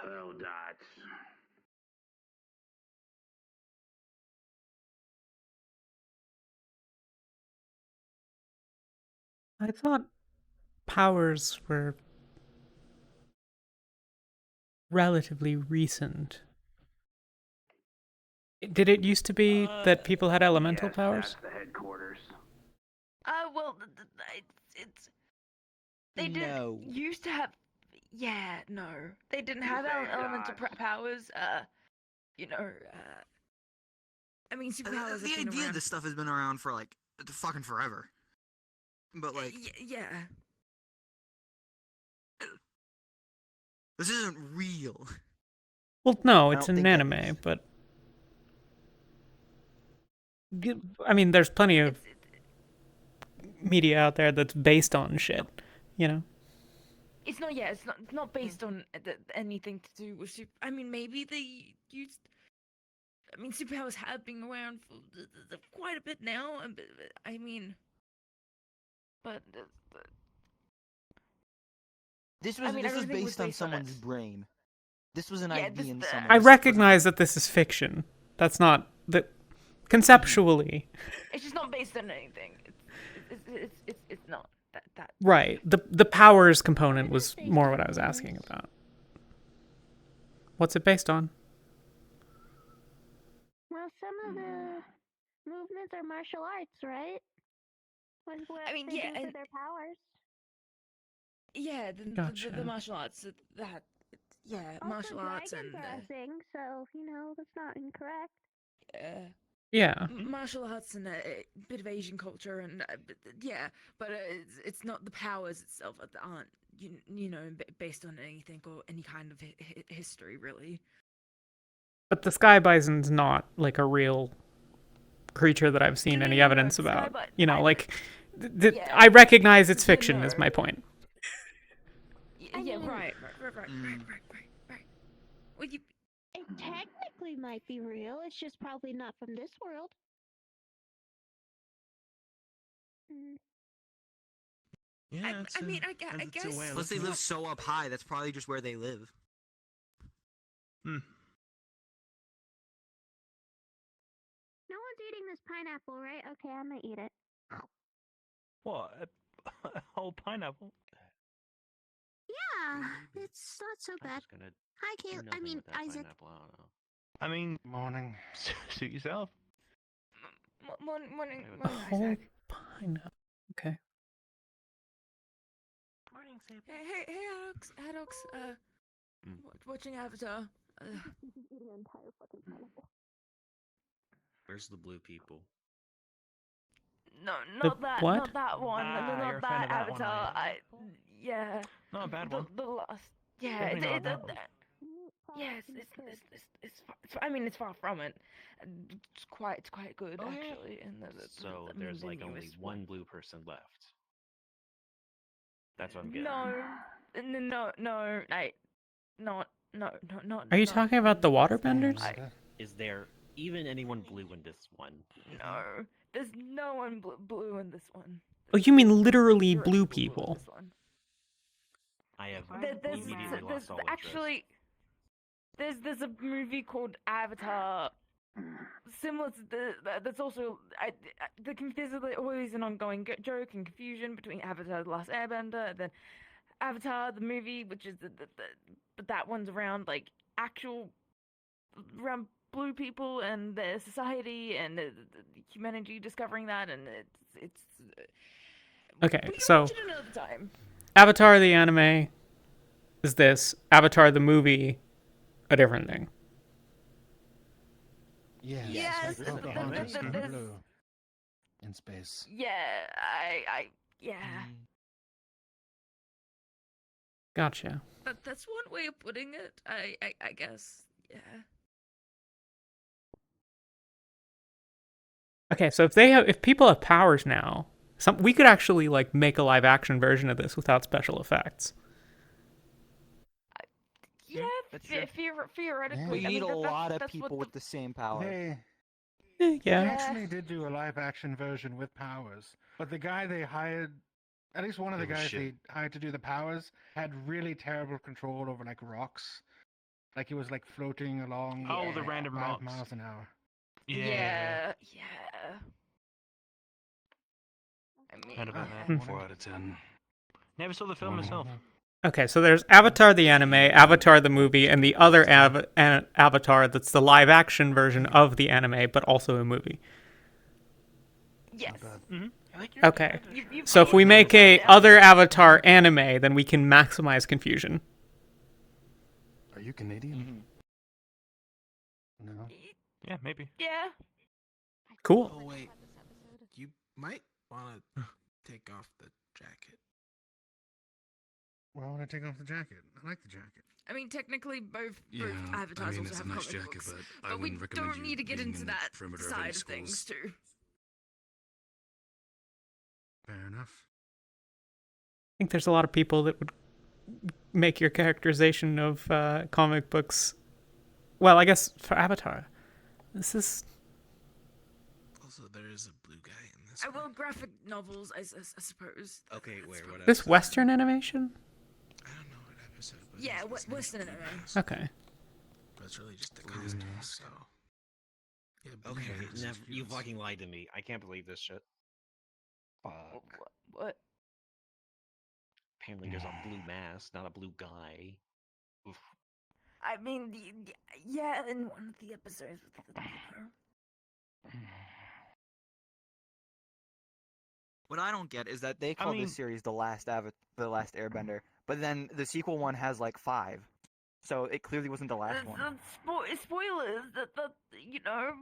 Hello, Dots. I thought powers were relatively recent. Did it used to be that people had elemental Yes, powers? that's the headquarters. Well, it's they didn't No. used to have. Yeah, no, they didn't have Say, elemental Dots. powers. You know, I mean, superpowers The have been idea around. of this stuff has been around for like fucking forever. But like, Yeah. this isn't real. Well, no, I it's don't an think that- anime, but I mean, there's plenty of media out there that's based on shit, you know? It's not. Yeah, it's not based on anything to do with super. I mean, maybe they used. I mean, superpowers have been around for quite a bit now. I mean, but This I was mean, this was everything was based on based on someone's it. brain. This was an Yeah, idea in this- someone's. I was- recognize that this is fiction. That's not that conceptually. It's just not based on anything. It's not that. Right. The powers component was more what I was asking about. What's it based on? Well, some of the movements are martial arts, right? What I mean, they yeah, do for and their powers. yeah, the Gotcha. martial arts that yeah, Also, martial arts dragons and are a thing, so that's not incorrect. Yeah. martial arts and a bit of Asian culture and yeah, but it's not the powers itself that aren't you know based on anything or any kind of history really. But the sky bison's not like a real creature that I've seen any evidence Sky about. Bi- You know, I- like yeah, I recognize it's so fiction is no. my point. Yeah, mean- right. Mm. Well, you It technically might be real. It's just probably not from this world. Mm. Yeah, I mean, I guess. that's a way of Unless they looking live at it. so up high, that's probably just where they live. No one's eating this pineapple, right? Okay, I'm gonna eat it. What? A whole pineapple? Yeah, it's not so I'm bad. just gonna Hi, do Kayla. I nothing mean, with that Isaac. pineapple, I don't know. I mean, morning. Suit yourself. Morning, A whole Isaac. pineapple. Okay. Morning, Sable. Hey, Alex, watching Avatar. Eating an entire fucking pineapple. Where's the blue people? No, The not that, what? not that one, Ah, not you're a fan that of that one, Avatar. are Yeah, Not a bad the, one. the last, yeah, Definitely not a bad one. yes, I mean, it's far from it. It's quite good Oh, yeah. actually. And So I mean, there's the like only newest one blue person left. That's what I'm getting. No, not. Are you not talking about the from this- waterbenders? Is there even anyone blue in this one? No, there's no one blue in this one. Oh, you mean literally Zero blue in people? this one. I have There's immediately lost all actually there's a movie called Avatar, similar to that's also there's always an ongoing joke and confusion between Avatar: The Last Airbender and then Avatar the movie, which is but that one's around like actual around blue people and their society and humanity discovering that, and it's Okay, we can so watch it another time. Avatar the anime is this. Avatar the movie, a different thing. Yes, Yes, like Pocahontas in there's- blue in space. Yeah, yeah. Gotcha. That's one way of putting it. I guess. Yeah. Okay, so if people have powers now, we could actually like make a live action version of this without special effects. Yeah, that's true. theoretically. You I need mean, a lot of that's what people with the same power. They Yeah. they Yeah. actually did do a live action version with powers, but the guy they hired, at least one of the Oh, guys shit. they hired to do the powers, had really terrible control over like rocks. Like it was like floating along. Oh, the at random 5 rocks. miles an hour. Yeah. Yeah. I mean, Heard about Hmm. that. 4 out of 10. Never saw the film myself. Okay, so there's Avatar the anime, Avatar the movie, and the other Avatar that's the live action version of the anime, but also a movie. yes. Okay. You've So if we make a other Avatar anime, then we can maximize confusion. Are you Canadian? No. Yeah, maybe. Yeah. Cool. Oh wait, you might want to take off the jacket. Well, I want to take off the jacket. I like the jacket. I mean, technically, both Yeah, avatars I mean, also it's a have nice comic jacket, books, but I we wouldn't recommend don't you need to get being into in the that perimeter of side any of things schools. too. Fair enough. I think there's a lot of people that would make your characterization of comic books. Well, I guess for Avatar, this is. Also, there is a blue guy in this. I one. will graphic novels, I suppose. Okay, That's wait, fine. what? This Western animation? I don't know what episode. But Yeah, his name's Western Blue anime. Mask, Okay. But it's really just the costume. So. Yeah, Blue Okay, Mask, never, you yes. fucking lied to me. I can't believe this shit. Fuck. What? Apparently there's a blue mask, not a blue guy. Oof. I mean, yeah, in one of the episodes. What I don't get is that they call mean- this series the last Airbender, but then the sequel one has like 5, so it clearly wasn't the last one. Spoilers. That you know.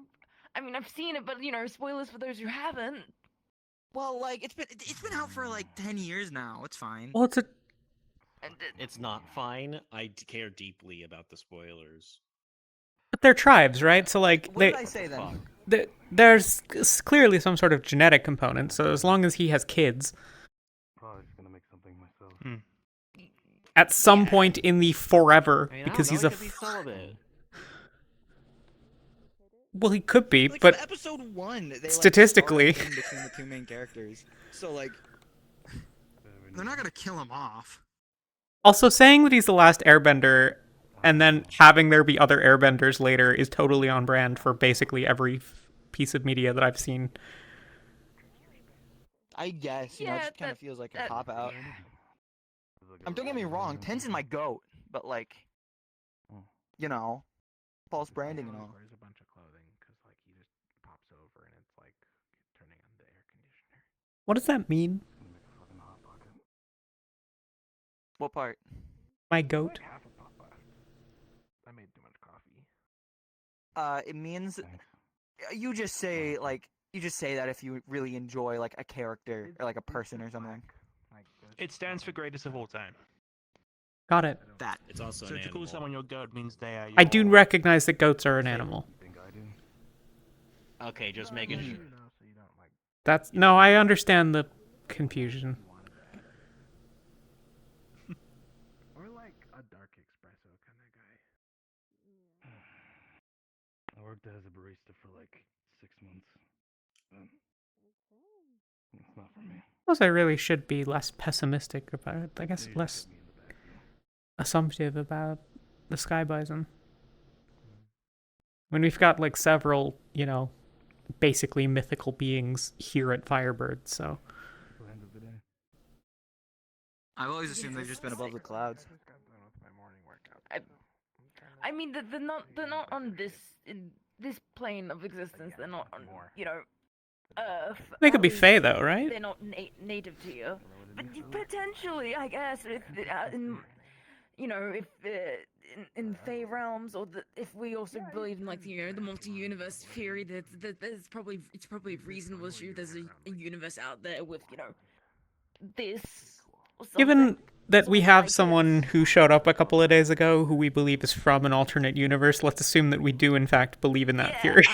I mean, I've seen it, but you know, spoilers for those who haven't. Well, like It's been out for like 10 years now. It's fine. Well, it's a. And It's not fine. Care deeply about the spoilers. But they're tribes, right? So like what did I say then? there's clearly some sort of genetic component. So as long as he has kids, Probably just gonna make something myself. at some point in the forever, I mean, because I he's don't a. know, he could be celibate. Well, he could be, Like, but from episode 1, they like, statistically- started in between the two main characters. So like, They're not gonna kill him off. also saying that he's the last Airbender, and then having there be other Airbenders later is totally on brand for basically every piece of media that I've seen. I guess it Yeah, just kind of feels like a cop out. Don't Don't get me wrong, Tenzin's my goat, but like, you know, false branding and all. Wears a bunch of clothing because like he just pops over and it's like turning on the air conditioner. What does that mean? What part? My goat? Half a pop left. I made too much coffee. It means you just say that if you really enjoy like a character or like a person or something. It stands for greatest of all time. Got it. That. It's also So an to call animal. someone your goat means they are your... I do recognize that goats are an animal. Think I do? Okay, just making sure. So you don't like. That's no, I understand the confusion. Or like a dark espresso kind of guy. I worked as a barista for like 6 months. It's not for me. I suppose I really should be less pessimistic about it. I guess less assumptive about the Sky Bison. When we've got like several, you know, basically mythical beings here at Firebird, so End of the day. I've always assumed they've just been above Above the clouds. I just got done with my morning workout. I mean, they're not on this plane of existence. They're not on, you know, Earth. they could be At least Fae though, right? They're not native to you. But potentially, I guess, if in, you know, if in Fae realms, or if we also believe in like you know the multi-universe theory, that it's probably reasonable to assume there's a universe out there with you know this. Or Given something. that we Something have like it. someone who showed up a couple of days ago who we believe is from an alternate universe, let's assume that we do in fact believe in that Yeah, theory.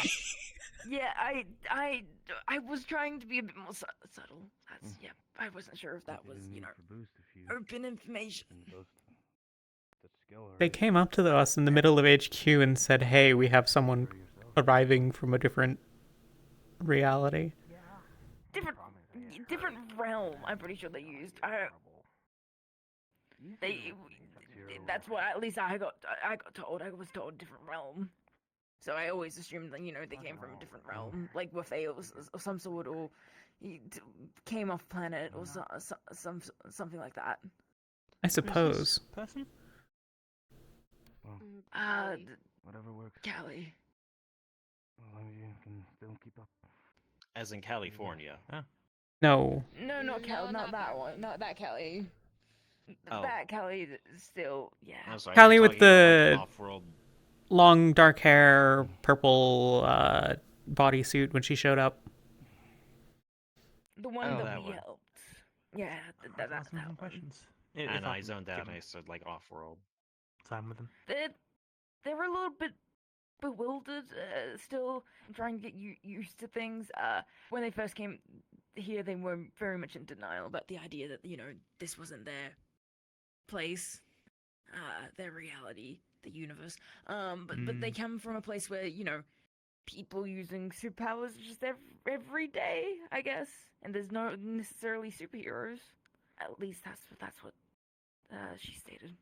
Yeah, I was trying to be a bit more subtle. That's yeah. I wasn't sure if that was you know open information. They came up to us in the middle of HQ and said, "Hey, we have someone arriving from a different reality." Different realm. I'm pretty sure they used. That's what at least I got told. I was told different realm. So I always assumed that, they came from a different realm, like were fails of some sort, or came off planet, or something like that. I suppose. Person? Whatever works. Callie. As long as you can still keep up. As in California. Huh? No. No, not No, Callie, not not that that one, not that Callie. Oh. That Callie still, yeah. I'm sorry. Callie you're with talking about, the- like, off-world. Long dark hair, purple bodysuit when she showed up. The one Oh, that that we one. helped. Yeah, I've that asked him some one. questions. And I can zoned out give and I him said, like, off-world. time with him. They were a little bit bewildered still, and trying to get used to things. When they first came here, they were very much in denial about the idea that, this wasn't their place, their reality, the universe. But they come from a place where, people using superpowers just every day, I guess. And there's no necessarily superheroes. At least that's what she stated.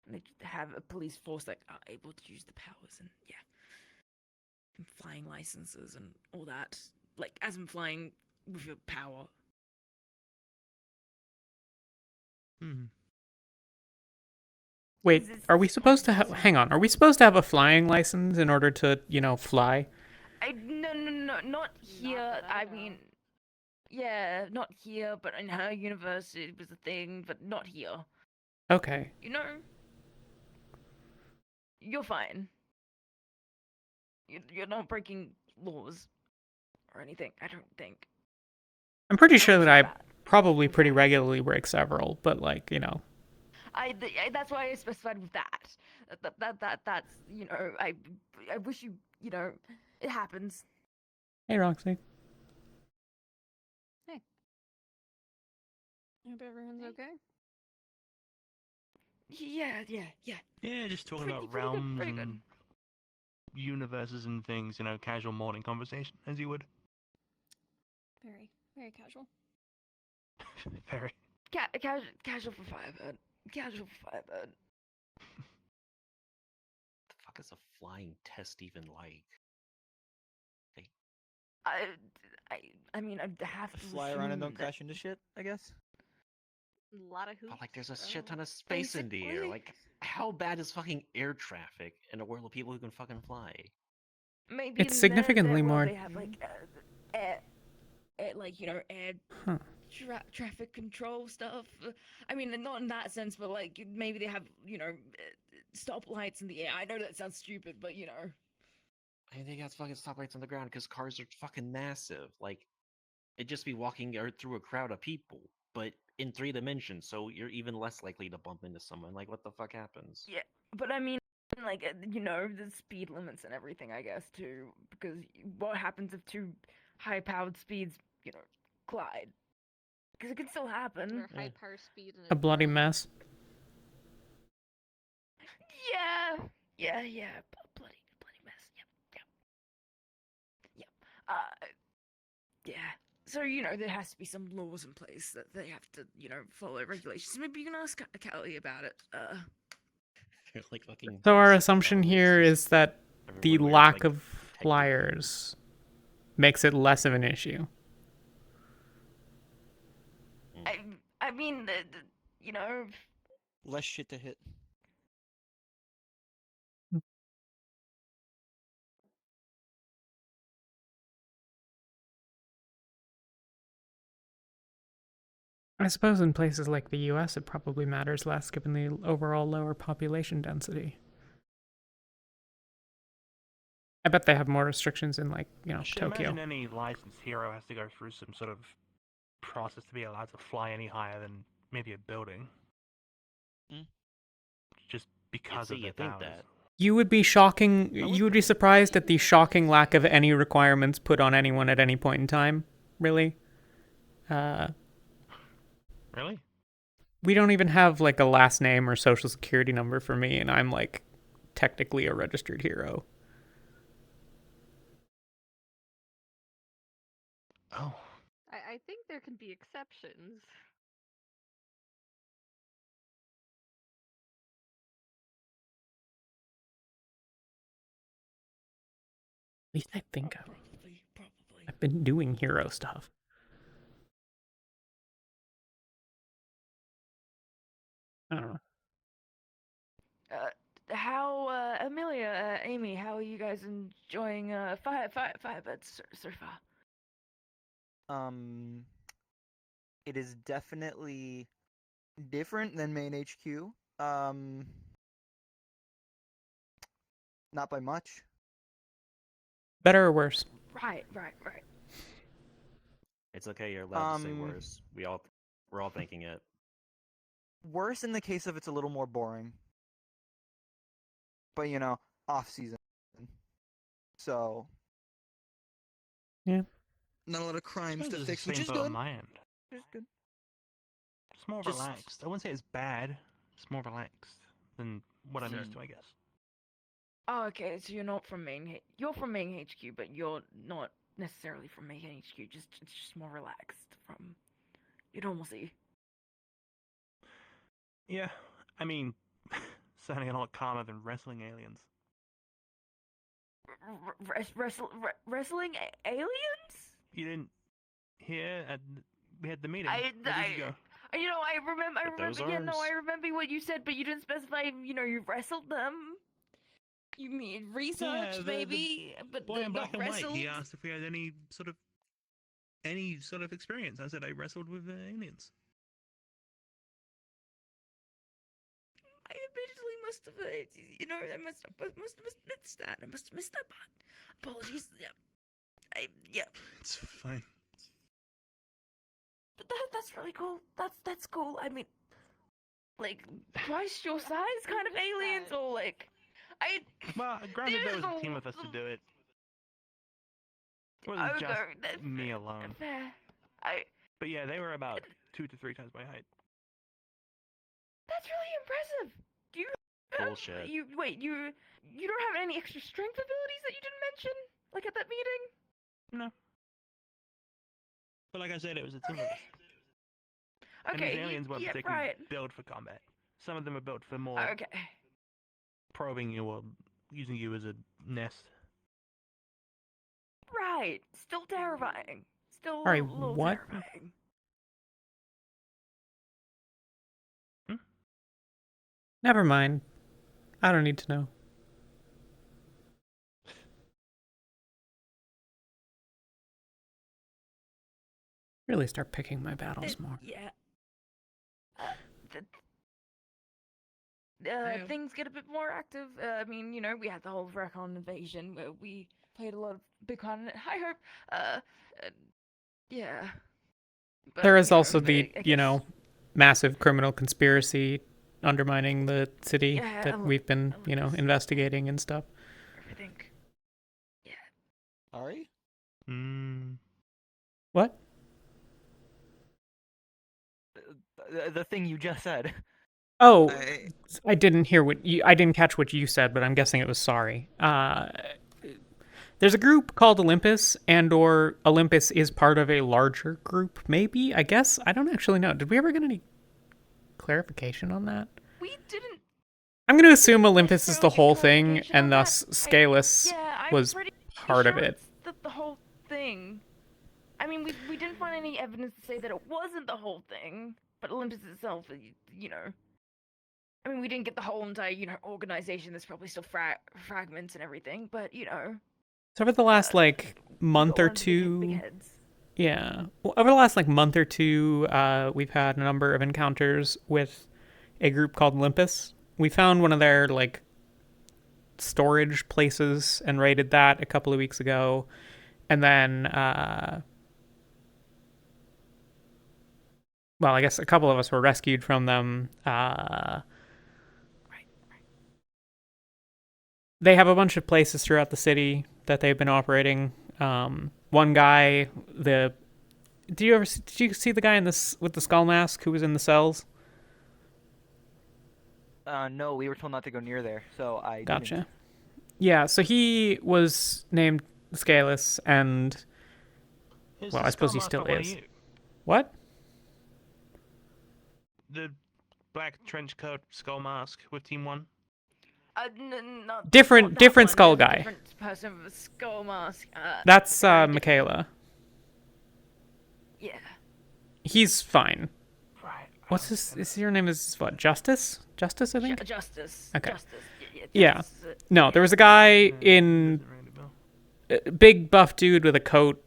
And they have a police force that are able to use the powers, and and flying licenses and all that. Like, as in flying with your power. Wait, are we supposed to have... Hang on. Are we supposed to have a flying license in order to, fly? No, not here. I mean, yeah, not here, but in her universe it was a thing, but not here. Okay. You're fine. You're not breaking laws or anything, I don't think. I'm pretty sure that I bad. probably pretty regularly break several, but That's why I specified with that. That's, I wish it happens. Hey, Roxy. I hope everyone's okay. Yeah. Yeah, just talking Pretty about good, realms pretty good. and universes and things, casual morning conversation, as you would. Very, very casual. Very. Casual for Firebird. Casual for Firebird. The fuck is a flying test even like? I mean, I'd have to Fly around and don't assume that- crash into shit, I guess. A lot of hoops. But, like, there's a shit ton of space in the air. Basically. Like, how bad is fucking air traffic in a world of people who can fucking fly? Maybe It's in significantly their world more- They have like air, air Huh. traffic control stuff. I mean, not in that sense, but like maybe they have stoplights in the air. I know that sounds stupid, but I mean, they got fucking stoplights on the ground because cars are fucking massive. Like, it'd just be walking through a crowd of people, but in 3 dimensions, so you're even less likely to bump into someone. Like, what the fuck happens? Yeah, but I mean, like the speed limits and everything, I guess too. Because what happens if 2 high-powered speeds, collide? Because it can still happen. Your high power speed and A bloody mess. Yeah. Bloody mess. Yep. Yeah. So there has to be some laws in place that they have to, follow regulations. Maybe you can ask Callie about it. Like fucking. So our basic assumption laws, here just is that the everyone wears, lack like, of protective flyers makes it less of an issue. I mean, Less shit to hit. I suppose in places like the US it probably matters less given the overall lower population density. I bet they have more restrictions in, like, I should Tokyo. imagine any licensed hero has to go through some sort of process to be allowed to fly any higher than maybe a building. Just because see, of you their think powers. that. You would be surprised at the shocking lack of any requirements put on anyone at any point in time, really. Really? We don't even have, like, a last name or social security number for me, and I'm, like, technically a registered hero. Oh. I think there can be exceptions. least I think of. Probably. I've been doing hero stuff. I don't know. How, Amelia, Amy, how are you guys enjoying Firebird so far? It is definitely different than main HQ. Not by much. Better or worse? Right. It's okay. You're allowed to say Um, worse. We're all thinking it. Worse in the case of it's a little more boring. But off season. So Yeah. not a lot of crimes to It's the fix, which same is thought on good. my end. Which is good. It's more Just- relaxed. I wouldn't say it's bad. It's more relaxed than what I'm used to, I guess. Oh, okay, so you're not from you're from main HQ, but you're not necessarily from main HQ, it's just more relaxed from your normalcy. Yeah, I mean, sounding a lot calmer than wrestling aliens. Wrestling aliens? You didn't hear? We had the meeting. I remember. But those Yeah, no, I are- remember what you said, but you didn't specify. You wrestled them. You mean researched, the maybe, but Boy in black not and wrestled. white. He asked if we had any sort of experience. I said I wrestled with aliens. I eventually must have, I must have missed that. I must have missed that part. Apologies. Yeah. It's fine. But that's really cool. That's cool. I mean, like twice your size kind of aliens, or like, Well, granted, there was a There's team a- with us to do it. It wasn't just that's me fair, alone. fair. But yeah, they were about 2 to 3 times my height. That's really impressive. Do you Bullshit. You don't have any extra strength abilities that you didn't mention, like at that meeting? No. But like I said, it was a team of us. And Okay. these aliens weren't yeah, particularly right. built for combat. Some of them are built for more Okay. probing you or using you as a nest. Right. Still terrifying. Still Sorry, a little what? terrifying. Never mind. I don't need to know. Really start picking my battles more. Yeah. Things get a bit more active. I mean, we had the whole Recon invasion where we played a lot of big con. I hope. Yeah. But, There is also I the, guess- massive criminal conspiracy undermining the city Yeah, that we've been, investigating and stuff. Everything. Yeah. Ari? What? The thing you just said. Oh, I didn't hear I didn't catch what you said, but I'm guessing it was sorry. There's a group called Olympus, or Olympus is part of a larger group, maybe? I guess? I don't actually know. Did we ever get any clarification on that? We didn't. I'm going to assume Olympus is the necessarily get whole thing, clarification on and thus that. Scalus I'm was pretty part sure of it. it's the whole thing. I mean, we didn't find any evidence to say that it wasn't the whole thing, but Olympus itself, I mean, we didn't get the whole entire, organization. There's probably still fragments and everything, but, So over the last, month or two... Big heads. Yeah. Well, over the last, month or two, we've had a number of encounters with a group called Olympus. We found one of their, storage places and raided that a couple of weeks ago. And then, well, I guess a couple of us were rescued from them. They have a bunch of places throughout the city that they've been operating. One guy, did you see the guy with the skull mask who was in the cells? No, we were told not to go near there, so I Gotcha. didn't. Yeah, so he was named Scalus, and well, I suppose he still is. What? The black trench coat skull mask with Team 1? Not Different that different one, skull there's a guy. Different person with a skull mask. That's very different. Michaela. Yeah. He's fine. Right. What's his your name is what? Justice? Justice, I think? Justice. Okay. Justice. Yeah. Justice is it. No, there was a guy in Doesn't ring the bell. big buff dude with a coat.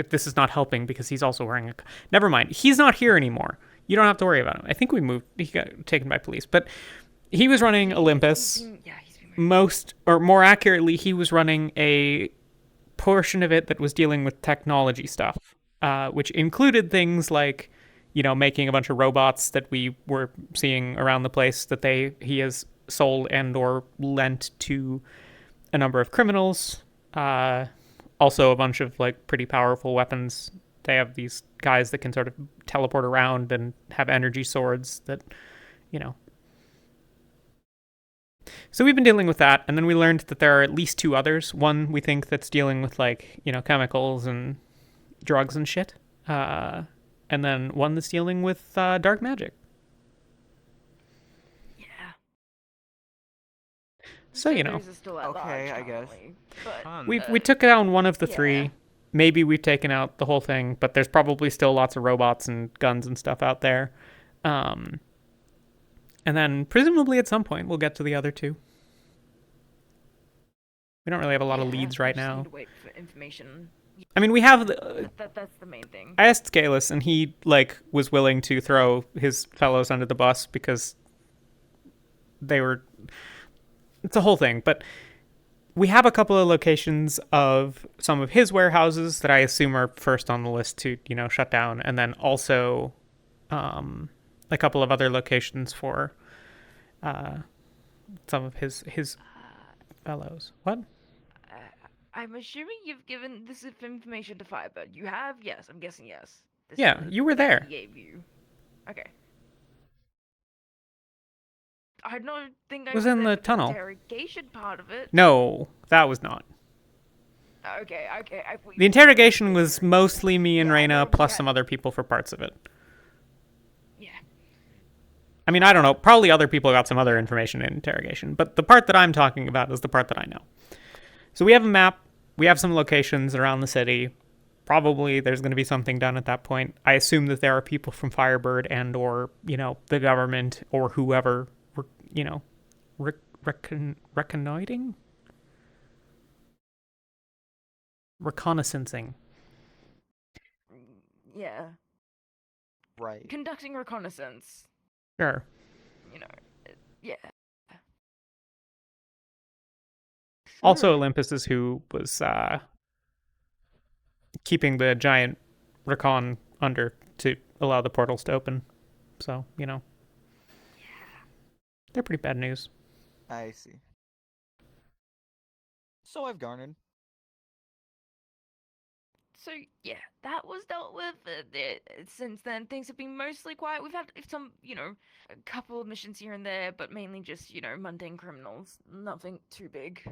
This is not helping because he's also wearing a. Never mind. He's not here anymore. You don't have to worry about him. I think we moved. He got taken by police, but he was running Olympus. He's been More accurately, he was running a portion of it that was dealing with technology stuff, which included things like, making a bunch of robots that we were seeing around the place that he has sold and or lent to a number of criminals. Also a bunch of like pretty powerful weapons. They have these guys that can sort of teleport around and have energy swords that, So we've been dealing with that, and then we learned that there are at least 2 others. One we think that's dealing with like, chemicals and drugs and shit. And then one that's dealing with dark magic. Yeah. So, Those are still at Okay, large I guess. currently, But Fun. we took down one of the yeah. 3. Maybe we've taken out the whole thing, but there's probably still lots of robots and guns and stuff out there. And then presumably at some point we'll get to the other 2. We don't really have a lot of leads right I just now. need to wait for information. I mean, we have That's the main thing. I asked Scalus, and he was willing to throw his fellows under the bus because they were. It's a whole thing, but we have a couple of locations of some of his warehouses that I assume are first on the list to shut down, and then also a couple of other locations for some of his fellows. What? I'm assuming you've given this information to Firebird. You have? Yes, I'm guessing yes. This Yeah, is you were what there. He gave you. Okay. I don't think I Was in there the for tunnel. Interrogation part of it. No, that was not. Okay. The interrogation was mostly me and Yeah, Reyna no, plus yeah. some other people for parts of it. Yeah. I mean, I don't know. Probably other people got some other information in interrogation, but the part that I'm talking about is the part that I know. So we have a map. We have some locations around the city. Probably there's going to be something done at that point. I assume that there are people from Firebird and or, the government or whoever, reconnoitering? Reconnaissancing. Yeah. Right. Conducting reconnaissance. Sure. Yeah. Also, Olympus is who was keeping the giant recon under to allow the portals to open. So, they're pretty bad news. I see. So I've garnered. So yeah, that was dealt with. Since then, things have been mostly quiet. We've had some, a couple of missions here and there, but mainly just, mundane criminals. Nothing too big.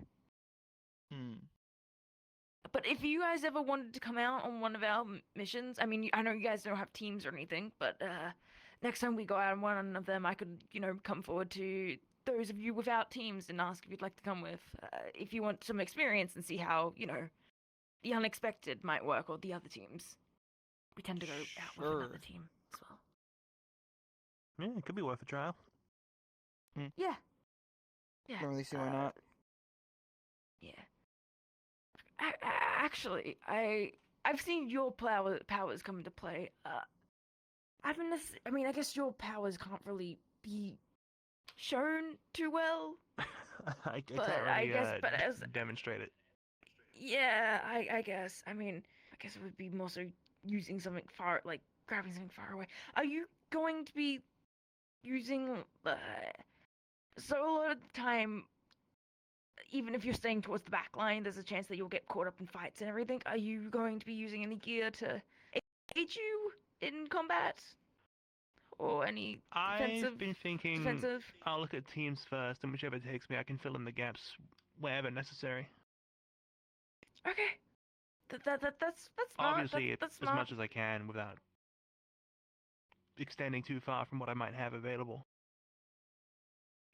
But if you guys ever wanted to come out on one of our missions, I mean, I know you guys don't have teams or anything, but next time we go out on one of them, I could, come forward to those of you without teams and ask if you'd like to come with. If you want some experience and see how, the unexpected might work, or the other teams. We tend to go out with another team as well. Yeah, it could be worth a trial. Yeah. Yeah. Don't really see why not. Yeah. Actually, I've seen your powers come into play. I mean, I guess your powers can't really be shown too well. I can't But really I guess, but as demonstrate it. yeah, I guess. I mean, I guess it would be more so using something grabbing something far away. Are you going to be using? So a lot of the time, even if you're staying towards the back line, there's a chance that you'll get caught up in fights and everything. Are you going to be using any gear to aid you in combat? Or any I've been thinking defensive? I'll look at teams first, and whichever takes me, I can fill in the gaps wherever necessary. Okay. That's smart. Obviously, that's as smart. much as I can without extending too far from what I might have available.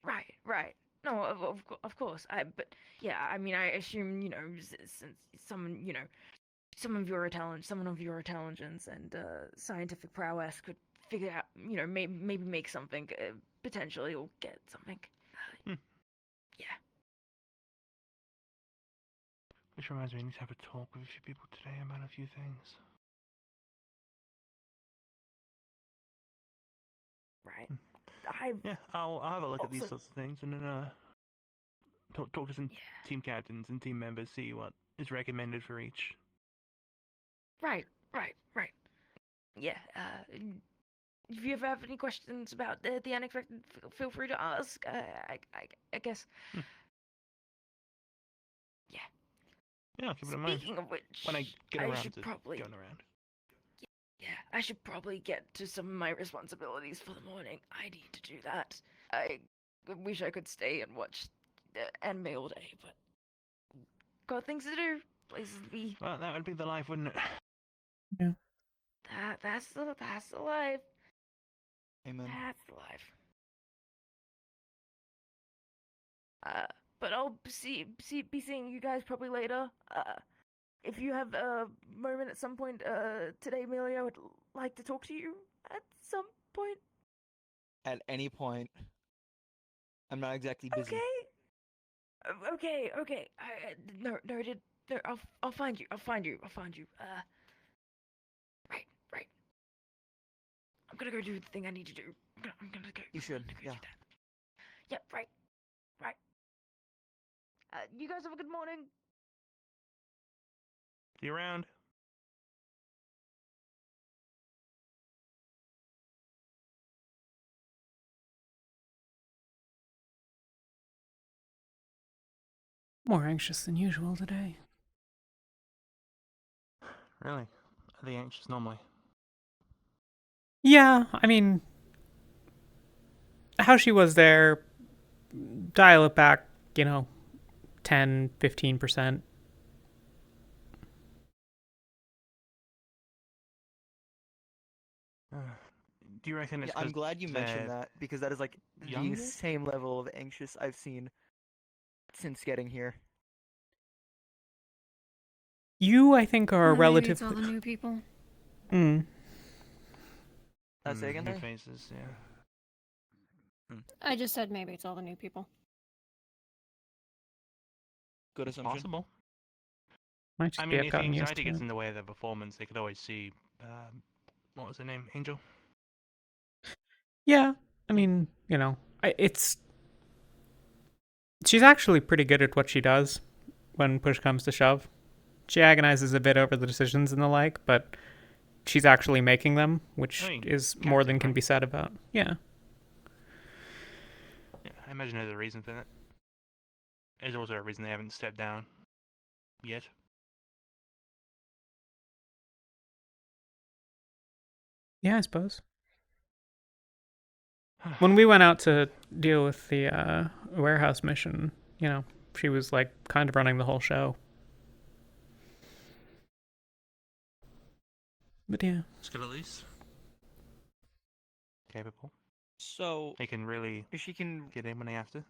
Right. No, of course. But yeah, I mean, I assume, since someone of your intelligence and scientific prowess could figure out, maybe make something, potentially, or get something. Hmm. Yeah. Which reminds me, I need to have a talk with a few people today about a few things. Right. Yeah, I'll have a look at these also- sorts of things and then talk to some team captains and team members, see what is recommended for each. Right. Yeah. If you ever have any questions about the unexpected, feel free to ask. I guess. Yeah. Yeah, I'll keep it in mind. Speaking of which, When I get around should to probably going around. Yeah, I should probably get to some of my responsibilities for the morning. I need to do that. I wish I could stay and watch anime all day, but got things to do, places to be. Well, that would be the life, wouldn't it? Yeah. That's the life. Amen. That's the life. But I'll be seeing you guys probably later. If you have a moment at some point today, Amelia, I would like to talk to you at some point. At any point. I'm not exactly busy. Okay. Noted. No, I'll find you. Right. I'm gonna go do the thing I need to do. I'm gonna go. You should, I'm gonna go yeah. do that. Yep. Right. You guys have a good morning. See you around. More anxious than usual today. Really? Are they anxious normally? Yeah, I mean, how she was there, dial it back, 10, 15%. Do you reckon it's Yeah, I'm glad you mentioned that because that is like younger? the same level of anxious I've seen since getting here. You, I think, are Maybe relatively. it's all the new people. Say again New there? faces, yeah. I just said maybe it's all the new people. Good assumption. Possible. Might just I be mean, I've if the gotten used anxiety to gets it. in the way of their performance, they could always see, what was her name? Angel? Yeah, I mean, she's actually pretty good at what she does when push comes to shove. She agonizes a bit over the decisions and the like, but she's actually making them, which is more than can be said about. Yeah. Yeah, I imagine there's a reason for that. There's also a reason they haven't stepped down yet. Yeah, I suppose. When we went out to deal with the warehouse mission, she was like kind of running the whole show. But yeah. It's good at least. Capable. So They can really she can get in when they have to.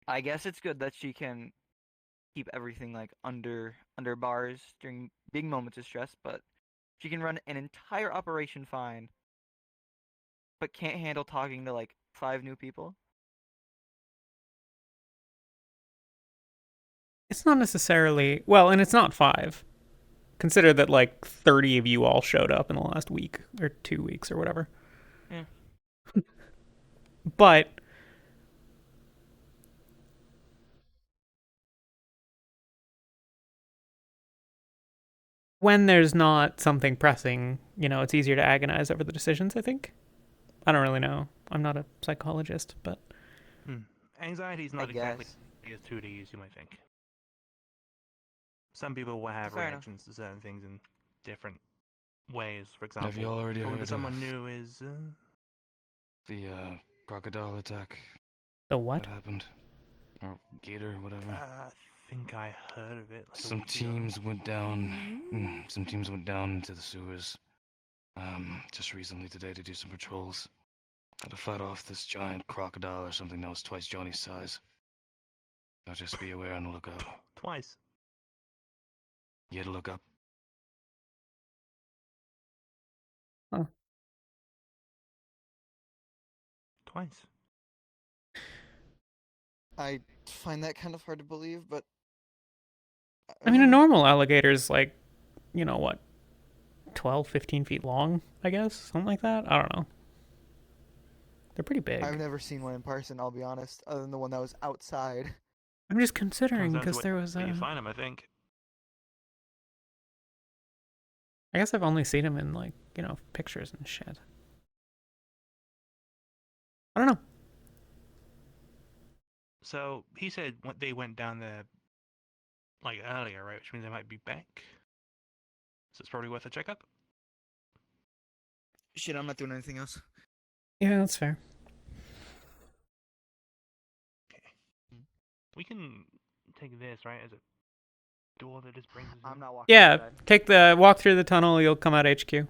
I guess it's good that she can keep everything like under bars during big moments of stress, but she can run an entire operation fine, but can't handle talking to like 5 new people. It's not necessarily and it's not 5. Consider that like 30 of you all showed up in the last week or 2 weeks or whatever. Yeah. But when there's not something pressing, it's easier to agonize over the decisions, I think. I don't really know. I'm not a psychologist, but Anxiety is not exactly as 2D as you might think. Some people will have reactions to certain things in different ways. For example, have you already heard someone of new is the crocodile attack? The what? What happened? Or gator, whatever. I think I heard of it. Like Some teams went down. Some teams went down into the sewers. Just recently today to do some patrols. Had to fight off this giant crocodile or something that was twice Johnny's size. Now just be aware on the lookout. Twice. You had to look up. Huh. Twice. I find that kind of hard to believe, but I mean, a normal alligator is like, you know what, 12, 15 feet long, I guess? Something like that? I don't know. They're pretty big. I've never seen one in person, I'll be honest, other than the one that was outside. I'm just considering, Comes down to because what- there was where a... you find them, I think. I guess I've only seen him in, like, you know, pictures and shit. I don't know. So he said they went down there like earlier, right? Which means they might be back. So it's probably worth a checkup. Shit, I'm not doing anything else. Yeah, that's fair. We can take this, right, as a door that just brings us I'm in. not walking Yeah, outside. take the walk through the tunnel, you'll come out HQ.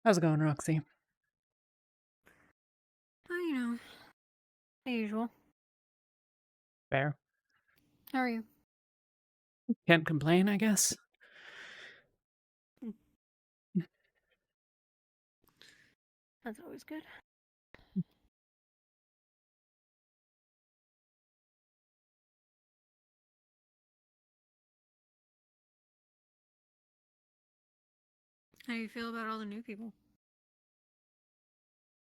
How's it going, Roxy? Oh, you know, the usual. Fair. How are you? Can't complain, I guess. That's always good. How do you feel about all the new people?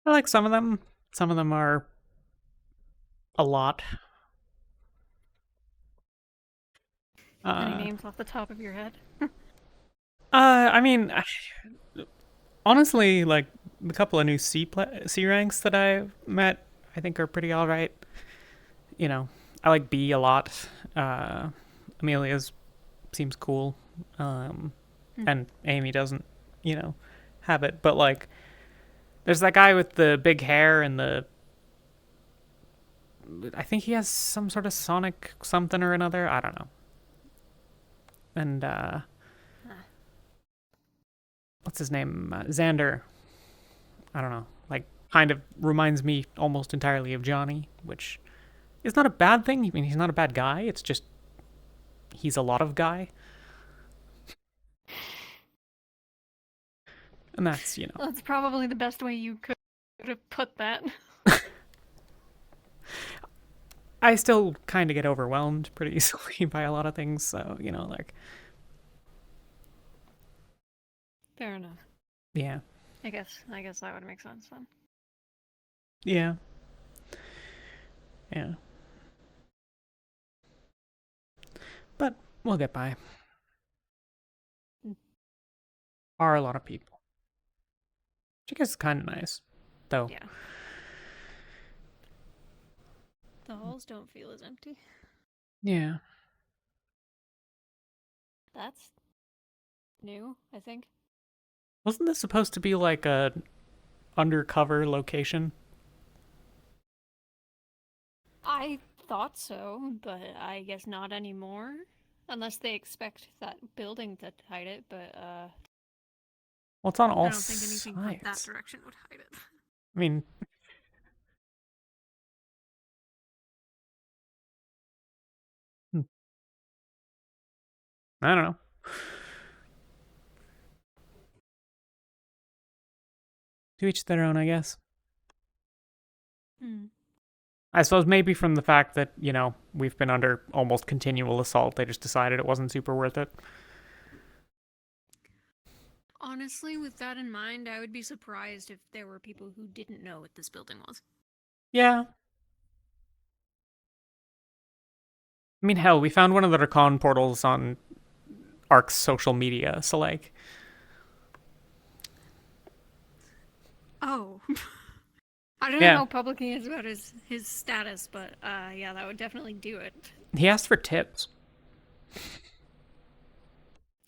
I like some of them. Some of them are a lot. Any names off the top of your head? I mean, honestly, like the couple of new C ranks that I've met, I think are pretty all right. You know, I like B a lot. Amelia's seems cool, and Amy doesn't, you know, have it. But like, there's that guy with the big hair and I think he has some sort of sonic something or another. I don't know. And what's his name? Xander. I don't know. Like, kind of reminds me almost entirely of Johnny, which is not a bad thing. I mean, he's not a bad guy. It's just he's a lot of guy. And that's, you know. That's probably the best way you could have put that. I still kind of get overwhelmed pretty easily by a lot of things, so, you know, like... Fair enough. Yeah. I guess that would make sense then. Yeah. Yeah. But we'll get by. Are a lot of people. Which I guess is kind of nice, though. Yeah. The halls don't feel as empty. Yeah. That's new, I think. Wasn't this supposed to be like a undercover location? I thought so, but I guess not anymore. Unless they expect that building to hide it, but Well, it's on all I don't think anything from that sides. direction would hide it. I mean... I don't know. To each their own, I guess. I suppose maybe from the fact that, you know, we've been under almost continual assault, they just decided it wasn't super worth it. Honestly, with that in mind, I would be surprised if there were people who didn't know what this building was. Yeah. I mean, hell, we found one of the recon portals on Ark's social media, so like... Oh. I don't Yeah. know how public he is about his status, but yeah, that would definitely do it. He asked for tips.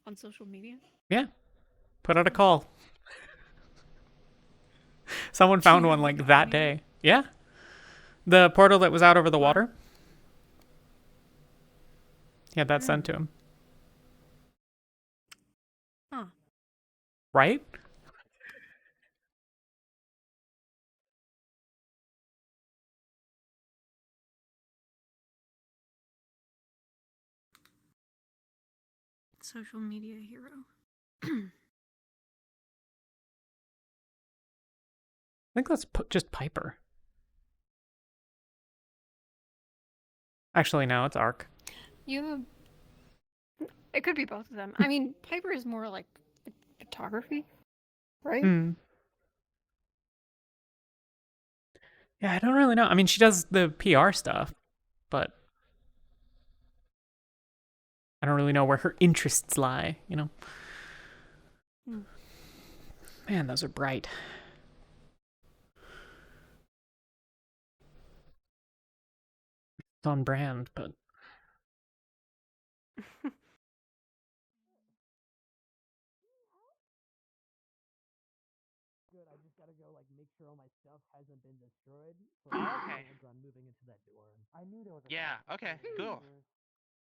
On social media? Yeah. Put out a call. Someone found one like that day. Yeah. The portal that was out over the water. He had that sent to him. Huh. Right? Social media hero. I think that's just Piper. Actually, no, it's Ark. You have... It could be both of them. I mean, Piper is more like photography, right? Hmm. Yeah, I don't really know. I mean, she does the PR stuff, but I don't really know where her interests lie, you know? Hmm. Man, those are bright. It's on brand, but... I just gotta go, like, make sure all my stuff hasn't been destroyed. Okay. I'm moving into that door. I knew there was a okay, cool.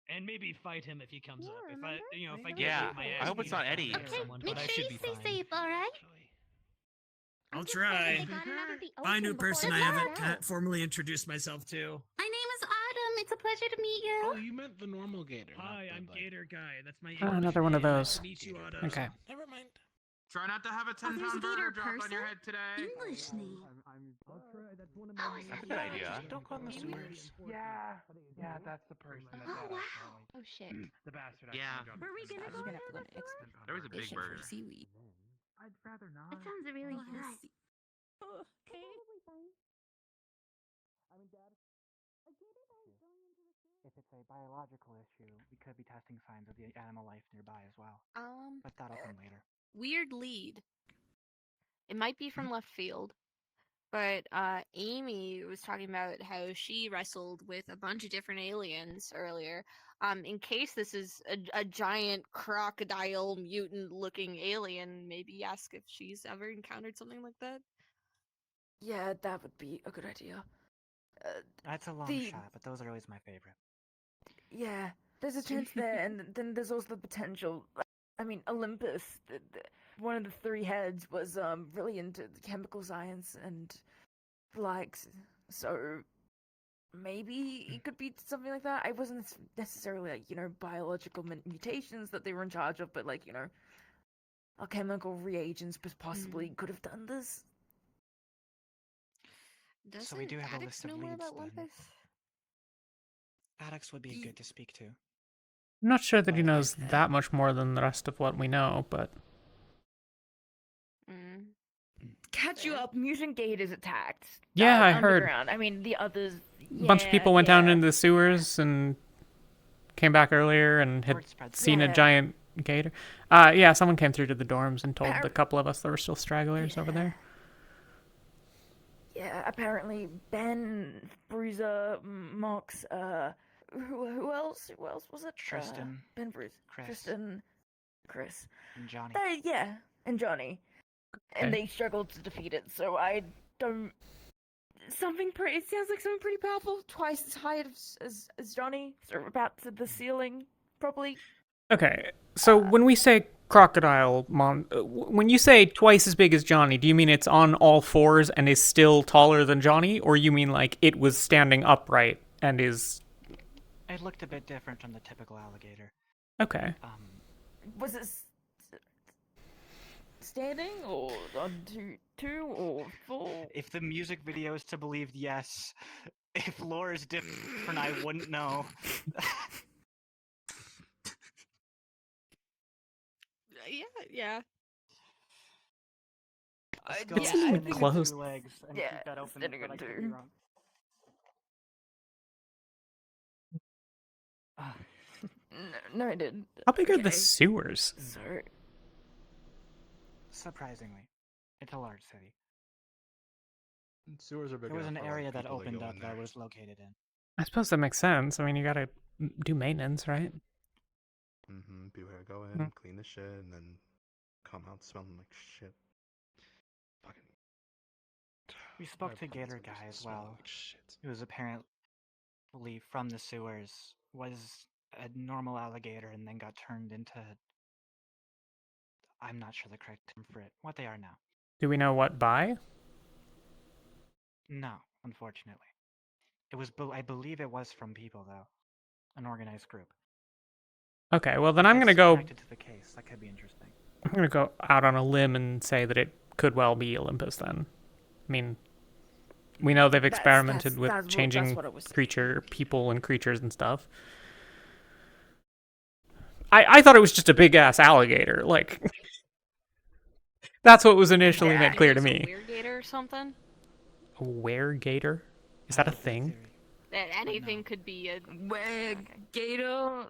And maybe fight him if he comes up. If I, if I Yeah, get my I hope it's not Eddie. Someone, Make but I sure should you be stay fine. safe, alright? I'll try. Find a person I haven't formally introduced myself to. My name is Autumn. It's a pleasure to meet you. Oh, you meant the normal Gator. Hi, I'm Gator Guy. That's my Oh, another one of Nice those. to meet you, Autumn. Okay. Never mind. Try not to have a there's a 10-pound gator burger drop on person? your head today. English name. I'll try. That's one of my That's a good idea. Don't go in the sewers. Yeah, that's the person. Oh, wow. Oh, shit. The bastard. Yeah. Were we gonna go have to go to There was a big burger. seaweed. I'd rather not. That sounds really good. Okay. If it's a biological issue, we could be testing signs of the animal life nearby as well. But that'll come later. Weird lead. It might be from left field, but Amy was talking about how she wrestled with a bunch of different aliens earlier. In case this is a giant crocodile mutant-looking alien, maybe ask if she's ever encountered something like that. Yeah, that would be a good idea. That's a long shot, but those are always my favorite. Yeah, there's a chance there, and then there's also the potential. I mean, Olympus, one of the three heads, was really into chemical science and likes, so maybe it could be something like that. I wasn't necessarily like, biological mutations that they were in charge of, but like, alchemical reagents possibly could have done this. So we do have a Addix list of know more leads about then. Olympus? Addix would be good to speak to. I'm not sure that he knows that much more than the rest of what we know, but... Catch you up, Mutant Gate is attacked. Yeah, I heard. Underground. I mean, the others. A bunch of people went down into the sewers and came back earlier and had seen a giant gator. Yeah, someone came through to the dorms and told a couple of us there were still stragglers over there. Yeah, apparently Ben, Bruiser, Mox, who else? Who else was it? Tristan. Ben, Bruiser, Chris. Tristan, Chris. And Johnny. Yeah, and Johnny. And they struggled to defeat it, so I don't... It sounds like something pretty powerful, twice as high as Johnny, so about to the ceiling, probably. Okay, so when we say crocodile when you say twice as big as Johnny, do you mean it's on all fours and is still taller than Johnny, or you mean like it was standing upright and is... It looked a bit different from the typical alligator. Okay. Was it standing, or on two or four? If the music video is to believe, yes. If lore is different, I wouldn't know. Yeah. It's even close. Legs and Yeah, keep that open, standing but on I could be two. wrong. No, I didn't. How big are the sewers? Sorry. Surprisingly, it's a large city. Sewers are big There was enough an for, like, area that people to opened go up in that I there. was located in. I suppose that makes sense. I mean, you gotta do maintenance, right? People gotta go in, clean the shit, and then come out smelling like shit. Fucking. We spoke Our to plants Gator are just Guy as smelling well. like shit. Who was apparently from the sewers. Was a normal alligator and then got turned into. I'm not sure the correct term for it. What they are now. Do we know what by? No, unfortunately. It was. I believe it was from people though, an organized group. Okay, well then If I'm gonna it's go. connected to the case. That could be interesting. I'm gonna go out on a limb and say that it could well be Olympus. Then, I mean, we know they've experimented with changing people and creatures and stuff. I thought it was just a big ass alligator. Like, that's what was initially made clear to me. A weregator or something? A weregator? Is that a thing? That anything could be a Gator.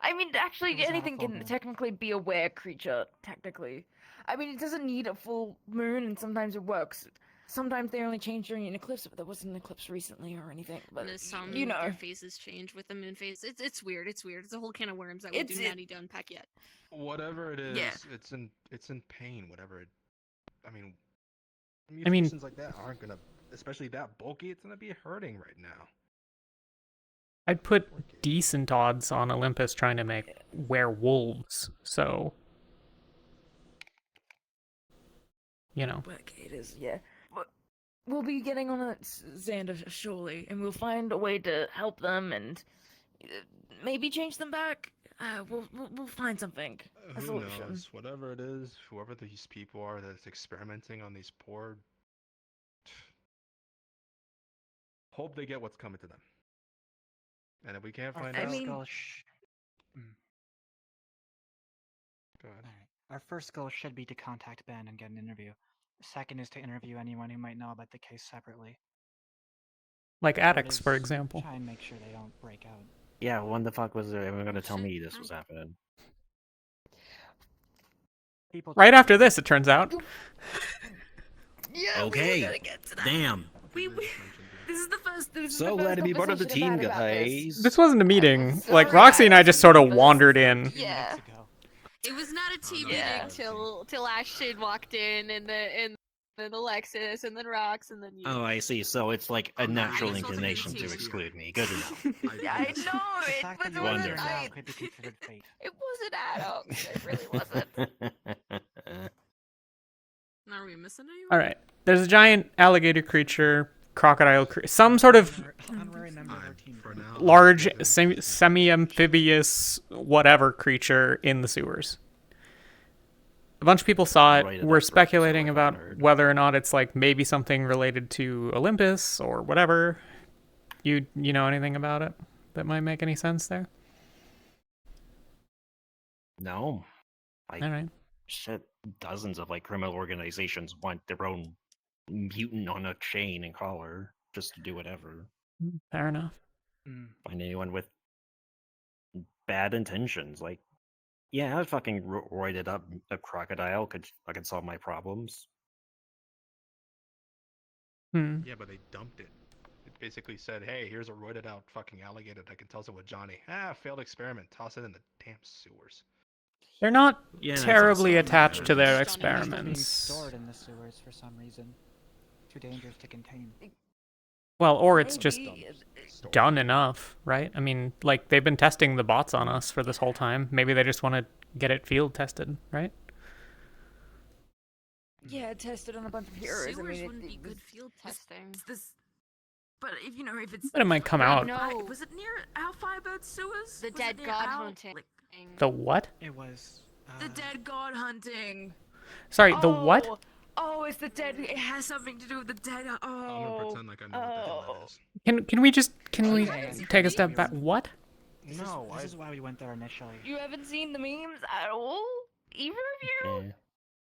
I mean, actually, anything can technically be a were creature. Technically, I mean, it doesn't need a full moon, and sometimes it works. Sometimes they only change during an eclipse, but there wasn't an eclipse recently or anything. But some you know, their phases change with the moon phase. It's weird. It's weird. It's a whole can of worms that we do not need to unpack yet. Whatever it is, Yeah. it's in pain. Whatever it. I mean, mutations like that aren't gonna, especially that bulky. It's gonna be hurting right now. I'd put decent odds on Olympus trying to make werewolves, so you know. Gators, yeah. But we'll be getting on it, Xander, surely, and we'll find a way to help them and maybe change them back. We'll find something. A Who solution. knows? Whatever it is, whoever these people are that's experimenting on these poor. Hope they get what's coming to them. And if we can't find out, Go ahead. Our first goal should be to contact Ben and get an interview. Second is to interview anyone who might know about the case separately. Like Third addicts, is for example. Try and make sure they don't break out. Yeah, when the fuck was everyone gonna tell me this was happening? Right after this, it turns out. Yeah, Okay. Damn. This is the first. This is So the glad first to be part of the conversation team, I've had about this. guys. This wasn't a meeting. Like, Roxy and I just sort of wandered in. Yeah. It was not a team meeting till Ashton walked in, and then Alexis, and then Rox, and then you. Oh, I see. So it's like a natural inclination to exclude me. Good enough. Yeah, I know it, but it wasn't. Wonderful. Could be considered fate. It wasn't adults. It really wasn't. Are we missing anyone? All right. There's a giant alligator creature, crocodile, some sort of large semi-amphibious whatever creature in the sewers. A bunch of people saw it. Right, We're speculating about whether or not it's like maybe something related to Olympus or whatever. You know anything about it that might make any sense there? No. All right. Shit, dozens of like criminal organizations want their own mutant on a chain and collar just to do whatever. Fair enough. Find anyone with bad intentions, like, yeah, I fucking roided up a crocodile could solve my problems. Yeah, but they dumped it. It basically said, "Hey, here's a roided out fucking alligator that can tell us with Johnny. Failed experiment. Toss it in the damn sewers." They're not Yeah, that's terribly also attached to their It's being experiments. stored in the sewers for some reason. Too dangerous to contain. Well, or it's just done enough, right? I mean, like, they've been testing the bots on us for this whole time. Maybe they just want to get it field tested, right? Yeah, tested on a bunch of heroes. Sewers wouldn't be good field testing. But if it's. But it might come out. No. Was it near our Firebird sewers? The Was dead it near god our- hunting. The what? It was. The dead god hunting. Sorry, the what? Oh, it's the dead. It has something to do with the dead. I'm gonna pretend like I know what the hell that is. Can we take a step back? What? This is why we went there initially. You haven't seen the memes at all? Either of you?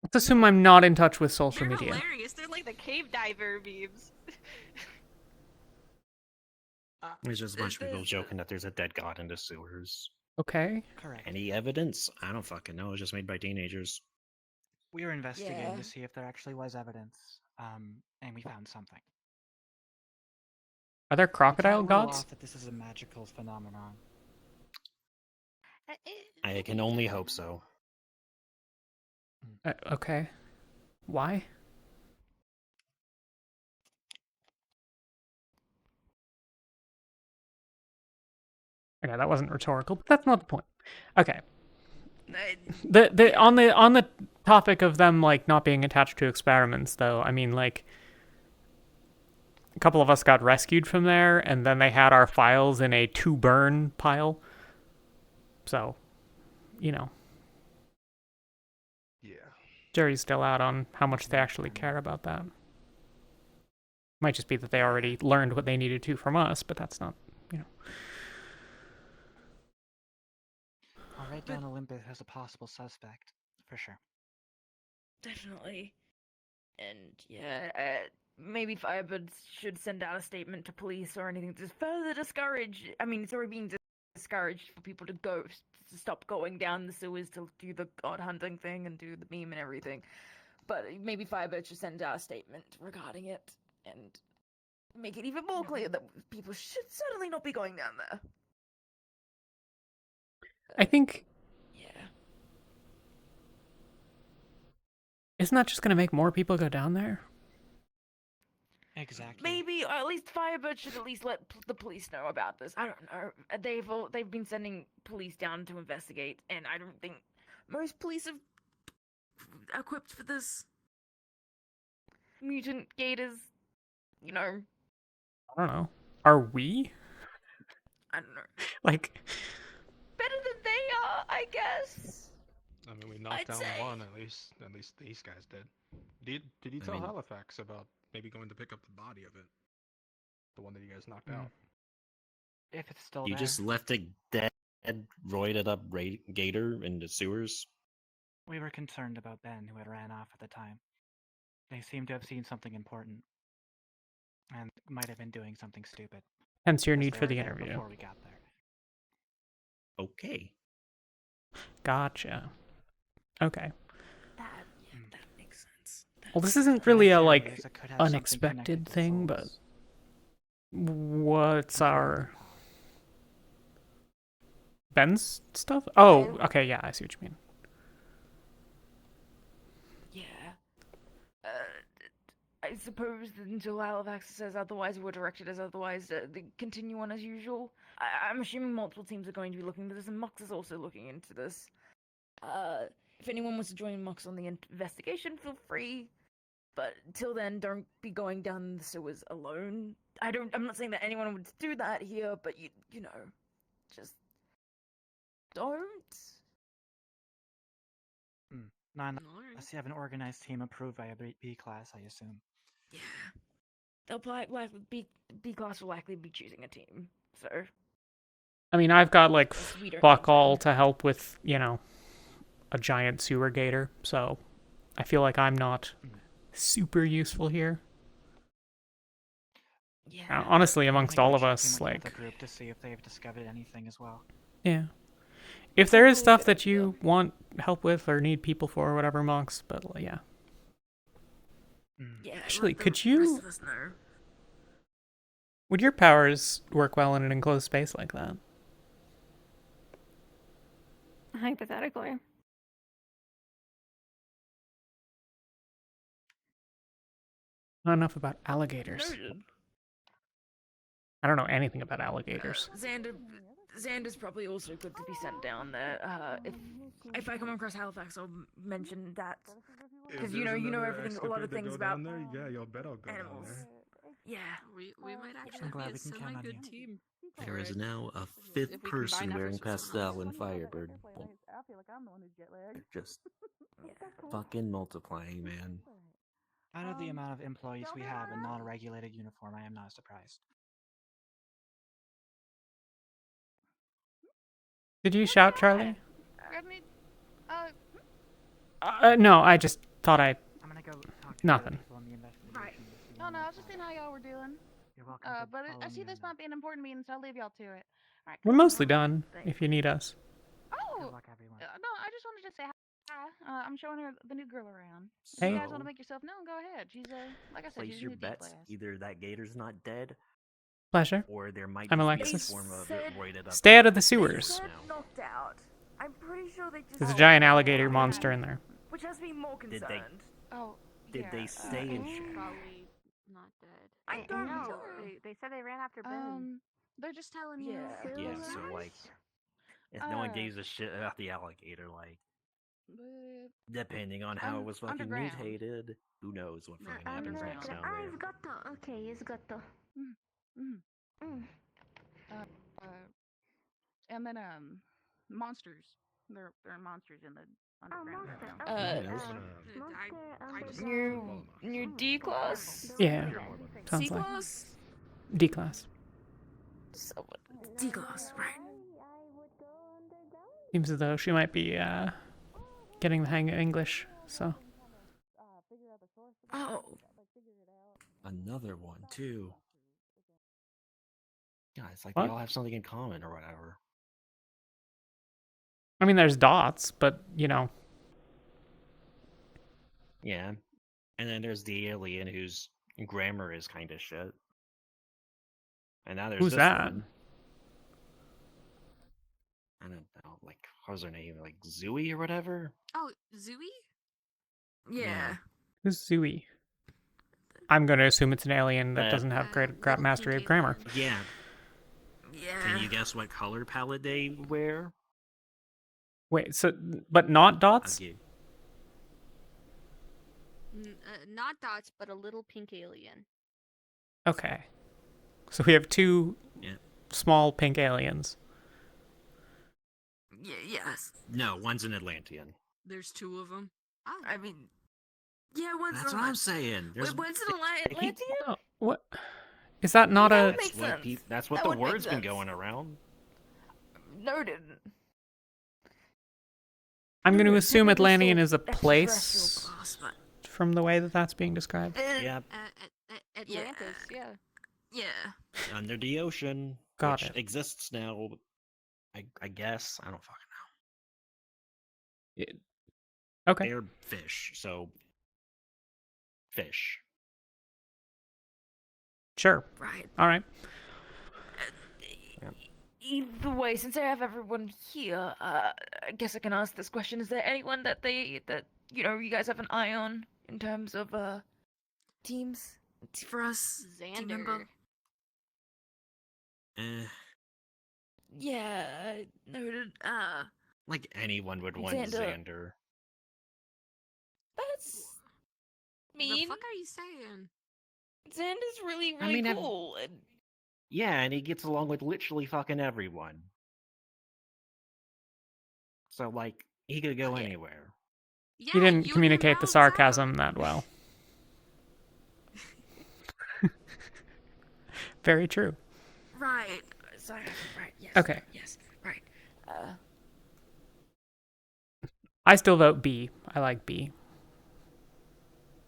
Let's assume I'm not in touch with social They're media. hilarious. They're like the cave diver memes. There's just a bunch of people joking that there's a dead god in the sewers. Okay. Correct. Any evidence? I don't fucking know. It was just made by teenagers. We were investigating Yeah. to see if there actually was evidence, and we found something. Are there crocodile We can't rule gods? off that this is a magical phenomenon. I can only hope so. Okay. Why? Okay, that wasn't rhetorical, but that's not the point. Okay. On the topic of them like not being attached to experiments, though, I mean, like, a couple of us got rescued from there, and then they had our files in a to burn pile. So, you know. Yeah. Jury's still out on how much they actually care about that. Might just be that they already learned what they needed to from us, but that's not, you know. I'll write down Olympus as a possible suspect, for sure. Definitely. And yeah, maybe Firebird should send out a statement to police or anything to further discourage. I mean, it's already being discouraged for people to stop going down the sewers to do the god hunting thing and do the meme and everything. But maybe Firebird should send out a statement regarding it and make it even more clear that people should certainly not be going down there. I think... Yeah. Isn't that just going to make more people go down there? Exactly. Maybe, or at least Firebird should at least let the police know about this. I don't know. They've been sending police down to investigate, and I don't think most police are equipped for this. Mutant gators, you know. I don't know. Are we? I don't know. Like... Better than they are, I guess. I mean, we knocked down one, at least these guys did. Did you tell Halifax about maybe going to pick up the body of it? The one that you guys knocked out? If it's still You there. just left a dead, roided up gator in the sewers? We were concerned about Ben, who had ran off at the time. They seemed to have seen something important. And might have been doing something stupid. Hence your because need they for were the there interview. Before we got there. Okay. Gotcha. Okay. That makes sense. Well, this isn't really a, like, unexpected thing, but... What's our... Ben's stuff? Oh, okay, yeah, I see what you mean. Yeah. I suppose that until Halifax says otherwise, we're directed as otherwise, they continue on as usual. I'm assuming multiple teams are going to be looking into this, and Mux is also looking into this. If anyone wants to join Mux on the investigation, feel free. But until then, don't be going down the sewers alone. I'm not saying that anyone would do that here, but you know, just don't. Unless you have an organized team approved by a B class, I assume. Yeah. They'll likely B class will likely be choosing a team. So. I mean, I've got, like, fuck all to help with, you know, a giant sewer gator, so I feel like I'm not super useful here. Yeah. Honestly, amongst all of us, like... The group to see if they've discovered anything as well. Yeah. If there is stuff that you want help with or need people for or whatever, Mox, but yeah. Yeah. Actually, could you... Would your powers work well in an enclosed space like that? Hypothetically. Not enough about alligators. I don't know anything about alligators. Xander's probably also good to be sent down there. If I come across Halifax, I'll mention that because you know everything, a lot of things about there. Yeah, you'll bet I'll go animals. down there. Yeah, we might actually glad be a we can count on semi-good you. team. There is now a If fifth we combine person wearing efforts with someone pastel else. in Firebird. They're just fucking multiplying, man. Out of the amount of employees we have in non-regulated uniform, I am not surprised. Did you shout, Charlie? Grab me. No, I just thought I'm gonna go talk to Nothing. people in the investigation. Right. to see Oh no, what I was just seeing how y'all were doing. You're welcome. But I see this might be an important meeting, so I'll leave y'all to it. All right. We're mostly done, if you need us. Oh. Good luck, everyone. No, I just wanted to say hi. I'm showing her the new girl around. Hey. You guys want to make yourself known? Go ahead. She's like I said, Place she's a your new D bets. class. Either that gator's not dead, Pleasure. or there might I'm just Alexis. be a form of it roided up. Stay out of the sewers. knocked out. I'm pretty sure they just. There's a giant alligator monster in there. Which has me more Did concerned. they? Oh. Did yeah, they stay in It's shape? probably not dead. I don't know. They said they ran after Ben. They're just telling you. Yeah, so like, if no one gives a shit about the alligator, like, depending on how it was fucking underground. mutated, who knows what fucking happens next down there. It's got the. Okay, it's got the. And then monsters. They're monsters in the underground. New D class. Yeah, sounds C like class. D class. D class, right? Seems as though she might be getting the hang of English. So. Oh. Another one too. Yeah, it's like What? they all have something in common or whatever. I mean, there's dots, but you know. Yeah, and then there's the alien whose grammar is kind of shit. And now there's Who's this that? one. I don't know, like, what was her name? Like Zooey or whatever? Oh, Zooey? Yeah. Who's Zooey? I'm going to assume it's an alien that doesn't have great mastery of grammar. Yeah. Yeah. Can you guess what color palette they wear? Wait, so but not dots? Not dots, but a little pink alien. Okay. So we have two small pink aliens. Yes. No, one's an Atlantean. There's two of them. I mean, yeah, one's That's an what I'm saying. There's, Wait, one's an Atlantean? Oh, what? Is that not a... That makes sense. That's what That the would make word's been sense. going around. Noted. I'm going to Ooh, assume technically Atlantean still is a place extraterrestrial class, but- from the way that that's being described. Yeah. Atlantis, yeah. Yeah. Under the ocean. Got which it. exists now. I guess. I don't fucking know. Okay. They're fish, so fish. Sure. Right. All right. Either way, since I have everyone here, I guess I can ask this question: is there anyone that you guys have an eye on in terms of teams for us? Team member? Xander. Yeah, noted. Like anyone would want Xander. Xander. That's mean. The fuck are you saying? Xander's really, I really mean, cool. Yeah, and he gets along with literally fucking everyone. So, like, he could go anywhere. Yeah, He didn't communicate the sarcasm that well. Very true. Right. Sorry. Right. Yes. Okay. Yes. Right. I still vote B. I like B.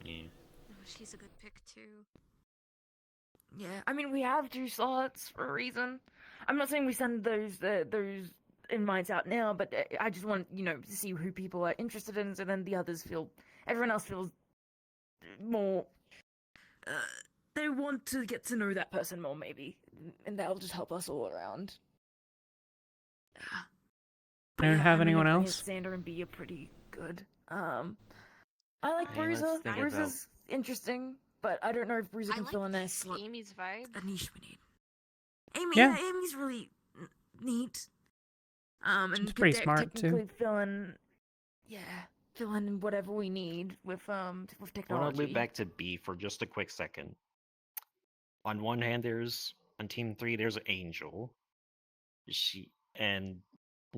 Yeah. Oh, she's a good pick too. Yeah, I mean, we have 2 slots for a reason. I'm not saying we send those invites out now, but I just want, to see who people are interested in, so then the others everyone else feels more, they want to get to know that person more, maybe, and that'll just help us all around. But Anyone have I mean, anyone I think else? Xander and B are pretty good. I like Hey, let's Bruiser. think Bruiser's interesting, but I don't know if Bruiser I can like fill in a slot. Amy's vibe. A niche we need. Amy, Yeah. Amy's really neat. And She's could pretty smart, too. technically fill in whatever we need with I want to technology. loop back to B for just a quick second. On one hand, on Team 3, there's Angel. And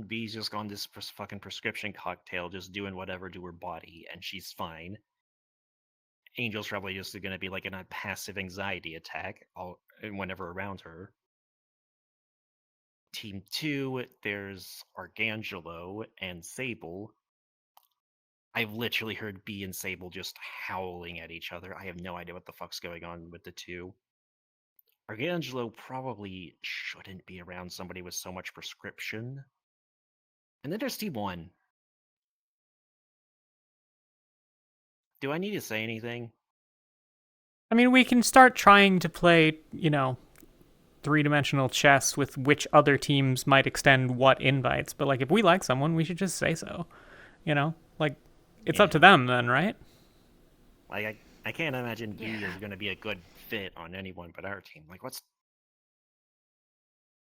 B's just on this fucking prescription cocktail, just doing whatever to her body, and she's fine. Angel's probably just going to be like in a passive anxiety attack whenever around her. Team 2, there's Arcangelo and Sable. I've literally heard B and Sable just howling at each other. I have no idea what the fuck's going on with the two. Arcangelo probably shouldn't be around somebody with so much prescription. And then there's T1. Do I need to say anything? I mean, we can start trying to play, three-dimensional chess with which other teams might extend what invites. But, like, if we like someone, we should just say so. Like, it's up to them then, right? Like, I can't imagine B is going to be a good fit on anyone but our team. Like,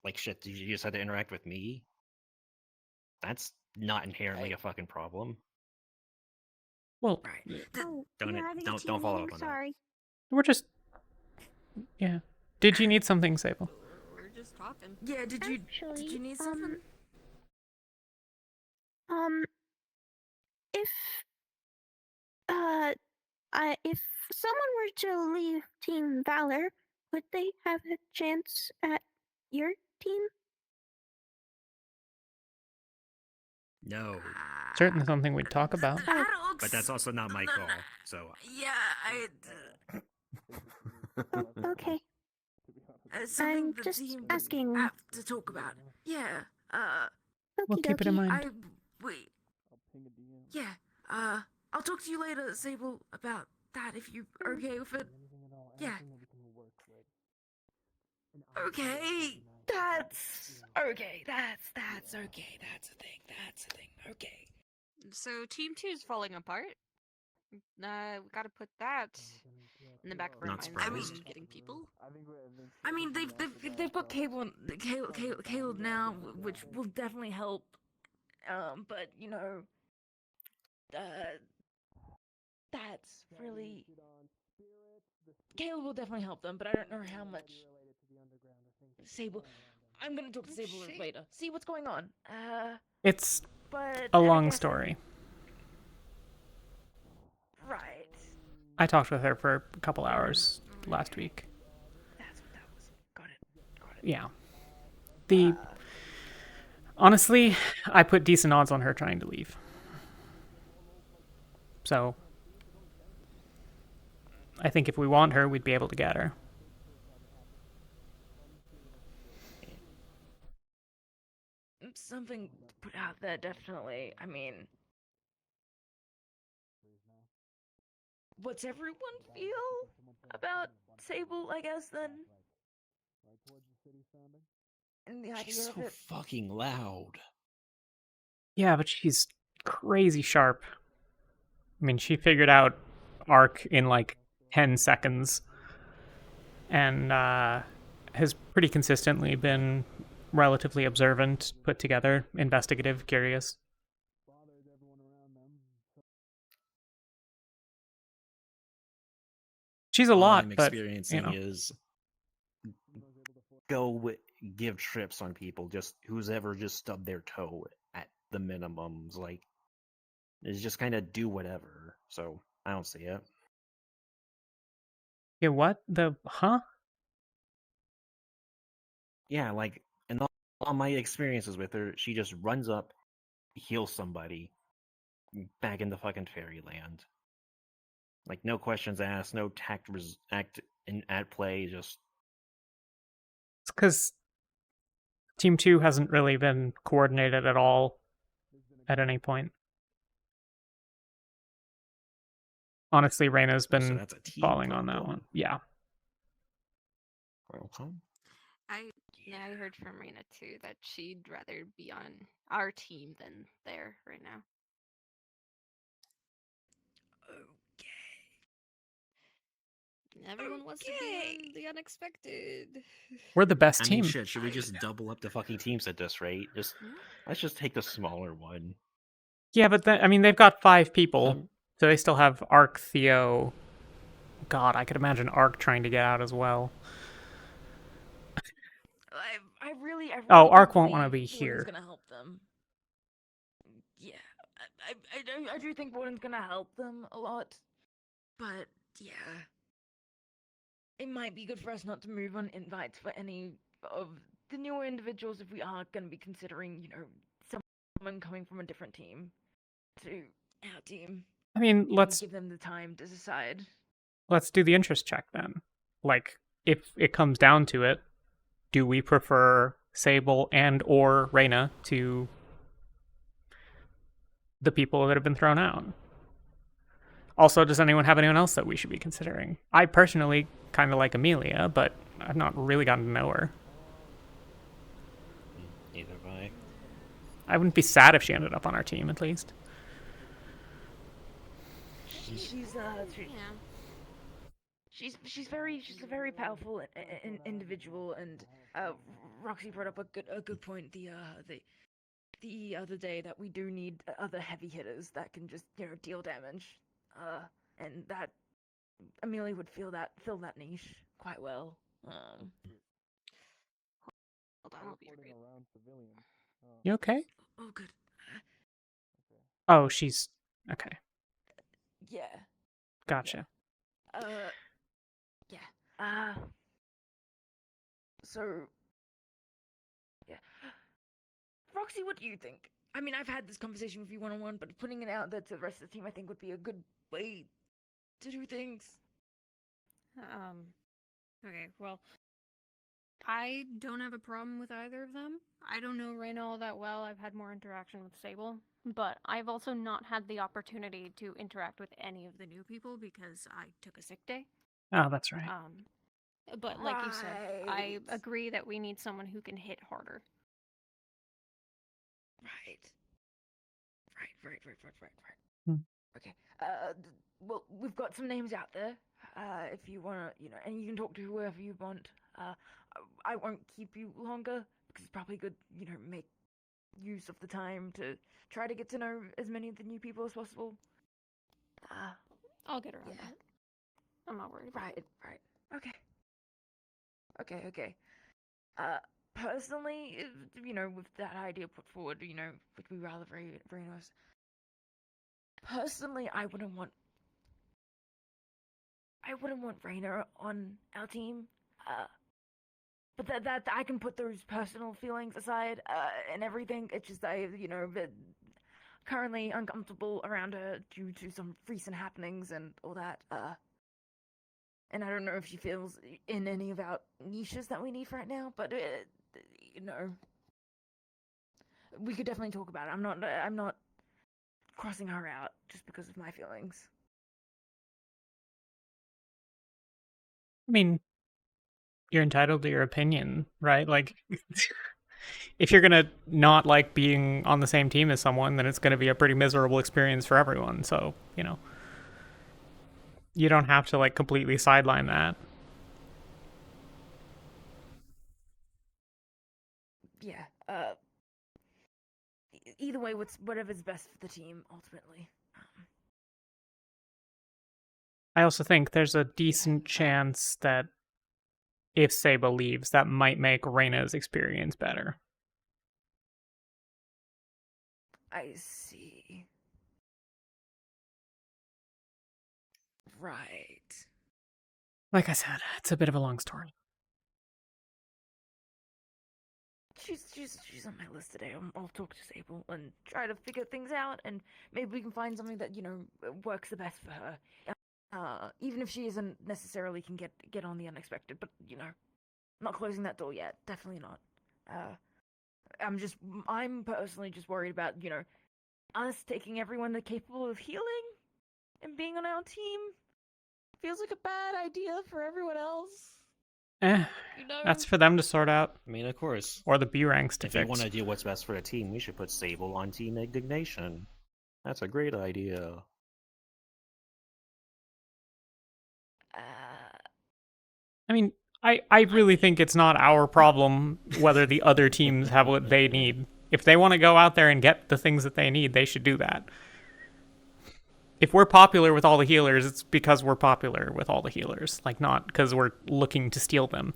like shit, you just had to interact with me. That's not inherently a fucking problem. Well, Don't follow up on sorry. we're just, yeah. Did you need something, Sable? We're just talking. Yeah, did you need something? If if someone were to leave Team Valor, would they have a chance at your team? No. Certainly something we'd talk about. But that's also not my call, so... Yeah, Okay. something I'm just asking. have to talk about. Yeah, We'll keep it in mind. wait. Yeah, I'll talk to you later, Sable, about that if you're okay with it. Yeah. Okay, that's okay. That's okay. That's a thing. Okay. So Team 2 is falling apart. We gotta put that in the back of our Not minds. surprised. Getting people. I mean, they've got Caleb now, which will definitely help. But you know, that's really Caleb will definitely help them, but I don't know how much. Sable, I'm gonna talk to Sable later. See what's going on. It's But a I long guess- story. Right. I talked with her for a couple hours last week. That's what that was. Got it. Yeah. Honestly, I put decent odds on her trying to leave. So, I think if we want her, we'd be able to get her. Something to put out there, definitely. I mean, what's everyone feel about Sable, I guess, then? And the idea She's of so it. fucking loud. Yeah, but she's crazy sharp. I mean, she figured out Arc in like 10 seconds and has pretty consistently been relatively observant, put together, investigative, curious. She's a All lot, I'm but experiencing is give trips on people, just who's ever just stubbed their toe at the minimums. Like, is just kind of do whatever. So I don't see it. Yeah, what? Huh? Yeah, like in all my experiences with her, she just runs up, heals somebody, back into fucking fairyland. Like no questions asked, no at play, just. It's because Team 2 hasn't really been coordinated at all at any point. Honestly, Reyna's been falling on that one. Yeah. I heard from Reyna too that she'd rather be on our team than there right now. Everyone wants to be the unexpected. We're the best I mean, team. shit, should we just double up the fucking teams at this rate? Let's just take the smaller one. Yeah, but I mean, they've got 5 people, so they still have Arc, Theo. God, I could imagine Arc trying to get out as well. I really Oh, Arc won't want want to be here. Gonna help them. Yeah, I do think Warden's gonna help them a lot, but yeah, it might be good for us not to move on invites for any of the newer individuals if we are gonna be considering, you know, someone coming from a different team to our team. I mean, and let's give them the time to decide. Let's do the interest check then. Like, if it comes down to it, do we prefer Sable and or Reyna to the people that have been thrown out? Also, does anyone have anyone else that we should be considering? I personally kind of like Amelia, but I've not really gotten to know her. Neither have I. I wouldn't be sad if she ended up on our team, at least. she's a very powerful individual, and Roxy brought up a good point the other day that we do need other heavy hitters that can just deal damage, and that Amelia would fill that niche quite well. Hold on, I'll be right. You okay? Oh, good. Oh, she's okay. Yeah. Gotcha. Yeah. So, yeah. Roxy, what do you think? I mean, I've had this conversation with you one-on-one, but putting it out there to the rest of the team, I think, would be a good way to do things. Okay, well, I don't have a problem with either of them. I don't know Raina all that well. I've had more interaction with Sable, but I've also not had the opportunity to interact with any of the new people because I took a sick day. Oh, that's right. But like you said, I agree that we need someone who can hit harder. Right. Hmm. Okay. Well, we've got some names out there. If you wanna, and you can talk to whoever you want. I won't keep you longer because it's probably good, make use of the time to try to get to know as many of the new people as possible. I'll get around that. I'm not worried about it. Right. Okay. Personally, with that idea put forward, would be rather very, very nice. Personally, I wouldn't want Raina on our team. But that I can put those personal feelings aside, and everything. It's just currently uncomfortable around her due to some recent happenings and all that. And I don't know if she feels in any of our niches that we need right now, but we could definitely talk about it. I'm not crossing her out just because of my feelings. I mean, you're entitled to your opinion, right? Like, if you're gonna not like being on the same team as someone, then it's gonna be a pretty miserable experience for everyone. So, you don't have to like completely sideline that. Yeah. Either way, whatever's best for the team ultimately. I also think there's a decent chance that if Saba leaves, that might make Reina's experience better. I see. Right. Like I said, it's a bit of a long story. She's on my list today. I'll talk to Sable and try to figure things out, and maybe we can find something that works the best for her. Even if she isn't necessarily can get on the unexpected, but not closing that door yet. Definitely not. I'm personally just worried about us taking everyone that's capable of healing and being on our team. Feels like a bad idea for everyone else. That's for them to sort out. I mean, of course. Or the B ranks to if fix. If you want to do what's best for the team, we should put Sable on Team Indignation. That's a great idea. I mean, I really think it's not our problem whether the other teams have what they need. If they want to go out there and get the things that they need, they should do that. If we're popular with all the healers, it's because we're popular with all the healers. Like, not because we're looking to steal them.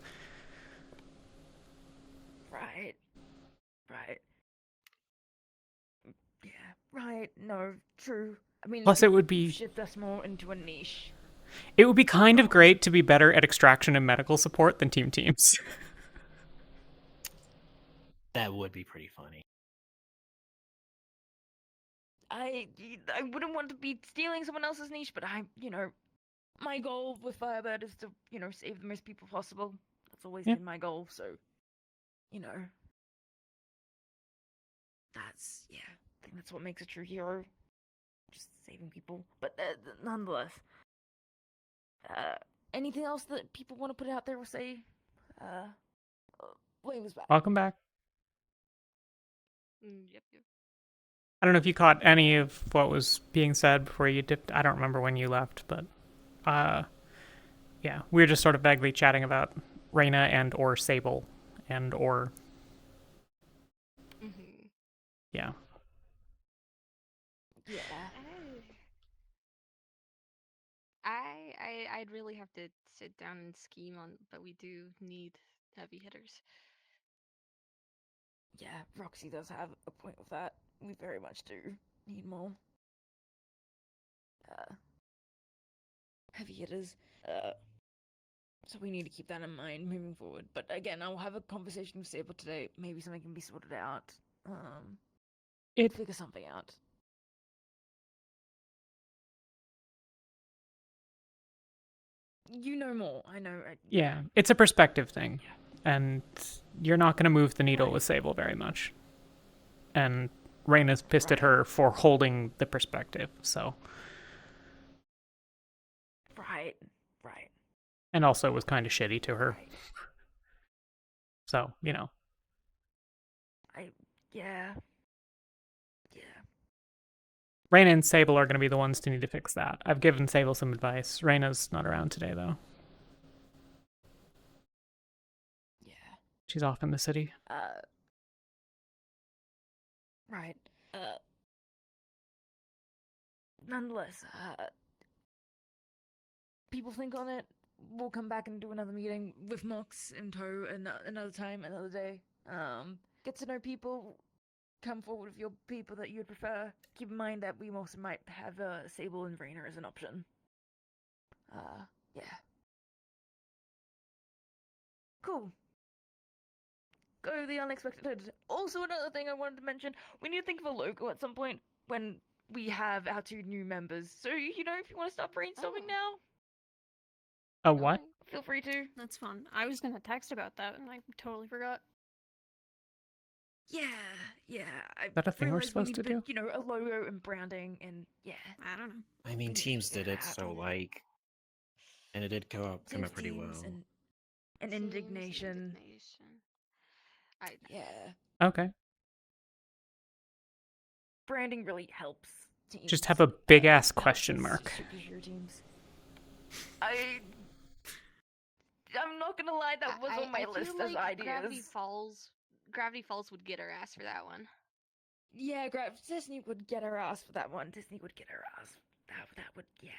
Right. Yeah, right. No, true. I mean, plus it would be... shift us more into a niche. It would be kind of great to be better at extraction and medical support than teams. That would be pretty funny. I wouldn't want to be stealing someone else's niche, but my goal with Firebird is to, save the most people possible. That's always been my goal, so, that's, I think that's what makes a true hero. Just saving people. But nonetheless, anything else that people want to put out there or say? Wayne was back. Welcome back. Yep. I don't know if you caught any of what was being said before you dipped. I don't remember when you left, but Yeah, we were just sort of vaguely chatting about Reyna and or Sable and or. Yeah. Yeah. I'd really have to sit down and scheme on, but we do need heavy hitters. Yeah, Roxy does have a point with that. We very much do need more heavy hitters. So we need to keep that in mind moving forward. But again, I'll have a conversation with Sable today. Maybe something can be sorted out. Figure something out. You know more. I know. Yeah, it's a perspective thing, and you're not going to move the needle with Sable very much. And Reyna's pissed at her for holding the perspective, so. Right. And also was kind of shitty to her. So, you know. Yeah. Reyna and Sable are going to be the ones to need to fix that. I've given Sable some advice. Reyna's not around today, though. Yeah. She's off in the city. Right. Nonetheless, people think on it. We'll come back and do another meeting with Mox in tow another time, another day. Get to know people. Come forward with your people that you'd prefer. Keep in mind that we also might have Sable and Reyna as an option. Yeah. Cool. Go to the unexpected. Also, another thing I wanted to mention, we need to think of a logo at some point when we have our 2 new members. So, you know, if you want to start brainstorming now, A what? feel free to. That's fun. I was gonna text about that and I totally forgot. Yeah. Is that a thing we're realized we supposed to need do? You know, a logo and branding and yeah. I don't know. I mean, teams did it, so like, and it did come out pretty well. And indignation. Yeah. Okay. Branding really helps teams. Just have a big-ass question mark. Superhero teams. I'm not gonna lie, that was on my list feel as like ideas. Gravity Falls would get her ass for that one. Yeah, Disney would get her ass for that one. Disney would get her ass. That would, yeah.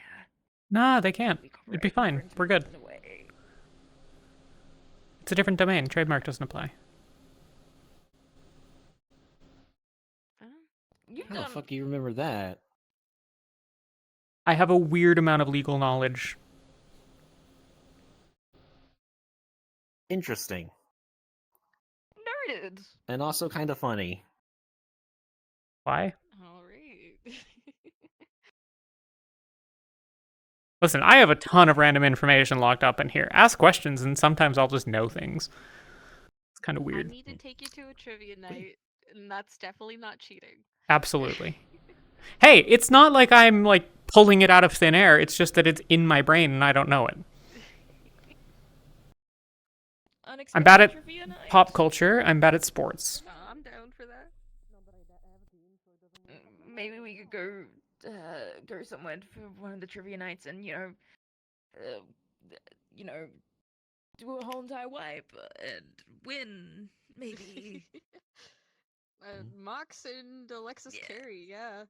Nah, they can't. It'd be fine. We're good. In a way. It's a different domain. Trademark doesn't apply. How the fuck do you remember that? I have a weird amount of legal knowledge. Interesting. Noted. And also kind of funny. Why? Alright. Listen, I have a ton of random information locked up in here. Ask questions, and sometimes I'll just know things. It's kind of weird. I need to take you to a trivia night, and that's definitely not cheating. Absolutely. Hey, it's not like I'm, like, pulling it out of thin air. It's just that it's in my brain, and I don't know it. I'm bad at pop culture. I'm bad at sports. I'm down for that. Maybe we could go somewhere for one of the trivia nights and do a whole entire wipe and win. Maybe. Mox and Alexis Carey, yeah.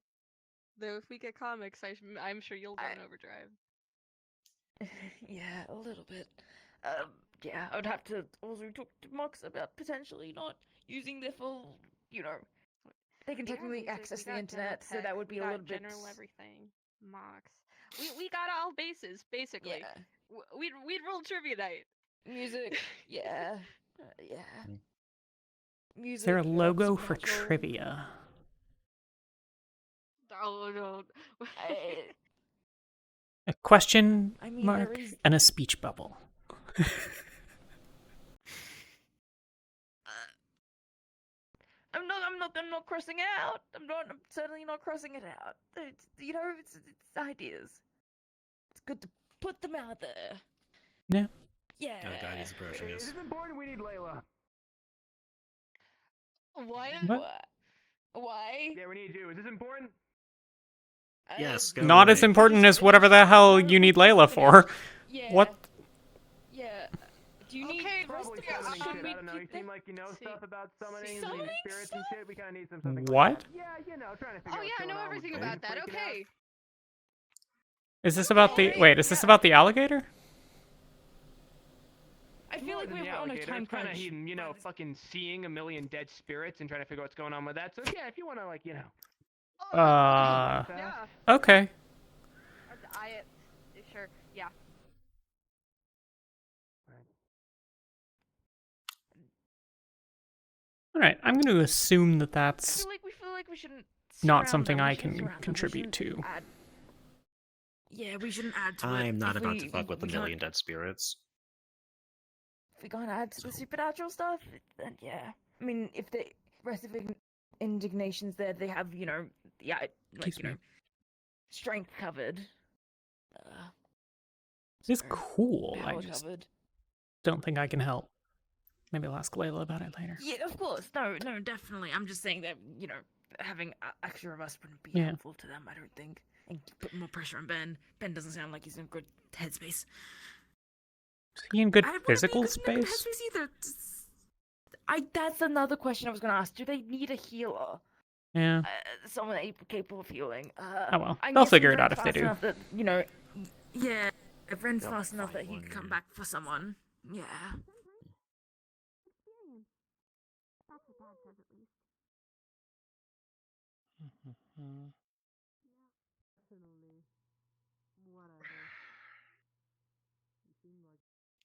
Though if we get comics, I'm sure you'll go in overdrive. Yeah, a little bit. Yeah, I would have to also talk to Mox about potentially not using their full, they can technically access the internet, so that would be a little bit... general everything. Mox. We got all bases, basically. Yeah. We'd roll trivia night. Music, yeah. Yeah. Music, Is there a logo for supernatural. trivia? Oh, no. A question I mean, mark there is- and a speech bubble. I'm not crossing it out. I'm certainly not crossing it out. It's ideas. It's good to put them out there. Yeah. Yeah. Oh god, he's approaching us. This is important. We need Layla. What? Why? Yeah, we need you. Is this important? Yes, go Not as ahead. important as whatever the hell you need Layla for. Yeah. What? Do you need Okay, the rest probably of us? summoning Should shit. we I don't know. You keep seem like you know stuff about summoning and Summoning spirits stuff? and shit. We kind of need something What? like that. Yeah, you know, trying to figure out what's yeah, I going know on with everything things about that. freaking out. Okay. Is this about the wait? Is this about the alligator? I feel like we're on a time kind of crunch. you know, fucking seeing a million dead spirits and trying to figure out what's going on with that. So yeah, if you want to, like, you know. Yeah. Okay. Sure. Yeah. All right. I'm going to assume that I that's feel like we shouldn't. not surround something them. We I shouldn't can surround them. We contribute shouldn't to. add- Yeah, we shouldn't add to it. I'm not If about we- to fuck with the we can't- million dead spirits. If we can't add to the supernatural stuff, then yeah. I mean, if the rest of indignation's there, they have, you know, yeah, like, Excuse you know, me. strength covered. It's cool. I Power just covered. don't think I can help. Maybe I'll ask Layla about it later. Yeah, of course. No, definitely. I'm just saying that, you know, having extra of us wouldn't be Yeah. helpful to them, I don't think. And put more pressure on Ben. Ben doesn't sound like he's in good headspace. Is he in good I don't wanna physical be in good space? headspace either. That's another question I was going to ask. Do they need a healer? Yeah. Someone capable of healing. Oh well. I'm They'll guessing figure it Ren's out if they fast do. enough that, you know, yeah, if Ren's They'll fast enough that find he one, could come yeah. back for someone. Yeah. That's what Dad says at least.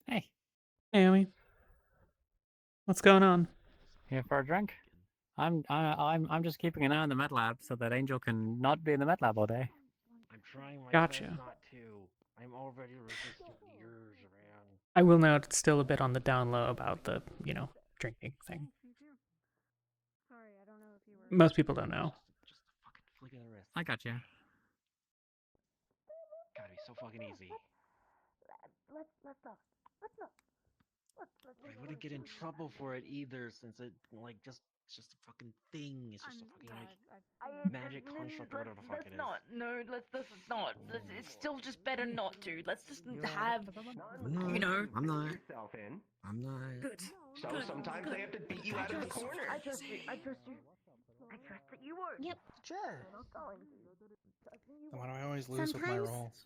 Hey, Naomi, what's going on? here for a drink? I'm just keeping an eye on the med lab so that Angel can not be in the med lab all day. I'm trying my Gotcha. best not to. I'm already resistant to yours, man. I will note it's still a bit on the down low about the, you know, drinking thing. Sorry, I don't know if you were. Most people don't know. Just a fucking flick of the wrist. I got you. Gotta be so fucking easy. Let's not. I wouldn't get in trouble for it either, since it, like, it's just a fucking thing. It's just a fucking, like, magic construct or whatever the fuck it is. Not. No, let's not. It's still just better not to. Let's just have, you know. I'm not. Yourself in. I'm not. Good. So sometimes they have to beat you out of the corner. I trust you. I trust that you won't. Yep. Sure. You Why do I always lose with my Sometimes- rolls?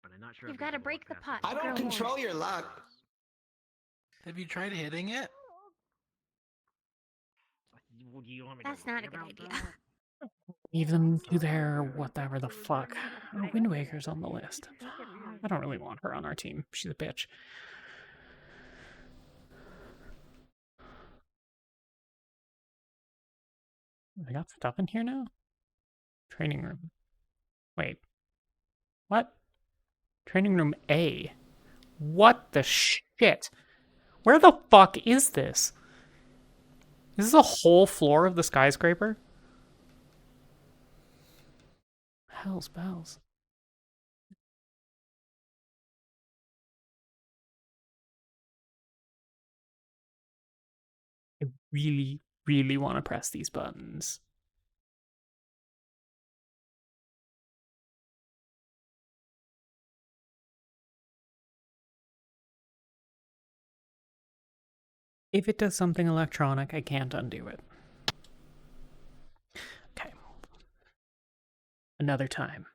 But I'm not sure. You've if it got to would break work the that pot. way. to grow more. Your luck. Have you tried hitting it? You want me to That's not lie a good about idea. that? Leave them to their whatever the fuck. Oh, Wind Waker's on the list. I don't really want her on our team. She's a bitch. I got stuff in here now? Training room. Wait. What? Training room A. What the shit? Where the fuck is this? Is this a whole floor of the skyscraper? Hell's bells. I really, really want to press these buttons. If it does something electronic, I can't undo it. Okay. Another time.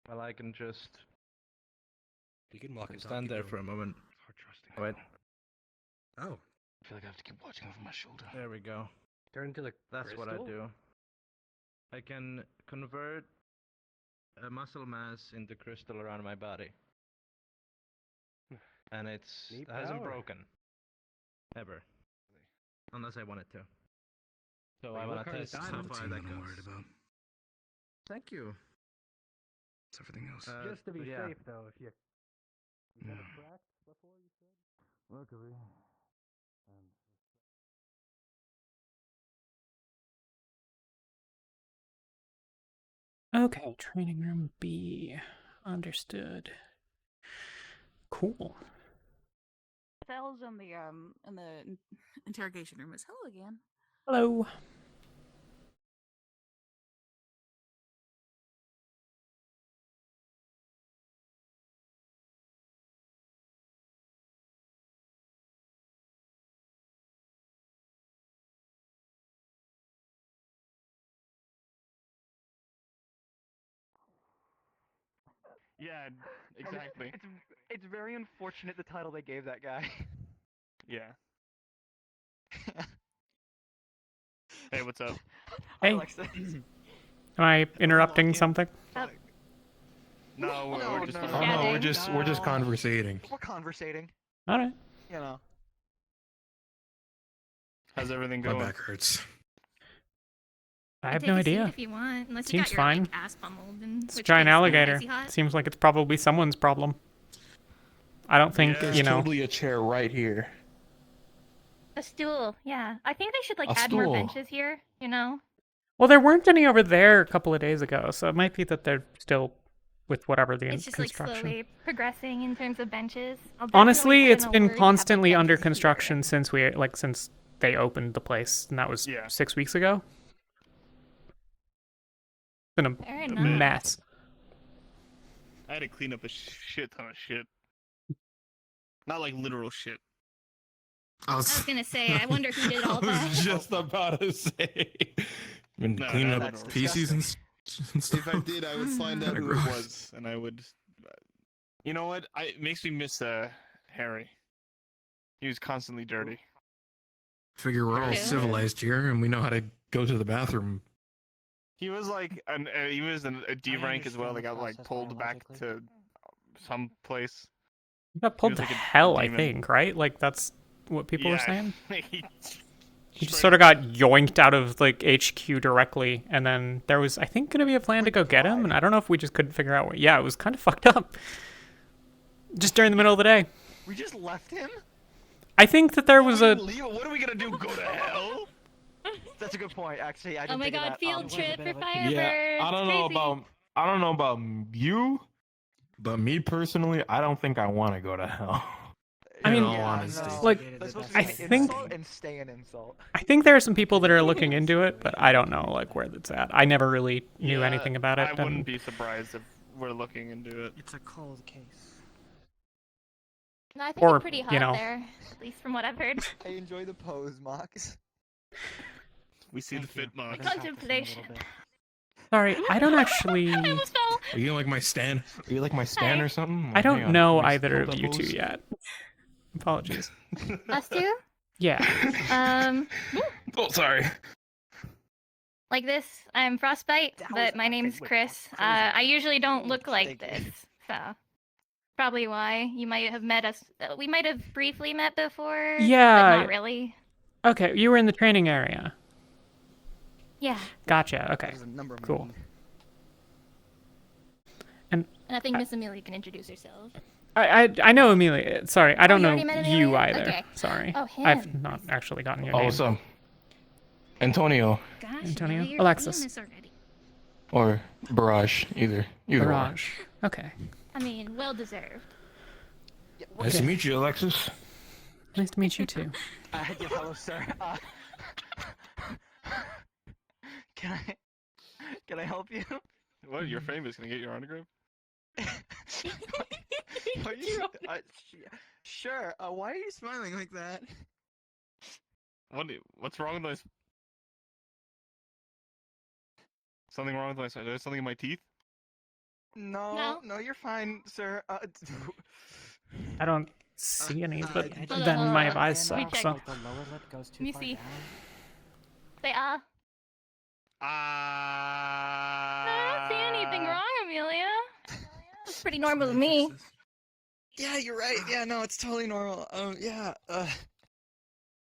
Well, I can just You can walk and stand there for a moment. Hard trusting. Wait. Oh, I feel like I have to keep watching over my shoulder. there we go. Turn to the That's what I crystal? do. I can convert a muscle mass into crystal around my body. And it Neat hasn't power. broken. Ever. Unless I want it to. So Wait, I what want to card is test this? how Not the far team that I'm goes. worried about. Thank you. It's everything else. Just to be but yeah. safe, though, if you Yeah. had a crack before you said. Luckily. Okay, training room B. Understood. Cool. Fells in the interrogation room is hello again. Hello. Yeah, exactly. It's very unfortunate the title they gave that guy. Yeah. Hey, what's up? Hey. Alexis. Am I interrupting something? No, we're just. Oh no, we're just conversating. We're conversating. All right. You know. How's everything My going? back hurts. I have Take no a seat idea. if you want, unless Seems you got your fine. like, ass pummeled. In It's a which giant case, alligator. crazy hot. Seems like it's probably someone's problem. I don't think, There's you know. totally a chair right here. A stool, yeah. I think they should like A add more stool. benches here. You know. Well, there weren't any over there a couple of days ago, so it might be that they're still with whatever the It's just like construction. slowly progressing in terms of benches. I'll Honestly, definitely put it's in a been word to have, like, constantly under benches here. construction since they opened the place, and that was 6 weeks ago. It's been Fair a enough. mess. I had to clean up a shit ton of shit. Not like literal shit. I was gonna say, I wonder who did all I that. was just about to say. Been No, cleaning no, up that's PCs and stuff. If I did, I would find out Kinda who gross. it was, and I would. You know what? It makes me miss Harry. He was constantly dirty. Figure we're all Yeah. civilized here, and we know how to go to the bathroom. He was like he was a D rank as well. They got like pulled back to some place. He got pulled was to like a hell, I demon. think, right? Like, that's what people were Yeah. saying? He He just sort of got yoinked out of, like, HQ directly, and then there was, I think, going to be a plan to go get him, and I don't know if we just couldn't figure out what... Yeah, it was kind of fucked up. Just during the middle of the day. We just left him? I think that there was a... Leo, what are we gonna do? Go to hell? That's a good point, actually. I Oh didn't my think of god, that. field trip for Firebird. Yeah, I don't know about you, but me personally, I don't think I want to go to hell. I mean, in all honesty. like, That's supposed to I be an think... insult and stay an insult. I think there are some people that are looking into it, but I don't know, like, where that's at. I never really knew anything about it. I wouldn't be surprised if we're looking into it. It's a cold case. No, I think Or, it's pretty hot you know. there, at least from what I've heard. I enjoy the pose, Mox. We see the fit marks. Contemplation. Sorry, I don't actually... I almost fell. Are you like my stan? Are you like my stan or something? I Like, hang don't on, know let me either hold of that you two pose. yet. Apologies. Us two? Yeah. Oh, sorry. Like this, I'm Frostbite, but my name's Chris. I usually don't look like this, so probably why you might have met us. We might have briefly met before. Yeah. But not really. Okay, you were in the training area. Yeah. Gotcha, okay. There's a number of Cool. them. And And I think Miss Amelia can introduce herself. I know Amelia. Sorry, I don't you know already met you Amelia? either. Okay. Sorry. Oh, I've him. not actually gotten your Oh, name. what's up? Antonio Gosh, Antonio? you're Alexis. famous already. or Barrage, either one. Barrage. Okay. I mean, well deserved. Nice to meet you, Alexis. Nice to meet you too. Yeah, hello, sir. Can I help you? What? You're famous. Can I get your autograph? Are you, sure. Why are you smiling like that? What's wrong with my? Something wrong with my? There's something in my teeth. No, you're fine, sir. I don't see any, but I then my eyes Let me suck, check. so... The lower lip goes too Let me far see. down. They are. No, I don't see anything wrong, Amelia. That's pretty normal to me. Yeah, you're right. Yeah, no, it's totally normal. Yeah.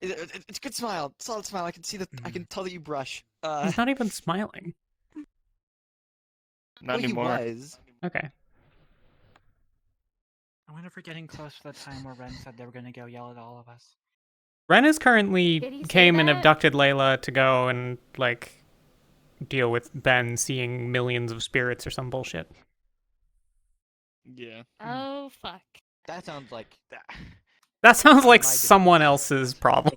It's a good smile, solid smile. I can see that. I can tell that you brush. He's not even smiling. Not well, anymore. He was. Okay. I wonder if we're getting close to the time where Ren said they were going to go yell at all of us. Ren is currently Did he say came and that? abducted Layla to go and, like, deal with Ben seeing millions of spirits or some bullshit. Yeah. Oh, fuck. That sounds like that. That sounds like My someone else's problem.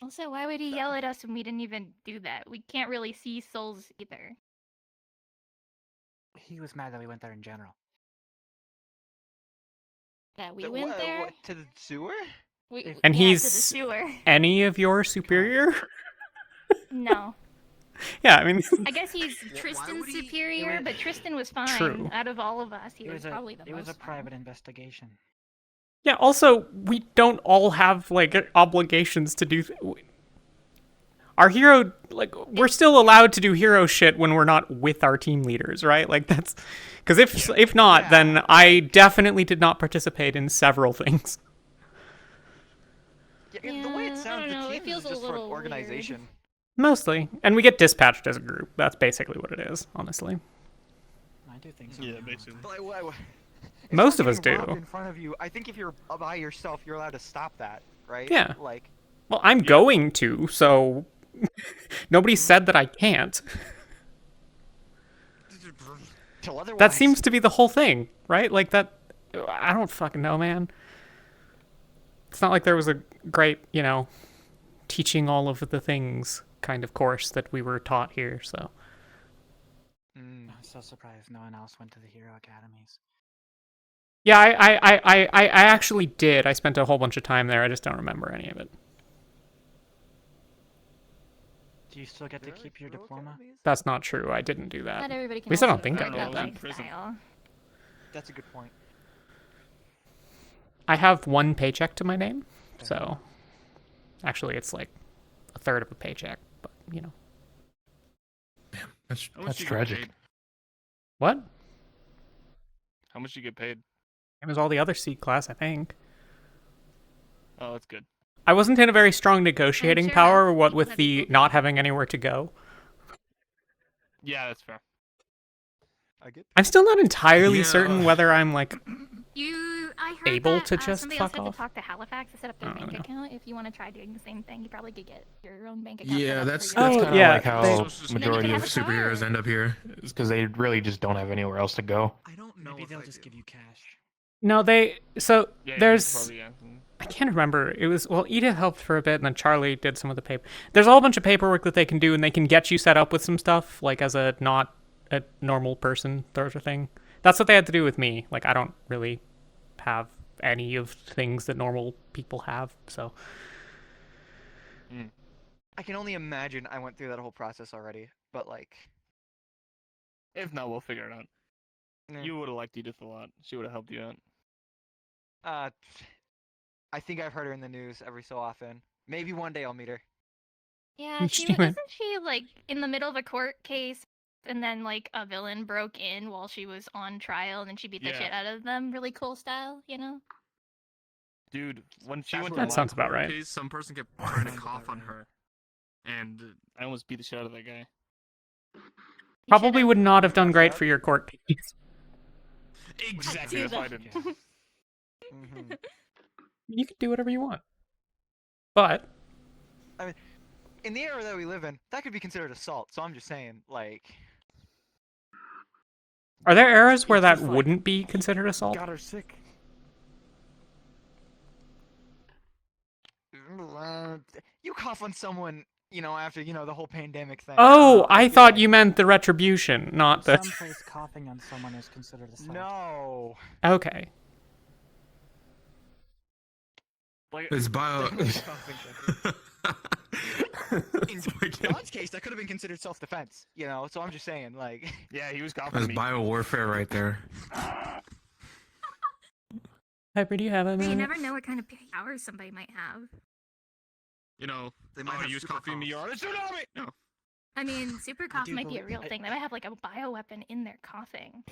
Also, why would he yell at us when we didn't even do that? We can't really see souls either. He was mad that we went there in general. That we went there? What, to the sewer? We, And yeah, he's to the sewer. any of your superior? No. Yeah, I mean, I guess he's Tristan's superior, but Tristan was fine. True. Out of all of us, he It was was probably the it was a most fine. private investigation. yeah. Also, we don't all have like obligations to do. Our hero, like, we're still allowed to do hero shit when we're not with our team leaders, right? Like that's because if not, then I definitely did not participate in several things. Yeah, the way it sounds, don't know, the it team is feels a just for an little organization. Mostly, and we get dispatched as a group. That's basically what it is, honestly. I do think so. Yeah, basically. But, like, if Most of us someone robbed do. in front of you, I think if you're by yourself, you're allowed to stop that, right? Yeah. Like, Well, I'm going to, so nobody said that I can't. till otherwise. That seems to be the whole thing, right? Like that. I don't fucking know, man. It's not like there was a great, teaching all of the things kind of course that we were taught here. So. I'm so surprised no one else went to the hero academies. Yeah, I actually did. I spent a whole bunch of time there. I just don't remember any of it. Do you still get to keep your diploma? That's not true. I didn't do that. Not everybody can At least I don't also think I afford did that that. lifestyle. That's a good point. I have one paycheck to my name, so actually it's like a third of a paycheck, but That's tragic. What? How much do you get paid? It was all the other C class, I think. Oh, that's good. I wasn't in a very strong negotiating sure power, most what people with have the not having anywhere to go. Yeah, that's fair. I'm still not entirely certain whether I'm like I heard able that, to just somebody fuck else had off. to talk to Halifax to set up their I don't bank know. account. If you want to try doing the same thing, you probably could get your own bank account. Yeah, set up that's for you. kind of yeah, like how they- majority of have a car. superheroes end up here, is because they really just don't have anywhere else to go. I don't know. Maybe if they'll I just do. give you cash. No, so Yeah, you there's probably, yeah. I can't remember. It was Edith helped for a bit, and then Charlie did some of the paper. There's a whole bunch of paperwork that they can do, and they can get you set up with some stuff, like as a not a normal person sort of thing. That's what they had to do with me. Like I don't really have any of things that normal people have, so. I can only imagine I went through that whole process already, but like. If not, we'll figure it out. Yeah. You would have liked Edith a lot. She would have helped you out. I think I've heard her in the news every so often. Maybe one day I'll meet her. Yeah, wasn't she like in the middle of a court case, and then like a villain broke in while she was on trial, and then she beat the Yeah. shit out of them, really cool style, Dude, when she went to That my sounds about court right. case, some person kept trying to cough on her, and I almost beat the shit out of that guy. Probably would not have done great for your court case. Exactly, that's why I didn't. You can do whatever you want. But I mean, in the era that we live in, that could be considered assault. So I'm just saying, like. are there eras where that wouldn't be considered assault? Got her sick. You cough on someone, after the whole pandemic thing. Oh, I thought you meant the retribution, not the. Some place coughing on someone is considered assault. No. Okay. Like, It's bio. In John's case, that could have been considered self-defense. So I'm just saying, like. Yeah, he was coughing That's me. bio warfare right there. Piper, do you have a You minute? never know what kind of powers somebody might have. They might he was coughing me on a tsunami. No. I mean, super cough do might be a believe- real thing. They might have like a bioweapon in their coughing.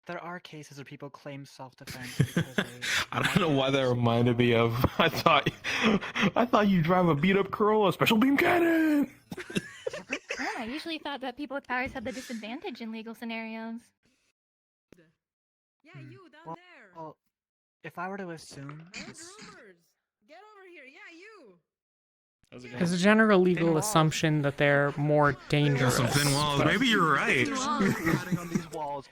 There are cases where people claim self-defense because they. I don't know why that reminded me of. I thought you drive a beat up Corolla, special beam cannon. Yeah, I usually thought that people with powers had the disadvantage in legal scenarios. Yeah, you down there. Well, if I were to assume. Get over here. Yeah, you. There's a general legal assumption that they're more dangerous. Some thin walls. but- Maybe you're right. Adding on these walls.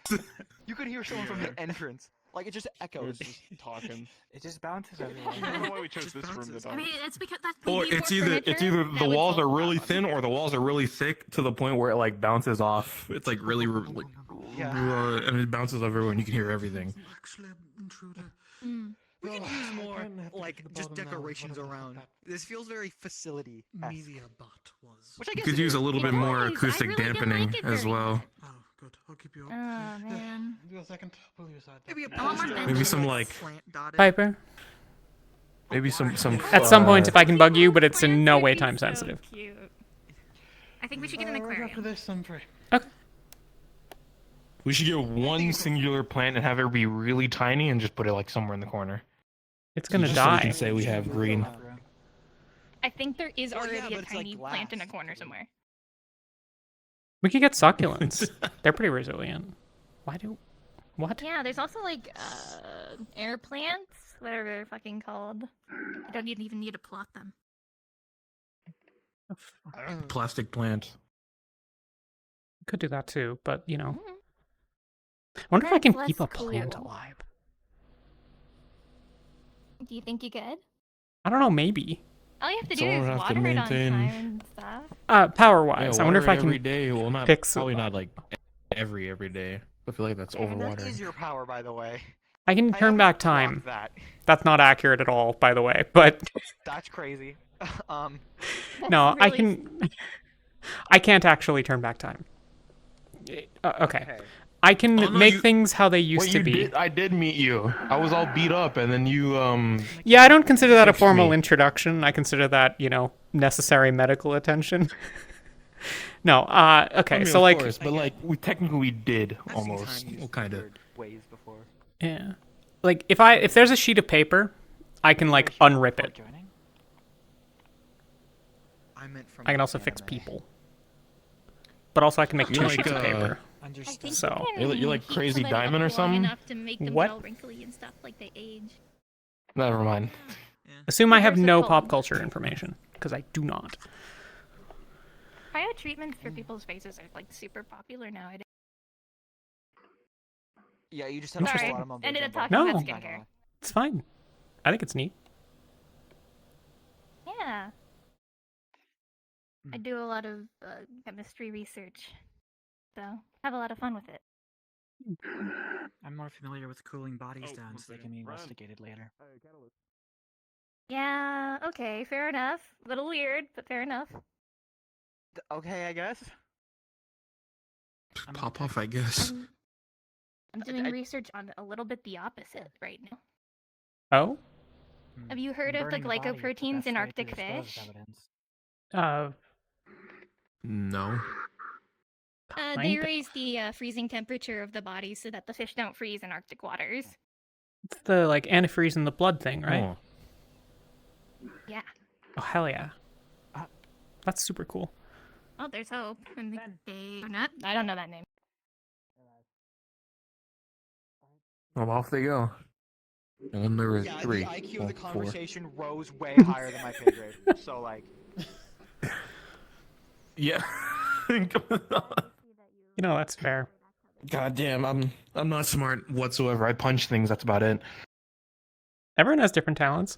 You could hear someone from the entrance. Like, it just echoes. Just talking. It just bounces everywhere. I don't know why we chose this room to talk. I mean, it's because that's Or it's either the walls are really thin or the walls are really thick to the point where it like bounces off. It's like really and it bounces off everyone. You can hear everything. Actually, an intruder. We could Oh, use I more, kinda have to like, get to the just bottom now, decorations whatever the fuck around. that This feels very facility. media bot was. Which I You guess could it use is. a little bit more I acoustic really didn't dampening like it as very well. much. Oh, good. I'll keep you up. Oh man. Do a second. Pull you aside. Maybe a I want more poster. Maybe some benches. like Plant dotted. Piper. maybe some At some point, if I can bug you, but it's in no way time So sensitive. cute. I think we should get an Right aquarium. after this, I'm free. we should get one singular plant and have it be really tiny and just put it like somewhere in the corner. It's gonna Just so we die. can say we have green. I think there is Well, yeah, already but a it's like tiny plant in a glass. corner somewhere. We could get succulents. They're pretty resilient. Why do? What? Yeah, there's also like air plants, whatever they're fucking called. You don't even need to plot them. Plastic plant. Could do that too, but you know. Mm. I wonder if I can That's keep a less plant cool. alive. Do you think you could? I don't know, maybe. All you have to do Someone is would have to water it on maintain- time and stuff. Power wise, Yeah, I wonder if water I it can every day. Well, not fix probably not like every day. I feel like that's That overwatering. is your power, by the way. I can turn back time. That. That's not accurate at all, by the way. But That's crazy. no, I really- can. I can't actually turn back time. Okay. I can make things how they used Wait, to you be. did? I did meet you. I was all beat up, and then you Yeah, I don't consider that a fixed formal me. introduction. I consider that, necessary medical attention. No, okay, I mean, so of like, course, but like we technically did almost, kind of. Ways before. yeah, like if there's a sheet of paper, I can like unrip it. I meant from I can also fix people, but also I can make You're two like, sheets of paper. Understood. So You're like Keep Crazy somebody up Diamond or long something. enough to make them What? all wrinkly and stuff like they age. Never mind. assume I have There's a no code. pop culture information because I do not. Cryo treatments for people's faces are like super popular nowadays. Yeah, you just have to Sorry, put a lot of mumbo ended up jumbo. talking No. about skincare. It's fine. I think it's neat. Yeah. I do a lot of chemistry research, so have a lot of fun with it. I'm more familiar with cooling bodies down so they can be investigated later. Yeah, okay, fair enough. A little weird, but fair enough. Okay, I guess. Pop off, I guess. I'm doing research on a little bit the opposite right now. Oh? Have you heard of the Burning a body is the glycoproteins best in way to Arctic dispose of fish? evidence. No. They Kinda. raise the freezing temperature of the body so that the fish don't freeze in Arctic waters. It's the like antifreeze in the blood thing, right? Oh. Yeah. Oh hell yeah. That's super cool. Oh, there's hope. And not? I don't know that name. Well, off they go. And then there were Yeah, three. the IQ of well, the four. conversation rose way higher than my pay grade. So like, Yeah. That's fair. God damn, I'm not smart whatsoever. I punch things. That's about it. Everyone has different talents.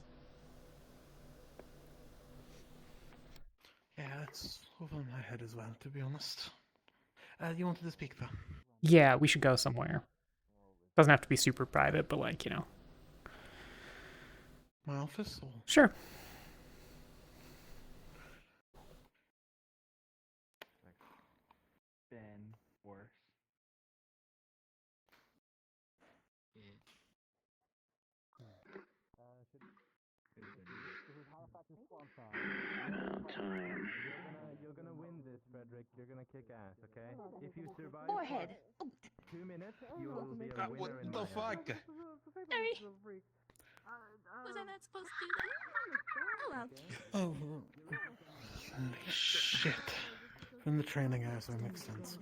Yeah, that's over my head as well, to be honest. You wanted to speak, though? Yeah, we should go somewhere. Doesn't have to be super private, but like, My office? Or... Sure. been worse. You're gonna win this, Frederick. You're gonna kick ass, okay? If you survive Forehead. 2 minutes, you will be a winner What in the my fuck? eyes. Sorry. Was I not supposed to do that? Oh well. Oh, shit. From the training hours, that makes sense.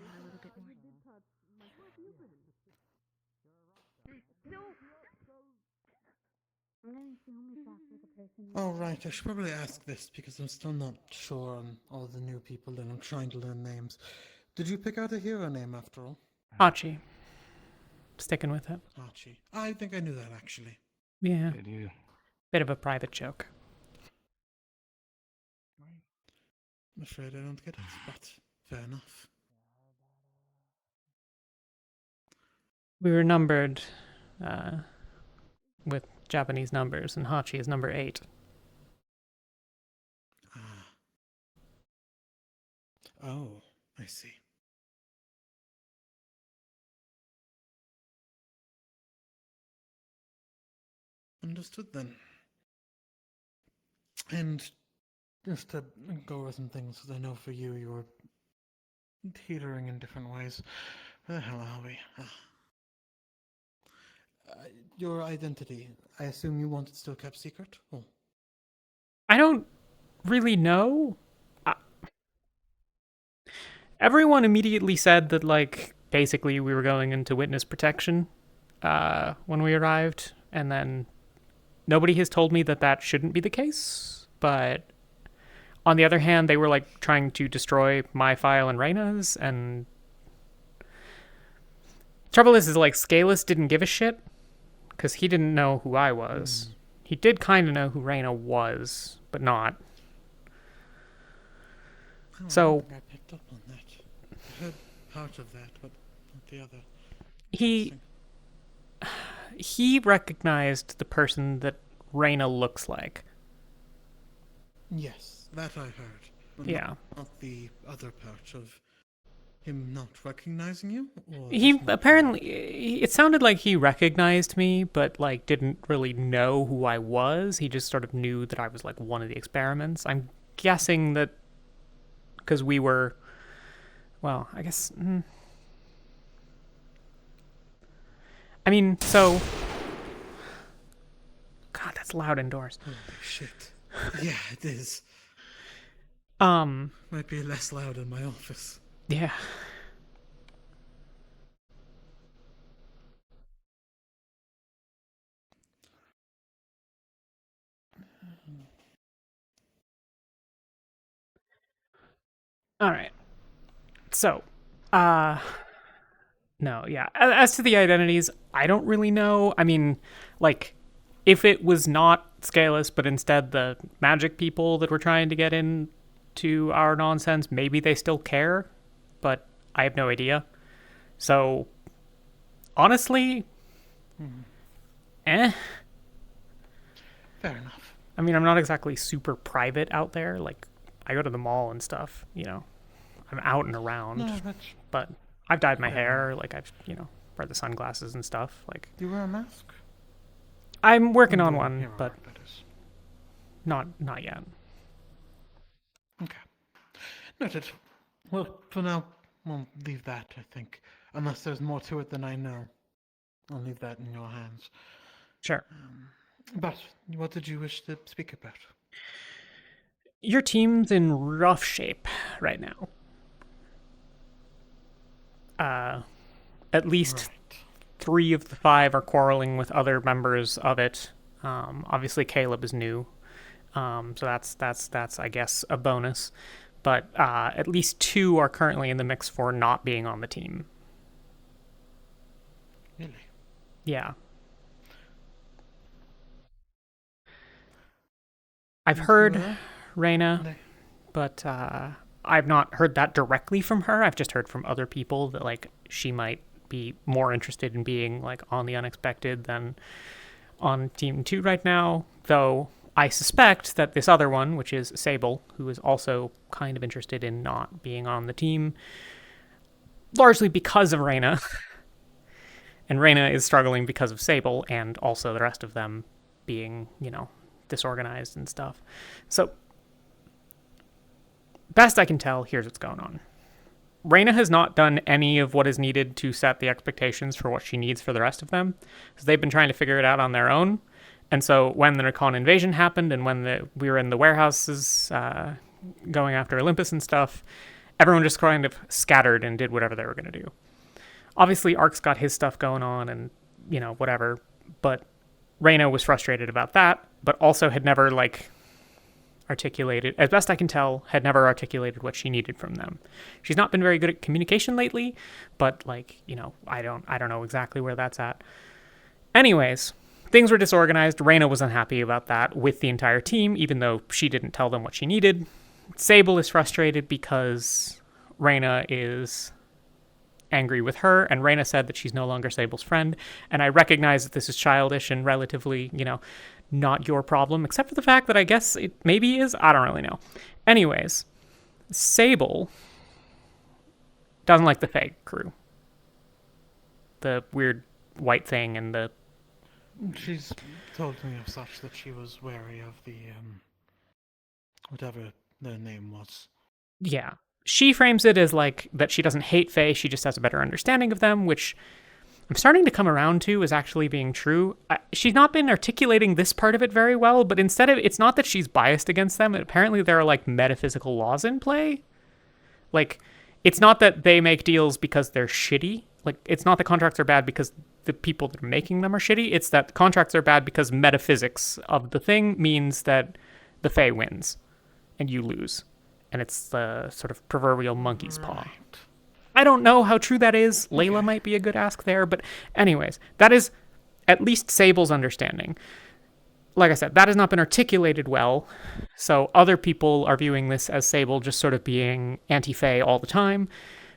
Oh, right. I should probably ask this because I'm still not sure on all the new people and I'm trying to learn names. Did you pick out a hero name after all? Hachi. Sticking with it. Hachi. I think I knew that actually. Yeah. Did you? Bit of a private joke. I'm afraid I don't get it, but fair enough. We were numbered with Japanese numbers, and Hachi is number 8. Oh, I see. Understood then. And just to go over some things, because I know for you, you're teetering in different ways. Where the hell are we? Your identity, I assume you want it still kept secret? Oh. I don't really know. Everyone immediately said that, like, basically we were going into witness protection when we arrived, and then nobody has told me that that shouldn't be the case, but on the other hand, they were, like, trying to destroy my file and Reyna's, and trouble is like, Scalus didn't give a shit, because he didn't know who I was. He did kind of know who Reyna was, but not. So I picked up on that. I heard part of that, but not the other. He recognized the person that Reyna looks like. Yes, that I heard. But Yeah. Not the other part of him not recognizing you? Or He just not- apparently, it sounded like he recognized me, but like didn't really know who I was. He just sort of knew that I was like one of the experiments. I'm guessing that because we were, well, I guess. I mean, so. God, that's loud indoors. Holy shit. Yeah, it is. Might be less loud in my office. Yeah. All right. So, no, yeah. As to the identities, I don't really know. I mean, like, if it was not Scalus, but instead the magic people that were trying to get into our nonsense, maybe they still care, but I have no idea. So, honestly, Fair enough. I mean, I'm not exactly super private out there. Like, I go to the mall and stuff, you know. I'm out and around, No, that's but I've dyed my fair hair. Like, I've, you know, wear the sunglasses and stuff. Like, Do you wear a mask? I'm working on You're one, alright, but that is. not yet. Okay. Noted. Well, for now, we'll leave that, I think. Unless there's more to it than I know. I'll leave that in your hands. Sure. But what did you wish to speak about? Your team's in rough shape right now. At least 3 of the 5 are quarreling with other members of it. Obviously, Caleb is new, so that's I guess a bonus. But at least 2 are currently in the mix for not being on the team. Really? Yeah. I've heard Reyna, but I've not heard that directly from her. I've just heard from other people that like she might be more interested in being like on the unexpected than on Team 2 right now, though I suspect that this other one, which is Sable, who is also kind of interested in not being on the team, largely because of Reyna. And Reyna is struggling because of Sable and also the rest of them being, you know, disorganized and stuff. So, best I can tell, here's what's going on. Reyna has not done any of what is needed to set the expectations for what she needs for the rest of them, because they've been trying to figure it out on their own. And so when the Necron invasion happened and when we were in the warehouses going after Olympus and stuff, everyone just kind of scattered and did whatever they were going to do. Obviously, Ark's got his stuff going on and, you know, whatever, but Reyna was frustrated about that, but also had never, like, articulated, as best I can tell, had never articulated what she needed from them. She's not been very good at communication lately, but, like, you know, I don't know exactly where that's at. Anyways, things were disorganized. Reyna was unhappy about that with the entire team, even though she didn't tell them what she needed. Sable is frustrated because Reyna is angry with her, and Reyna said that she's no longer Sable's friend. And I recognize that this is childish and relatively, not your problem, except for the fact that I guess it maybe is. I don't really know. Anyways, Sable doesn't like the Fae crew. The weird white thing and the... She's told me of such that she was wary of the, whatever their name was. Yeah. She frames it as like that she doesn't hate Fae, she just has a better understanding of them, which I'm starting to come around to as actually being true. She's not been articulating this part of it very well, but instead of, it's not that she's biased against them. Apparently there are like metaphysical laws in play. Like, it's not that they make deals because they're shitty. Like, it's not that contracts are bad because the people that are making them are shitty. It's that contracts are bad because metaphysics of the thing means that the Fae wins and you lose. And it's the sort of proverbial monkey's paw. I don't know how true that is. Layla might be a good ask there. But anyways, that is at least Sable's understanding. Like I said, that has not been articulated well. So other people are viewing this as Sable just sort of being anti-Fae all the time,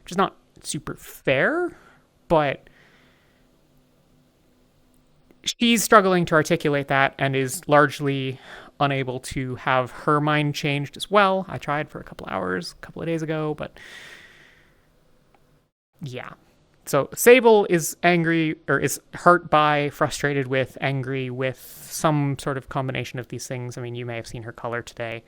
which is not super fair, but she's struggling to articulate that and is largely unable to have her mind changed as well. I tried for a couple hours, a couple of days ago, but yeah. So Sable is angry, or is hurt by, frustrated with, angry with, some sort of combination of these things. I mean, you may have seen her color today.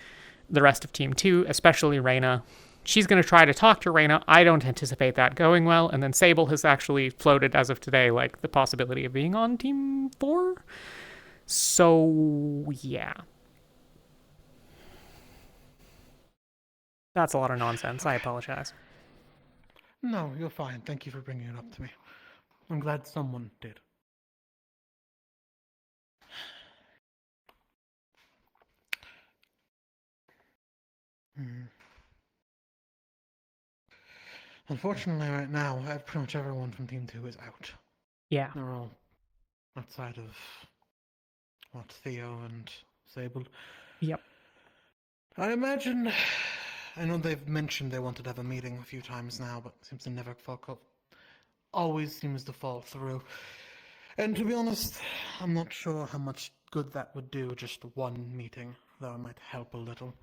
The rest of Team 2, especially Reyna, she's going to try to talk to Reyna. I don't anticipate that going well. And then Sable has actually floated, as of today, like the possibility of being on Team 4. So, yeah. That's a lot of nonsense. I apologize. No, you're fine. Thank you for bringing it up to me. I'm glad someone did. Unfortunately, right now, pretty much everyone from Team 2 is out. Yeah. They're all outside of, Theo and Sable. Yep. I imagine... I know they've mentioned they wanted to have a meeting a few times now, but it seems to never always seems to fall through. And to be honest, I'm not sure how much good that would do, just one meeting, though it might help a little.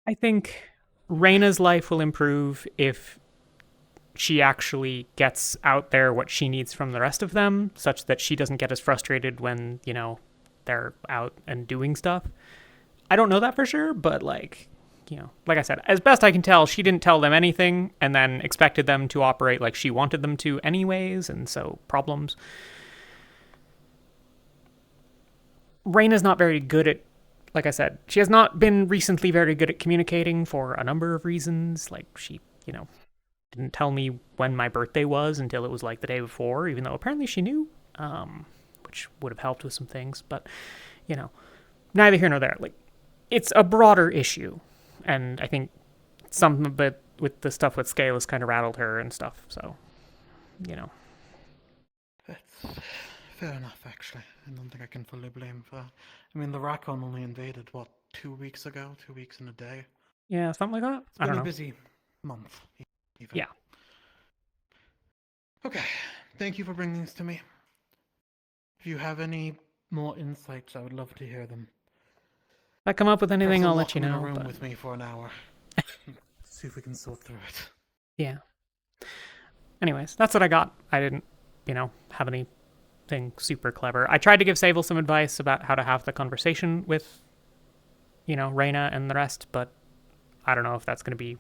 I think Reyna's life will improve if she actually gets out there what she needs from the rest of them, such that she doesn't get as frustrated when, they're out and doing stuff. I don't know that for sure, but like I said, as best I can tell, she didn't tell them anything and then expected them to operate like she wanted them to anyways, and so problems. Reyna's not very good at, like I said, she has not been recently very good at communicating for a number of reasons. Like, she, didn't tell me when my birthday was until it was like the day before, even though apparently she knew, which would have helped with some things, but, neither here nor there. Like, it's a broader issue, and I think some of it with the stuff with Scale has kind of rattled her and stuff, so, That's fair enough, actually. I don't think I can fully blame for that. I mean, the Raccoon only invaded, 2 weeks ago? 2 weeks and a day? Yeah, something like that? It's been a busy month, even. Yeah. Okay, thank you for bringing this to me. If you have any more insights, I would love to hear them. If I come up with anything, I'll let you Lock know. them in a room But... with me for an hour. See if we can sort through it. Yeah. Anyways, that's what I got. I didn't, have anything super clever. I tried to give Sable some advice about how to have the conversation with, Reyna and the rest, but I don't know if that's going to be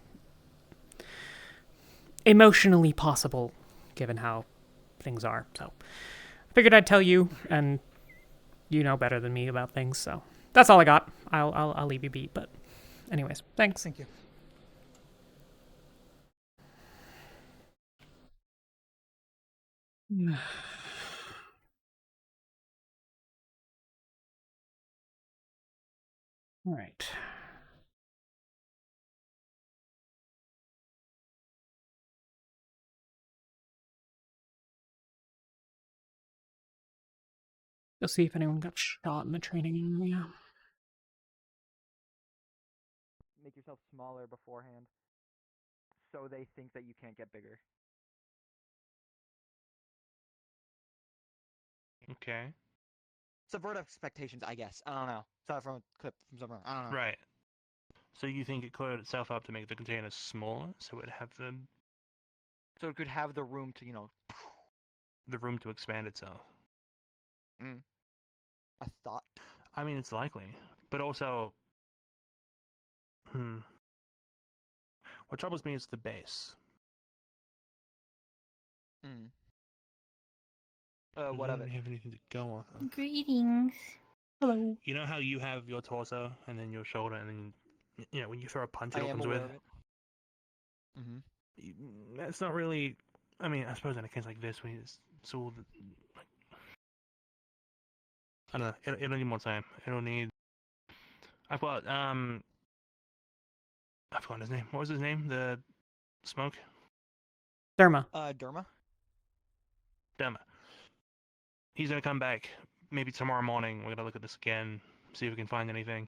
emotionally possible given how things are. So I figured I'd tell you, and you know better than me about things, so that's all I got. I'll leave you be, but anyways, thanks. Thank you. All right. You'll see if anyone got shot in the training area. Make yourself smaller beforehand. so they think that you can't get bigger. Okay. Subvert expectations, I guess. I don't know. Saw from a clip from somewhere. I don't know. Right. So you think it cleared itself up to make the container smaller, so it would have So it could have the room to, the room to expand itself. A thought. I mean, it's likely, but also, what troubles me is the base. What of it? I don't have anything to go on. Greetings. Hello. You know how you have your torso and then your shoulder, and then when you throw a punch, it I am opens aware with. of it. That's not really. I mean, I suppose in a case like this, when it's all like, I don't know. It'll need more time. It'll need. I've got I forgot his name. What was his name? The smoke. Derma. Derma. Derma. He's gonna come back maybe tomorrow morning. We're gonna look at this again, see if we can find anything.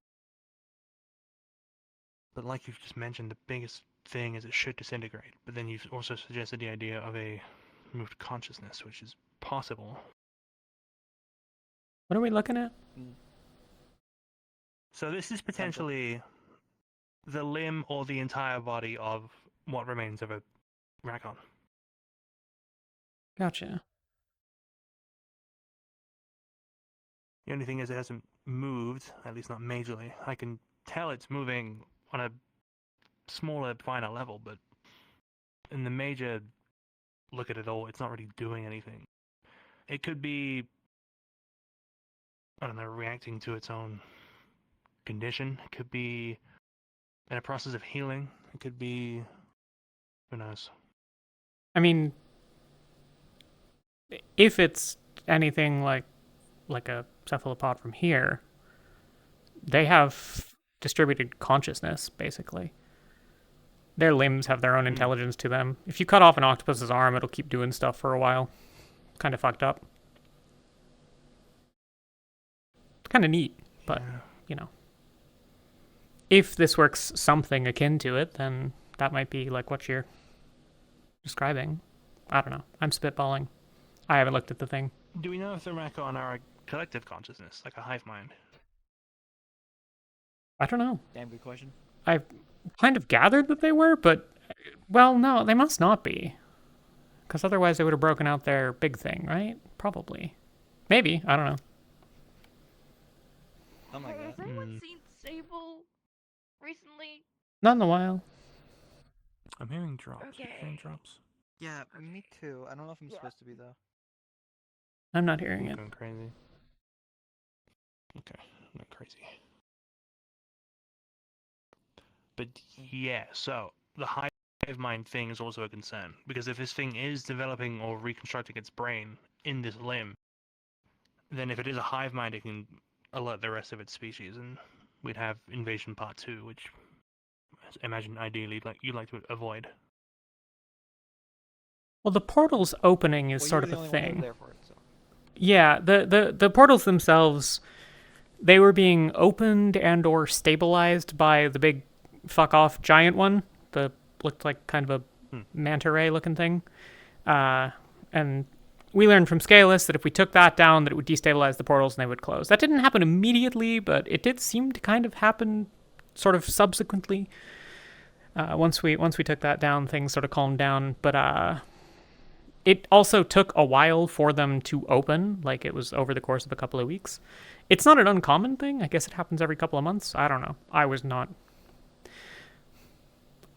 But like you've just mentioned, the biggest thing is it should disintegrate. But then you've also suggested the idea of a moved consciousness, which is possible. What are we looking at? So this is potentially the limb or the entire body of what remains of a Raccoon. Gotcha. The only thing is it hasn't moved, at least not majorly. I can tell it's moving on a smaller, finer level, but in the major look at it all, it's not really doing anything. It could be, I don't know, reacting to its own condition. It could be in a process of healing. It could be, who knows. I mean, if it's anything like a cephalopod from here, they have distributed consciousness, basically. Their limbs have their own intelligence to them. If you cut off an octopus's arm, it'll keep doing stuff for a while. Kind of fucked up. Kind of neat, but, if this works something akin to it, then that might be like what you're describing. I don't know. I'm spitballing. I haven't looked at the thing. Do we know if the Raccoon are a collective consciousness, like a hive mind? I don't know. Damn good question. I've kind of gathered that they were, but, well, no, they must not be. Because otherwise they would have broken out their big thing, right? Probably. Maybe. I don't know. Something like Has that. anyone seen Sable recently? Not in a while. I'm hearing drops. Okay. I'm hearing drops. Yeah, me too. I don't know if I'm supposed to be, though. I'm not hearing I'm it. going crazy. Okay, I'm not crazy. But yeah, so the hive mind thing is also a concern, because if this thing is developing or reconstructing its brain in this limb, then if it is a hive mind, it can alert the rest of its species, and we'd have Invasion Part 2, which I imagine ideally you'd like to avoid. Well, the portal's opening is Well, sort you of were a the only one thing. there for it, so. Yeah, the portals themselves, they were being opened and or stabilized by the big fuck-off giant one. The looked like kind of a manta ray looking thing. And we learned from Scalus that if we took that down, that it would destabilize the portals and they would close. That didn't happen immediately, but it did seem to kind of happen sort of subsequently. Once we took that down, things sort of calmed down. But it also took a while for them to open, like it was over the course of a couple of weeks. It's not an uncommon thing. I guess it happens every couple of months. I don't know. I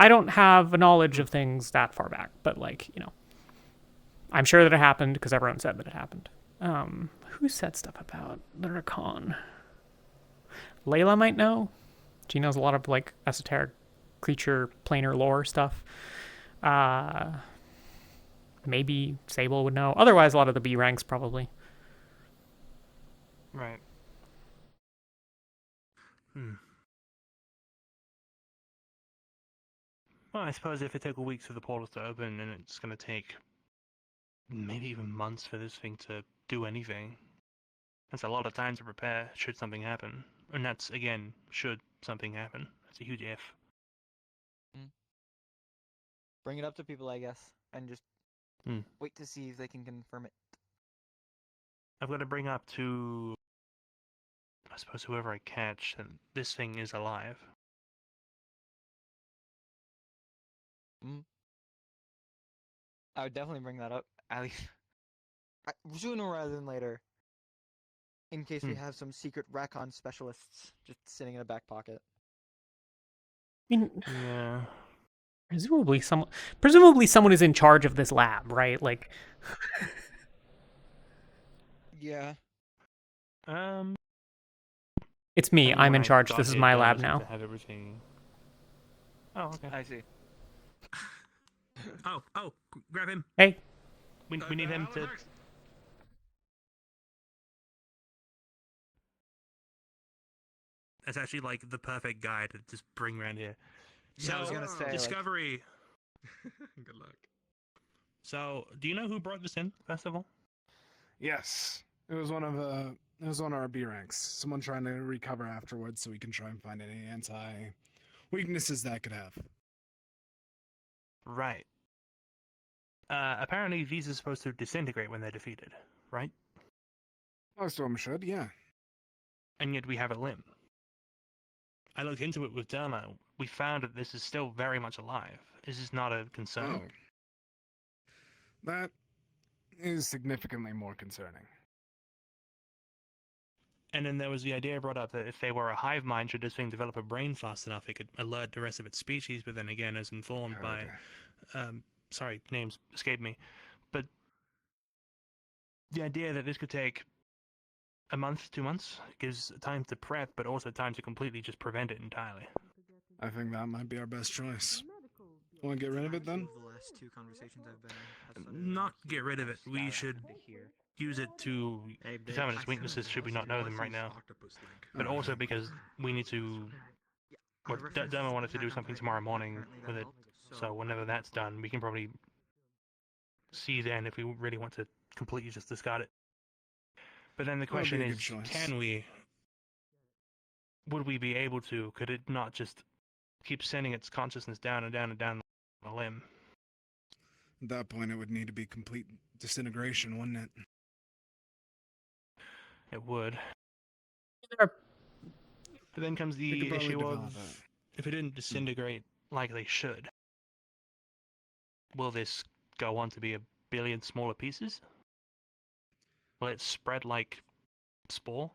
don't have a knowledge of things that far back, but I'm sure that it happened because everyone said that it happened. Who said stuff about the Raccoon? Layla might know. She knows a lot of esoteric creature planar lore stuff. Maybe Sable would know. Otherwise, a lot of the B ranks probably. Right. Well, I suppose if it took a week for the portals to open, and it's going to take maybe even months for this thing to do anything, that's a lot of time to prepare should something happen. And that's, again, should something happen. That's a huge if. bring it up to people, I guess, and just wait to see if they can confirm it. I've got to bring up to, I suppose, whoever I catch that this thing is alive. I would definitely bring that up, at least sooner rather than later, in case we have some secret recon specialists just sitting in a back pocket. I mean, yeah. Presumably someone is in charge of this lab, right? Like, yeah. it's me. And I'm when in I charge. got This is here, my Dan lab was meant now. to have everything. Oh, okay. I see. Oh, grab him. Hey. We need him to. That's actually like the perfect guy to just bring around here. Yeah, So I was gonna say, Discovery. Good luck. So, do you know who brought this in, first of all? Yes, it was one of our B ranks. Someone trying to recover afterwards, so we can try and find any anti weaknesses that could have. Right. Apparently, these are supposed to disintegrate when they're defeated, right? Most of them should, yeah. And yet we have a limb. I looked into it with Derma. We found that this is still very much alive. Is this not a concern? Oh. That is significantly more concerning. And then there was the idea brought up that if they were a hive mind, should this thing develop a brain fast enough, it could alert the rest of its species, but then again, as informed by... sorry, names escaped me. But the idea that this could take a month, 2 months, gives time to prep, but also time to completely just prevent it entirely. I think that might be our best choice. Want to get rid of it then? The last two conversations I've been Not get rid of it. We should use it to determine its weaknesses should we not know them right now. But also because we need to... Well, Derma wanted to do something tomorrow morning with it, so whenever that's done, we can probably see then if we really want to completely just discard it. But then the question is, can we... Would we be able to? Could it not just keep sending its consciousness down and down and down the limb? At that point, it would need to be complete disintegration, wouldn't it? It would. But then comes the issue of, if it didn't disintegrate like they should, will this go on to be a billion smaller pieces? Will it spread like spore?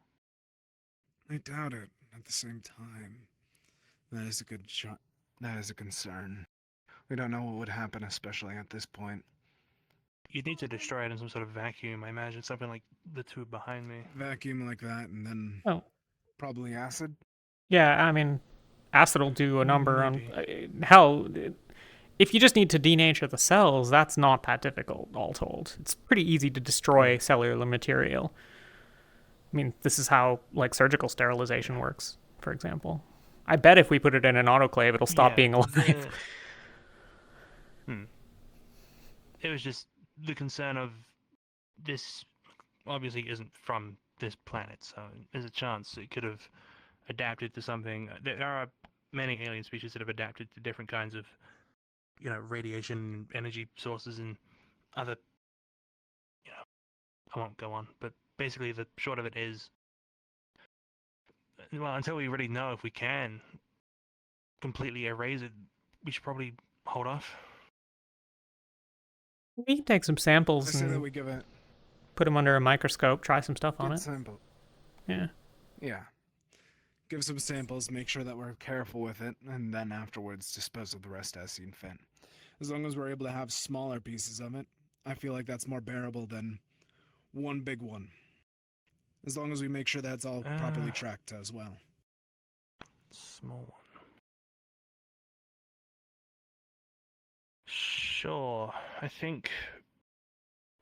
I doubt it. At the same time, that is a good shot. That is a concern. We don't know what would happen, especially at this point. You'd need to destroy it in some sort of vacuum, I imagine, something like the tube behind me. Vacuum like that, and then probably acid. Yeah, I mean, acid will do a number on... hell, if you just need to denature the cells, that's not that difficult, all told. It's pretty easy to destroy cellular material. I mean, this is how, like, surgical sterilization works, for example. I bet if we put it in an autoclave, it'll stop being alive. It was just the concern of this obviously isn't from this planet, so there's a chance it could have adapted to something. There are many alien species that have adapted to different kinds of, radiation, energy sources, and other, I won't go on, but basically the short of it is, well, until we really know if we can completely erase it, we should probably hold off. We can take some samples I say that and we give it put them under a microscope, try some stuff on good it. sample. Yeah. Yeah. Give some samples, make sure that we're careful with it, and then afterwards dispose of the rest as seen fit. As long as we're able to have smaller pieces of it, I feel like that's more bearable than one big one. As long as we make sure that's all properly tracked as well. Small one. Sure. I think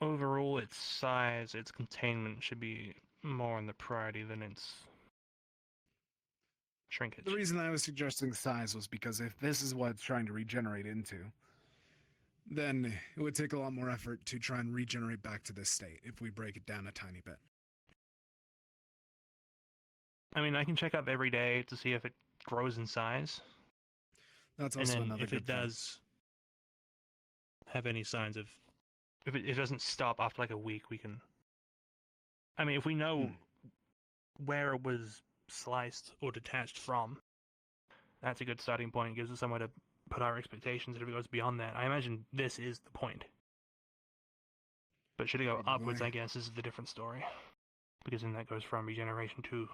overall its size, its containment should be more on the priority than its shrinkage. The reason I was suggesting size was because if this is what it's trying to regenerate into, then it would take a lot more effort to try and regenerate back to this state if we break it down a tiny bit. I mean, I can check up every day to see if it grows in size. That's also and then another if good it thing. does, have any signs of, if it doesn't stop after like a week, we can. I mean, if we know where it was sliced or detached from, that's a good starting point. It gives us somewhere to put our expectations. And if it goes beyond that, I imagine this is the point. But should it go upwards, I guess, is the different story. Because then that goes from regeneration to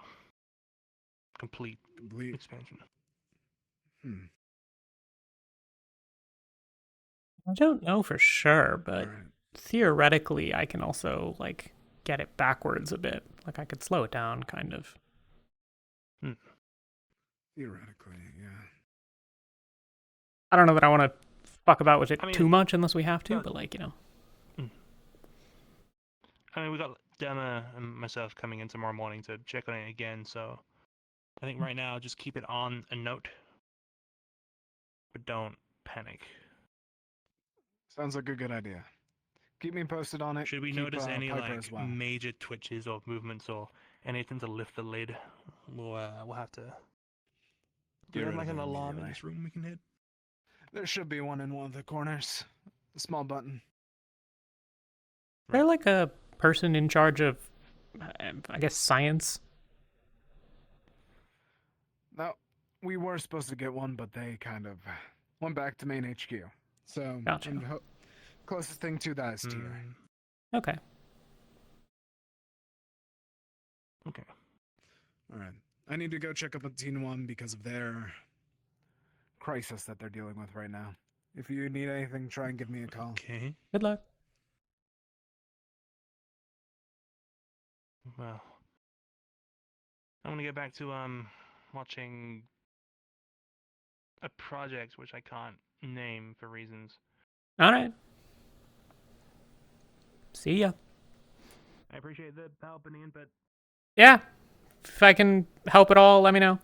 complete expansion. I don't know for sure, but theoretically, I can also like get it backwards a bit. Like I could slow it down, kind of. Theoretically, yeah. I don't know that I want to fuck about with it too much unless we have to, but like, you know. I mean, we got Dema and myself coming in tomorrow morning to check on it again, so I think right now just keep it on a note, but don't panic. Sounds like a good idea. Keep me posted on it. Should we Keep, notice any Piper like as well. major twitches or movements or anything to lift the lid, we'll have to. Do you have like an alarm in this room we can hit? There should be one in one of the corners. A small button. Is there like a person in charge of, I guess, science? No, we were supposed to get one, but they kind of went back to main HQ. So, Gotcha. closest thing to that is tier. Okay. Okay. All right. I need to go check up on Teen One because of their crisis that they're dealing with right now. If you need anything, try and give me a call. Okay. Good luck. Well, I'm gonna get back to watching a project which I can't name for reasons. All right. See ya. I appreciate the help and the input. Yeah. If I can help at all, let me know.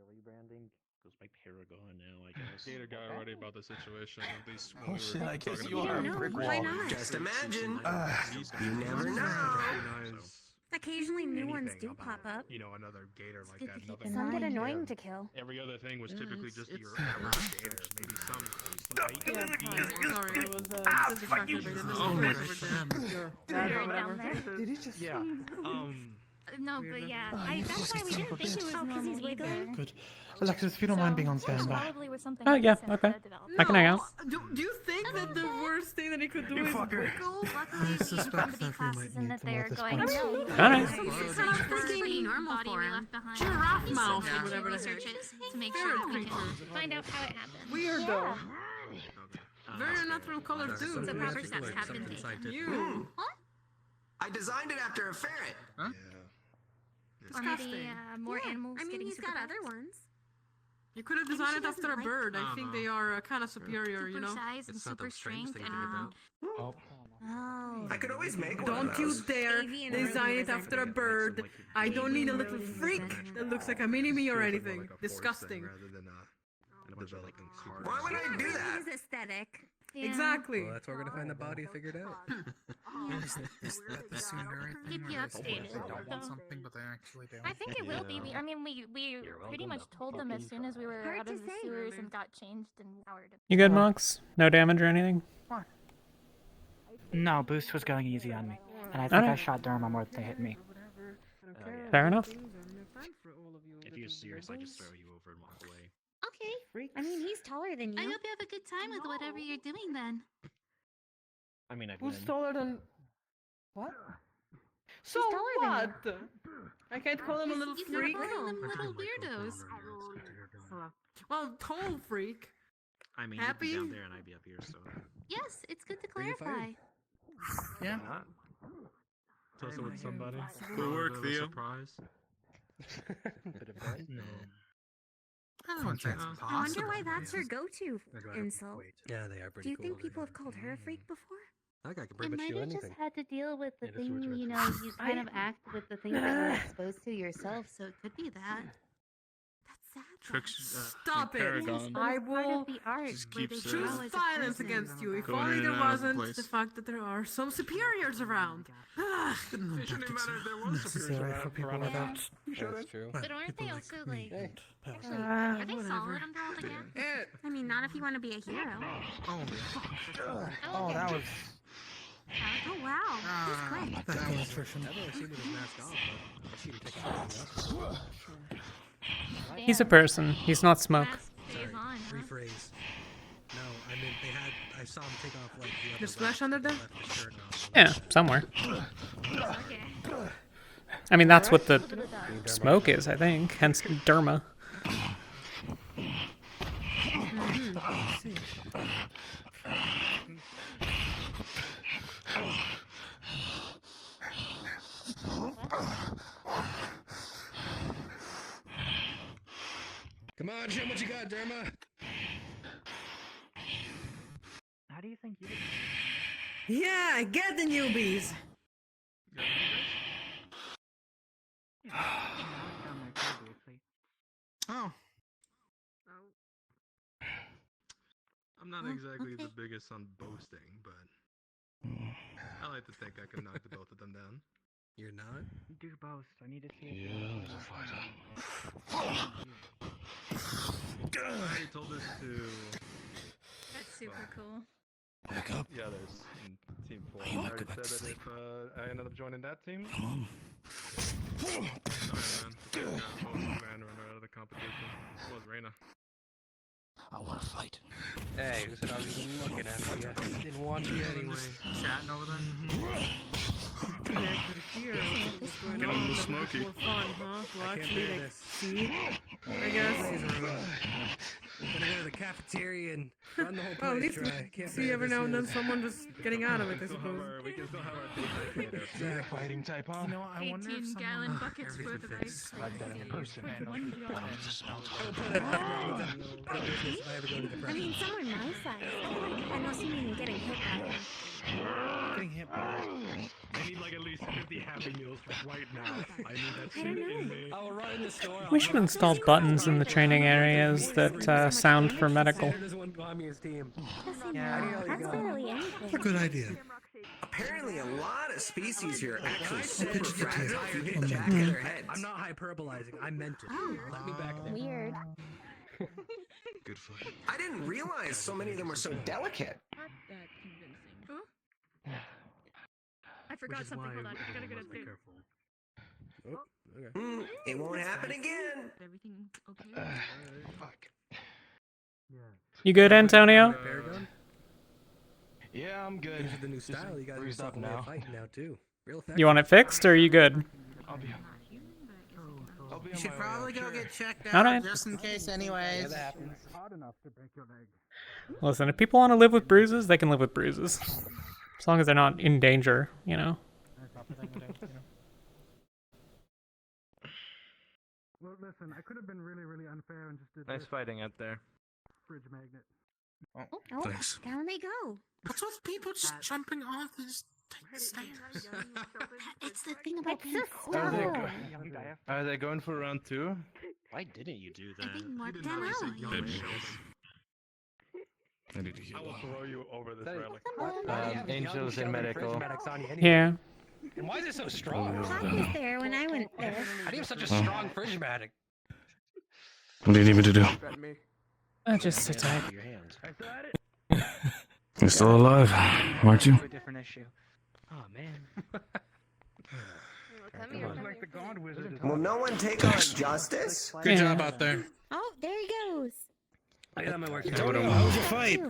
Rebranding goes by Paragon now, I guess. Gator got already about the situation. At least Oh shit, I guess you are a brick wall. Just imagine. You never know. Occasionally new ones do pop up. You know, another gator like that. Some get annoying to kill. Every other thing was typically just your average gator. Maybe some. Sorry, I was distracted by the Oh my Did he just? Yeah. No, but yeah, that's why we didn't think it was normal either. Good. Alexis, if you don't mind being on standby. Probably was something. Oh yeah, okay. I can hang out. Do you think that the worst thing that he could do is wiggle? Luckily, she's from the B classes and that they're going. Alright. It's kind of freaking normal for him. Giraffe mouth or whatever the heck. Research it to make sure that we can find out how it happened. Weird though. Very natural color too. So proper steps have been taken. You. I designed it after a ferret. Huh? Or maybe more animals. I mean, getting he's got super other ones. You could have Maybe designed she it after a doesn't like bird. I them. think they are kind of superior, you know. Super size and super strength and. Oh. Oh. I could always make one. Don't of you those. dare design it after a bird. I don't need a little freak that looks like a mini-me or anything. Disgusting. Why would I do that? His aesthetic. Exactly. Well, that's where we're gonna find the body figured out. Is that the sooner Keep thing you where updated. they don't want something, but they actually do? I think it will be. I mean, we pretty much told them as soon as we were out of the sewers and got changed and powered. You good, Mox? No damage or anything? No, Boost was going easy on me, and I think I shot Derma more than they hit me. Fair enough. If you're serious, I just throw you over and walk away. Okay. I mean, he's taller than you. I hope you have a good time with whatever you're doing then. I mean, I've Who's been. taller than? What? So taller than what? I can't call him a little You freak. can call them little weirdos. Well, tall freak. I mean, Happy? you'd be down there and I'd be up here, so. Yes, it's good to Bring the clarify. Yeah. Tussle with somebody. Good work, Theo. Surprise. No. Oh, That's I wonder why that's her go-to insult. Yeah, they are pretty Do you cool. think people have called her a freak before? That guy can It pretty much might do have just anything. had to deal with the Yeah, this is thing, what's you right. know, you kind of act with the things that you're exposed to yourself, so it could be that. That Stop it! Paragon. I will Just keeps choose violence against you if going only in there and out of wasn't place. the fact that there are some superiors around. It shouldn't even matter if there was superiors around. That's true. But aren't they also like? Actually, Uh, are they whatever. solid under all the gas? I mean, not if you want to be a hero. Oh, that was. Oh wow, he's quick. I've never seen with his mask on, but I've seen him take it off. He's a person. He's not smoke. Rephrase. No, I mean I saw him take off like the other. There's flesh under there? Yeah, somewhere. I mean, that's what the smoke is, I think. Hence derma. Come on, show what you got, Derma. How do you think you would? Yeah, get the newbies. Oh. I'm not exactly the biggest on boasting, but I like to think I can knock the both of them down. You're not? Do boast. I need to see. Yeah, there's a fighter. I already told this to. That's super cool. Wake up. Yeah, there's team 4. You I might already go back said to that if I ended up joining that team. Come on. Sorry, man. I was man runner out of the competition. It was Reyna. I want to fight. Hey, listen, I was just looking at you. Didn't want you anyway. Chatting over there. Get him the smoky. More fun, huh? Well, I can't actually, bear like, this. see? I guess. I'm gonna go to the cafeteria and run the whole Well, at place least dry. Can't see bear every this now and then news. someone just getting out of it, I suppose. We can still have our date. Exactly. Fighting type, huh? You know, I wonder if 18-gallon someone buckets worth of ice. Like that in person. I mean, someone my size. I don't see me getting hit by them. Getting hit by I need like at least 50 Happy Meals right now. I need that shit in me. I will run in the store. We should install buttons in the training areas that sound for medical. There's one behind me, his team. That's barely anything. That's a good idea. Apparently, a lot of species here are actually super fragile if you hit the back of their heads. I'm not hyperbolizing. I meant it. Let me back there. Weird. Good fight. I didn't realize so many of them were so delicate. I forgot something. Hold on. I gotta go upstairs. Oh, okay. It won't happen again. Everything okay? Fuck. You good, Antonio? Paragon? Yeah, I'm good. This is the new style. You guys are bruised up a way of now. fighting now too. Real You want it fixed, or are you good? I'll be You should probably go get checked All out right. just in case, anyways. Hot enough to break your leg. Listen, if people want to live with bruises, they can live with bruises. As long as they're not in danger, you know. Well, listen, I could have been really, really unfair and just did Nice this fighting out there. fridge magnet. Oh, Thanks. down they go. What's with people just jumping off these stairs? It's the thing about being Are they, cool. are they going for round 2? Why didn't you do I that? think Mark did them not say out. young I need to heal I will up. throw you over this Why railing. do you have Angels young in Sheldon medical. fridge medics on you anyway? Yeah. And why is it so strong? Mark was there when I went there. How do you have such a strong fridge medic? What do you need me to do? Just sit tight. Your hands. You're still alive, aren't you? A different issue. Oh man. Like the God Wizard. Will no one take on justice? Good job out there. Oh, there he goes. I got my work. How was the fight?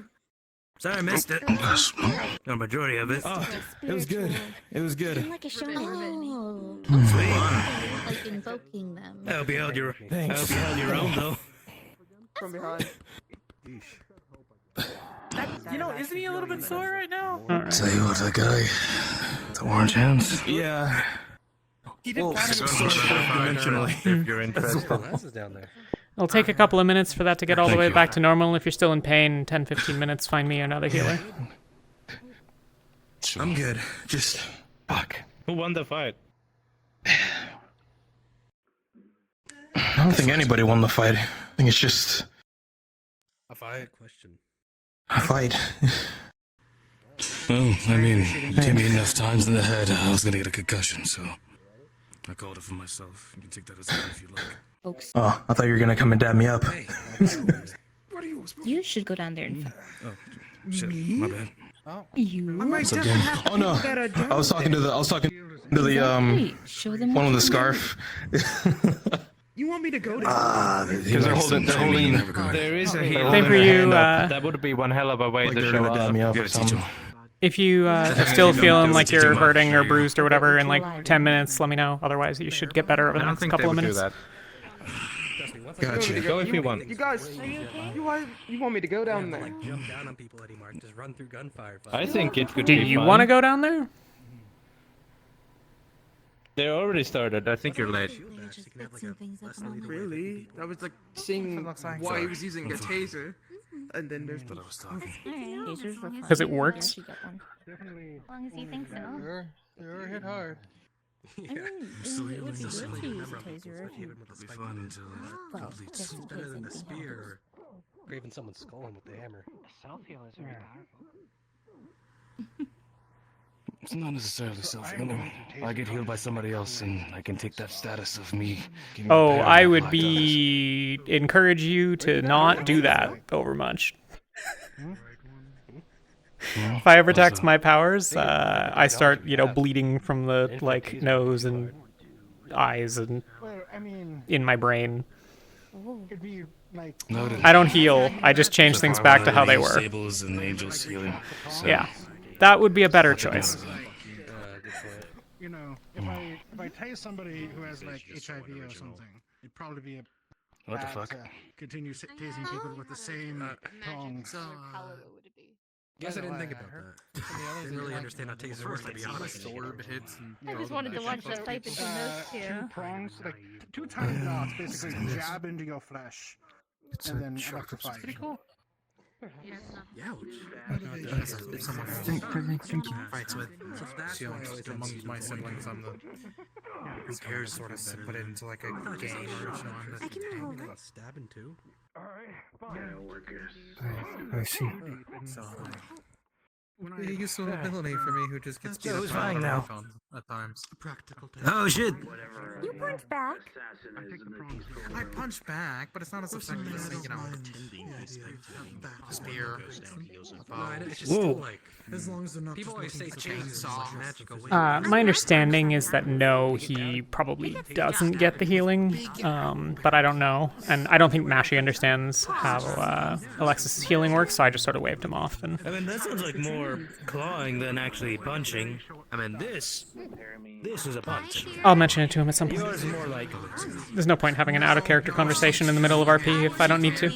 Sorry, I missed it. Not a majority of it. Oh, it was good. It was good. Like a show. Oh, Sweet. like invoking them. I hope you held your own though. From behind. You know, isn't he a little bit sore right now? Tell you what, that guy, the orange hands. Yeah. He did Well, kind of Dimensionally. If you're interested. Glasses down there. It'll take a couple of minutes for that to get all the way back to normal. If you're still in pain, 10-15 minutes, find me another healer. I'm good. Just Fuck. Who won the fight? I don't think anybody won the fight. I think it's just A fight question. a fight. Well, I mean, you hit me enough times in the head, I was gonna get a concussion, so I called it for myself. You can take that as a if you like. Oh, I thought you were gonna come and dab me up. You should go down there and fight. Oh, shit, my bad. You? What's up, gang? Oh no, I was talking to the Show them one what with the you can do. scarf. You want me to go to? Because they're holding. There is a heal. Same for you. That would be one hell of a way Like to they're show gonna dab me up. up or something. If you are still feeling like you're hurting or bruised or whatever in like 10 minutes, let me know. Otherwise, you should get better over the next couple of minutes. Gotcha. Go if you want. You guys, you want me to go down there? Like jump down on people anymore. Just run through gunfire. I think it could Do be you fun. want to go down there? They already started. I think you're late. Really? I was like seeing why he was using a taser, and then there's. Because it works. As long as you think so. You're hit hard. I mean, it would be good to use a taser if you... Well, It's better than the spear or even someone's skull with the hammer. Self-heal is very powerful. It's not necessarily self-healing. I get healed by somebody else, and I can take that status of me. Getting Oh, repaired I with would black encourage you to not do that over much. If I ever tax my powers, I start, bleeding from the like nose and eyes and in my brain. It'd be like. I don't heal. I just change things back to how they were. Sables and angels healing. So. Yeah, that would be a better choice. You know, if I tase somebody who has like HIV or something, it'd probably be a. What the fuck? To continue tasing people with the same prongs. Guess I didn't think about that. Didn't really understand how taser works, to be honest. I just wanted to watch that fight between those two. Two prongs, like two tiny dots, basically jab into your flesh, and then electrify. Pretty cool. Yeah. If someone fights with among my siblings, I'm the who cares sort of put it into like a game or something. Stabbing too. I see. So, He used an ability for me who just gets beat who's up fine now? at times. Practical. Oh shit! You punch back. I punch back, but it's not as effective as spear. It's just Whoa. still like, as long as they're not people always say chainsaw magical. My understanding is that no, he probably doesn't get the healing, but I don't know, and I don't think Mashi understands how Alexis' healing works, so I just sort of waved him off. And I mean, that sounds like more clawing than actually punching. I mean, this is a punch. I'll mention it to him at some point. Yours more like. There's no point having an out-of-character conversation in the middle of RP if I don't need to.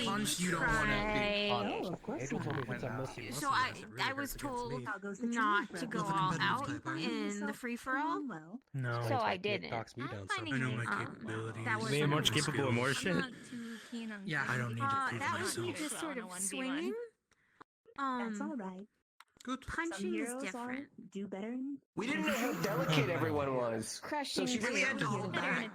So I was told not to go all out in the free-for-all. No. So I didn't. Talks me down. I know my capabilities. That was Being more capable of more shit. Yeah, I don't need to prove that was me myself. just sort of swinging. That's all right. Good. Punching is different. Do better. We didn't know how delicate everyone was. Crushing. So she really had to hold back.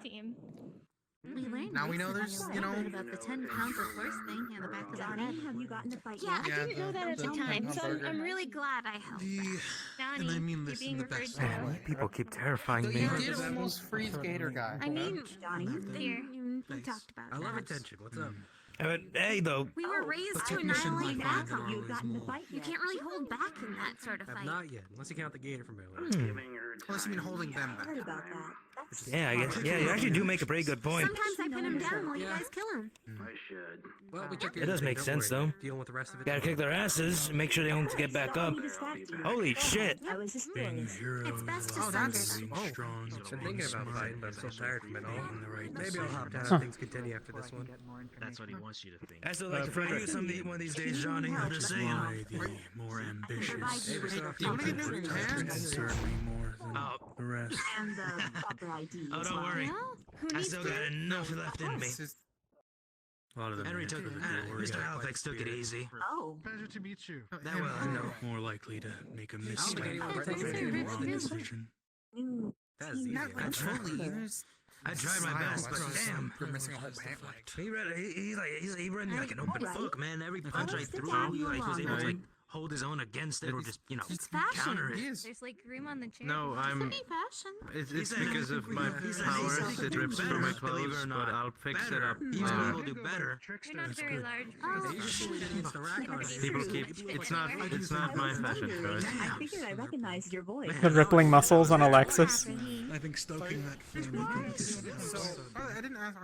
We learned Now we know there's, about the 10 pounds of horse thing in the back of the head. Have you gotten to fight Yeah, yet? I didn't know that at the time, so I'm really glad I helped. And I mean this in the best way. People keep terrifying me. You did almost freeze Gator guy. I mean, Johnny, we talked about I love that. attention. What's up? Hey, though. We were raised to annihilate bad guys. You can't really hold back in that sort of Have fight. not yet, unless you count the gator from earlier. Unless you mean holding them back. Heard about that. Yeah, I guess. Yeah, you actually do make a pretty good point. Sometimes I pin him down while you guys kill him. Well, we checked It does make sense, though. Dealing with the rest of it. Gotta kick their asses, make sure they don't get back up. Holy shit! I was just curious. It's best to That's sunder. strong. Been thinking about fighting, but I'm so tired from it all. Maybe I'll hop down Huh. if things continue after this one. That's what he wants you to think. I still like to try you one of these days, Johnny. I'm just saying. More ambitious. Maybe stuff Do you want to get new hands? concern me more than the rest. And the proper ID. Oh, don't worry. I still got enough left in me. A lot of them. Henry took it. Mr. Halifax took it easy. Oh. Pleasure to meet you. That well, I know. More likely to make a mistake. mistake. That's easy. I tried my best, but damn, You're missing a whole pamphlet. he read me like an open book, man. Every punch I threw, he was able to like hold his own against it or just counter it. There's like room on the chair. No, I'm. Fashion. It's because of my powers. It rips through my clothes, but I'll fix it up. He's able to do better. You're not very large. People keep. It's not my fashion choice. I figured I recognized your voice. The rippling muscles on Alexis. I think stoking that flame. I didn't ask.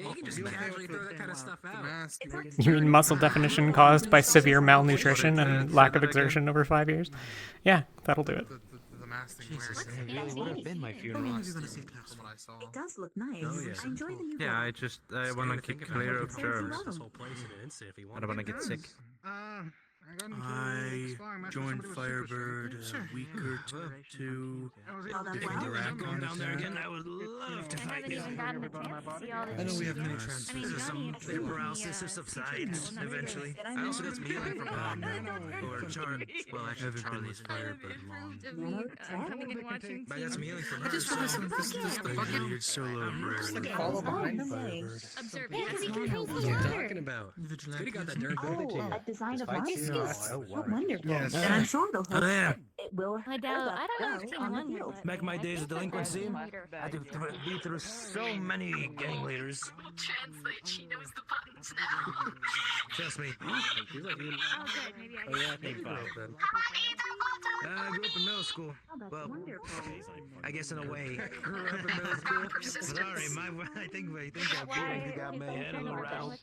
You can just casually throw that kind of stuff out. You mean muscle definition caused by severe malnutrition and lack of exertion over 5 years? Yeah, that'll do it. The mask thing. It would have been my funeral. It does look nice. Oh, yeah. I enjoy the new Yeah, I want to get clear of germs. I don't want to get sick. I joined Firebird a week or two. If you do rap going down there again, I would love to fight you. I know we have many transfers. Some their paralysis subsides eventually. I also got some healing from or Charlie. Well, actually, Charlie's Firebird long. But I got some healing from her. I just realized this the fucking You're solo rarely follow behind him. Firebird. What are you talking about? He got that durability too. a design of Fight mine. you. How wonderful. Yes. And I'm sure they'll Oh, yeah. it will. I doubt. I don't know if Team on the 1 would field. let Back in my me. days of delinquency, I had to Translate. be through so many gang leaders. She knows the buttons. Trust me. Oh, good. Maybe I can. I think 5 then. I grew up in middle school. Well, I guess in a way. Grew up in middle school. Sorry, I think I got my head a little rattled.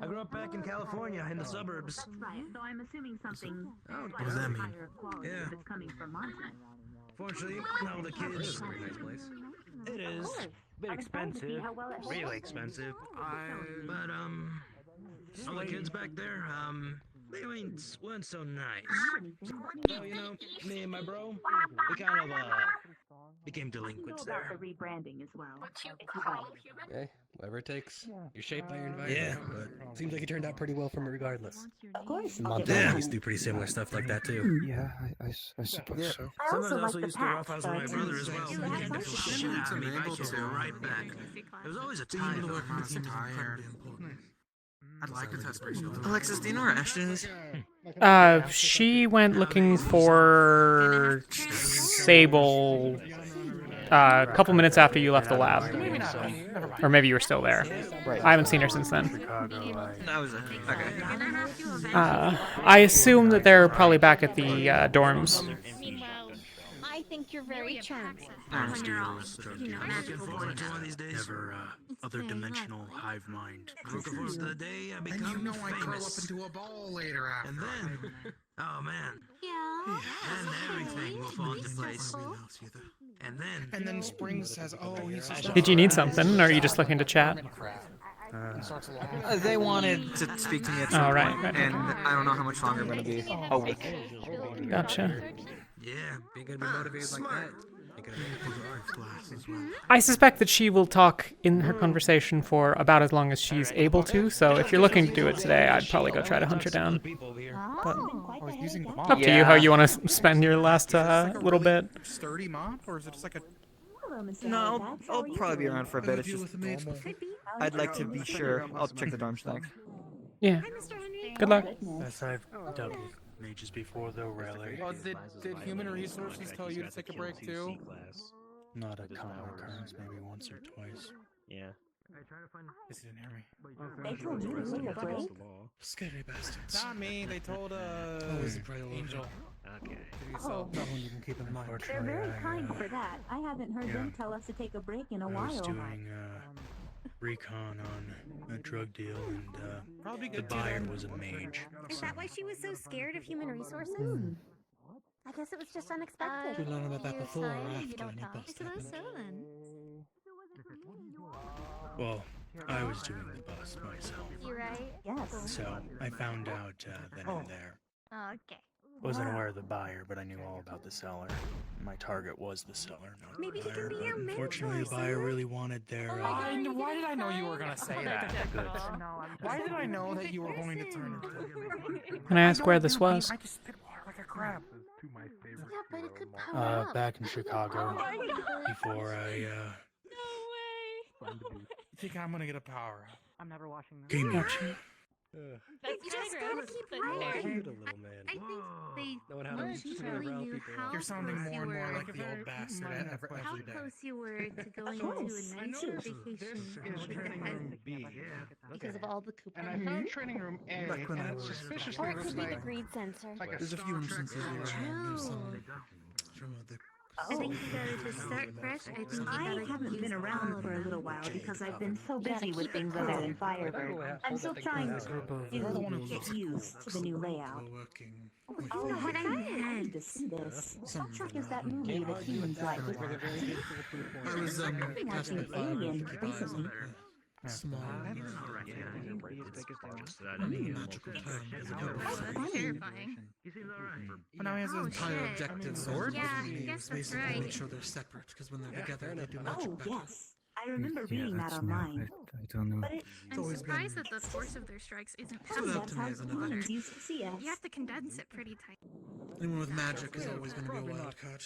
I grew up back in California in the suburbs. Right. So I'm assuming something. What does that mean? Yeah. If it's coming from Montana. Fortunately, no, the kids. It is. A bit expensive. Really expensive. But all the kids back there, they weren't so nice. So, you know, me and my bro, we kind of became delinquents there. The rebranding as well. Okay, whatever it takes. You're shaped by your environment. Yeah, but seems like it turned out pretty well from it regardless. Of course. Montana used to do pretty similar stuff like that too. Yeah, I suppose so. Sometimes I also used to rough house with my brother as well. He kicked the shit out of me. I just go right back. It was always a tie. I'd like to test ratio. Alexis, do you know where Ashton is? She went looking for Sable a couple minutes after you left the lab. Or maybe you were still there. I haven't seen her since then. I was okay. I assume that they're probably back at the dorms. I think you're very charming. Looking forward to one of these days. Never other dimensional hive mind. Looking forward to the day I And become you know I curl up famous. into a ball later after. And then, oh man, Yeah. and everything will fall into place. And then Spring says, "Oh, he's." Did you need something, or are you just looking to chat? They wanted to speak to me at some Oh, right, point, right. and I don't know how much longer I'm gonna be awake. Gotcha. yeah, you're gonna be motivated like that. You're gonna make art class as well. I suspect that she will talk in her conversation for about as long as she's able to, so if you're looking to do it today, I'd probably go try to hunt her down. But up to you how you want to spend your last little bit. Sturdy mop, or is it just like a? No, I'll probably be around for a bit. It's just I'd like to be sure. I'll check the dorms next. Yeah. Good luck. As I've dealt with mages before, though, rarely. Well, did Human Resources tell you to take a break too? Not a common occurrence, maybe once or twice. Yeah. Yes, you didn't hear me. They told you to take a break? Scary bastards. Not me. They told Angel. Okay. Oh. You can keep in mind. They're very kind for that. I haven't heard them tell us to take a break in a I was while. doing recon on a drug deal, and the buyer was a mage. Is that why she was so scared of human resources? I guess it was just unexpected. Did you learn about that before or after any I bust suppose so then. Well, I was doing the bust myself. You right? Yes. So I found out then and there. Okay. Wasn't aware of the buyer, but I knew all about the seller. My target was the seller, not the Maybe he buyer. can be But your mentor, unfortunately, the buyer really wanted their. Why did I know you were gonna say that? Why did I know that you were going to turn into? Can I ask where this was? I just spit water like a crab. Yeah, but it could power up. Back in Chicago, before I I think I'm gonna get a power up. I'm never watching them. Game watch. That's You just kinda gotta gross, keep but rolling. fair. Cute a little man. I think they Know how to usually around knew people. how You're sounding close more you and more were. like the old bastard How every day. close you were to going to a nice vacation with the Training guys. room B. Because of all the coupons. And I found training room A, Back when and I it was- suspiciously Or it looks could be the like greed sensor. like a There's a Star few Trek instances where there's some from the I think you gotta just start fresh. I think you I gotta haven't use been all around of for a them. little while because I've been so You gotta busy with keep it things other cool. than Firebird. I'm still trying to get used to the new layout. working. Oh, what I meant to see this. What track is that movie that humans like? I was I've been watching Alien recently. small magical town as a That's terrifying. But now he has Oh, an entire shit. objective Sword? Yeah, I It's guess that's basically right. make sure they're separate because when they're together they do magic Oh, better. yes. I remember reading that online. I don't know. But I'm always surprised that the force of their strikes isn't So that passed to me is another water. thing. used to see us. You have to condense it pretty tight. Anyone with magic is always going to be a wild card.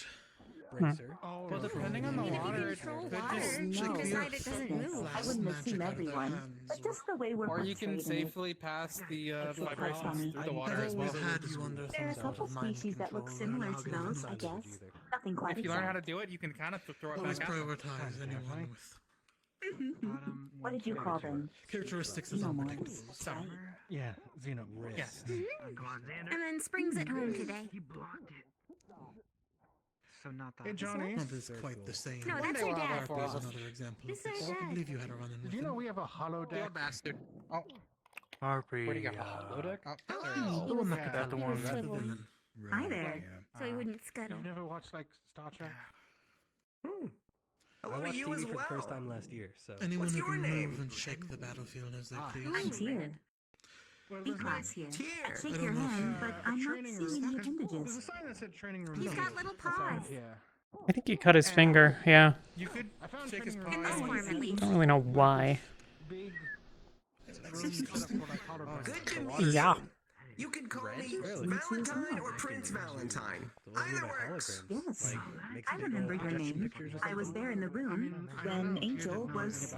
Well, depending on the water, it Control could water. just You can decide it doesn't move. I wouldn't assume everyone, but just the way we're Or you can portraying it. safely pass the Except for vibrations Tommy. through the water as well. I've had you under There are a some sort couple of mind species that look control. similar to those, I guess. Nothing quite If you learn how to exact. do it, you can kind of throw it Always back out. prioritize anyone with What did you call them? characteristics as Xenomorphs, unpredictable. right? Yeah, Xenomorphs. Yes. And then Spring's at home today. So not that. Hey, Johnny. Not as quite the same. No, that's our dad. There's another example This of is this. our I dad. believe you had a run-in with Did you know him. we have a holodeck? Bastard. Oh, Harpy. where'd he go? Holodeck? Oh, The one that he could was have the one rather swivel. than. Hi there. So he wouldn't scuttle. You've never watched like Star Trek? I Hello to watched you TV as for the first well. time last year, so. Anyone What's who your can name? move and shake the battlefield as they please. I'm Tyr. B-class here. I'd shake your hand, but I'm not seeing any There's a appendages. sign that said training room. He's B. got little paws. Yeah. I think he cut his finger. Yeah. You could I found shake his training room In this paw. form, at least. I don't really know why. Big room set up for like holograms. Good to meet Yeah. you. You can call me Really? Valentine or Prince Valentine. Either works. Yes, Makes I people remember your projection name. pictures or I was something? there in the room when Angel was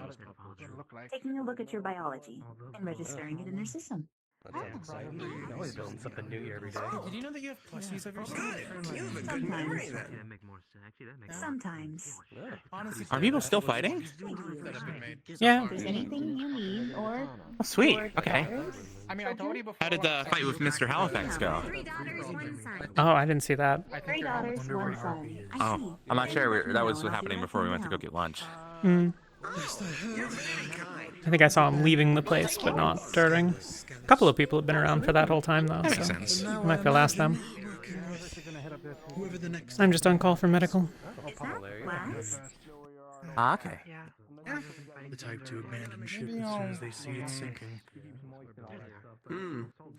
taking a look at your biology and registering it in their system. That's exciting. You're always building something new here every day. Did you know that you have plushies of yourself? Good. You have a good memory then. Sometimes. Honestly, Are people still fighting? that have been made. Yeah. If there's anything you need or Oh, sweet. or Okay. daughters, I mean, I told you before. How did the fight with Mr. Halifax go? 3 daughters, 1 son. Oh, I didn't see that. I think 3 you're daughters, wonder 1 where son. Harpy is. I Oh, see. I'm not sure. That was I'll what happening see before we that went to go now. get lunch. Mm. You're very kind. I think I saw him leaving the place, but not during. A couple of people have been around for that whole time, though. That makes So sense. I might go ask them. Whoever the next I'm just on call for medical. Is that glass? Ah, okay. The type to abandon ship as soon as they see it sinking.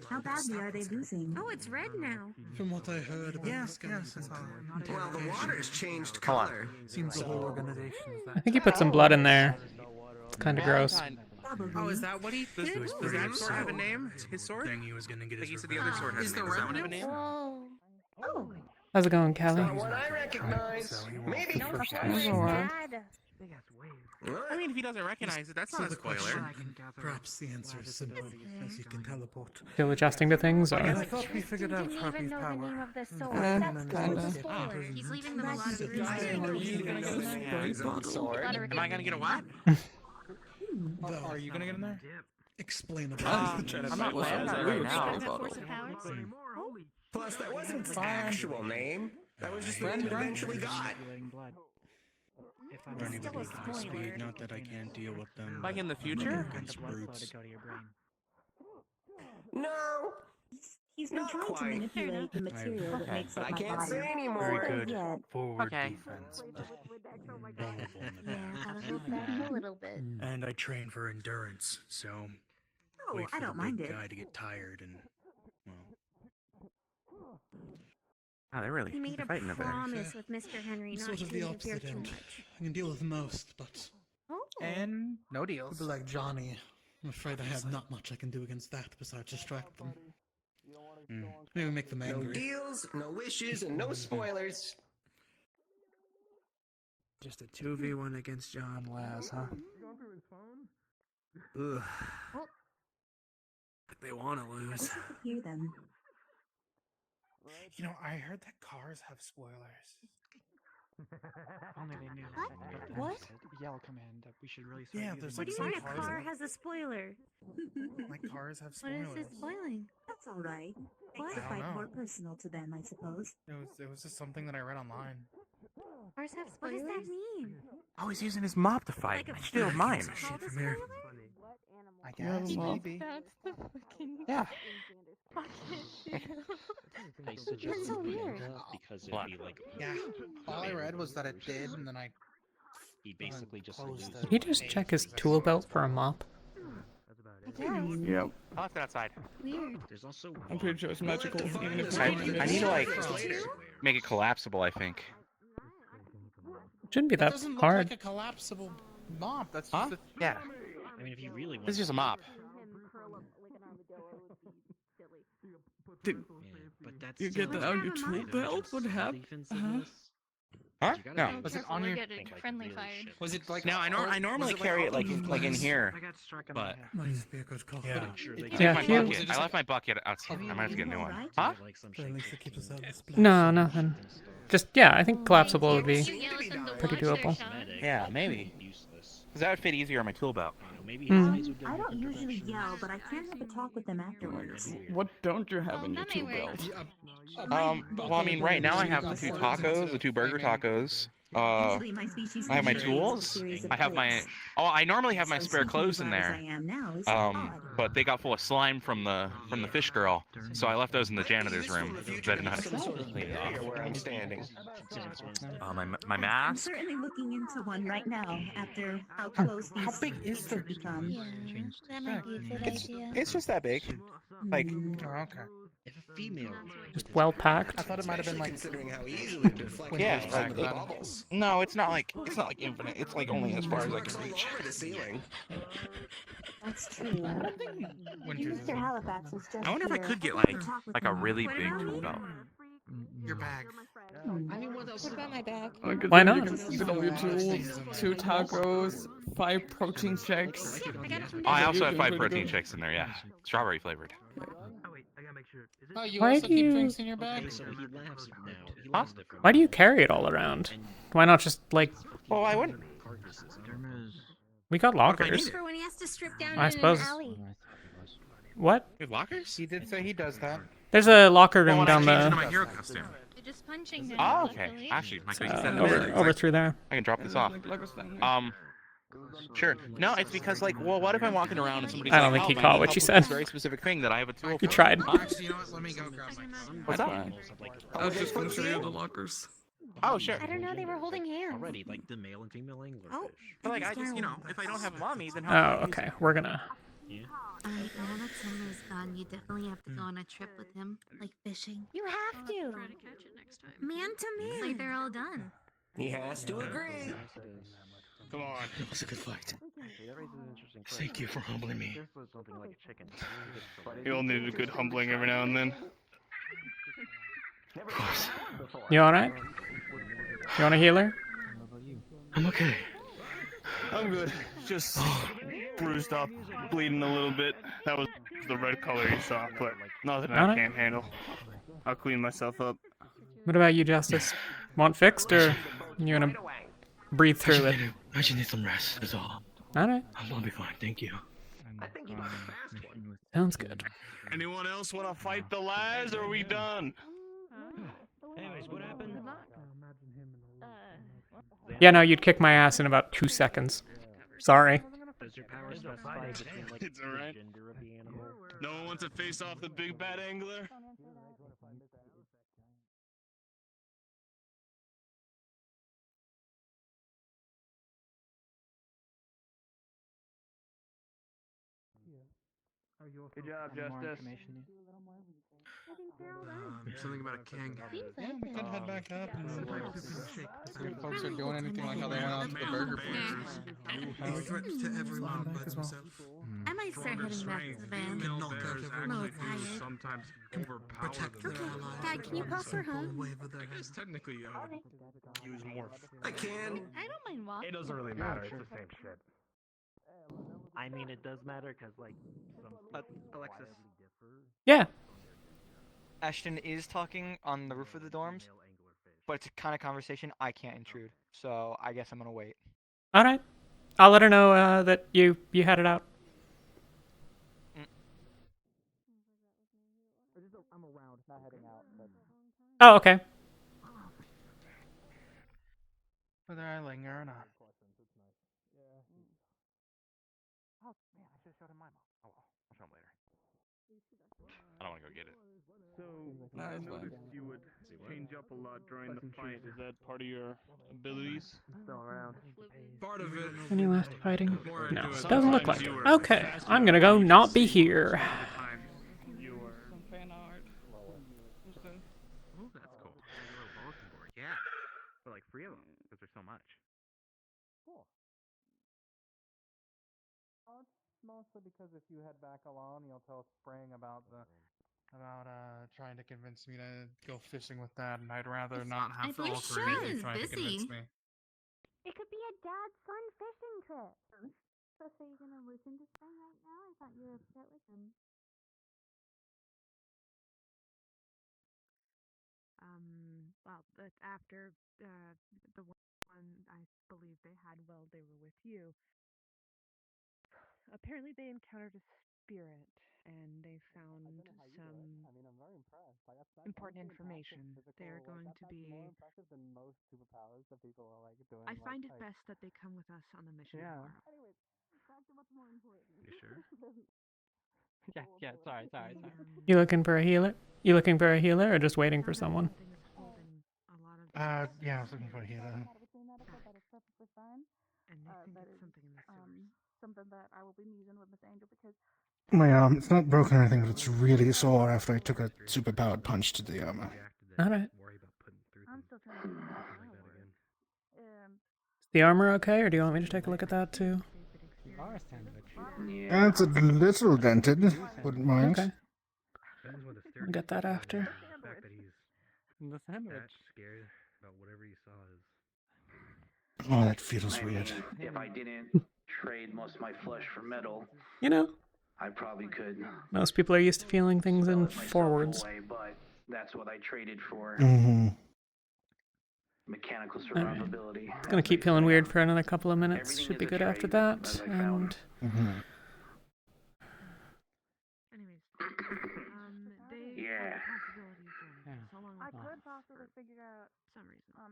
How badly are they losing? Oh, it's red now. From what I heard about Yes, this guy, yes, that's all. Well, the water's changed Hold on. color. Seems the whole organization is I that. think he put some blood in there. It's kind of gross. Oh, is that what he did? Does that sword have a name? His sword? Thing he was gonna get Like his you said, the other sword has Is a the name. Does that one have a revenue? name? Oh, How's it going, Callie? Not one I recognize. Maybe. I mean, if he doesn't recognize it, that's So not a the question, spoiler. perhaps the answer is simple, as you can teleport. Still adjusting to things, or? I thought we figured out Didn't Harpy's even know the name power. of the sword. Eh, That's kinda. a spoiler. He's leaving them a lot of room. Am I gonna get a what? Are you gonna get in there? Explainable. I'm not playing that right now. Force of powers. Plus, that wasn't its actual name. That was just the name it eventually got. Or anybody can speed, not that I can't deal with them. Like in the future? Against brutes. No. he's been Not trying to quite. manipulate the material that makes up I my can't body. say anymore. Very good. Yet. Forward Okay. defense. Yeah, gotta hold back a little bit. And I train for endurance, so Oh, wait for I don't the mind big it. guy to get tired and well. Oh, they're really He made a fighting over there. promise with Mr. Henry not Sort to of the interfere opposite too end. much. I can deal with most, but Oh. And no deals. people like Johnny, I'm afraid I have not much I can do against that besides distract them. Maybe make them No angry. deals, no wishes, and no spoilers. Just a 2v1 against John Laz, huh? Ugh. They want to lose. Hear them. You know, I heard that cars have spoilers. Only they knew. What? Yell command that we should really start Yeah, using. there's What like do you some mean a cars. car has a spoiler? My cars have What spoilers. is it spoiling? That's all right. Makes the I don't fight know. more personal to them, I suppose. It was just something that I read online. Cars have spoilers? What does that mean? Oh, he's using his mop to fight. I should do it with mine. From here. I guess, maybe. That's the fucking. Yeah. They suggested That's so putting weird. that because it'd be like. Yeah. All I read was that it did, and then I. He basically just. closed loses the Did he just check his tool belt for a mop? Yep. I left it outside. Weird. There's also. I'm pretty sure it's magical. Even if I need to like make it collapsible. I think. Shouldn't be That that doesn't look hard. like a collapsible mop. That's Huh? just a... Yeah. I mean, if you really want. It's just a mop. Yeah, but that's You still get that like- out your tool belt? What happened? Huh? You gotta No. be Was it Careful, on we're your- getting like, friendly really fired. shit. Was it like... No, I normally was it carry it all like in here. I got struck in But the head. Might just be a good call. Yeah. Sure they I can- Yeah, left he- my Was it bucket. just I left my bucket outside. I might have to get a new one. Right? Huh? Like some But at least shit it keeps us out of the splash. No, nothing. Just, yeah, I think collapsible would be You yell at them to pretty watch their doable. shot. Yeah, maybe. Useless. Because that would fit easier on my tool belt. You know, maybe Hmm. his eyes would give I him don't usually intervention. yell, but I can have a talk with them afterwards. What don't you have Oh, in your that may tool work. belt? Well, I mean, right now I have the 2 tacos, the 2 burger tacos. Usually my species I have my can carry a tools. series of I have my. plates. Oh, I normally have my So spare sinking clothes in about as there. I am now is odd. But they got full of slime from the fish girl, so I left those in the janitor's room. That did not clean it off. Where I'm standing. My I'm mask. certainly looking into one right now after how close these How big is have their become. Yeah, that might be a good idea. It's just that big. Like, Oh, okay. If a female. Just well packed. I thought it might have been like... Considering how easily deflected yeah, those like, bubbles. no, it's not like infinite. It's like only as far as I can reach. To the ceiling. That's true. Mr. Halifax was just I wonder if I here. could get I could like talk with a him. really big tool belt. Your bag. I mean, what else? What about my bag? Why not? You can fit all your tools, 2 tacos, 5 protein shakes. Oh, I also have 5 protein shakes in there. Yeah, strawberry flavored. Oh wait, I gotta make sure. Is it? Oh, you Why also do keep you- drinks in your bag? Okay, so he laughs now. He Huh? laughs different. Why do you carry it all around? Why not just, like, Well, I wouldn't. Carcasses. we got lockers. For when he has to strip down I in suppose. an alley. What? We have lockers? He did say he does that. There's a locker Well, room when I down changed into my the... hero costume. They're just punching now. Oh, okay. luckily. Actually, I can use that in a over, minute. over through there. I can drop this off. Sure. No, it's because like, well, what if I'm walking around and somebody's I don't like, think he "Oh, I caught need what help you with said. this very specific thing that I have a tool He for." tried. Actually, you know what? Let me go grab my... What's up? I was just gonna show you the lockers. Oh, sure. I don't know. They were holding hands. Already, like the male and female anglerfish. Oh, But like, I just, you know, if I don't have mommy, then Oh, how? can I use okay. it? We're gonna... Yeah. Alright, now that Summer's gone, you definitely have to go on a trip with him. Like fishing. You have to. Try to catch it next time. Man to man. Like they're all done. He has to agree. Come on. It was a good fight. Thank you for humbling me. You all need a good humbling every now and then. Of course. You alright? You want a healer? I'm okay. I'm good. Just bruised up, bleeding a little bit. That was the red color you saw, but nothing I Alright. can't handle. I'll clean myself up. What about you, Justice? Want fixed, or you wanna breathe through it? I just need some rest, is all. Alright. I'll be fine, thank you. Sounds good. Anyone else want to fight the lads, or are we done? Anyways, what happened? Yeah, no, you'd kick my ass in about 2 seconds. Sorry. Does your power specify between like It's the alright. gender of the animal? No one wants to face off the big bad angler? Good job, Justice. Something about a king. Yeah, we can head back up and see if folks are doing anything like how they went out to the burger place. He threatens to everyone but himself. I might start heading back to the van. Can knock out I'm a everyone little tired. sometimes overpower Protect the their allies. Dad, can you and pop her full home? wave of their I guess hands. technically, use more. I can. I don't mind walking. It doesn't really matter. It's the same shit. I mean, it does matter because like some Alexis. Yeah. Ashton is talking on the roof of the dorms, but it's a kind of conversation I can't intrude. So I guess I'm gonna wait. All right. I'll let her know that you had it out. I'm around, not heading out. But... Oh, okay. Whether I linger or not. Oh man, I should have showed him my mom. Oh well, I'll show him later. I don't want to go get it. So, I noticed you would change up a lot during the fight. Is that part of your abilities? Still around. Part of it. Any last fighting? Before I No, do it, doesn't look like sometimes it. you were Okay, faster I'm than gonna go you not be see here. other times you were. Some fan art. Oh, that's cool. Bulletin board, yeah. But like 3 of them, because there's so much. Cool. Mostly because if you head back alone, you'll tell Spring about trying to convince me to go fishing with Dad, and I'd rather not have believe all three of you Sharon's trying to convince busy. me. It could be a dad-son fishing trip. So you're gonna listen to Spring right now? I thought you were upset with him. Well, but after the one I believe they had while they were with you, apparently they encountered a spirit and they found some important information. They are going to be. More impressive than most superpowers that people are like doing. I find it best that they come with us on the mission tomorrow. Anyways, back to what's more important. You sure? Yeah, sorry. You looking for a healer? You looking for a healer or just waiting for someone? Yeah, I was looking for a healer. And I think it's something in the sewers. Something that I will be musing with Miss Angel because My arm, it's not broken or anything, but it's really sore after I took a superpowered punch to the armor. Alright. I'm still trying to figure out Is the armor okay, or do you want me to take a look at that too? It's a little dented, wouldn't mind. Okay. I'll get that after. The sandwich. Scared about whatever you saw is. Oh, that feels weird. If I didn't trade most of my flesh for metal, You know, I probably could. most people are used to feeling things in forwards. Away, but that's what I traded for. Mm-hmm. Mechanical Alright. survivability. It's gonna keep feeling weird for another couple of minutes. Should be good after that. And Yeah. I could possibly figure out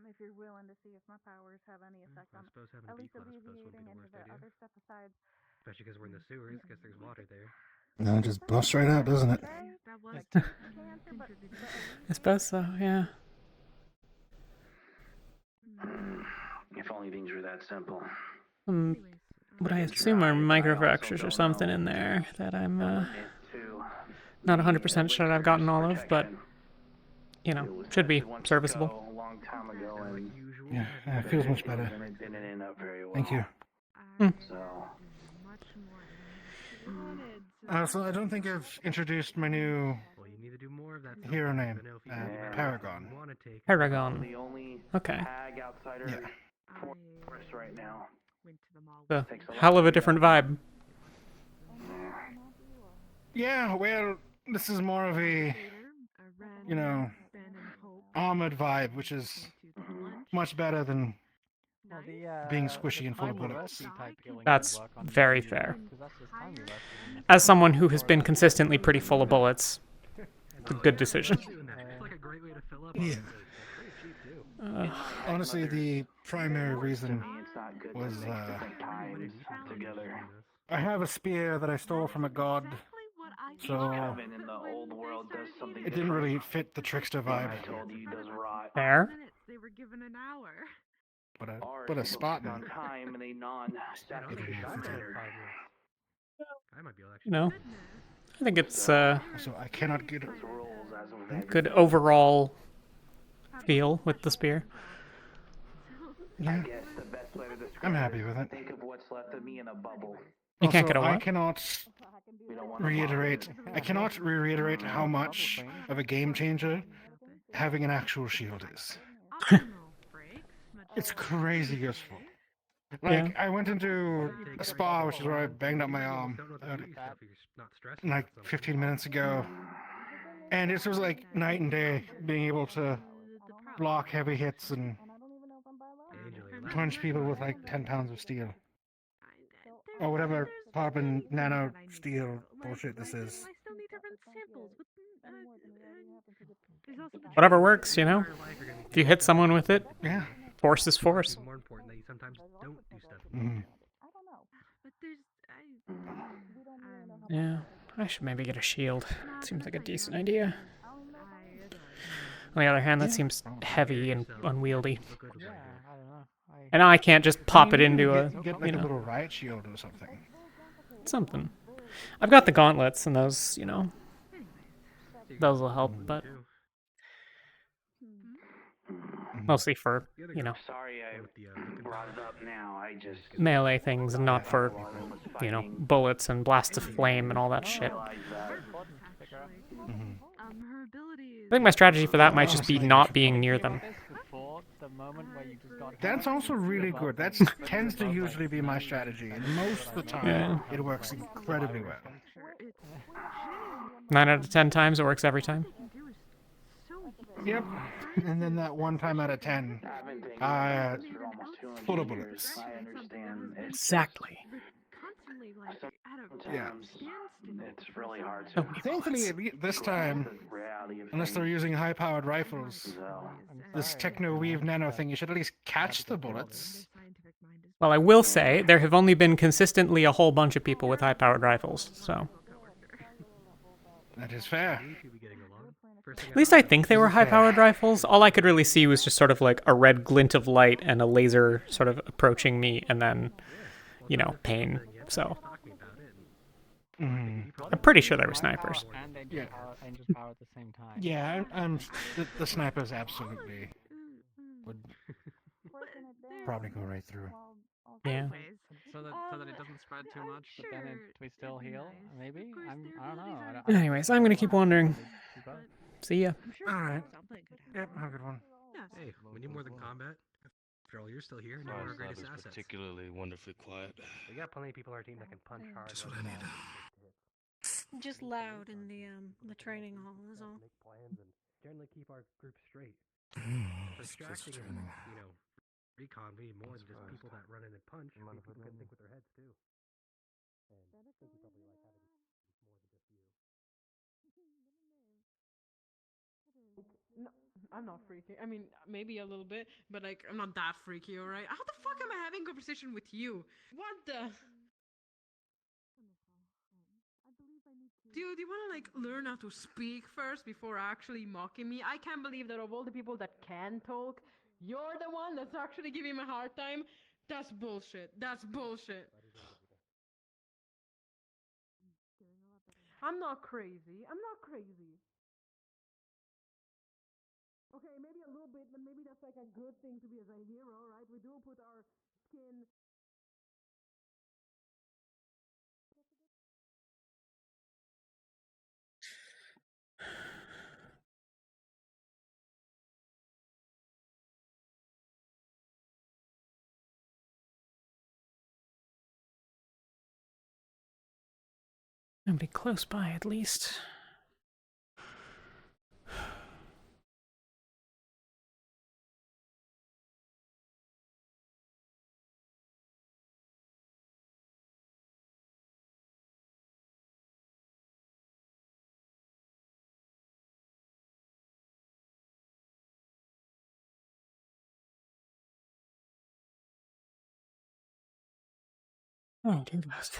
if you're willing to see if my powers have any effect on suppose having at a least B-class post would alleviating be the any of worst the idea. other stuff besides. Especially because we're in the sewers, because there's water there. No, it just busts right out, doesn't it? That was I suppose so, yeah. If only things were that simple. What I assume are microfractures or something in there that I'm not 100% sure I've gotten all of, but you know, should be serviceable. A long time ago, and Yeah, it feels much better. it didn't end up very well. Thank you. So. So I don't think I've introduced my new Well, you need to do more of that. hero name, Paragon. Paragon. The only Okay. tag outsider for us right now. A hell of a different vibe. Yeah, well, this is more of a, you know, armored vibe, which is much better than being squishy and full of bullets. That's very fair. As someone who has been consistently pretty full of bullets, it's a good decision. Yeah. Honestly, the primary reason was I have a spear that I stole from a god, so In the old world does something it didn't really fit the trickster vibe. I told you does rot. Fair. They were given an hour. But a Spartan. Time in a non-sacrificial manner. You know, I think it's So I cannot get good overall feel with the spear. Yeah. Guess the best way to describe I'm happy with it. Think of what's left of me in a bubble. You can't get a I what? cannot reiterate how much of a game changer having an actual shield is. It's crazy useful. Like, I went into a spa, which is where I banged up my arm, like 15 minutes ago. And it was like night and day, being able to block heavy hits and punch people with like 10 pounds of steel. Or whatever carbon nano steel bullshit this is. I still need to run samples. There's also the Whatever works, you know? If you hit someone with it, yeah, force is force. More important that you sometimes don't do stuff. But there's Yeah, I should maybe get a shield. Seems like a decent idea. On the other hand, that seems heavy and unwieldy. Yeah, I don't know. And I can't just pop it into a, get like a little riot shield or something. Something. I've got the gauntlets, and those, you know, those will help, but mostly for, you know, Sorry I brought it up now. I just melee things, and not for, you know, bullets and blasts of flame and all that shit. her ability I think my strategy for that might just be not being near them. That's also really good. That tends to usually be my strategy, and most of the time it works incredibly well. 9 out of 10 times, it works every time. Yep. And then that one time out of 10, full of bullets. Exactly. Yeah. It's really hard. Thankfully, this time, unless they're using high-powered rifles, this techno-weave nano thing, you should at least catch the bullets. Well, I will say, there have only been consistently a whole bunch of people with high-powered rifles, so... That is fair. At least I think they were high-powered rifles. All I could really see was just sort of like a red glint of light and a laser sort of approaching me, and then, you know, pain, so... I'm pretty sure they were snipers. And Yeah. Angel's power at the same time. Yeah, the snipers absolutely would probably go right through. Yeah. So that it doesn't spread too much, but then we still heal, maybe? I don't know. Anyways, I'm gonna keep wandering. See ya. Alright. Yep, have a good one. Hey, we need more than combat. After all, you're still here, and you're one of our greatest assets. Particularly wonderfully quiet. We got plenty of people on our team that can punch hard. Just what I need. Just loud in the training hall is all. Make plans and generally keep our group straight. Skills for Distracting training. and, recon we need more than just people that run in and punch. We need people that can think with their heads too. And I think you probably like having more than just you. No, I'm not freaky. I mean, maybe a little bit, but like, I'm not that freaky, alright? How the fuck am I having a conversation with you? What the? Dude, you wanna like learn how to speak first before actually mocking me? I can't believe that of all the people that can talk, you're the one that's actually giving me a hard time. That's bullshit. That's bullshit. I'm not crazy. I'm not crazy. Okay, maybe a little bit, but maybe that's like a good thing to be as a hero, right? We do put our skin. I'll be close by at least. Oh, do that.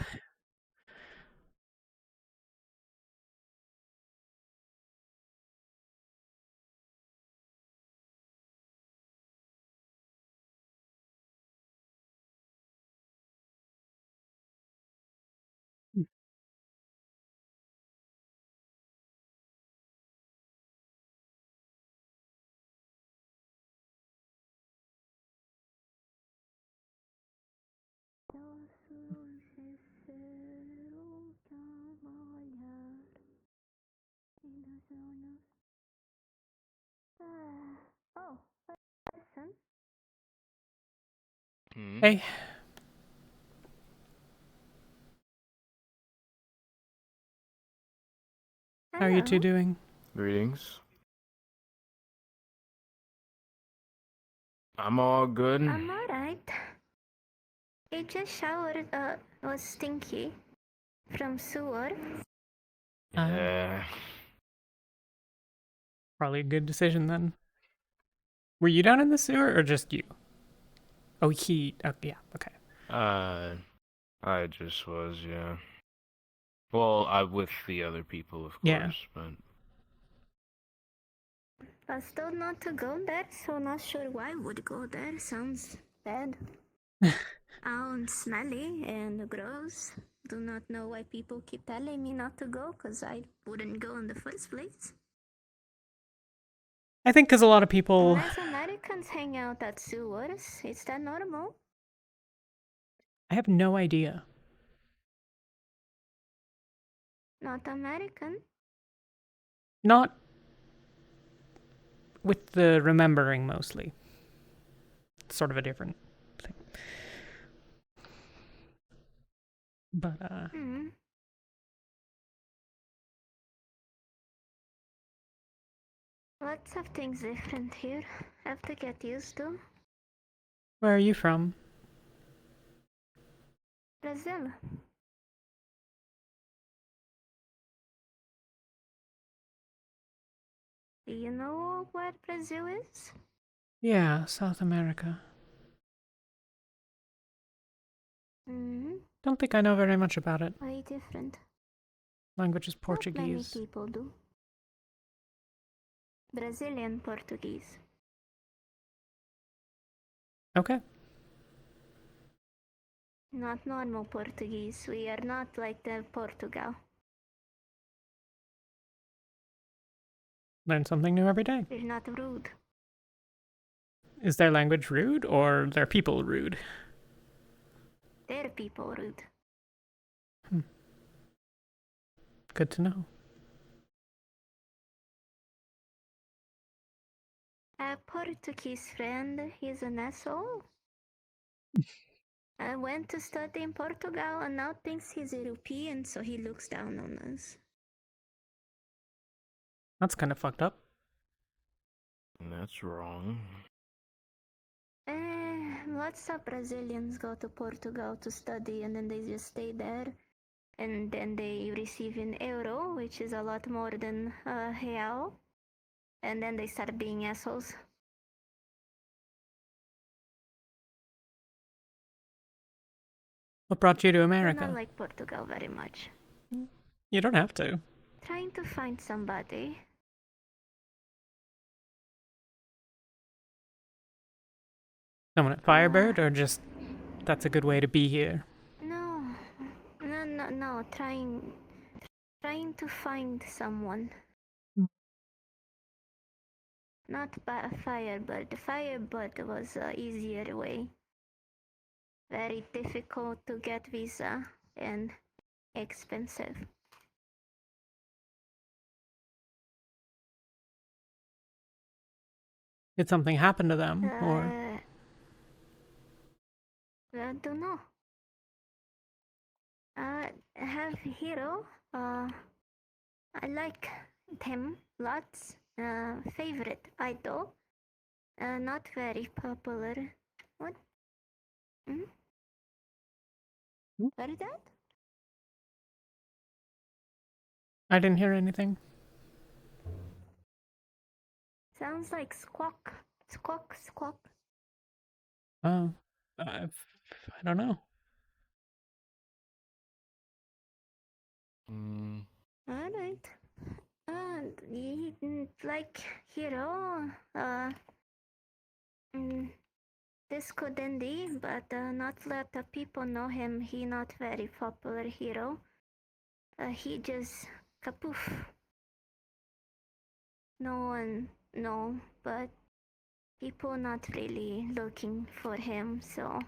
Hey, How are you two doing? Greetings. I'm all good. I'm alright. I just showered, was stinky from sewer. Yeah. Probably a good decision then. Were you down in the sewer or just you? Oh, he. Oh, yeah. Okay. I just was, yeah. Well, I with the other people, of course, Yeah. I was told not to go there, so not sure why I would go there. Sounds bad. And smelly and gross. Do not know why people keep telling me not to go, because I wouldn't go in the first place. I think because a lot of people. Unless Americans hang out at sewers, is that normal? I have no idea. Not American. Not with the remembering mostly. It's sort of a different thing. But, Lots of things different here. Have to get used to. Where are you from? Brazil. Do you know where Brazil is? Yeah, South America. Don't think I know very much about it. Way different. Language is Not many Portuguese. people do. Brazilian Portuguese. Okay. Not normal Portuguese. We are not like the Portugal. Learn something new every day. We're not rude. Is their language rude or their people rude? They're people rude. Good to know. A Portuguese friend, he's an asshole. I went to study in Portugal and now thinks he's European, so he looks down on us. That's kind of fucked up. That's wrong. Lots of Brazilians go to Portugal to study and then they just stay there. And then they receive in euro, which is a lot more than real. And then they start being assholes. What brought you to I America? don't like Portugal very much. You don't have to. Trying to find somebody. Someone at Firebird, or just that's a good way to be here? No. Trying to find someone. Not Firebird. Firebird was an easier way. Very difficult to get visa and expensive. Did something happen to them, or? I don't know. I have hero. I like him lots. Favorite idol. Not very popular. What? What is that? I didn't hear anything. Sounds like squawk. Squawk, squawk. Oh, I don't know. Alright. Like hero. Disco Dandy, but not a lot of people know him. He not very popular hero. He just kapoof. No one know, but people not really looking for him, so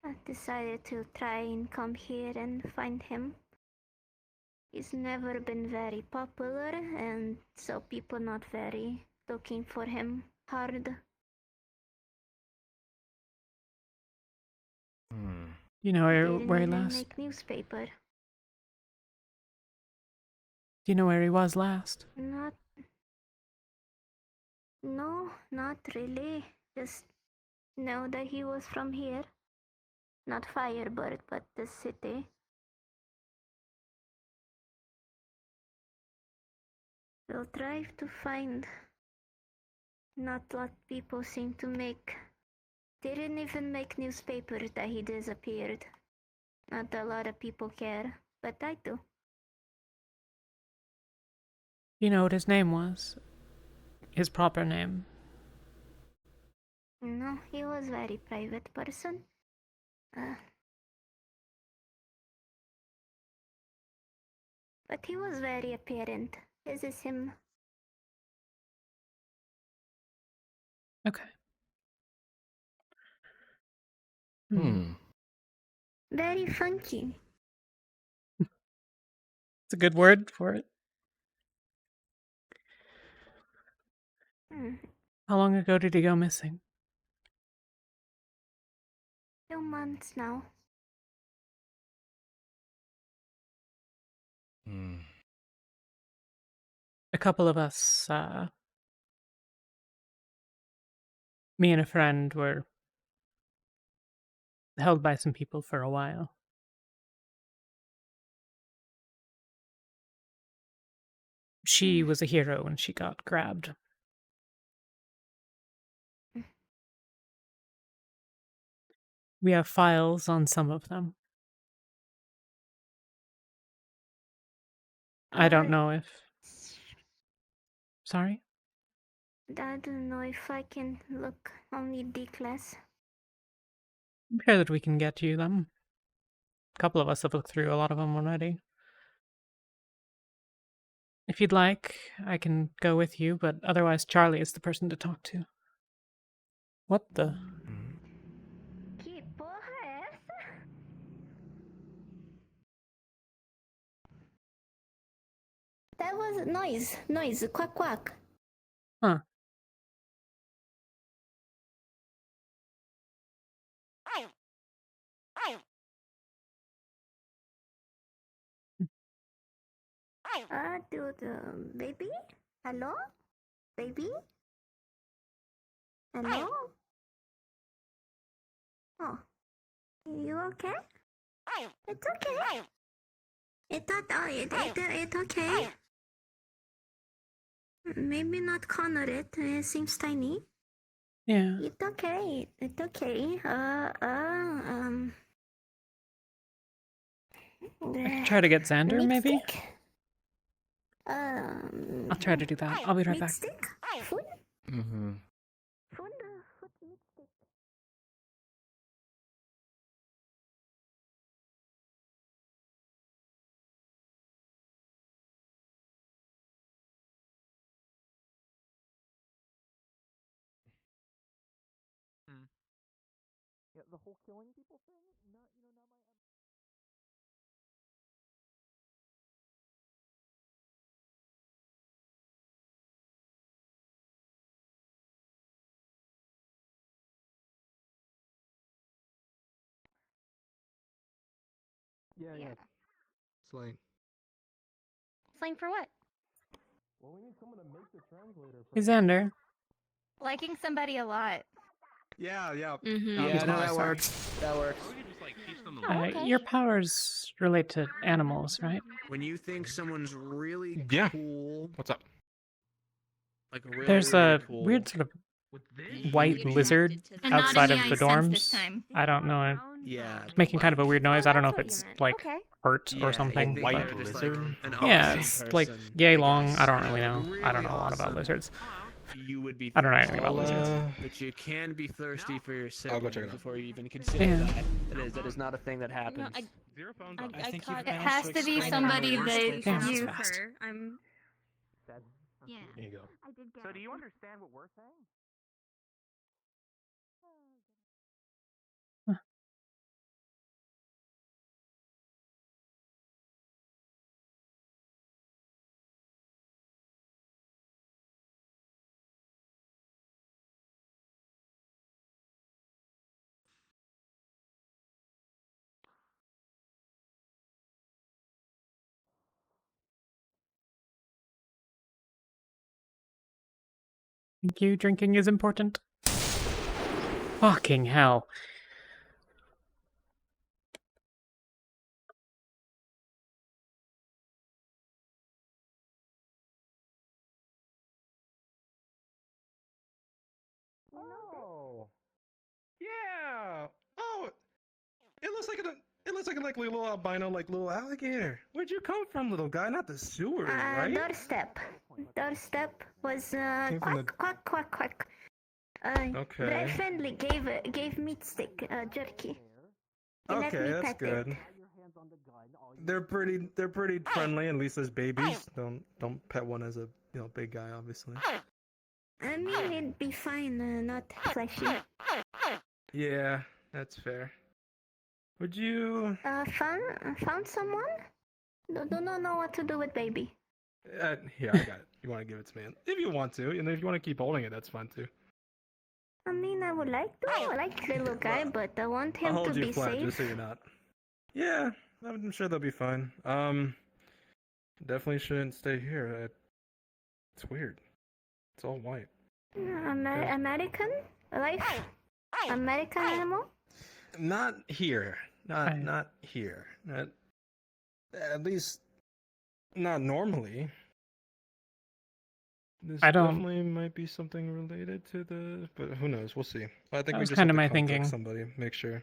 I decided to try and come here and find him. He's never been very popular, and so people not very looking for him hard. You know where he Didn't even last? make newspaper. Do you know where he was last? Not. No, not really. Just know that he was from here. Not Firebird, but the city. We'll try to find. Not a lot of people seem to make. They didn't even make newspapers that he disappeared. Not a lot of people care, but I do. You know what his name was? His proper name. No, he was very private person. But he was very apparent. This is him. Okay. Very funky. It's a good word for it. Hmm. How long ago did he go missing? 2 months now. A couple of us, me and a friend were held by some people for a while. She was a hero when she got grabbed. We have files on some of them. I don't know if... Sorry? I don't know if I can look only D-class. I'm sure that we can get you them. A couple of us have looked through a lot of them already. If you'd like, I can go with you, but otherwise Charlie is the person to talk to. What the... Que porra é essa? That was noise, quack quack. Huh. Dude, baby? Hello? Baby? Hello? Oh, you okay? It's okay. It's okay. Maybe not Connor it seems tiny. Yeah. It's okay. I can try to get Xander, maybe? Um, I'll try to do that. I'll be right back. Stick? Food? Mm-hmm. Food meat stick. Yeah, the whole killing people thing? Not my. Yeah. Slain. Slain for what? Well, we need someone to make the translator. Hey, Xander. Liking somebody a lot. Yeah. Yeah, no, that works. That works. Your powers relate to animals, right? When you think someone's really Yeah. cool, What's up? like really, There's really a cool, weird sort of white lizard outside of the dorms. I don't know. Yeah. It's making kind of a weird noise. I don't know if it's like hurt or something. They But think they're just, like, an yeah, awesome it's person, like yay I long. guess. I don't really know. Really I don't know a lot about awesome. lizards. You would be. I don't know anything about thirsty, lizards. But you can be thirsty for your I'll go siblings check it out. before you even consider Yeah. that. That is not a thing that happens. I think it has to be somebody that Damn, you that's fast. prefer. I'm. Yeah. There you go. I did get So it. do you understand what we're saying? Thank you. Drinking is important. Fucking hell. Oh. Yeah. Oh. It looks like a little albino, like little alligator. Where'd you come from, little guy? Not the sewers, right? Doorstep. Doorstep was Came from the- quack, quack, quack. Okay. Brad Friendly gave meat stick jerky. He let Okay, me that's pet good. it. They're pretty friendly, at least as babies. Don't pet one as a big guy, obviously. I mean, it'd be fine, not fleshy. Yeah, that's fair. Would you? Found someone? Do not know what to do with baby. Here, I got it. You want to give it to me? If you want to, and if you want to keep holding it, that's fine too. I mean, I would like to. I like the little guy, but I want him I'll to hold you be flat safe. just so you're not. Yeah, I'm sure they'll be fine. Definitely shouldn't stay here. It's weird. It's all white. American life? American animal? Not here. Not here. Not at least not normally. This I don't- definitely might be something related to the, but who knows? We'll see. I think That we was just kinda have to my contact thinking. somebody, make sure.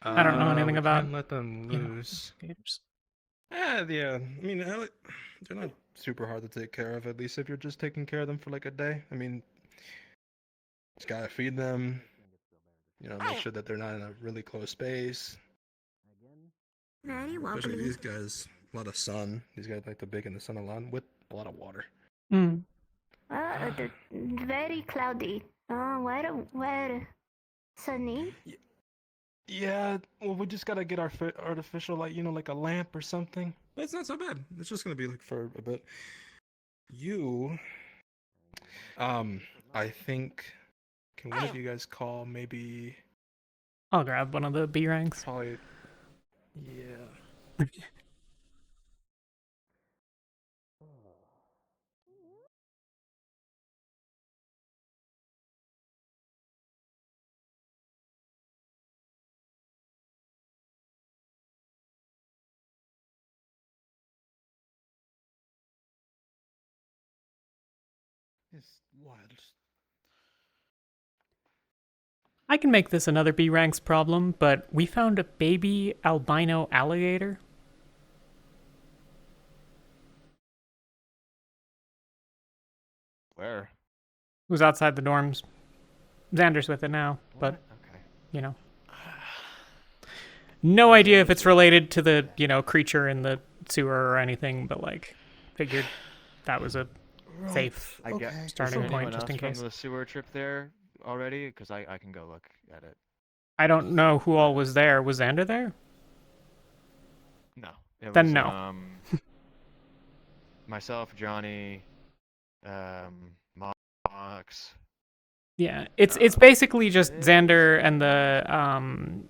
I don't know anything we about, can't let them you know, loose. gators. Yeah. I mean, they're not super hard to take care of. At least if you're just taking care of them for like a day. I mean, just gotta feed them. Make sure that they're not in a really close space. Very Especially wobbly. these guys, a lot of sun. These guys like to bake in the sun a lot with a lot of water. Very cloudy. Where? Sunny? Yeah, well, we just gotta get our artificial light, like a lamp or something. But it's not so bad. It's just gonna be like for a bit. I think, can one of you guys call maybe? I'll grab one of the B ranks. Probably. Yeah. It's wild. I can make this another B ranks problem, but we found a baby albino alligator. Where? It was outside the dorms. Xander's with it now, but Okay. No idea if it's related to the, creature in the sewer or anything, but figured that was a safe starting point just in case. From the sewer trip there already, because I can go look at it. I don't know who all was there. Was Xander there? No. Then no. Myself, Johnny, Mox. Yeah, it's basically just Xander and the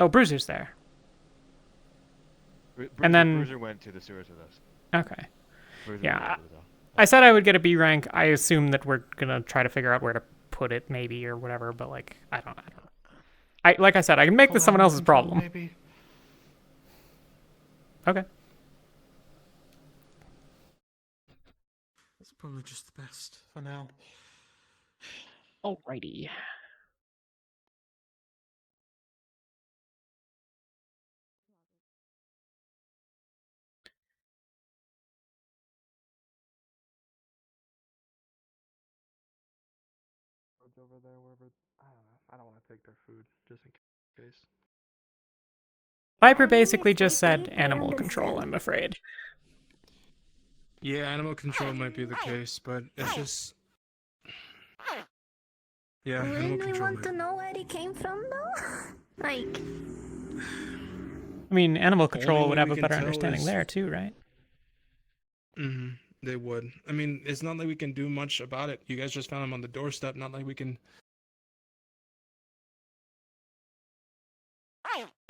Bruiser's there. And then Bruiser went to the sewers with us. Okay. Bruiser Yeah, was with us. I said I would get a B rank. I assume that we're gonna try to figure out where to put it, maybe or whatever. But I don't. Like I said, I can make this someone else's problem. Maybe. Okay. That's probably just the best for now. Alrighty. Over there, wherever. I don't want to take their food, just in case. Viper basically just said animal control, I'm afraid. Yeah, animal control might be the case, but it's just. Yeah, animal Really control. want to know where he came from, though? I mean, animal control way would have we a can better tell understanding is- there too, right? They would. I mean, it's not like we can do much about it. You guys just found him on the doorstep. Not like we can.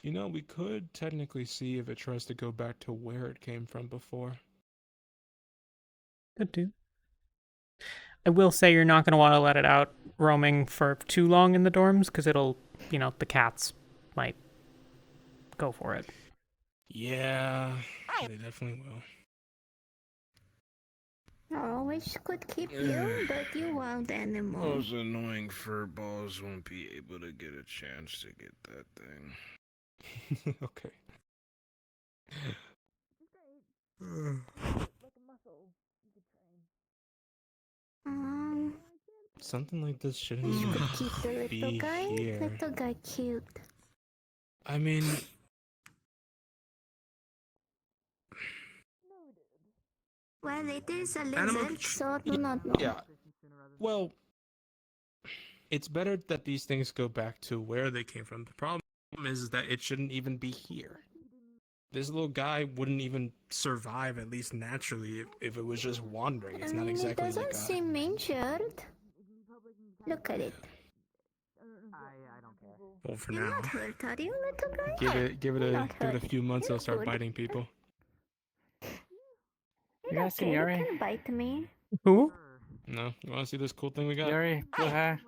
We could technically see if it tries to go back to where it came from before. Could do. I will say you're not going to want to let it out roaming for too long in the dorms because it'll, the cats might go for it. Yeah, they definitely will. I wish could keep you, but you wild animal. Those annoying fur balls won't be able to get a chance to get that thing. Okay. Something like this shouldn't You even could keep the little be guy. here. Little guy cute. I mean, Well, it is a Animal lizard, so I do not know. Yeah. Well, it's better that these things go back to where they came from. The problem is that it shouldn't even be here. This little guy wouldn't even survive, at least naturally, if it was just wandering. It's not exactly it doesn't like a... seem injured. Look at it. Well, for You're now. not hurt, are you, little guy? Give it Not a hurt. few months, You're they'll start good. biting people. You're okay, you can bite me. Who? No, you want to see this cool thing we got? Yuri, blue hair.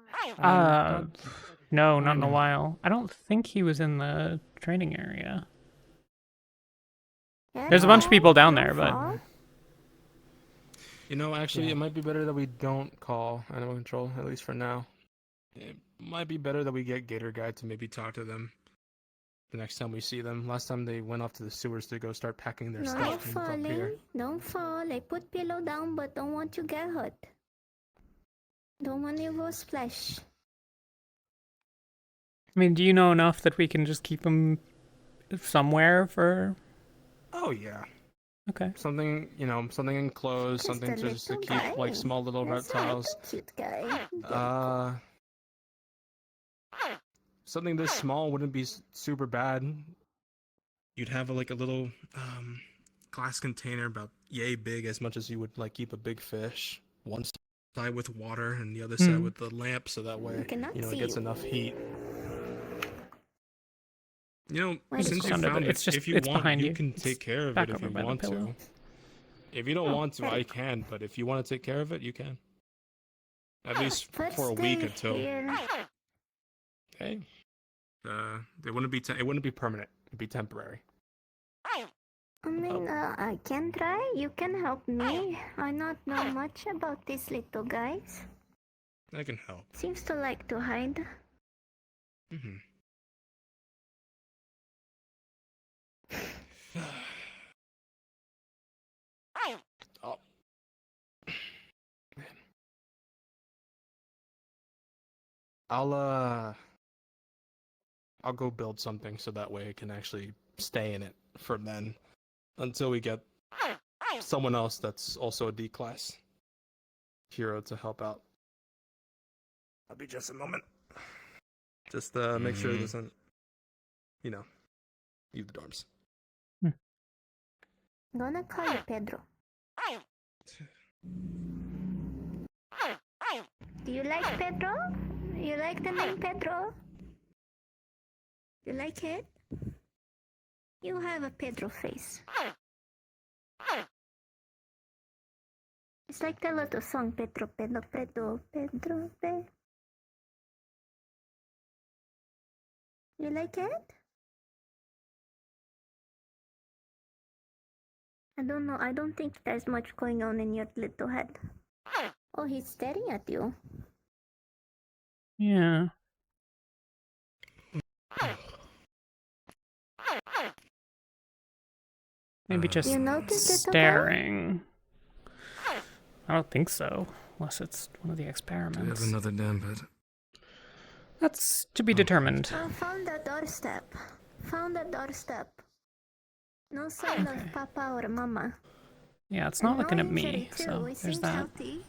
No, not in a while. I don't think he was in the training area. There's a bunch of people down there, but... Actually, it might be better that we don't call animal control, at least for now. It might be better that we get Gator Guy to maybe talk to them the next time we see them. Last time they went off to the sewers to go start packing their No stuff and up falling. here. Don't fall. I put pillow down, but don't want you get hurt. Don't want you go splash. I mean, do you know enough that we can just keep him somewhere for... Oh, yeah. Okay. Something, something enclosed, something just to keep, like, small little reptiles. Cute guy. Something this small wouldn't be super bad. You'd have, a little, glass container about yay big, as much as you would, keep a big fish. One side with water and the other side with the lamp, so that way, it gets enough heat. Since you found it, if you want, you can take care of it if you want to. If you don't want to, I can, but if you want to take care of it, you can. At least for a week until... Okay. It wouldn't be permanent. It'd be temporary. I mean, I can try. You can help me. I not know much about these little guys. I can help. Seems to like to hide. Mm-hmm. Oh. Man. I'll go build something so that way it can actually stay in it for then until we get someone else that's also a D-class hero to help out. I'll be just a moment. Just make sure it doesn't, leave the dorms. Gonna call you Pedro. Do you like Pedro? You like the name Pedro? You like it? You have a Pedro face. It's like the little song Pedro, Pedro, Pedro, Pedro, Pedro. You like it? I don't know. I don't think there's much going on in your little head. Oh, he's staring at you. Yeah. Maybe just You noticed it, staring. I don't think so, unless it's one of the Do you experiments. have another damn bed? That's to be determined. I found the doorstep. Found the doorstep. No sign of Papa or Mama. Yeah, it's not looking at No me, injury too. so It there's seems that. healthy.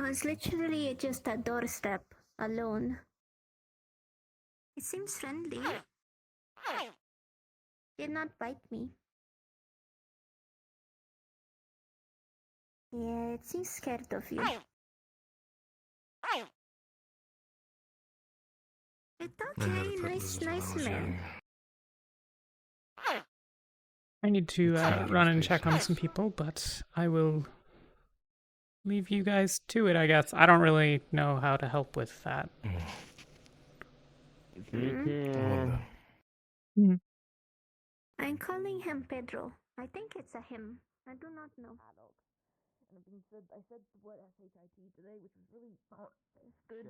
It's literally just a doorstep alone. It seems friendly. Did not bite me. Yeah, it seems scared of you. It's okay, nice man. I need to run and check on some people, but I will leave you guys to it, I guess. I don't really know how to help with that. I'm calling him Pedro. I think it's a him. I do not know. I said what SHIT today, which is really not good.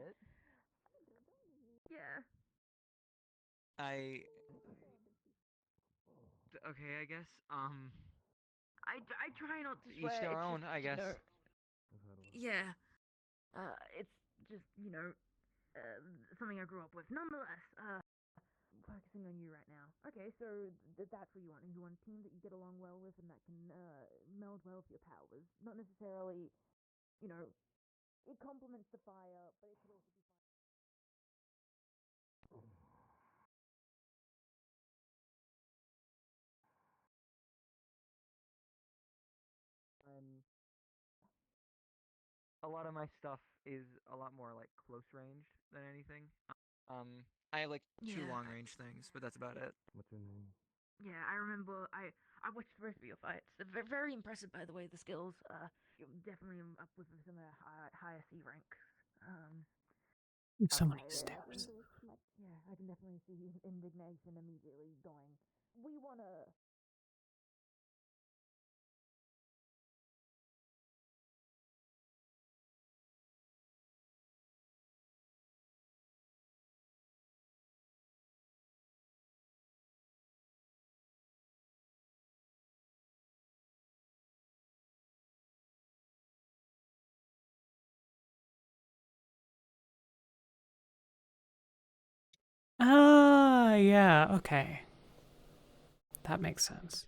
Yeah. Okay, I guess. I try not to Each swear. their It's own, just, I guess. Yeah. It's just something I grew up with. Nonetheless, focusing on you right now. Okay, so that's what you want. You want a team that you get along well with and that can meld well with your powers. Not necessarily, it complements the fire, but it could also be. A lot of my stuff is a lot more like close range than anything. I have like two Yeah. long range things, but that's about it. What's your name? Yeah, I remember. I watched the rest of your fights. They're very impressive, by the way. The skills. You're definitely up with some of the higher C ranks. So many Yeah, steps. yeah, I can definitely see indignation immediately going. We wanna. Ah, yeah, okay. That makes sense.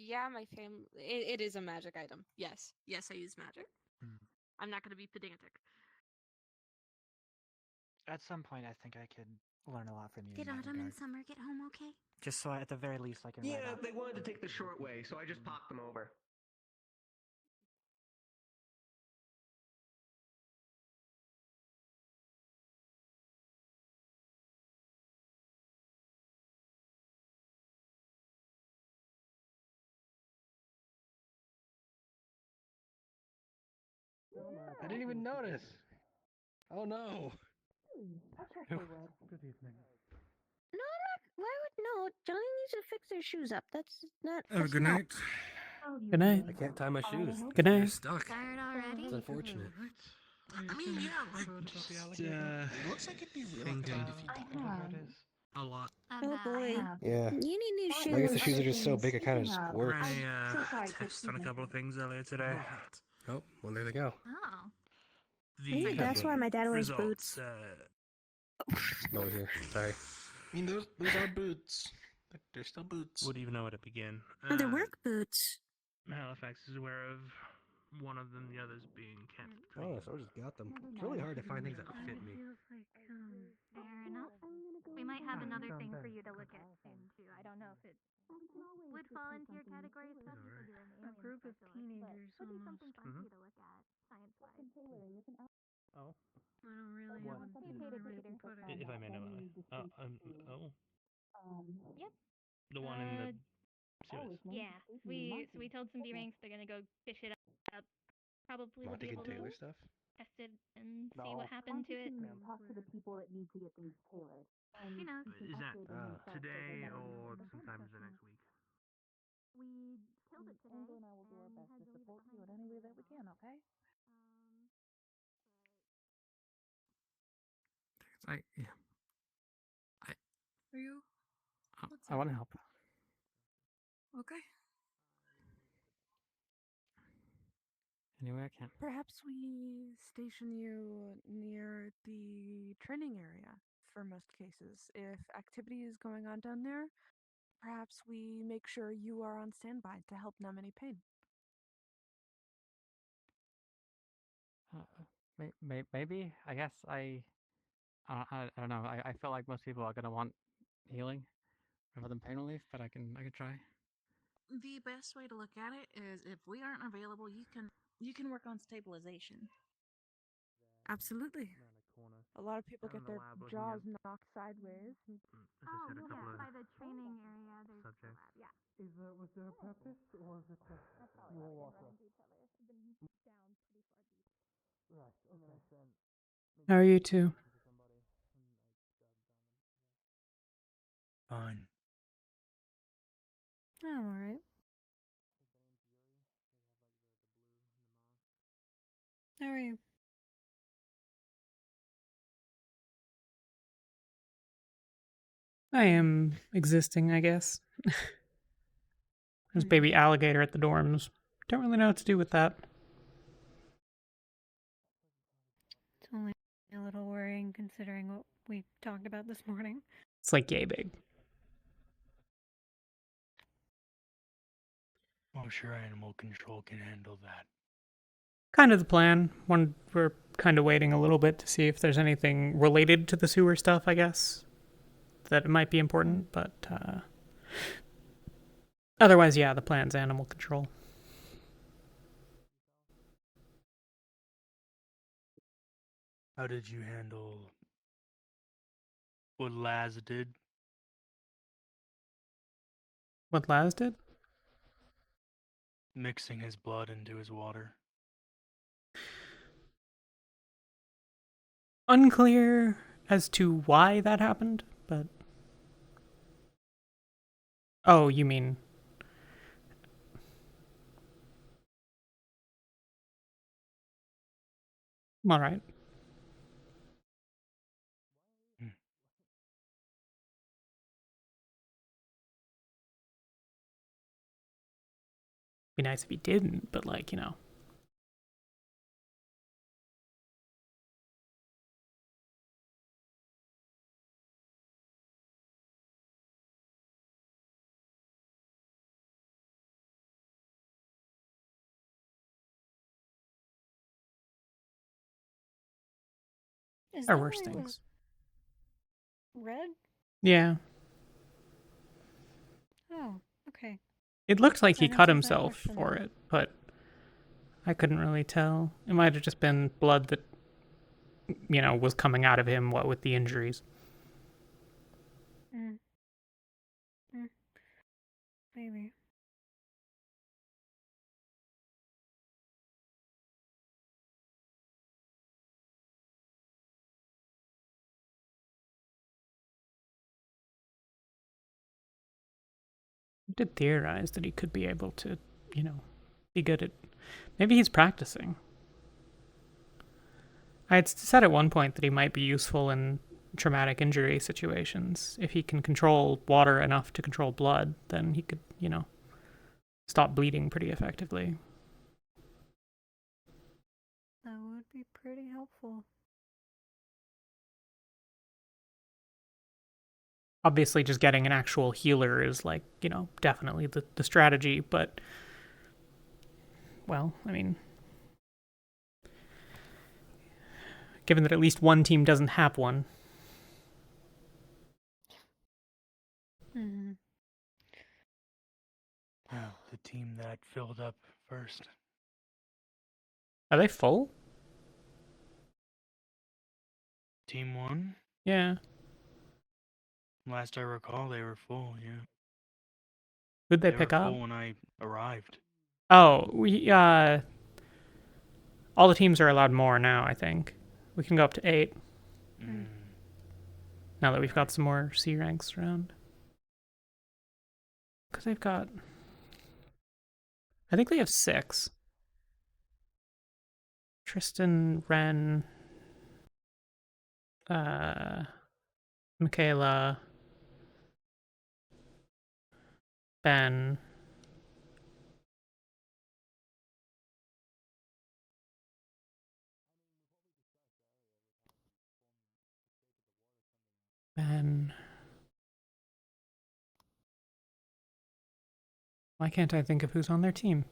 Yeah, my fam. It is a magic item. Yes, I use magic. I'm not gonna be pedantic. At some point, I think I could learn a lot from you. Did in that Autumn and regard. Summer get home okay? Just so at the very least I can write Yeah, up. they wanted to take the short way, so I just popped them over. I didn't even notice. Oh no. Good evening. No, why would no? Johnny needs to fix their shoes up. That's not. Have a That's good not- night. Good night. I can't tie my shoes. Good You're night. stuck. Tired already? It's unfortunate. I mean, yeah, like, it looks like it'd be really good if you did a lot. Oh boy. Yeah. You need new shoes. I guess the shoes are just so big it kind of squirts. Ran a test on a couple of things earlier today. Oh, well there they go. Oh. The That's why my dad wears results, boots. Over here. Sorry. I mean, those are boots. They're still boots. Wouldn't even know where to begin. Oh, they're work boots. Halifax is aware of one of them, the others being kept. Oh, so I just got them. It's really hard to find things that fit me. Fair enough. We might have another thing for you to look at soon too. I don't know if it would fall into your category, especially if you're in the A group of teenagers would be almost. something fun for you to look at, science-wise. Oh. I don't really What? have Hey, a Peter, way to put it. If I may know. Oh. Yep. The one in the sewers. Yeah. We told some B ranks they're gonna go fish it up. Probably Monty be and able to Taylor stuff? test it and see what happened to it. Talk to the people that need to get things tailored. You know. Is that today or sometime in the next week? We killed it today. Andrew and I will do our best to support you in any way that we can, okay? Are you? I want to help. Okay. Any way I can. Perhaps we station you near the training area for most cases. If activity is going on down there, perhaps we make sure you are on standby to help numb any pain. Maybe. I guess I don't know. I feel like most people are gonna want healing rather than pain relief, but I can try. the best way to look at it is if we aren't available, you can work on stabilization. Absolutely. A lot of people get their jaws knocked sideways. Oh, yeah, by the training area, there's the lab, yeah. Was there a purpose, or is it just more water? Right, okay. How are you two? Fine. I'm alright. How are you? I am existing, I guess. There's baby alligator at the dorms. Don't really know what to do with that. It's only a little worrying considering what we talked about this morning. It's like yay big. I'm sure animal control can handle that. Kind of the plan. We're kind of waiting a little bit to see if there's anything related to the sewer stuff, I guess, that might be important, but otherwise, yeah, the plan's animal control. How did you handle what Laz did? What Laz did? Mixing his blood into his water. Unclear as to why that happened, but... Oh, you mean... Alright. Be nice if he didn't, but like, you know. Is There that are where worse it things. was red? Yeah. Oh, okay. It looked like he I didn't cut see that himself question. for it, but I couldn't really tell. It might have just been blood that, you know, was coming out of him, what with the injuries. Mm. Mm. Maybe. I did theorize that he could be able to, you know, be good at... Maybe he's practicing. I had said at one point that he might be useful in traumatic injury situations. If he can control water enough to control blood, then he could, you know, stop bleeding pretty effectively. That would be pretty helpful. Obviously, just getting an actual healer is, like, you know, definitely the strategy, but... Well, I mean... Given that at least one team doesn't have one. Mm-hmm. Well, the team that filled up first. Are they full? Team 1? Yeah. Last I recall, they were full, yeah. Who'd they were pick up? full when I arrived. Oh, we, all the teams are allowed more now, I think. We can go up to 8. Now that we've got some more C ranks around. Because they've got... I think they have 6. Tristan, Ren, Michaela, Ben, Why can't I think of who's on their team?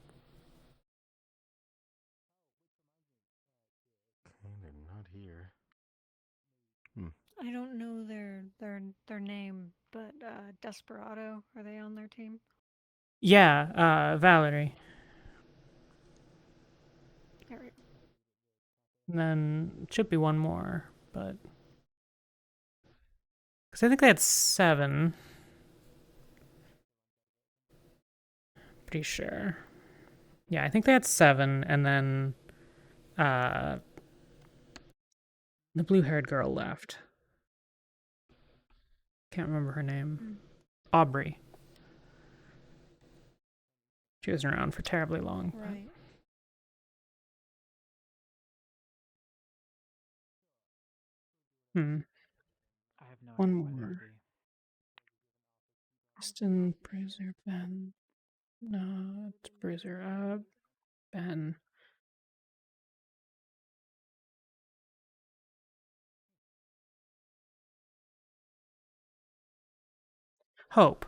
Okay, they're not here. I don't know their name, but Desperado, are they on their team? Yeah, Valerie. Alright. And then it should be one more, but because I think they had 7. Pretty sure. Yeah, I think they had 7, and then the blue-haired girl left. Can't remember her name. Aubrey. She wasn't around for terribly long. Right. I have no One idea where that more. would be. Kristen, Bruiser, Ben. Not Bruiser, Ben. Hope.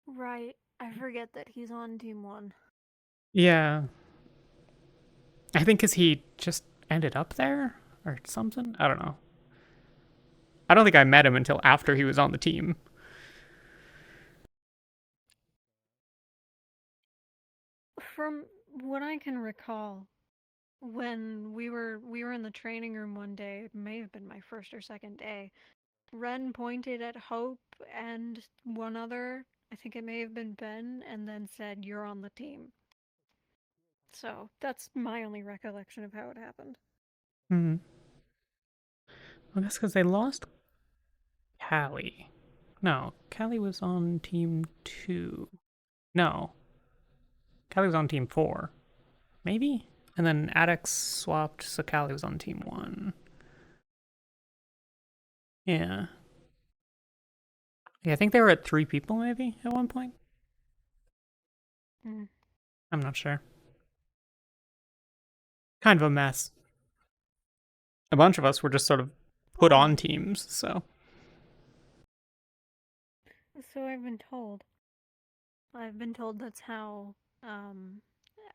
Right. I forget that he's on Team 1. Yeah. I think because he just ended up there or something. I don't know. I don't think I met him until after he was on the team. From what I can recall, when we were in the training room one day, it may have been my first or second day, Ren pointed at Hope and one other, I think it may have been Ben, and then said, "You're on the team." So that's my only recollection of how it happened. Hmm. Well, that's because they lost Callie. No, Callie was on team 2. No. Callie was on team 4. Maybe? And then Addix swapped, so Callie was on team 1. Yeah. Yeah, I think they were at 3 people maybe at one point. Mm. I'm not sure. Kind of a mess. A bunch of us were just sort of put on teams, so. So I've been told. I've been told that's how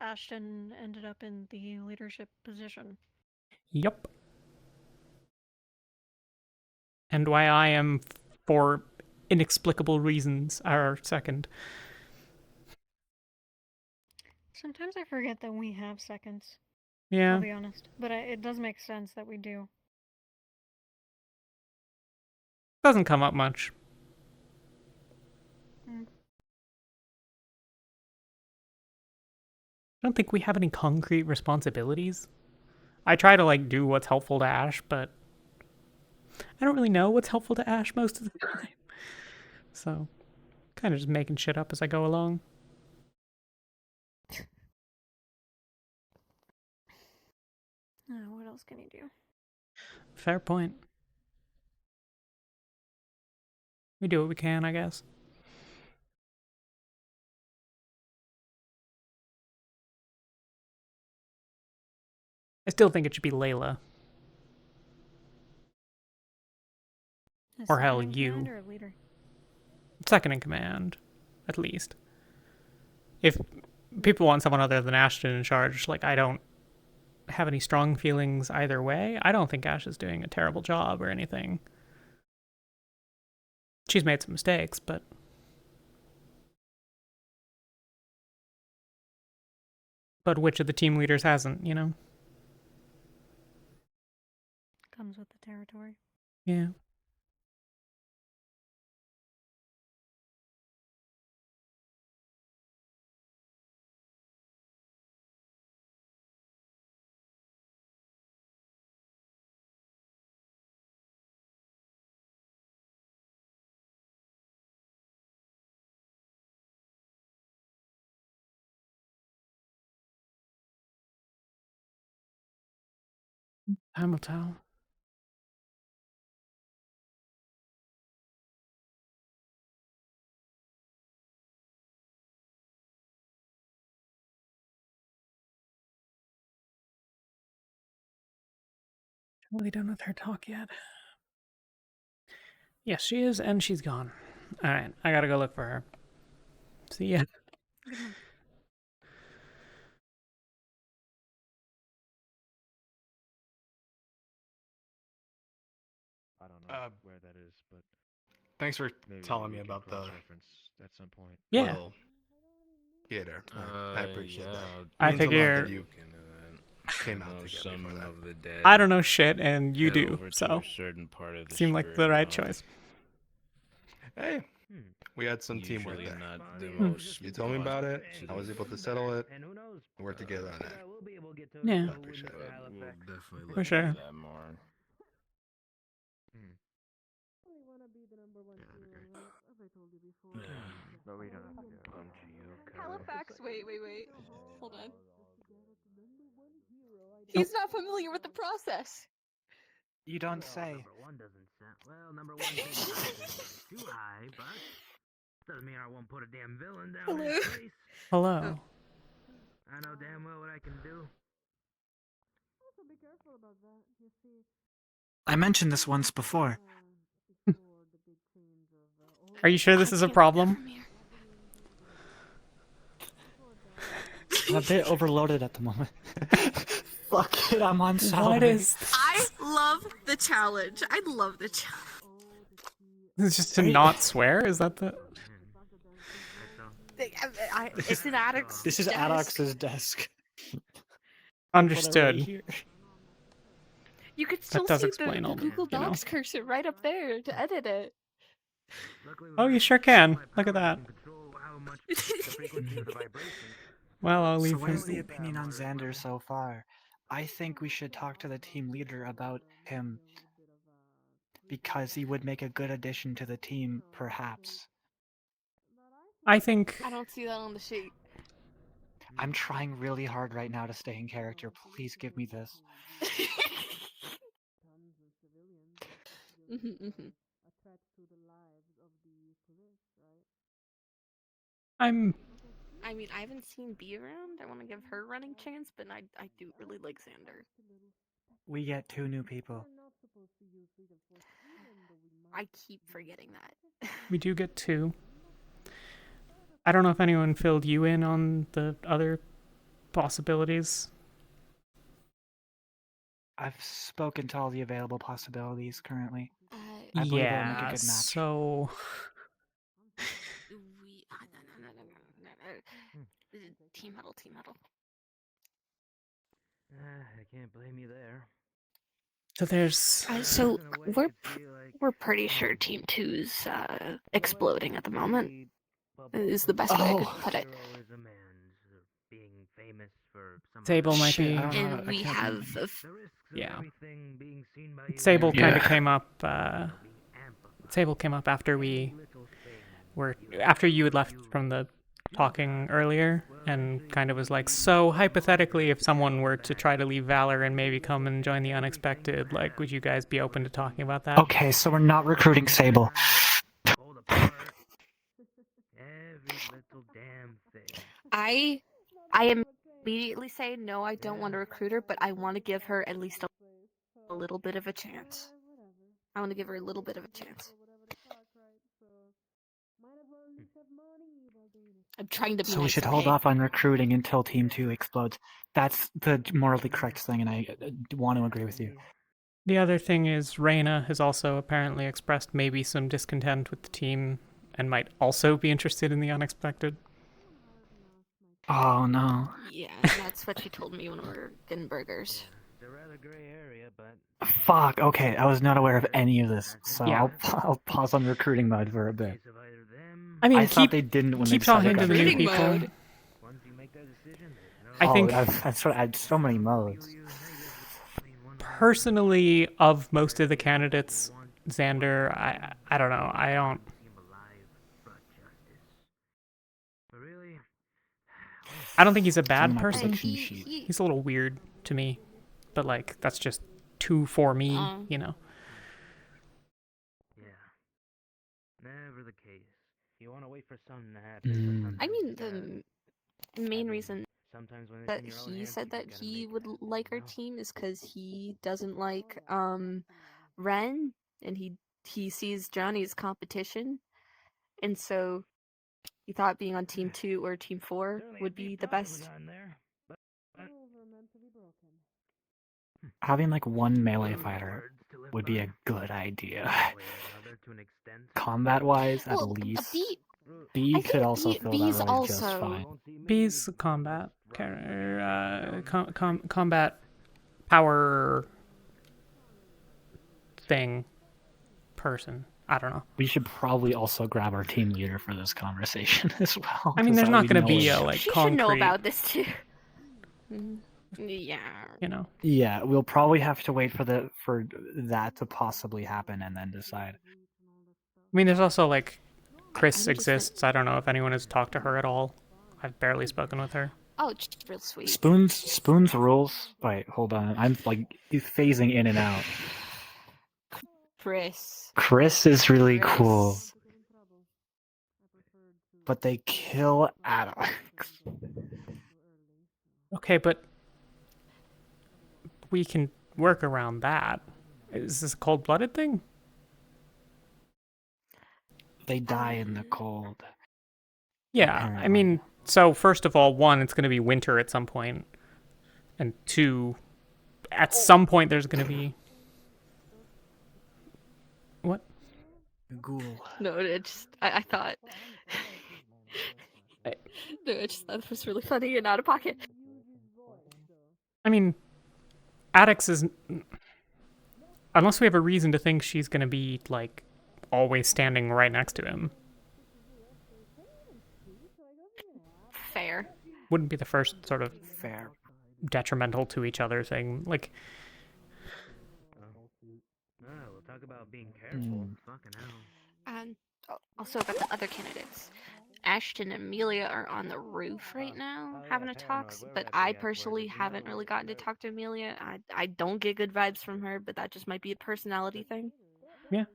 Ashton ended up in the leadership position. Yup. And why I am, for inexplicable reasons, our second. Sometimes I forget that we have seconds. Yeah. I'll be honest. But it does make sense that we do. Doesn't come up much. Mm. I don't think we have any concrete responsibilities. I try to do what's helpful to Ash, but I don't really know what's helpful to Ash most of the time. So, kind of just making shit up as I go along. What else can you do? Fair point. We do what we can, I guess. I still think it should be Layla. Or hell, you. Or a leader? Second in command, at least. If people want someone other than Ashton in charge, I don't have any strong feelings either way. I don't think Ash is doing a terrible job or anything. She's made some mistakes, but... But which of the team leaders hasn't, you know? Comes with the territory. Yeah. Time will tell. Really done with her talk yet. Yes, she is, and she's gone. Alright, I gotta go look for her. See ya. I don't know where that is, but Thanks for Maybe telling we me can about the cross-reference at some point. Yeah. little theater. I appreciate that. I It means a lot figure- that you came out to get me for that. Of the dead I don't know shit, and you head do, over to so a certain part of the seemed like the spirit right realm. choice. Hey, we had some teamwork Usually there. not the most You told me about it. I was positive. able to settle it. We worked together on that. Yeah. I appreciate it. We'll definitely For look sure. into that more. But we don't have to do it. Halifax, wait. Hold on. He's not familiar with the process. You don't say. Number one isn't too high, but doesn't mean I won't put a damn villain down Hello. his face. Hello. I know damn well what I can do. I mentioned this once before. Are you sure this is a problem? I'm a bit overloaded at the moment. Fuck it, I'm on salary. What is... I love the challenge. I love the challenge. This is just to not swear? Is that the... It's an addict's This is desk. Addox's desk. Understood. Right here. You could still does see explain the all, Google you know. Docs cursor right up there to edit it. Oh, you sure can. Look at that. Well, I'll leave So what is him. the opinion on Xander so far? I think we should talk to the team leader about him because he would make a good addition to the team, perhaps. I think... I don't see that on the sheet. I'm trying really hard right now to stay in character. Please give me this. I mean, I haven't seen B around. I want to give her running chance, but I do really like Xander. We get 2 new people. I keep forgetting that. We do get 2. I don't know if anyone filled you in on the other possibilities. I've spoken to all the available possibilities currently. I believe it'll make a Yeah, good match. so... Team huddle. I can't blame you there. So there's... So we're pretty sure Team 2's exploding at the moment. Is the best way I could put it. Sable might be... And we have... Yeah. Sable kind of came up... Sable came up after we were... After you had left from the talking earlier, and kind of was like, so hypothetically, if someone were to try to leave Valor and maybe come and join the Unexpected, like, would you guys be open to talking about that? Okay, so we're not recruiting Sable. I am immediately saying no, I don't want to recruit her, but I want to give her at least a little bit of a chance. I want to give her a little bit of a chance. I'm trying to be So we nice, should hold okay? off on recruiting until Team 2 explodes. That's the morally correct thing, and I want to agree with you. The other thing is Reyna has also apparently expressed maybe some discontent with the team and might also be interested in the Unexpected. Oh no. Yeah, that's what she told me when we were getting burgers. Fuck, okay, I was not aware of any of this, so Yeah. I'll pause on recruiting mode for a bit. I mean, I thought they didn't when they keep talking to decided the that. new people. I think I've had so many modes. personally, of most of the candidates, Xander, I don't know. I don't. I don't think he's a bad person. He's a little weird to me, but like that's just too for me, you know. Never the case. You want to wait for something to happen. I mean, the main reason that he said that he would like our team is because he doesn't like Ren, and he sees Johnny as competition, and so he thought being on Team 2 or Team 4 would be the best. Having like one melee fighter would be a good idea. combat-wise, at Well, least. B, B I could think also fill B's that role just also fine. B's combat, combat power thing person. I don't know. We should probably also grab our team leader for this conversation as well. I mean, 'cause there's that not we going to know be is- a like she concrete. should know about this too. Yeah. You know. Yeah, we'll probably have to wait for that to possibly happen and then decide. I mean, there's also like Chris I'm just exists. I don't know if anyone has talked to her at all. I've barely spoken with her. Oh, just real sweet. Spoon's rules. Wait, hold on. I'm like phasing in and out. Chris is really cool. But they kill Alex. Okay, but we can work around that. Is this a cold-blooded thing? They die in the cold. Yeah, apparently. I mean, so first of all, one, it's going to be winter at some point, and two, at some point there's going to be what? Ghoul. No, it just I thought. No, I just thought it was really funny and out of pocket. I mean, Addix is, unless we have a reason to think she's going to be like always standing right next to him. Fair. Wouldn't be the first sort of fair detrimental to each other thing. Like, we'll talk about being careful. Fucking hell. And also about the other candidates. Ashton and Amelia are on the roof right now having a talk, but I personally haven't really gotten to talk to Amelia. I don't get good vibes from her, but that just might be a personality thing. Yeah.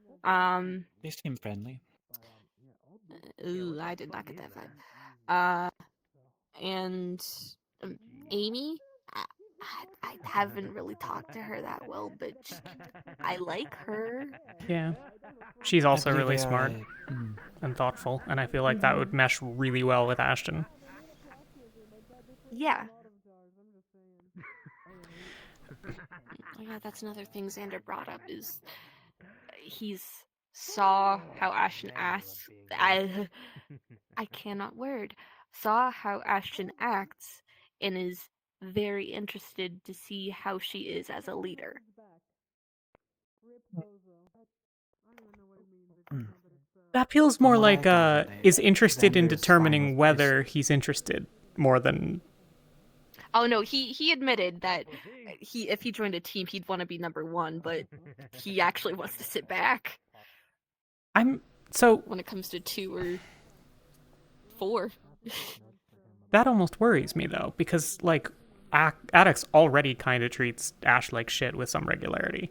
They seem friendly. Ooh, I did not get that vibe. And Amy, I haven't really talked to her that well, but I like her. yeah, she's also believe really they smart are, and thoughtful, and I feel like that would mesh really well with Ashton. Yeah. Oh yeah, that's another thing Xander brought up is he's saw how Ashton asks. I cannot word. Saw how Ashton acts and is very interested to see how she is as a leader. That feels more From what I like gather, is interested in Xander is fine determining with whether he's interested more than. Oh no, he admitted that if he joined a team he'd want to be number one, but he actually wants to sit back So when it comes to 2 or 4. that almost worries me though, because like Addix already kind of treats Ash like shit with some regularity.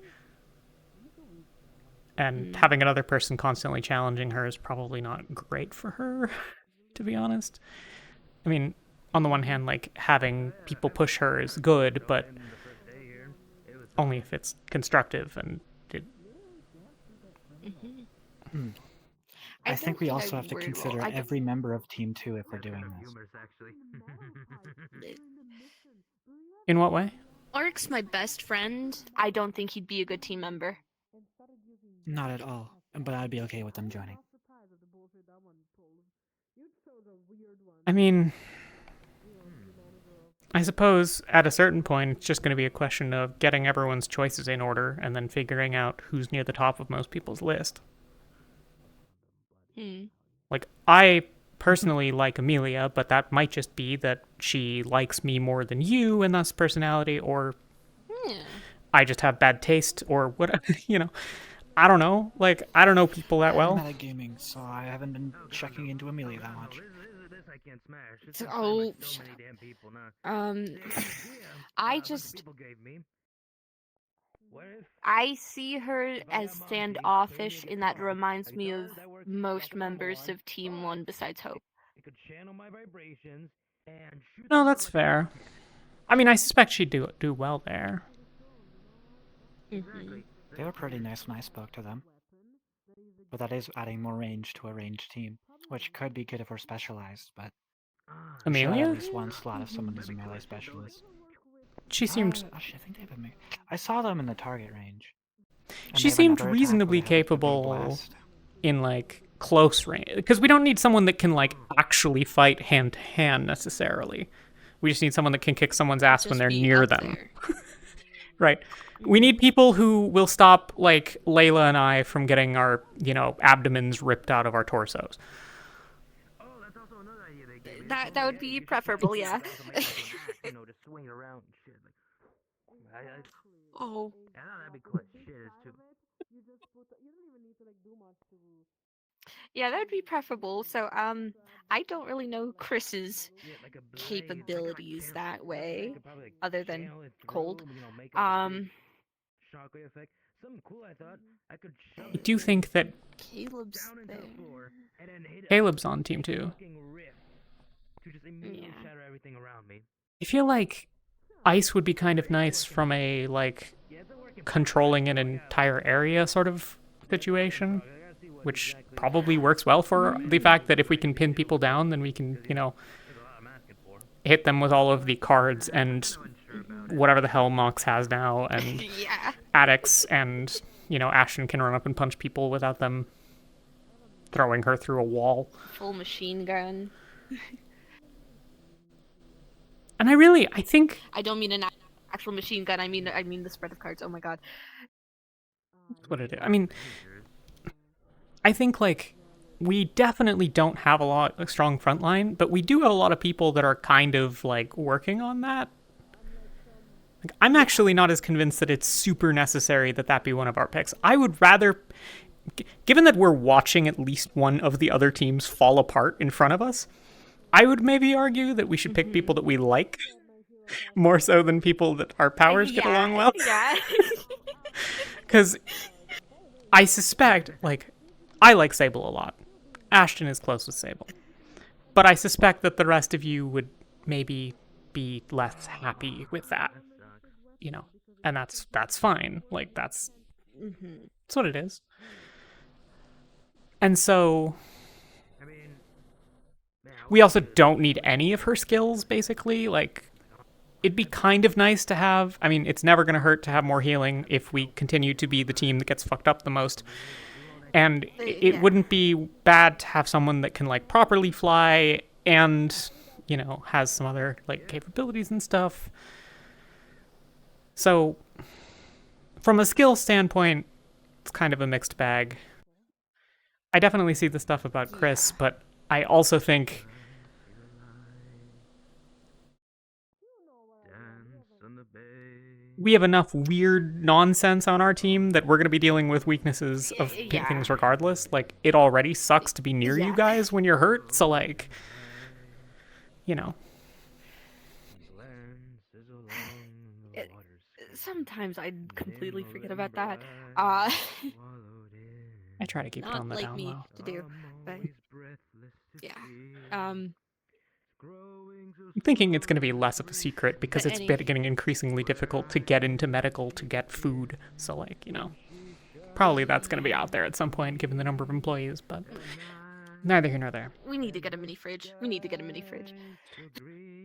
And having another person constantly challenging her is probably not great for her, to be honest. I mean, on the one hand, like, having people push her is good, but only if it's constructive and it... I think we also have to consider every member of Team 2 if we're doing this. In what way? Oric's my best friend. I don't think he'd be a good team member. Not at all, but I'd be okay with them joining. I mean, I suppose at a certain point it's just going to be a question of getting everyone's choices in order and then figuring out who's near the top of most people's list. Like, I personally like Amelia, but that might just be that she likes me more than you and thus personality, or I just have bad taste, or whatever, you know. I don't know. Like, I don't know people that well. I'm metagaming, so I haven't been checking into Amelia that much. Oh, I just... I see her as standoffish, and that reminds me of most members of Team 1 besides Hope. No, that's fair. I mean, I suspect she'd do well there. They were pretty nice when I spoke to them. But that is adding more range to a ranged team, which could be good if we're specialized, but... Amelia? At least one slot if someone is a melee specialist. She seemed... Actually, I think they have I saw them in the target range. And She they have seemed another attack where reasonably they have a big capable blast. in like close range, because we don't need someone that can like actually fight hand to hand necessarily. We just need someone that can kick someone's ass when Just they're be near up them. there. Right. We need people who will stop like Layla and I from getting our, abdomens ripped out of our torsos. That would be preferable, yeah. You know, to swing around and shit. Like, Oh. yeah, that'd be cool. Shit is too. Yeah, that would be preferable. So, I don't really know Chris's capabilities that way, other than cold. Shockwave effect. Something cool, I thought. I could I do think that Caleb's there. and then hit Caleb's on team 2. to just immediately shatter everything around me. I feel like ice would be kind of nice from a like controlling an entire area sort of situation, which probably works well for the fact that if we can pin people down, then we can, hit them with all of the cards and whatever the hell Mox has now, and Yeah. Addicts, and, Ashton can run up and punch people without them throwing her through a wall. Full machine gun. And I think... I don't mean an actual machine gun, I mean the spread of cards, oh my god. That's what it is. I mean, I think, like, we definitely don't have a strong front line, but we do have a lot of people that are kind of, like, working on that. Like, I'm actually not as convinced that it's super necessary that be one of our picks. I would rather... Given that we're watching at least one of the other teams fall apart in front of us, I would maybe argue that we should pick people that we like more so than people that our powers get along well. Yeah. Because I suspect, like, I like Sable a lot. Ashton is close with Sable. But I suspect that the rest of you would maybe be less happy with that. And that's fine. Like, that's what it is. And so... we also don't need any of her skills, basically. Like, it'd be kind of nice to have... I mean, it's never going to hurt to have more healing if we continue to be the team that gets fucked up the most. And it wouldn't be bad to have someone that can, like, properly fly and, has some other, like, capabilities and stuff. So, from a skill standpoint, it's kind of a mixed bag. I definitely see the stuff about Chris, but I also think... we have enough weird nonsense on our team that we're going to be dealing with weaknesses of things regardless. Like, it already sucks to be near you guys when you're hurt, so, like, Sometimes I completely forget about that. I try to keep it on the not like down me low. to do, but yeah. I'm thinking it's going to be less of a secret because But it's any- getting increasingly difficult to get into medical to get food. So, like, probably that's going to be out there at some point given the number of employees, but neither here nor there. We need to get a mini fridge.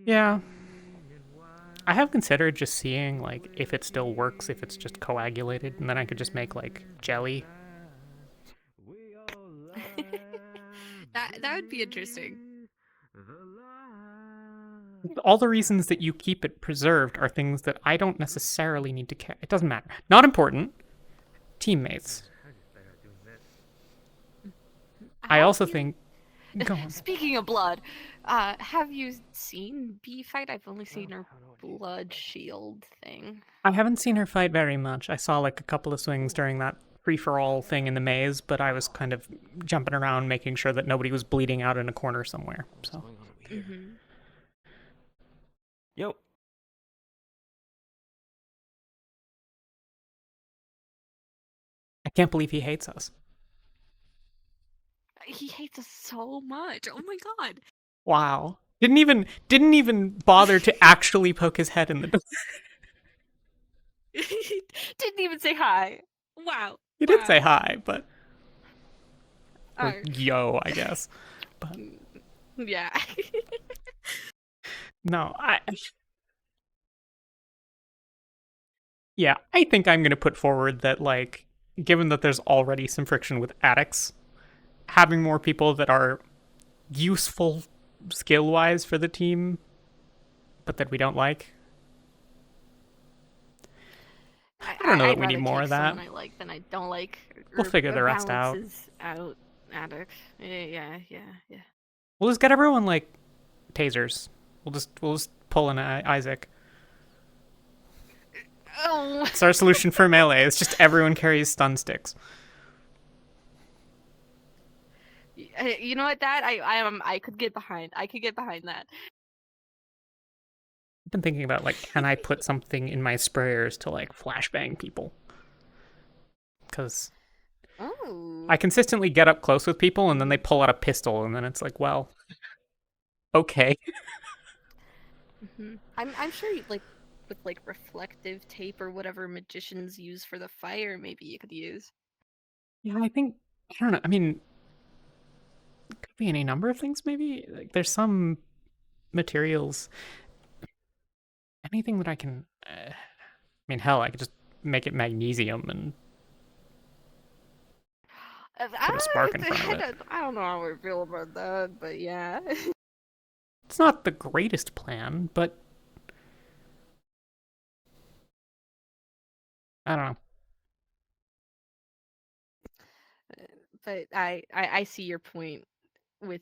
Yeah. I have considered just seeing, like, if it still works, if it's just coagulated, and then I could just make, like, jelly. That would be interesting. All the reasons that you keep it preserved are things that I don't necessarily need to care. It doesn't matter. Not important. Teammates. I also think... Go on. Speaking of blood, have you seen Bee fight? I've only seen her blood shield thing. I haven't seen her fight very much. I saw, like, a couple of swings during that free-for-all thing in the maze, but I was kind of jumping around making sure that nobody was bleeding out in a corner somewhere, so... Yo. I can't believe he hates us. He hates us so much. Oh my god. Wow. Didn't even bother to actually poke his head in the door. Didn't even say hi. Wow. He did say hi, but... or Alright. yo, I guess. But Yeah. no, yeah, I think I'm going to put forward that, like, given that there's already some friction with addicts, having more people that are useful skill-wise for the team, but that we don't like. I don't know that we need more of that. Someone I like than I don't like. We'll figure the rest out. Out addict. Yeah. We'll just get everyone like tasers. We'll just pull in Isaac. Oh. It's our solution for melee. It's just everyone carries stun sticks. You know what? That I could get behind. I could get behind that. I've been thinking about, like, can I put something in my sprayers to, like, flashbang people? Because I consistently get up close with people, and then they pull out a pistol, and then it's like, well, okay. I'm sure, like, with, like, reflective tape or whatever magicians use for the fire, maybe you could use. Yeah, I don't know. I mean, it could be any number of things, maybe? Like, there's some materials. Anything that I can... I mean, hell, I could just make it magnesium and put a spark in front of it. I don't know how I feel about that, but yeah. It's not the greatest plan, but... I don't know. But I see your point with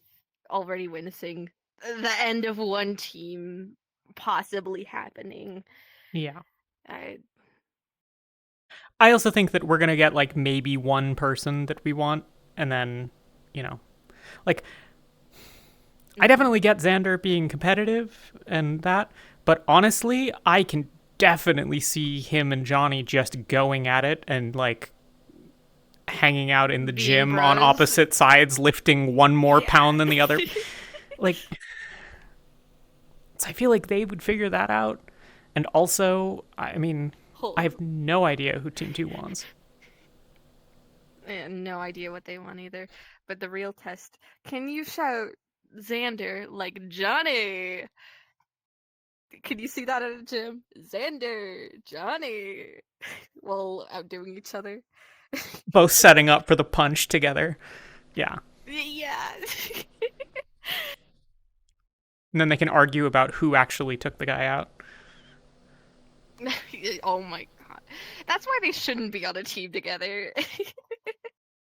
already witnessing the end of one team possibly happening. Yeah. I also think that we're going to get, like, maybe one person that we want, and then, you know, like, I definitely get Xander being competitive and that, but honestly, I can definitely see him and Johnny just going at it and, like, hanging out in the gym on opposite sides, lifting one more pound than the other. Like, so I feel like they would figure that out. And also, I mean, I have no idea who Team 2 wants. No idea what they want either. But the real test, can you shout Xander like Johnny? Can you see that at a gym? Xander, Johnny, while outdoing each other. Both setting up for the punch together. Yeah. Yeah. And then they can argue about who actually took the guy out. Oh my god. That's why they shouldn't be on a team together.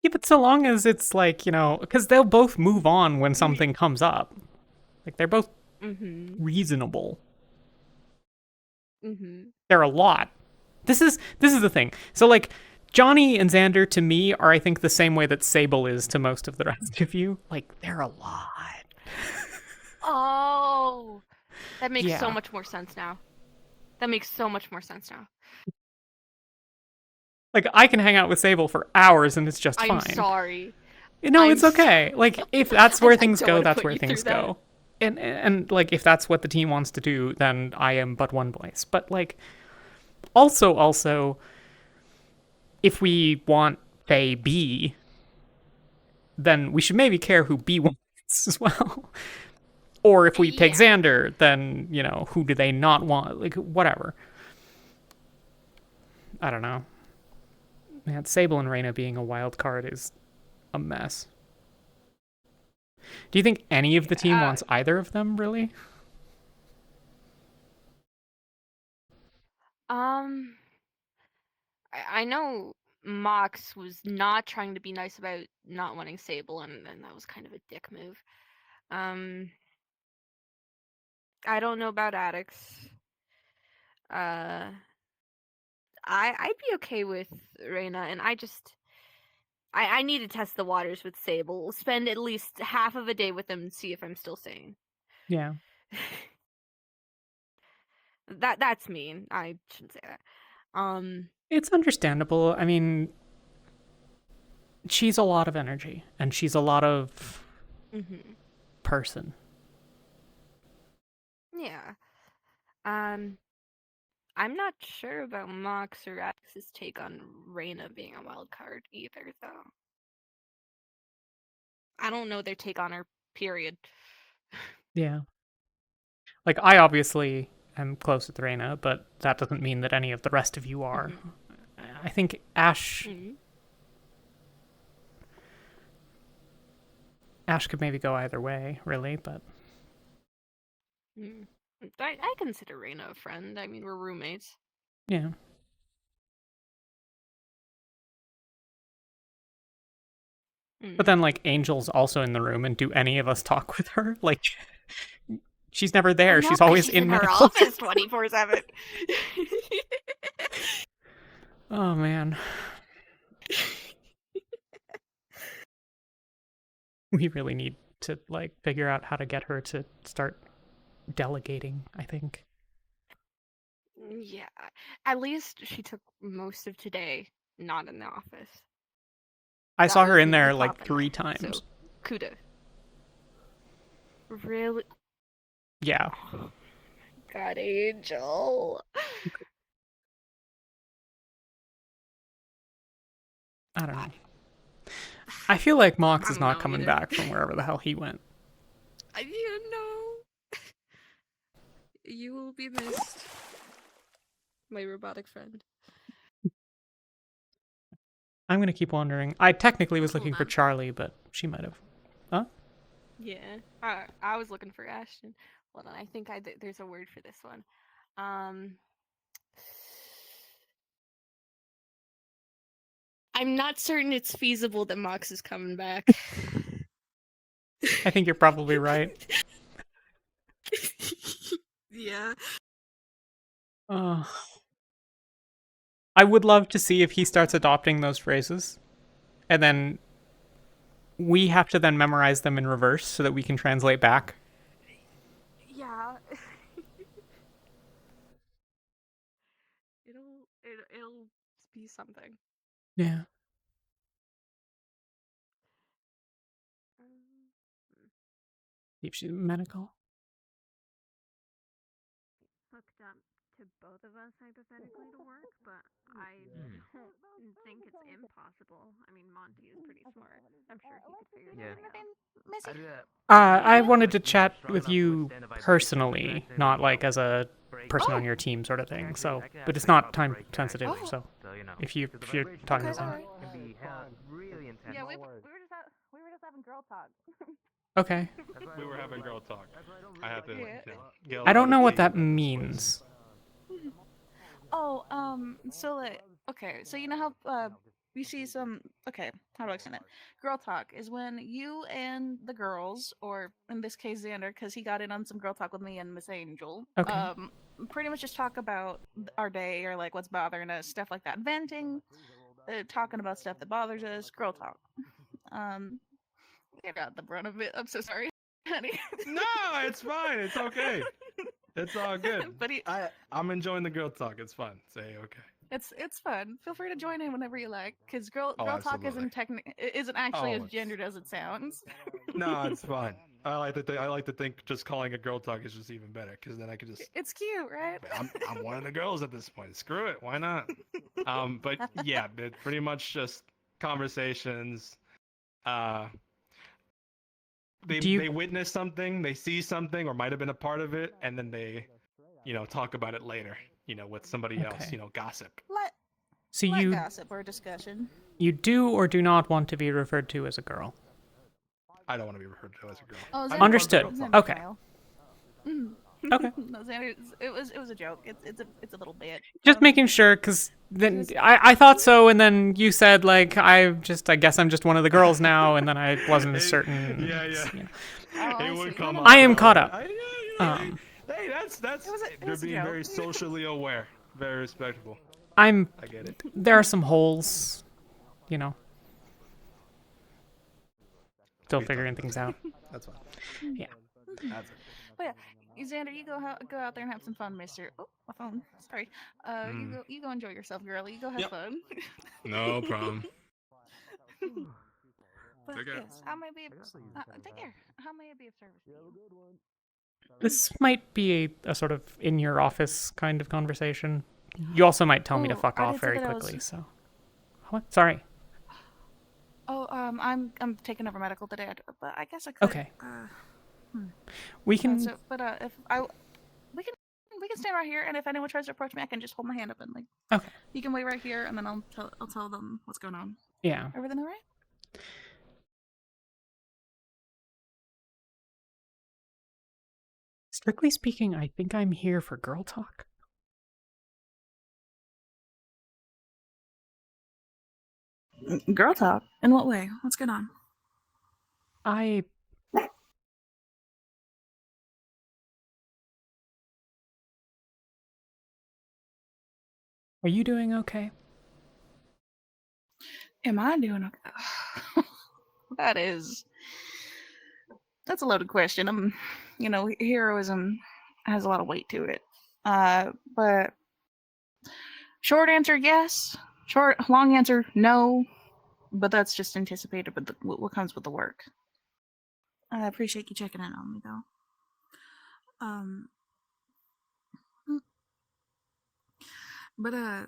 Yeah, but so long as it's like, you know, because they'll both move on when something comes up. Like, they're both reasonable. They're a lot. This is the thing. So, like, Johnny and Xander, to me, are, I think, the same way that Sable is to most of the rest of you. Like, they're a lot. Oh, that makes so much more sense now. That makes so much more sense now. Like, I can hang out with Sable for hours and it's just fine. I'm sorry. No, it's okay. Like, if that's where things go, that's where things go. And like, if that's what the team wants to do, then I am but one voice. But, like, also, if we want, say, B, then we should maybe care who B wants as well. Or if we take Xander, then, you know, who do they not want? Like, whatever. I don't know. Man, Sable and Reyna being a wild card is a mess. Do you think any of the team wants either of them, really? I know Mox was not trying to be nice about not wanting Sable, and that was kind of a dick move. I don't know about addicts. I'd be okay with Reyna, and I need to test the waters with Sable. Spend at least half of a day with him and see if I'm still sane. Yeah. That's mean. I shouldn't say that. It's understandable. I mean, she's a lot of energy, and she's a lot of person. Yeah. I'm not sure about Mox or Alexis' take on Reyna being a wild card either, though. I don't know their take on her, period. Yeah. Like, I obviously am close with Reyna, but that doesn't mean that any of the rest of you are. I think Ash Ash could maybe go either way, really, but I consider Reina a friend. I mean, we're roommates. yeah. But then, like, Angel's also in the room, and do any of us talk with her? Like, she's never there. No, She's 'cause always she's in her medical. office 24/7. Oh man. We really need to, like, figure out how to get her to start delegating, I think. Yeah, at least she took most of today not in the office. I That saw her was in the there like top 3 enough, times. So, kudos. Really? Yeah. God, Angel. I don't know. I feel like Mox I is don't not know coming either. back from wherever the hell he went. You know. You will be missed. My robotic friend. I'm gonna keep wondering. I technically was looking for Charlie, but she might have. Huh? Yeah. I was looking for Ashton. Hold on, I think there's a word for this one. I'm not certain it's feasible that Mox is coming back. I think you're probably right. Yeah. I would love to see if he starts adopting those phrases, and then we have to then memorize them in reverse so that we can translate back. Yeah. It'll be something. Yeah. If she's medical. Hooked up to both of us hypothetically to work, but I don't think it's impossible. I mean, Monty is pretty smart. I'm sure he could figure something out. I wanted to chat with you personally, not like as a person on your team sort of thing. So, but it's not time sensitive. So, if you're talking to someone. Yeah, we were just having girl talk. Okay. We were having girl talk. I had to. Get I don't know what that means. Oh, so like, okay, so you know how we see some. Okay, how do I explain it? Girl talk is when you and the girls, or in this case Xander, because he got in on some girl talk with me and Miss Angel. Okay. Pretty much just talk about our day or like what's bothering us, stuff like that. Venting, talking about stuff that bothers us. Girl talk. I got the brunt of it. I'm so sorry, honey. No, it's fine. It's okay. It's all good. But I'm enjoying the girl talk. It's fun. Say okay. It's fun. Feel free to join in whenever you like, because girl talk absolutely. isn't actually as it's- gendered as it sounds. No, it's fine. I like to think just calling it girl talk is just even better because then I could just. It's cute, right? I'm one of the girls at this point. Screw it. Why not? But yeah, it's pretty much just conversations. They witness something, they see something, or might have been a part of it, and then they, talk about it later, with somebody else, gossip. So Let you gossip or discussion. you do or do not want to be referred to as a girl? I don't want to be referred to as a girl. Oh, I Understood. prefer girl talk. Okay. Okay. No, Xander, it was a joke. It's a little bit. Just making sure, because then I thought so, and then you said like I guess I'm just one of the girls now, and then I wasn't certain. Yeah. It would come up. I am caught up. Hey, that's they're being very socially aware, very respectable. I get it. There are some holes, Still figuring things out. That's fine. Yeah. That's it. But yeah, Xander, you go out there and have some fun, Mister. Oh, my phone. Sorry. You go enjoy yourself, girlie. You go have fun. No problem. But Take care. yes, how may I be? Take care. How may I be of service to you? This might be a sort of in your office kind of conversation. You also might tell me to fuck I off did say very that I was- quickly. So, what? Sorry. Oh, I'm taking over medical today, but I guess I could. Okay. We can. If we can stand right here, and if anyone tries to approach me, I can just hold my hand up and like. Okay. You can wait right here, and then I'll tell them what's going on. Yeah. Everything all right? Strictly speaking, I think I'm here for girl talk. Girl talk? In what way? What's going on? Are you doing okay? Am I doing okay? That's a loaded question. Heroism has a lot of weight to it. But short answer, yes. Long answer, no. But that's just anticipated with what comes with the work. I appreciate you checking in on me, though. But I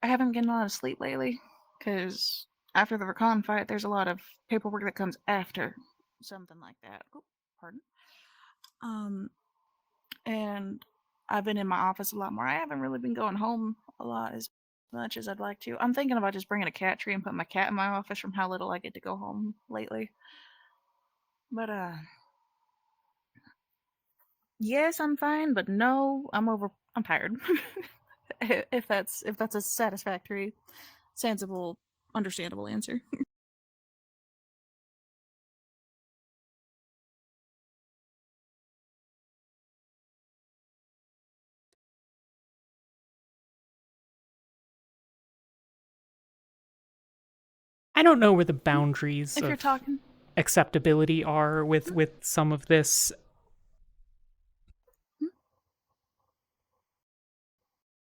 haven't been getting a lot of sleep lately, because after the Rakan fight, there's a lot of paperwork that comes after something like that. Oh, pardon. And I've been in my office a lot more. I haven't really been going home a lot as much as I'd like to. I'm thinking about just bringing a cat tree and putting my cat in my office from how little I get to go home lately. But yes, I'm fine, but no, I'm tired. if that's a satisfactory, sensible, understandable answer. I don't know where the boundaries If you're of talking. acceptability are with some of this.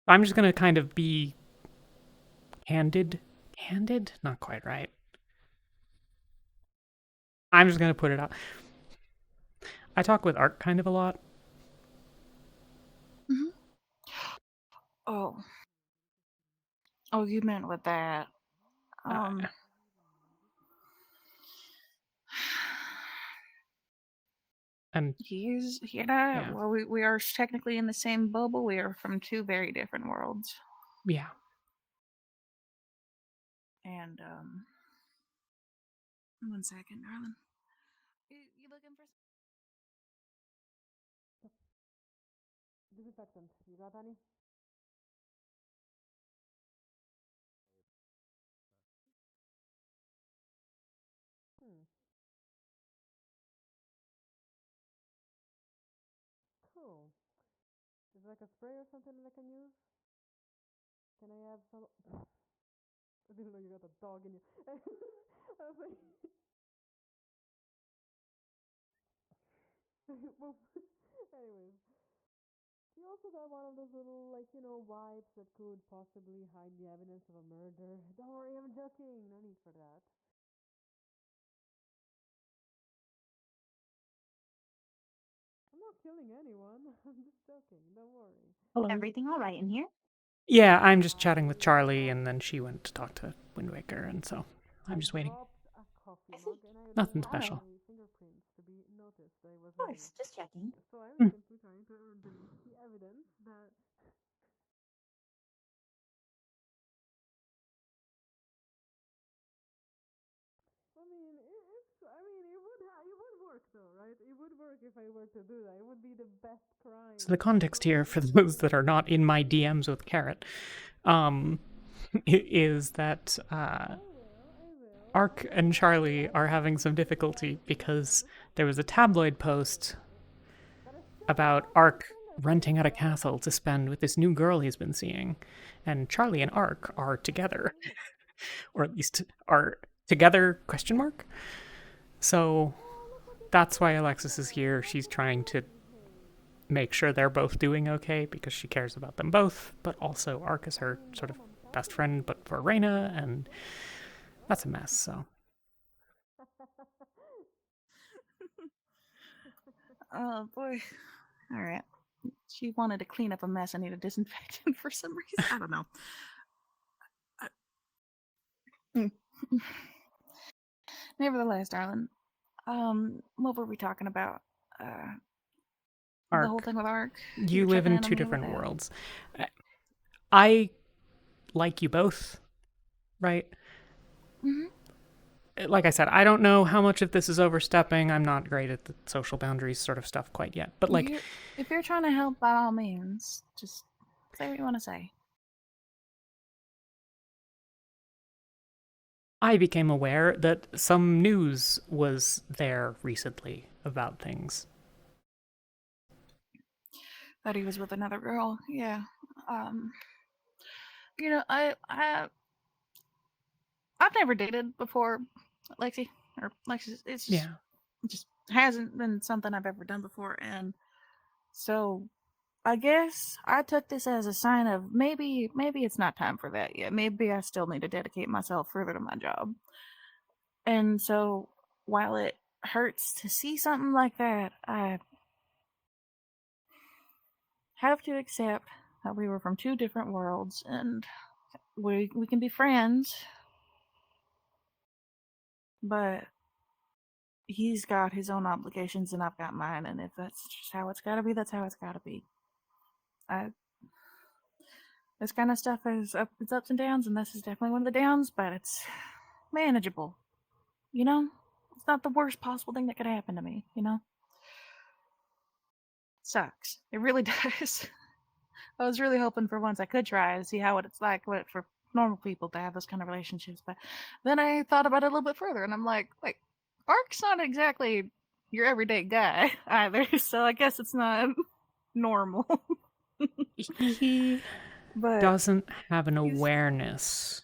I'm just gonna kind of be candid. Candid? Not quite right. I'm just gonna put it out. I talk with Ark kind of a lot. Oh. Oh, you meant with that. And yeah. Well, we are technically in the same bubble. We are from two very different worlds. Yeah. And 1 second, darling. You looking for? Disinfectant. You got any? Cool. Is there like a spray or something that I can use? Can I have some? I didn't know you got a dog in you. I was like, well, anyways. You also got one of those little, wipes that could possibly hide the evidence of a murder. Don't worry, I'm joking. No need for that. I'm not killing anyone. I'm just joking. Don't worry. Hello. Everything all right in here? Yeah, I'm just chatting with Charlie, and then she went to talk to Wind Waker, and so I'm just waiting. Nothing special. Of course, just checking. So I was simply trying to delete the evidence that. It would work though, right? It would work if I were to do that. It would be the best crime. So the context here, for those that are not in my DMs with Carrot, is that Ark and Charlie are having some difficulty because there was a tabloid post about Ark renting out a castle to spend with this new girl he's been seeing, and Charlie and Ark are together, or at least are together ? So that's why Alexis is here. She's trying to make sure they're both doing okay because she cares about them both, but also Ark is her sort of best friend, but for Reyna, and that's a mess, so. Oh boy. All right. She wanted to clean up a mess. I need a disinfectant for some reason. I don't know. Nevertheless, darling. What were we talking about? Ark. The whole thing with Ark. You live in two different worlds. I like you both, right? like I said, I don't know how much of this is overstepping. I'm not great at the social boundaries sort of stuff quite yet. But like, If you're trying to help, by all means, just say what you want to say. I became aware that some news was there recently about things. That he was with another girl. Yeah. You know, I've never dated before, Lexi or Lexus. It's just, Yeah. just hasn't been something I've ever done before, and so I guess I took this as a sign of maybe it's not time for that yet. Maybe I still need to dedicate myself further to my job. And so while it hurts to see something like that, I have to accept that we were from two different worlds, and we can be friends, but he's got his own obligations and I've got mine, and if that's just how it's gotta be, that's how it's gotta be. This kind of stuff is it's ups and downs, and this is definitely one of the downs, but it's manageable. You know? It's not the worst possible thing that could happen to me, you know? Sucks. It really does. I was really hoping for once I could try to see how it's like for normal people to have those kind of relationships, but then I thought about it a little bit further, and I'm like, Ark's not exactly your everyday guy either, so I guess it's not normal. He doesn't have an awareness.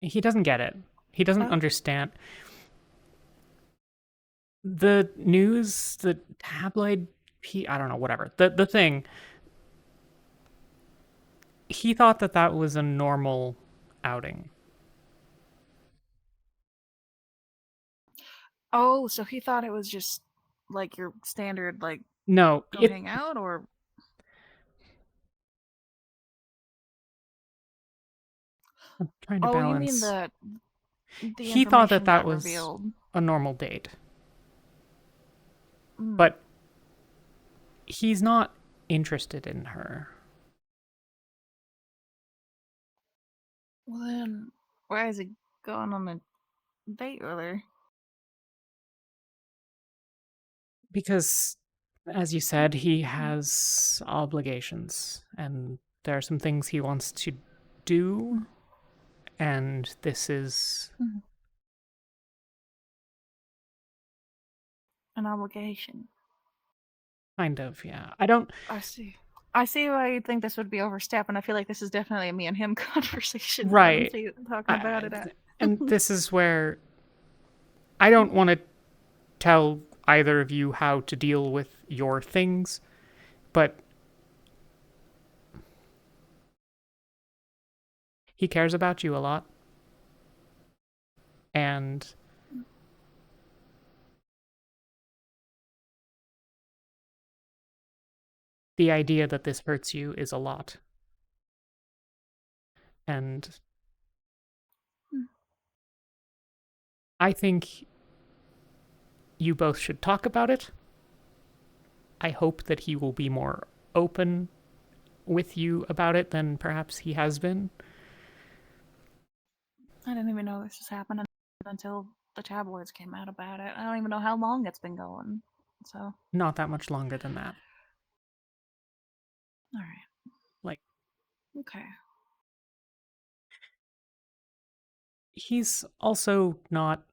He doesn't get it. He doesn't understand. The news, the tabloid, I don't know, whatever. The thing, he thought that was a normal outing. Oh, so he thought it was just like your standard, like, no, go hang out, or I'm trying to balance. You mean the he thought that was revealed. a normal date. But he's not interested in her. Well, then why is he going on a date with her? Because, as you said, he has obligations, and there are some things he wants to do, and this is an obligation. Kind of, yeah. I see. I see why you think this would be overstep, and I feel like this is definitely a me and him conversation. Right. Talking about it. And this is where I don't want to tell either of you how to deal with your things, but he cares about you a lot. And the idea that this hurts you is a lot. And I think you both should talk about it. I hope that he will be more open with you about it than perhaps he has been. I didn't even know this was happening until the tabloids came out about it. I don't even know how long it's been going. So not that much longer than that. All right. Like, okay. He's also not.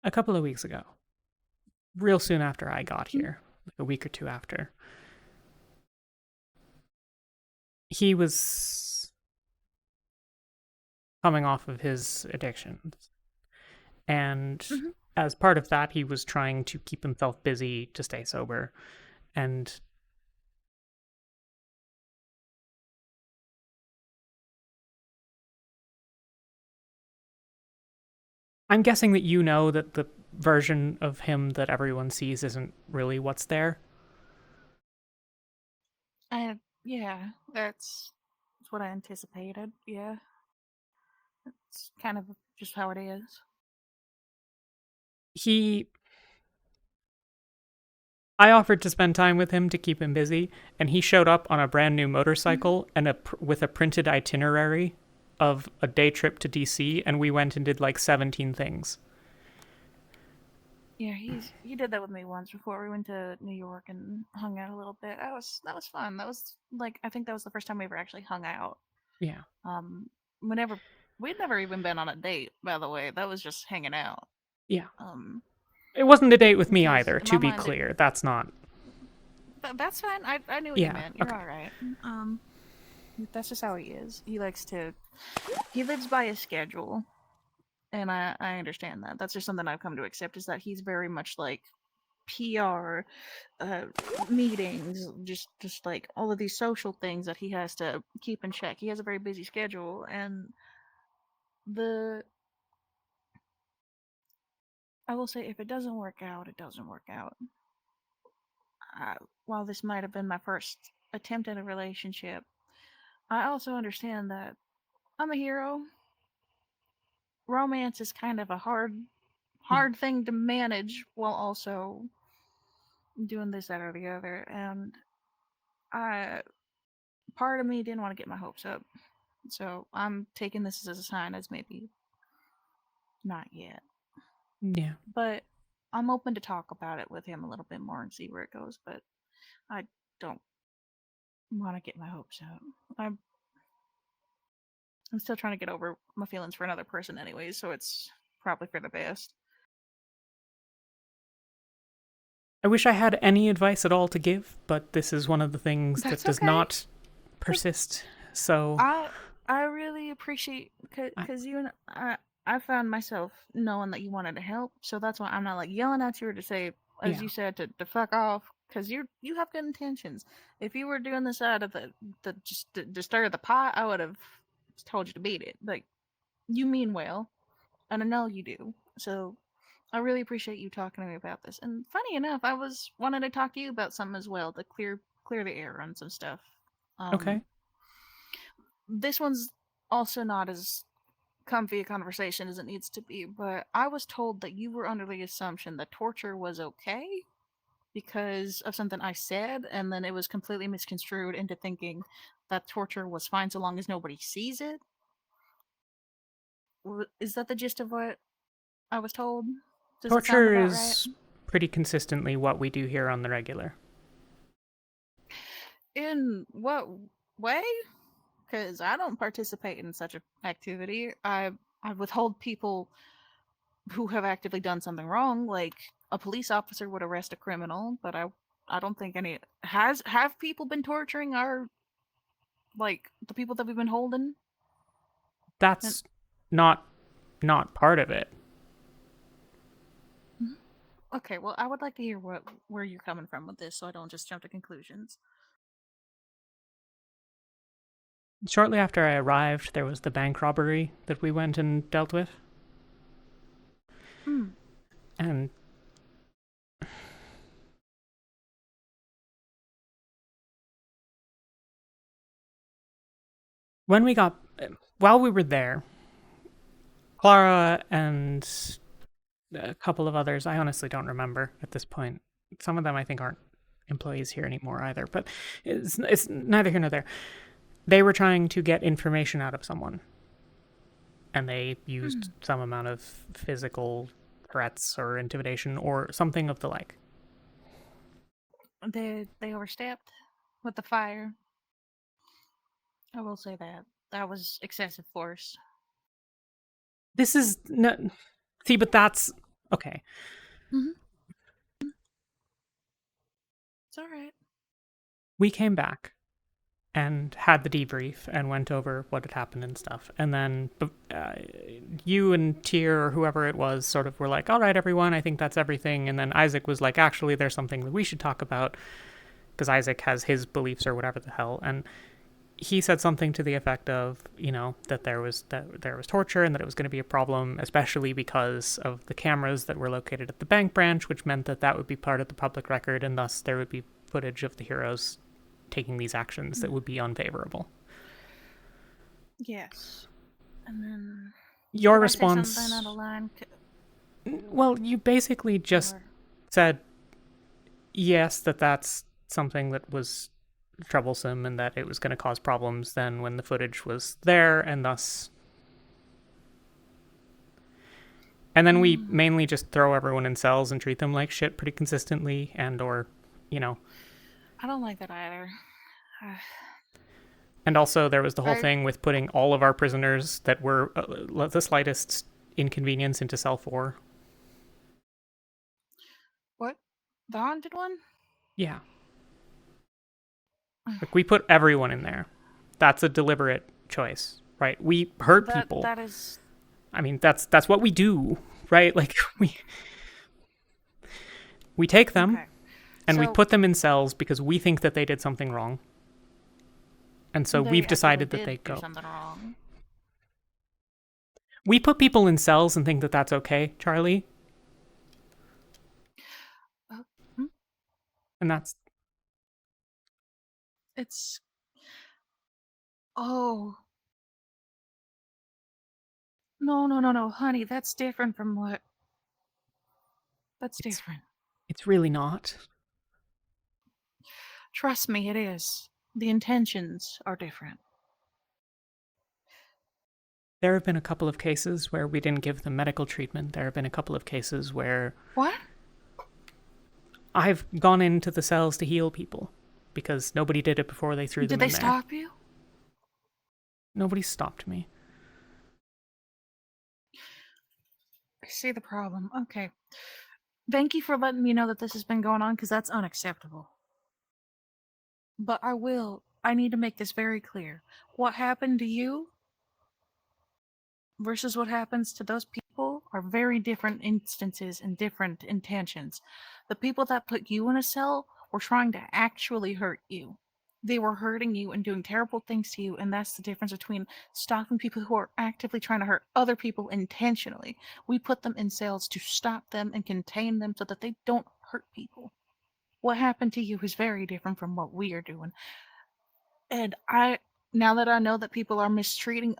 A couple of weeks ago, real soon after I got here, like a week or two after, he was coming off of his addictions. And as part of that, he was trying to keep himself busy to stay sober. And I'm guessing that you know that the version of him that everyone sees isn't really what's there. Yeah, that's what I anticipated. Yeah. It's kind of just how it is. I offered to spend time with him to keep him busy, and he showed up on a brand new motorcycle and with a printed itinerary of a day trip to DC, and we went and did like 17 things. Yeah, he did that with me once before we went to New York and hung out a little bit. That was fun. That was like I think that was the first time we ever actually hung out. Yeah. We'd never even been on a date, by the way. That was just hanging out. Yeah. It wasn't a date with me because either, in to my be mind, clear. That's not. That's fine. I knew what Yeah, you meant. You're okay. all right. That's just how he is. He lives by his schedule, and I understand that. That's just something I've come to accept. Is that he's very much like PR, meetings, just like all of these social things that he has to keep in check. He has a very busy schedule, and I will say if it doesn't work out, it doesn't work out. While this might have been my first attempt at a relationship, I also understand that I'm a hero. Romance is kind of a hard thing to manage while also doing this, that, or the other, and part of me didn't want to get my hopes up. So I'm taking this as a sign as maybe not yet. Yeah. But I'm open to talk about it with him a little bit more and see where it goes, but I don't want to get my hopes up. I'm still trying to get over my feelings for another person anyway, so it's probably for the best. I wish I had any advice at all to give, but this is one of the things That's that does okay. not persist. So I really appreciate because you and I found myself knowing that you wanted to help, so that's why I'm not like yelling at you or to say, as Yeah. you said, to fuck off, because you have good intentions. If you were doing this out of the just to stir the pot, I would have told you to beat it. Like you mean well, and I know you do. So I really appreciate you talking to me about this. And funny enough, I was wanting to talk to you about something as well to clear the air on some stuff. Okay. This one's also not as comfy a conversation as it needs to be, but I was told that you were under the assumption that torture was okay because of something I said, and then it was completely misconstrued into thinking that torture was fine so long as nobody sees it. Is that the gist of what I was told? Does it sound Torture about is right? pretty consistently what we do here on the regular. In what way? Because I don't participate in such an activity. I withhold people who have actively done something wrong. Like a police officer would arrest a criminal, but I don't think any have people been torturing our like the people that we've been holding. That's not part of it. Okay, well, I would like to hear where you're coming from with this, so I don't just jump to conclusions. Shortly after I arrived, there was the bank robbery that we went and dealt with. And while we were there, Clara and a couple of others, I honestly don't remember at this point. Some of them I think aren't employees here anymore either, but it's neither here nor there. They were trying to get information out of someone, and they used some amount of physical threats or intimidation or something of the like. They overstepped with the fire. I will say that was excessive force. This is not. See, but that's okay. It's all right. We came back and had the debrief and went over what had happened and stuff. And then you and Tyr or whoever it was sort of were like, all right, everyone, I think that's everything. And then Isaac was like, actually, there's something that we should talk about because Isaac has his beliefs or whatever the hell. And he said something to the effect of, that there was torture and that it was going to be a problem, especially because of the cameras that were located at the bank branch, which meant that would be part of the public record, and thus there would be footage of the heroes taking these actions that would be unfavorable. Yes. And then your did I response. say something out of line? Well, you basically just said yes, that's something that was troublesome and that it was going to cause problems than when the footage was there, and thus. And then we mainly just throw everyone in cells and treat them like shit pretty consistently, and or, you know. I don't like that either. And also there was the whole I- thing with putting all of our prisoners that were the slightest inconvenience into cell 4. What? The haunted one? Yeah. Like, we put everyone in there. That's a deliberate choice, right? We hurt people. That is... I mean, that's what we do, right? Like, we take them, and we So- put them in cells because we think that they did something wrong. And so we've decided that they go. Something wrong. We put people in cells and think that that's okay, Charlie. And that's... It's... Oh. No, honey, that's different from what... That's different. It's really not. Trust me, it is. The intentions are different. There have been a couple of cases where we didn't give them medical treatment. There have been a couple of cases where... What? I've gone into the cells to heal people because nobody did it before they threw them in there. Did they stop you? Nobody stopped me. I see the problem. Okay. Thank you for letting me know that this has been going on, because that's unacceptable. But I need to make this very clear. What happened to you versus what happens to those people are very different instances and different intentions. The people that put you in a cell were trying to actually hurt you. They were hurting you and doing terrible things to you, and that's the difference between stopping people who are actively trying to hurt other people intentionally. We put them in cells to stop them and contain them so that they don't hurt people. What happened to you is very different from what we are doing. And now that I know that people are mistreating...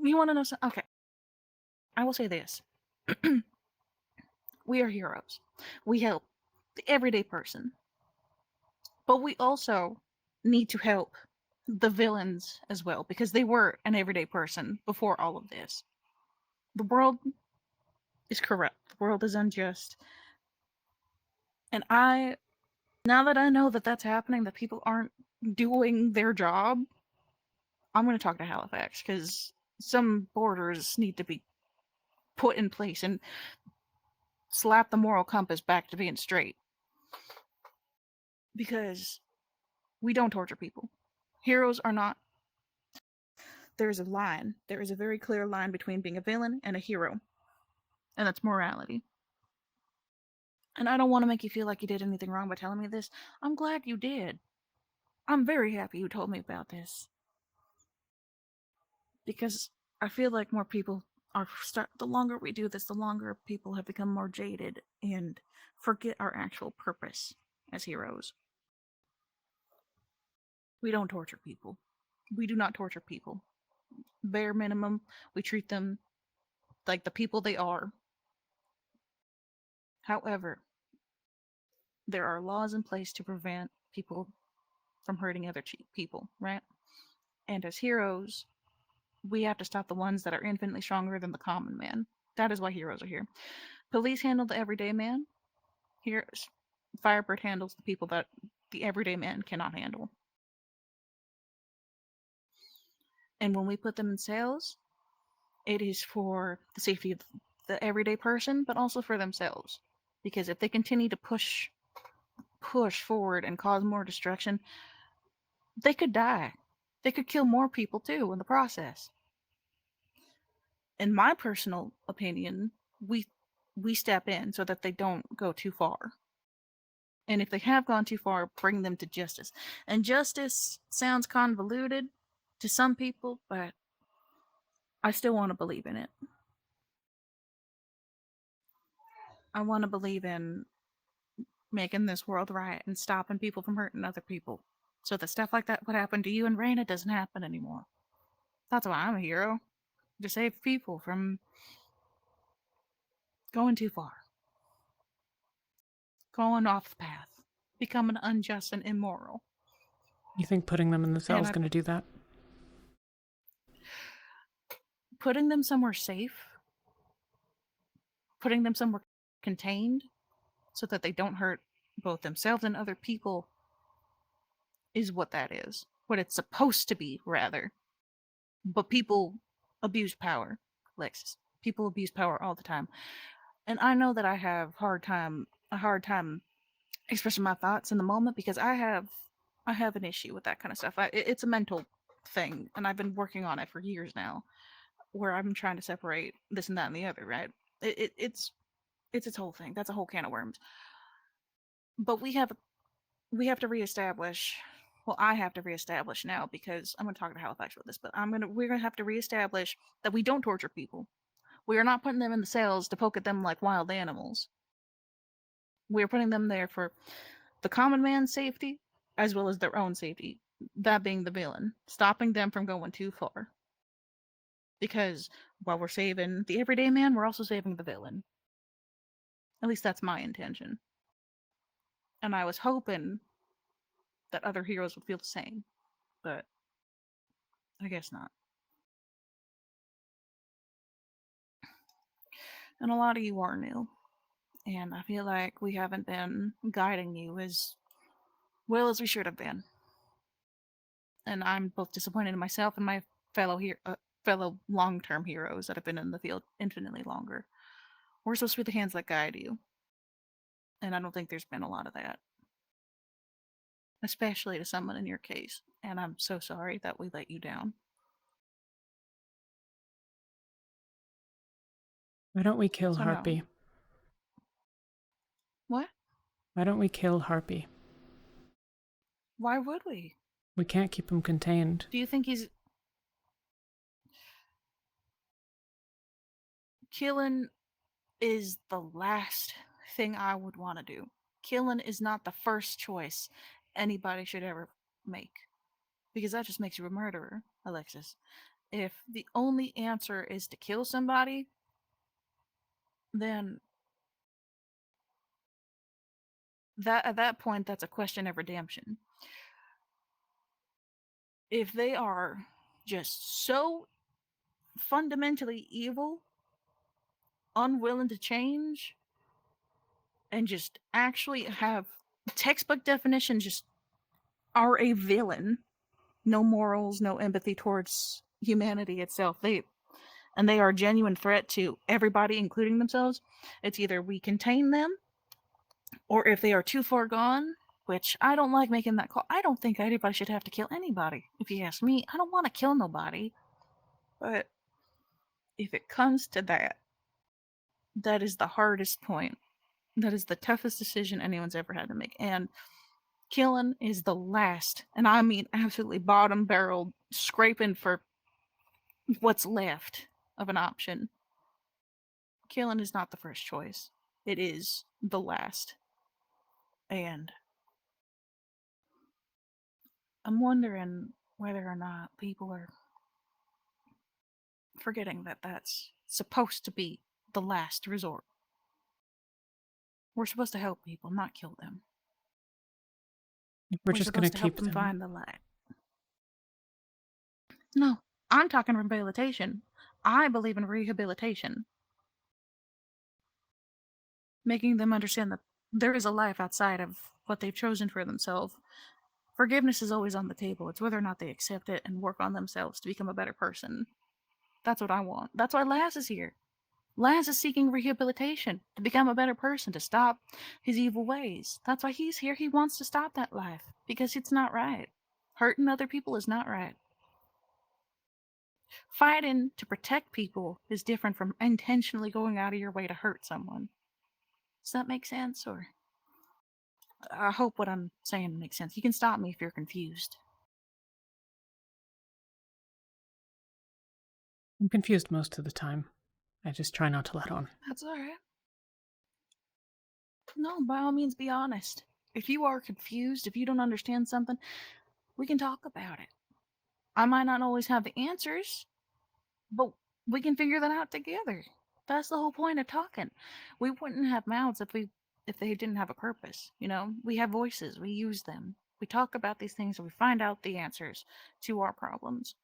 You want to know something? Okay. I will say this. We are heroes. We help the everyday person. But we also need to help the villains as well, because they were an everyday person before all of this. The world is corrupt. The world is unjust. And now that I know that that's happening, that people aren't doing their job, I'm going to talk to Halifax, because some borders need to be put in place and slap the moral compass back to being straight. Because we don't torture people. Heroes are not. There's a line. There is a very clear line between being a villain and a hero. And that's morality. And I don't want to make you feel like you did anything wrong by telling me this. I'm glad you did. I'm very happy you told me about this. Because I feel like more people the longer we do this, the longer people have become more jaded and forget our actual purpose as heroes. We don't torture people. We do not torture people. Bare minimum, we treat them like the people they are. However, there are laws in place to prevent people from hurting other people, right? And as heroes, we have to stop the ones that are infinitely stronger than the common man. That is why heroes are here. Police handle the everyday man. Here, Firebird handles the people that the everyday man cannot handle. And when we put them in cells, it is for the safety of the everyday person, but also for themselves. Because if they continue to push forward and cause more destruction, they could die. They could kill more people too in the process. In my personal opinion, we step in so that they don't go too far. And if they have gone too far, bring them to justice. And justice sounds convoluted to some people, but I still want to believe in it. I want to believe in making this world right and stopping people from hurting other people, so that stuff like that what happened to you and Raina doesn't happen anymore. That's why I'm a hero. To save people from going too far. Going off the path. Becoming unjust and immoral. You think putting them in the cell is I- going to do that? Putting them somewhere safe, putting them somewhere contained so that they don't hurt both themselves and other people is what that is. What it's supposed to be, rather. But people abuse power, Alexis. People abuse power all the time. And I know that I have a hard time expressing my thoughts in the moment because I have an issue with that kind of stuff. It's a mental thing, and I've been working on it for years now, where I'm trying to separate this and that and the other. Right? It's its whole thing. That's a whole can of worms. But we have to reestablish. Well, I have to reestablish now because I'm going to talk to Halifax about this. But we're going to have to reestablish that we don't torture people. We are not putting them in the cells to poke at them like wild animals. We are putting them there for the common man's safety as well as their own safety. That being the villain, stopping them from going too far. Because while we're saving the everyday man, we're also saving the villain. At least that's my intention. And I was hoping that other heroes would feel the same. But I guess not. And a lot of you are new. And I feel like we haven't been guiding you as well as we should have been. And I'm both disappointed in myself and my fellow long-term heroes that have been in the field infinitely longer. We're supposed to be the hands that guide you. And I don't think there's been a lot of that. Especially to someone in your case. And I'm so sorry that we let you down. Why don't we kill So no. Harpy? What? Why don't we kill Harpy? Why would we? We can't keep him contained. Do you think he's... Killing is the last thing I would want to do. Killing is not the first choice anybody should ever make. Because that just makes you a murderer, Alexis. If the only answer is to kill somebody, then at that point, that's a question of redemption. If they are just so fundamentally evil, unwilling to change, and just actually have textbook definition, just are a villain, no morals, no empathy towards humanity itself, they are a genuine threat to everybody, including themselves, it's either we contain them, or if they are too far gone, which I don't like making that call. I don't think anybody should have to kill anybody. If you ask me, I don't want to kill nobody. But if it comes to that, that is the hardest point. That is the toughest decision anyone's ever had to make. And killing is the last, and I mean absolutely bottom barrel, scraping for what's left of an option. Killing is not the first choice. It is the last. And I'm wondering whether or not people are forgetting that that's supposed to be the last resort. We're supposed to help people, not kill them. We're just going to help keep them them. find the light. No, I'm talking rehabilitation. I believe in rehabilitation. Making them understand that there is a life outside of what they've chosen for themselves. Forgiveness is always on the table. It's whether or not they accept it and work on themselves to become a better person. That's what I want. That's why Laz is here. Laz is seeking rehabilitation to become a better person, to stop his evil ways. That's why he's here. He wants to stop that life because it's not right. Hurting other people is not right. Fighting to protect people is different from intentionally going out of your way to hurt someone. Does that make sense? Or I hope what I'm saying makes sense. You can stop me if you're confused. I'm confused most of the time. I just try not to let on. That's alright. No, by all means, be honest. If you are confused, if you don't understand something, we can talk about it. I might not always have the answers, but we can figure that out together. That's the whole point of talking. We wouldn't have mouths if they didn't have a purpose. You know, we have voices. We use them. We talk about these things and we find out the answers to our problems.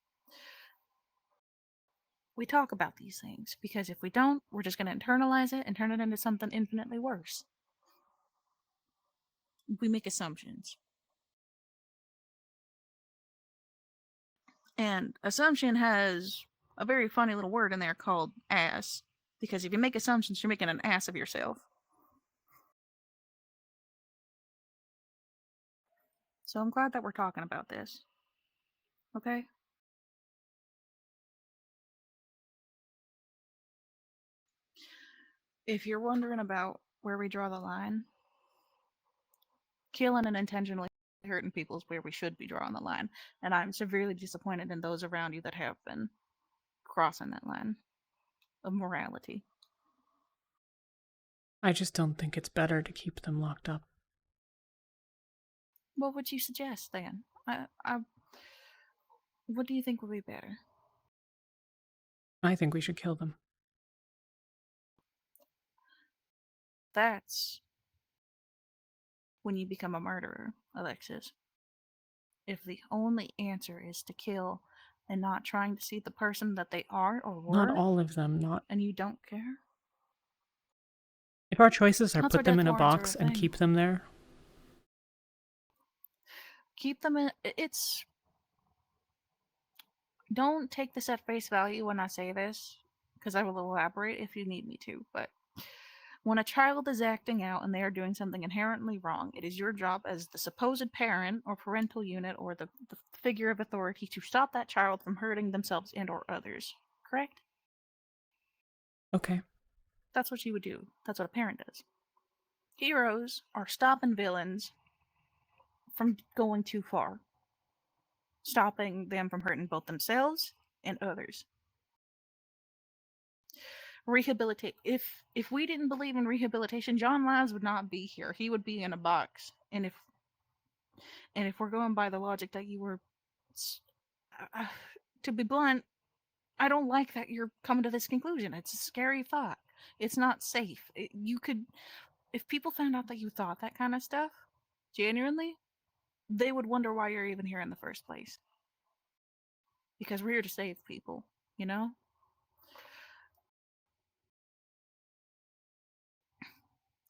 We talk about these things because if we don't, we're just going to internalize it and turn it into something infinitely worse. We make assumptions. And assumption has a very funny little word in there called ass, because if you make assumptions, you're making an ass of yourself. So I'm glad that we're talking about this. Okay? If you're wondering about where we draw the line, killing and intentionally hurting people is where we should be drawing the line. And I'm severely disappointed in those around you that have been crossing that line of morality. I just don't think it's better to keep them locked up. What would you suggest then? What do you think would be better? I think we should kill them. That's when you become a murderer, Alexis. If the only answer is to kill and not trying to see the person that they are or were, Not all of them, not. and you don't care. If our choices are That's put why them death in a warrants are box a and thing. keep them there, Keep them in. It's. Don't take this at face value when I say this, because I will elaborate if you need me to. But when a child is acting out and they are doing something inherently wrong, it is your job as the supposed parent or parental unit or the figure of authority to stop that child from hurting themselves and or others. Correct? okay. That's what you would do. That's what a parent does. Heroes are stopping villains from going too far, stopping them from hurting both themselves and others. Rehabilitate. If we didn't believe in rehabilitation, John Lives would not be here. He would be in a box. And if we're going by the logic that you were, to be blunt, I don't like that you're coming to this conclusion. It's a scary thought. It's not safe. You could, if people found out that you thought that kind of stuff, genuinely, they would wonder why you're even here in the first place. Because we're here to save people, you know?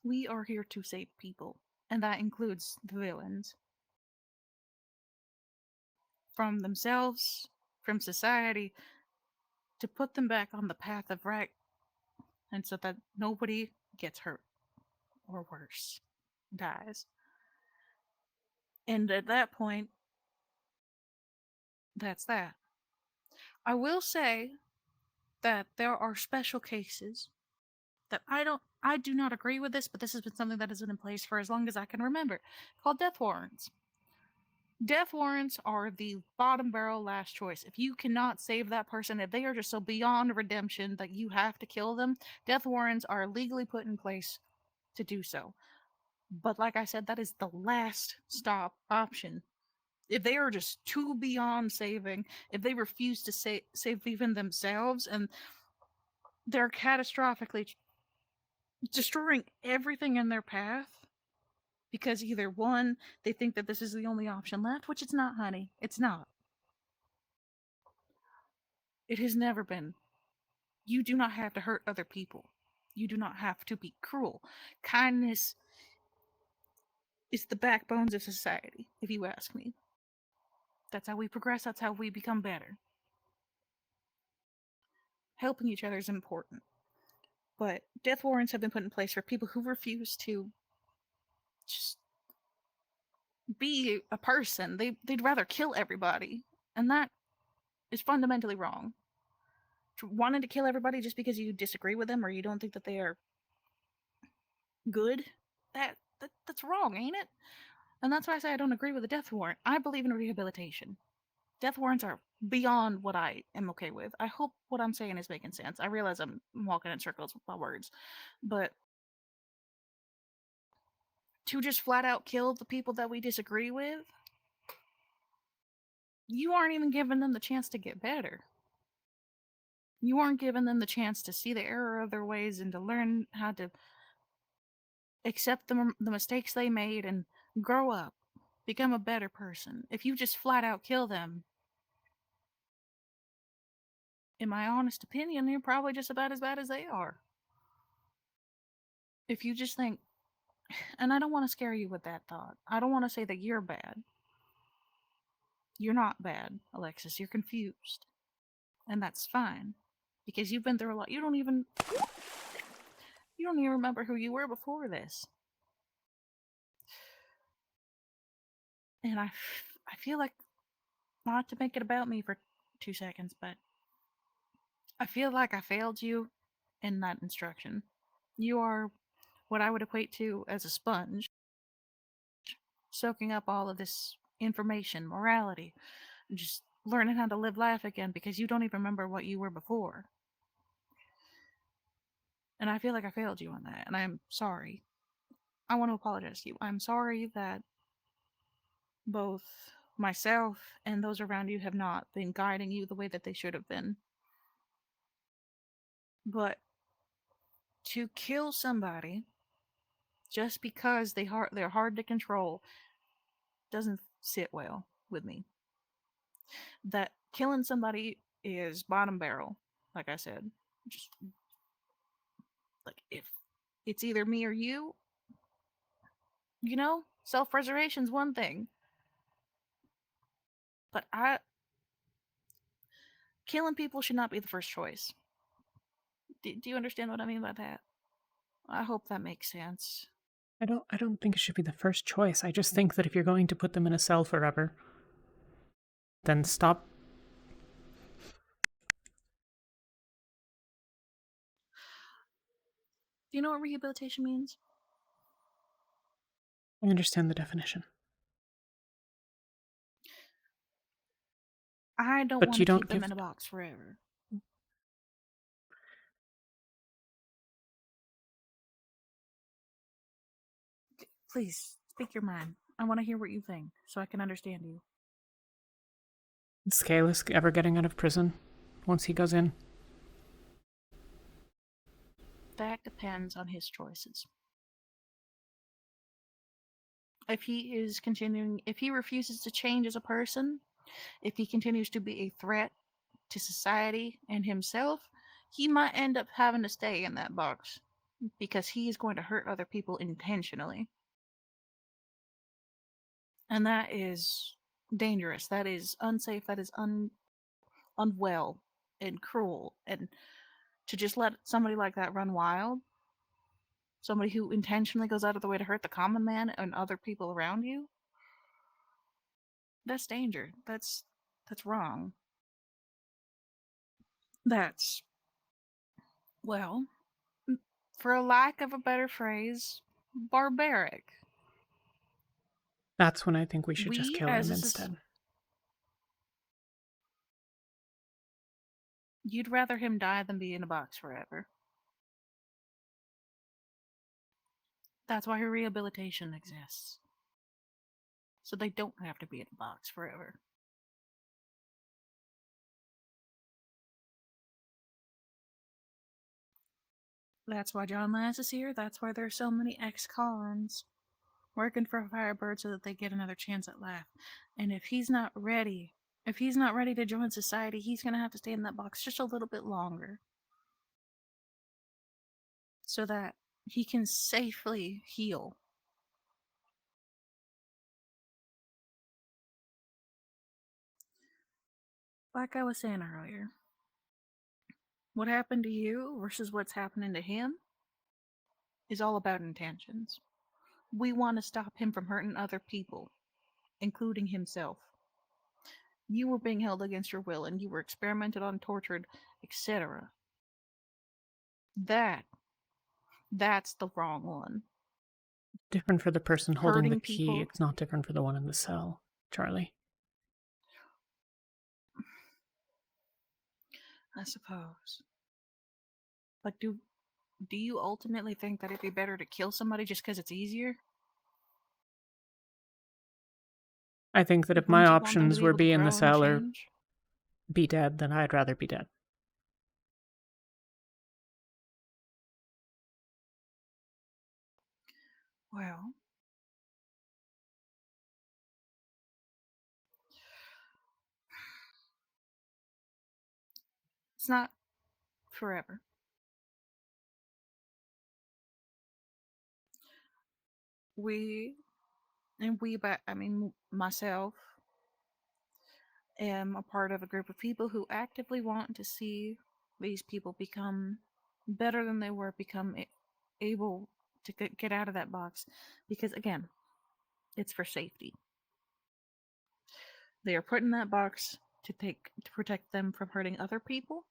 We are here to save people, and that includes the villains. From themselves, from society, to put them back on the path of right, and so that nobody gets hurt, or worse, dies. And at that point, that's that. I will say that there are special cases that I do not agree with this, but this has been something that has been in place for as long as I can remember, called death warrants. Death warrants are the bottom barrel last choice. If you cannot save that person, if they are just so beyond redemption that you have to kill them, death warrants are legally put in place to do so. But like I said, that is the last stop option. If they are just too beyond saving, if they refuse to save even themselves, and they're catastrophically destroying everything in their path, because either one, they think that this is the only option left, which it's not, honey. It's not. It has never been. You do not have to hurt other people. You do not have to be cruel. Kindness is the backbones of society, if you ask me. That's how we progress, that's how we become better. Helping each other is important. But death warrants have been put in place for people who refuse to just be a person. They'd rather kill everybody. And that is fundamentally wrong. Wanting to kill everybody just because you disagree with them or you don't think that they are good, that's wrong, ain't it? And that's why I say I don't agree with the death warrant. I believe in rehabilitation. Death warrants are beyond what I am okay with. I hope what I'm saying is making sense. I realize I'm walking in circles with my words. But to just flat out kill the people that we disagree with, you aren't even giving them the chance to get better. You aren't giving them the chance to see the error of their ways and to learn how to accept the mistakes they made and grow up. become a better person. If you just flat out kill them, in my honest opinion, you're probably just about as bad as they are. If you just think, and I don't want to scare you with that thought. I don't want to say that you're bad. You're not bad, Alexis. You're confused. And that's fine. Because you've been through a lot. You don't even remember who you were before this. And I feel like, not to make it about me for 2 seconds, but I feel like I failed you in that instruction. You are what I would equate to as a sponge, soaking up all of this information, morality, just learning how to live life again because you don't even remember what you were before. And I feel like I failed you on that, and I'm sorry. I want to apologize to you. I'm sorry that both myself and those around you have not been guiding you the way that they should have been. But to kill somebody just because they're hard to control doesn't sit well with me. That killing somebody is bottom barrel, like I said. Just like, if it's either me or you, self-preservation's one thing. But killing people should not be the first choice. Do you understand what I mean by that? I hope that makes sense. I don't think it should be the first choice. I just think that if you're going to put them in a cell forever, then stop. Do you know what rehabilitation means? I understand the definition. I don't But want you to don't keep them give- in a box forever. Please, speak your mind. I want to hear what you think, so I can understand you. Is Kalis ever getting out of prison once he goes in? That depends on his choices. If he refuses to change as a person, if he continues to be a threat to society and himself, he might end up having to stay in that box because he is going to hurt other people intentionally. And that is dangerous. That is unsafe. That is unwell and cruel. And to just let somebody like that run wild, somebody who intentionally goes out of the way to hurt the common man and other people around you, that's danger. That's wrong. That's, well, for a lack of a better phrase, barbaric. That's when I think we should just We, kill as him a soc- instead. You'd rather him die than be in a box forever. That's why her rehabilitation exists. So they don't have to be in a box forever. That's why John Lance is here. That's why there's so many ex-cons working for Firebird so that they get another chance at life. And if he's not ready to join society, he's going to have to stay in that box just a little bit longer. So that he can safely heal. Like I was saying earlier, what happened to you versus what's happening to him is all about intentions. We want to stop him from hurting other people, including himself. You were being held against your will and you were experimented on, tortured, etc. That's the wrong one. Different for the person holding the Hurting key. people. It's not different for the one in the cell, Charlie. I suppose. Like, do you ultimately think that it'd be better to kill somebody just because it's easier? I think that if my Wouldn't you want them to options be were able to be in the grow and cell or change? be dead, then I'd rather be dead. Well, It's not forever. But I mean myself, am a part of a group of people who actively want to see these people become better than they were, able to get out of that box. Because again, it's for safety. They are put in that box to protect them from hurting other people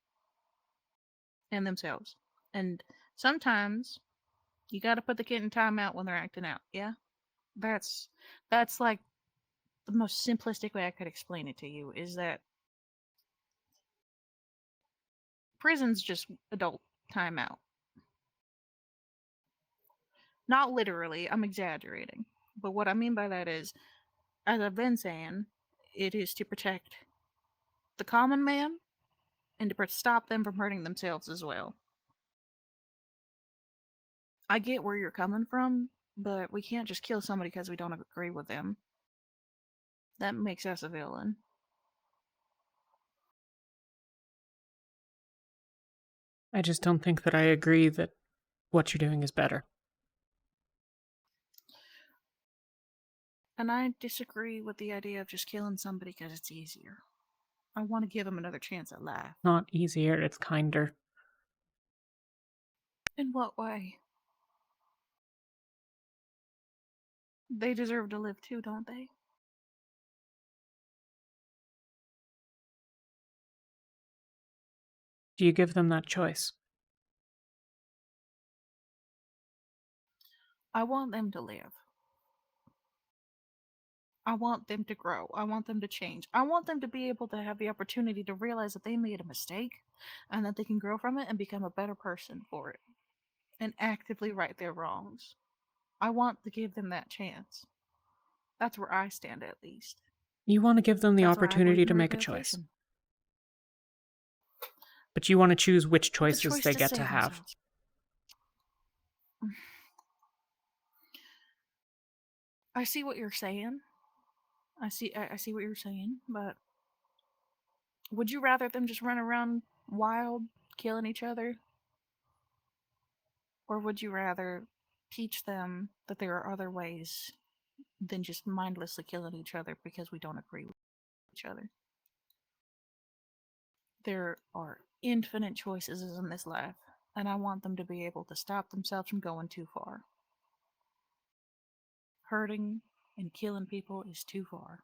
and themselves. And sometimes you got to put the kid in timeout when they're acting out. Yeah, that's like the most simplistic way I could explain it to you. Is that prison's just adult timeout. Not literally, I'm exaggerating. But what I mean by that is, as I've been saying, it is to protect the common man and to stop them from hurting themselves as well. I get where you're coming from, but we can't just kill somebody because we don't agree with them. That makes us a villain. I just don't think that I agree that what you're doing is better. And I disagree with the idea of just killing somebody because it's easier. I want to give them another chance at life. Not easier, it's kinder. In what way? They deserve to live too, don't they? Do you give them that choice? I want them to live. I want them to grow. I want them to change. I want them to be able to have the opportunity to realize that they made a mistake and that they can grow from it and become a better person for it and actively right their wrongs. I want to give them that chance. That's where I stand, at least. You want to give them the That's why I opportunity believe to in make a choice. rehabilitation. But you want to choose which The choices choice they to get to save have. themselves. I see what you're saying. I see what you're saying, but would you rather them just run around wild, killing each other? Or would you rather teach them that there are other ways than just mindlessly killing each other because we don't agree with each other? There are infinite choices in this life, and I want them to be able to stop themselves from going too far. Hurting and killing people is too far.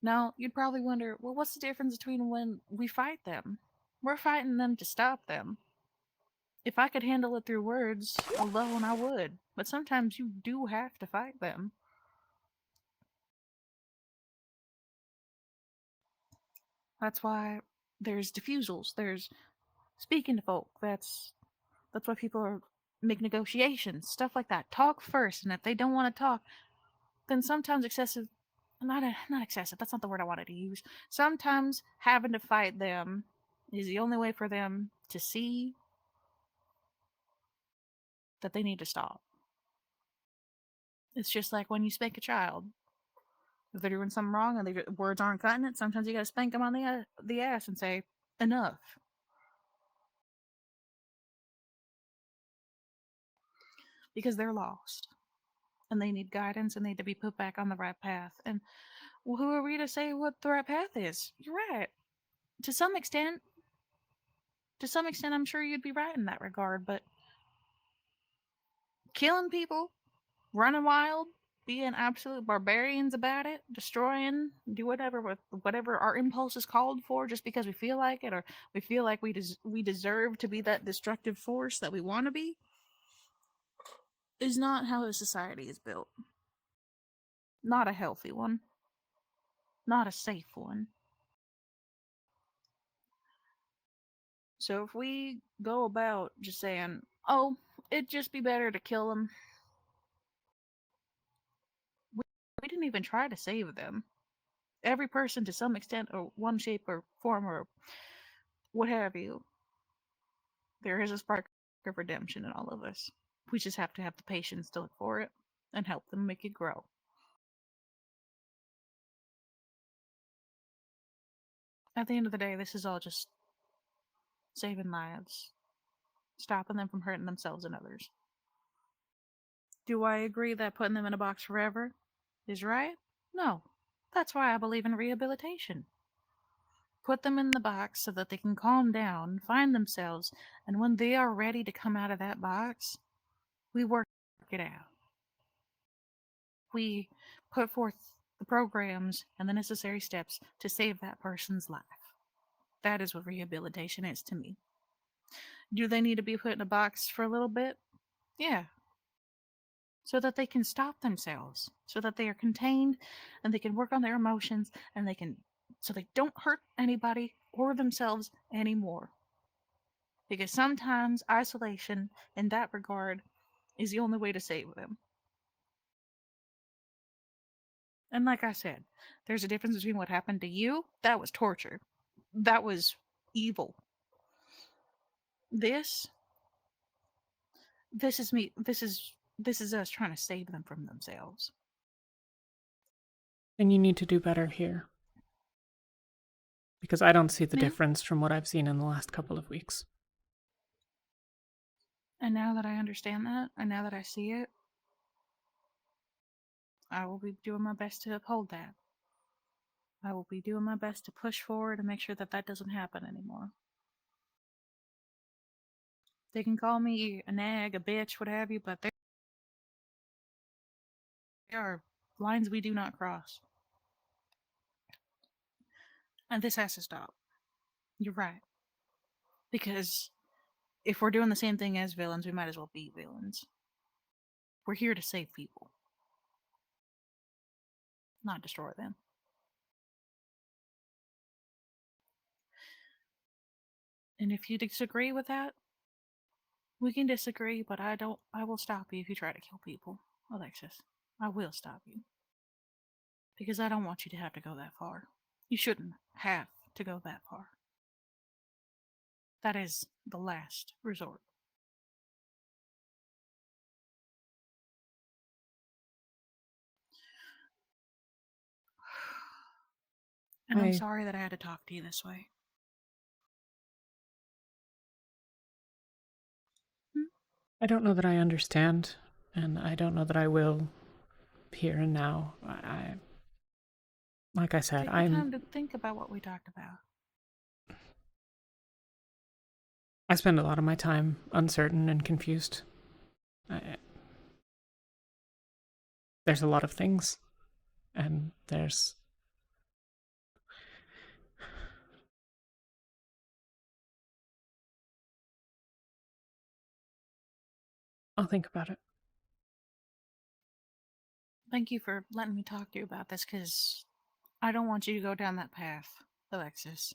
Now, you'd probably wonder, well, what's the difference between when we fight them? We're fighting them to stop them. If I could handle it through words alone, I would. But sometimes you do have to fight them. That's why there's diffusals. There's speaking to folk. That's why people are make negotiations, stuff like that. Talk first, and if they don't want to talk, then sometimes not excessive. That's not the word I wanted to use. Sometimes having to fight them is the only way for them to see that they need to stop. It's just like when you spank a child. If they're doing something wrong and their words aren't cutting it, sometimes you gotta spank them on the ass and say, enough. Because they're lost. And they need guidance and they need to be put back on the right path. And well, who are we to say what the right path is? You're right. To some extent, I'm sure you'd be right in that regard, but killing people, running wild, being absolute barbarians about it, destroying, do whatever with whatever our impulse is called for, just because we feel like it, or we feel like we deserve to be that destructive force that we want to be, is not how a society is built. Not a healthy one. Not a safe one. So if we go about just saying, oh, it'd just be better to kill them, we didn't even try to save them. Every person, to some extent, or one shape or form or what have you, there is a spark of redemption in all of us. We just have to have the patience to look for it and help them make it grow. At the end of the day, this is all just saving lives, stopping them from hurting themselves and others. Do I agree that putting them in a box forever is right? No. That's why I believe in rehabilitation. Put them in the box so that they can calm down, find themselves, and when they are ready to come out of that box, we work it out. We put forth the programs and the necessary steps to save that person's life. That is what rehabilitation is to me. Do they need to be put in a box for a little bit? Yeah. So that they can stop themselves, so that they are contained and they can work on their emotions and so they don't hurt anybody or themselves anymore. Because sometimes isolation in that regard is the only way to save them. And like I said, there's a difference between what happened to you. That was torture. That was evil. This is me. This is us trying to save them from themselves. And you need to do better here. Because I don't see the Yeah. difference from what I've seen in the last couple of weeks. And now that I understand that, and now that I see it, I will be doing my best to uphold that. I will be doing my best to push forward and make sure that that doesn't happen anymore. They can call me a nag, a bitch, what have you, but there are lines we do not cross. And this has to stop. You're right. Because if we're doing the same thing as villains, we might as well be villains. We're here to save people, not destroy them. And if you disagree with that, we can disagree, but I will stop you if you try to kill people, Alexis. I will stop you. Because I don't want you to have to go that far. You shouldn't have to go that far. That is the last resort. And I'm sorry that I had to talk to you this way. I don't know that I understand, and I don't know that I will here and now. Like I said, Take the time to think about what we talked about. I spend a lot of my time uncertain and confused. There's a lot of things, and there's... I'll think about it. Thank you for letting me talk to you about this, because I don't want you to go down that path, Alexis.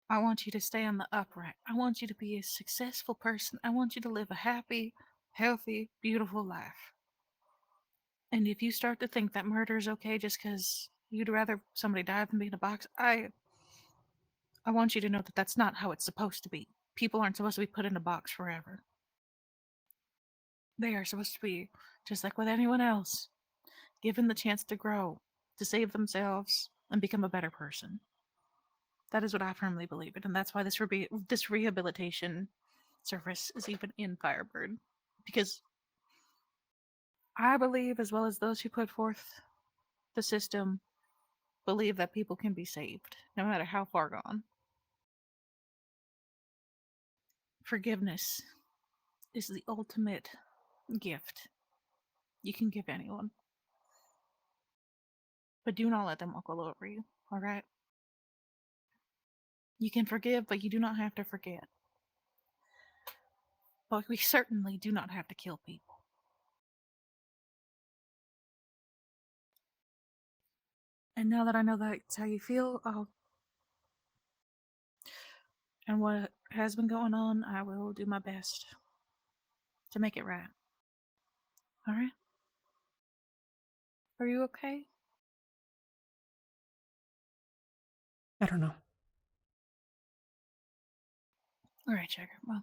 I want you to stay on the upright. I want you to be a successful person. I want you to live a happy, healthy, beautiful life. And if you start to think that murder is okay just because you'd rather somebody die than be in a box, I want you to know that that's not how it's supposed to be. People aren't supposed to be put in a box forever. They are supposed to be, just like with anyone else, given the chance to grow, to save themselves, and become a better person. That is what I firmly believe in, and that's why this rehabilitation service is even in Firebird. Because I believe, as well as those who put forth the system, believe that people can be saved, no matter how far gone. Forgiveness is the ultimate gift you can give anyone. But do not let them walk all over you, alright? You can forgive, but you do not have to forget. But we certainly do not have to kill people. And now that I know that's how you feel, and what has been going on, I will do my best to make it right. Alright? Are you okay? I don't know. Alright, Jagger. Well,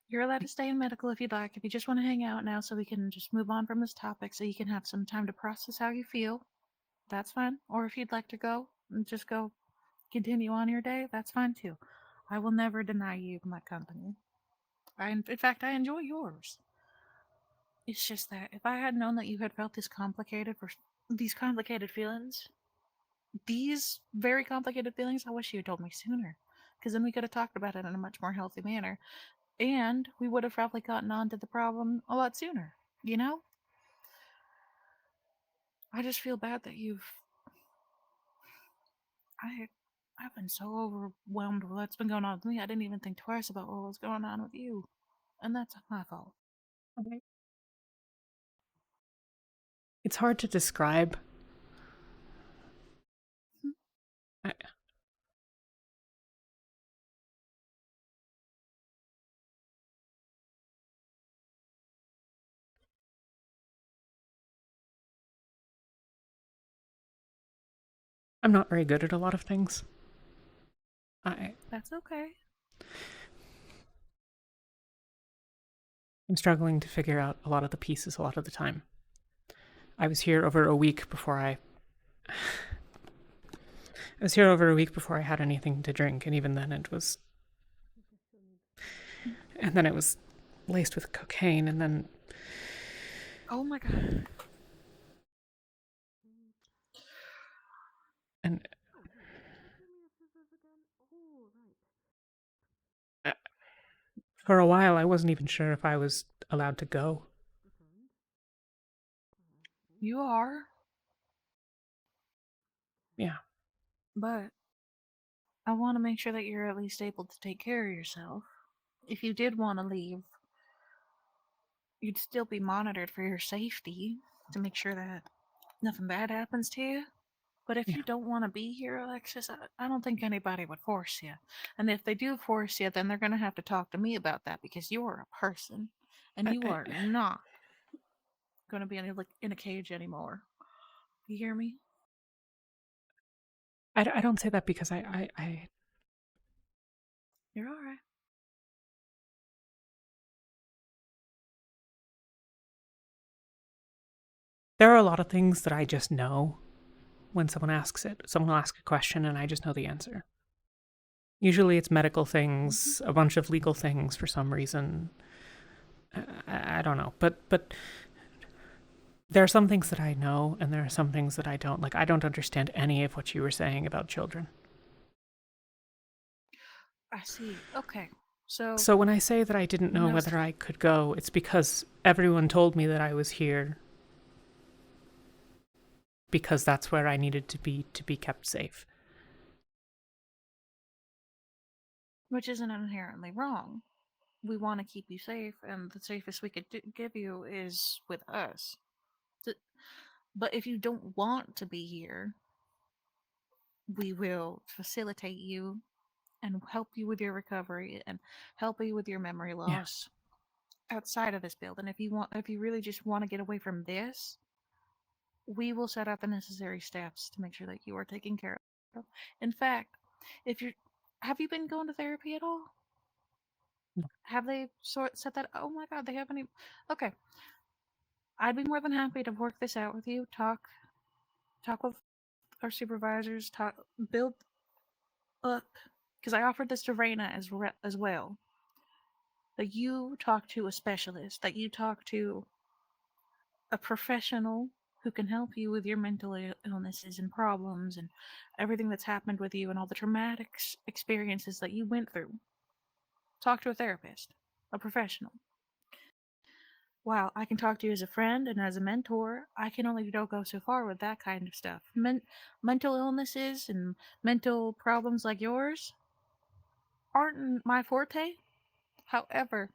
you're allowed to stay in medical if you'd like. If you just want to hang out now so we can just move on from this topic so you can have some time to process how you feel, that's fine. Or if you'd like to go and just go continue on your day, that's fine too. I will never deny you my company. In fact, I enjoy yours. It's just that if I had known that you had felt this complicated for these complicated feelings, these very complicated feelings, I wish you had told me sooner. Because then we could have talked about it in a much more healthy manner. And we would have probably gotten onto the problem a lot sooner, you know? I just feel bad that I've been so overwhelmed with what's been going on with me. I didn't even think twice about what was going on with you. And that's my fault. Okay. It's hard to describe. I'm not very good at a lot of things. That's okay. I'm struggling to figure out a lot of the pieces a lot of the time. I was here over a week before I had anything to drink, and even then it was... And then it was laced with cocaine, and then... Oh my god. And... For a while, I wasn't even sure if I was allowed to go. You are. Yeah. But I want to make sure that you're at least able to take care of yourself. If you did want to leave, you'd still be monitored for your safety to make sure that nothing bad happens to you. But if you don't want to be here, Alexis, I don't think anybody would force you. And if they do force you, then they're going to have to talk to me about that because you're a person and you are not going to be in a cage anymore. You hear me? I don't say that because You're all right. There are a lot of things that I just know when someone asks it. Someone will ask a question and I just know the answer. Usually it's medical things, a bunch of legal things for some reason. I don't know. But there are some things that I know and there are some things that I don't. Like, I don't understand any of what you were saying about children. I see. Okay. So when I say that I didn't know whether I could go, it's because everyone told me that I was here because that's where I needed to be kept safe. Which isn't inherently wrong. We want to keep you safe, and the safest we could give you is with us. But if you don't want to be here, we will facilitate you and help you with your recovery and help you with your memory loss outside of this building. If you really just want to get away from this, we will set out the necessary steps to make sure that you are taken care of. In fact, have you been going to therapy at all? No. Have they set that? Oh my god, they haven't even. Okay, I'd be more than happy to work this out with you. Talk with our supervisors. Build up, because I offered this to Raina as well. That you talk to a specialist. That you talk to a professional who can help you with your mental illnesses and problems and everything that's happened with you and all the traumatic experiences that you went through. Talk to a therapist, a professional. While I can talk to you as a friend and as a mentor, I can only go so far with that kind of stuff. Mental illnesses and mental problems like yours aren't my forte. However,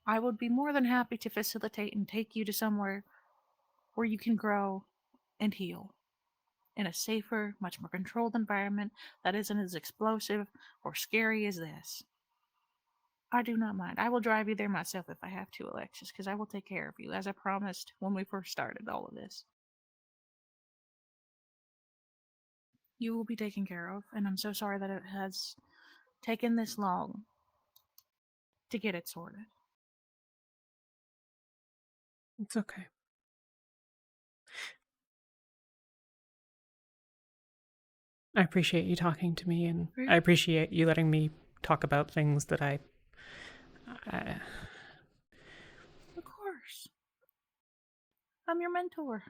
I would be more than happy to facilitate and take you to somewhere where you can grow and heal in a safer, much more controlled environment that isn't as explosive or scary as this. I do not mind. I will drive you there myself if I have to, Alexis, because I will take care of you, as I promised when we first started all of this. You will be taken care of, and I'm so sorry that it has taken this long to get it sorted. It's okay. I appreciate you talking to me, and Right. I appreciate you letting me talk about things that I Of course. I'm your mentor.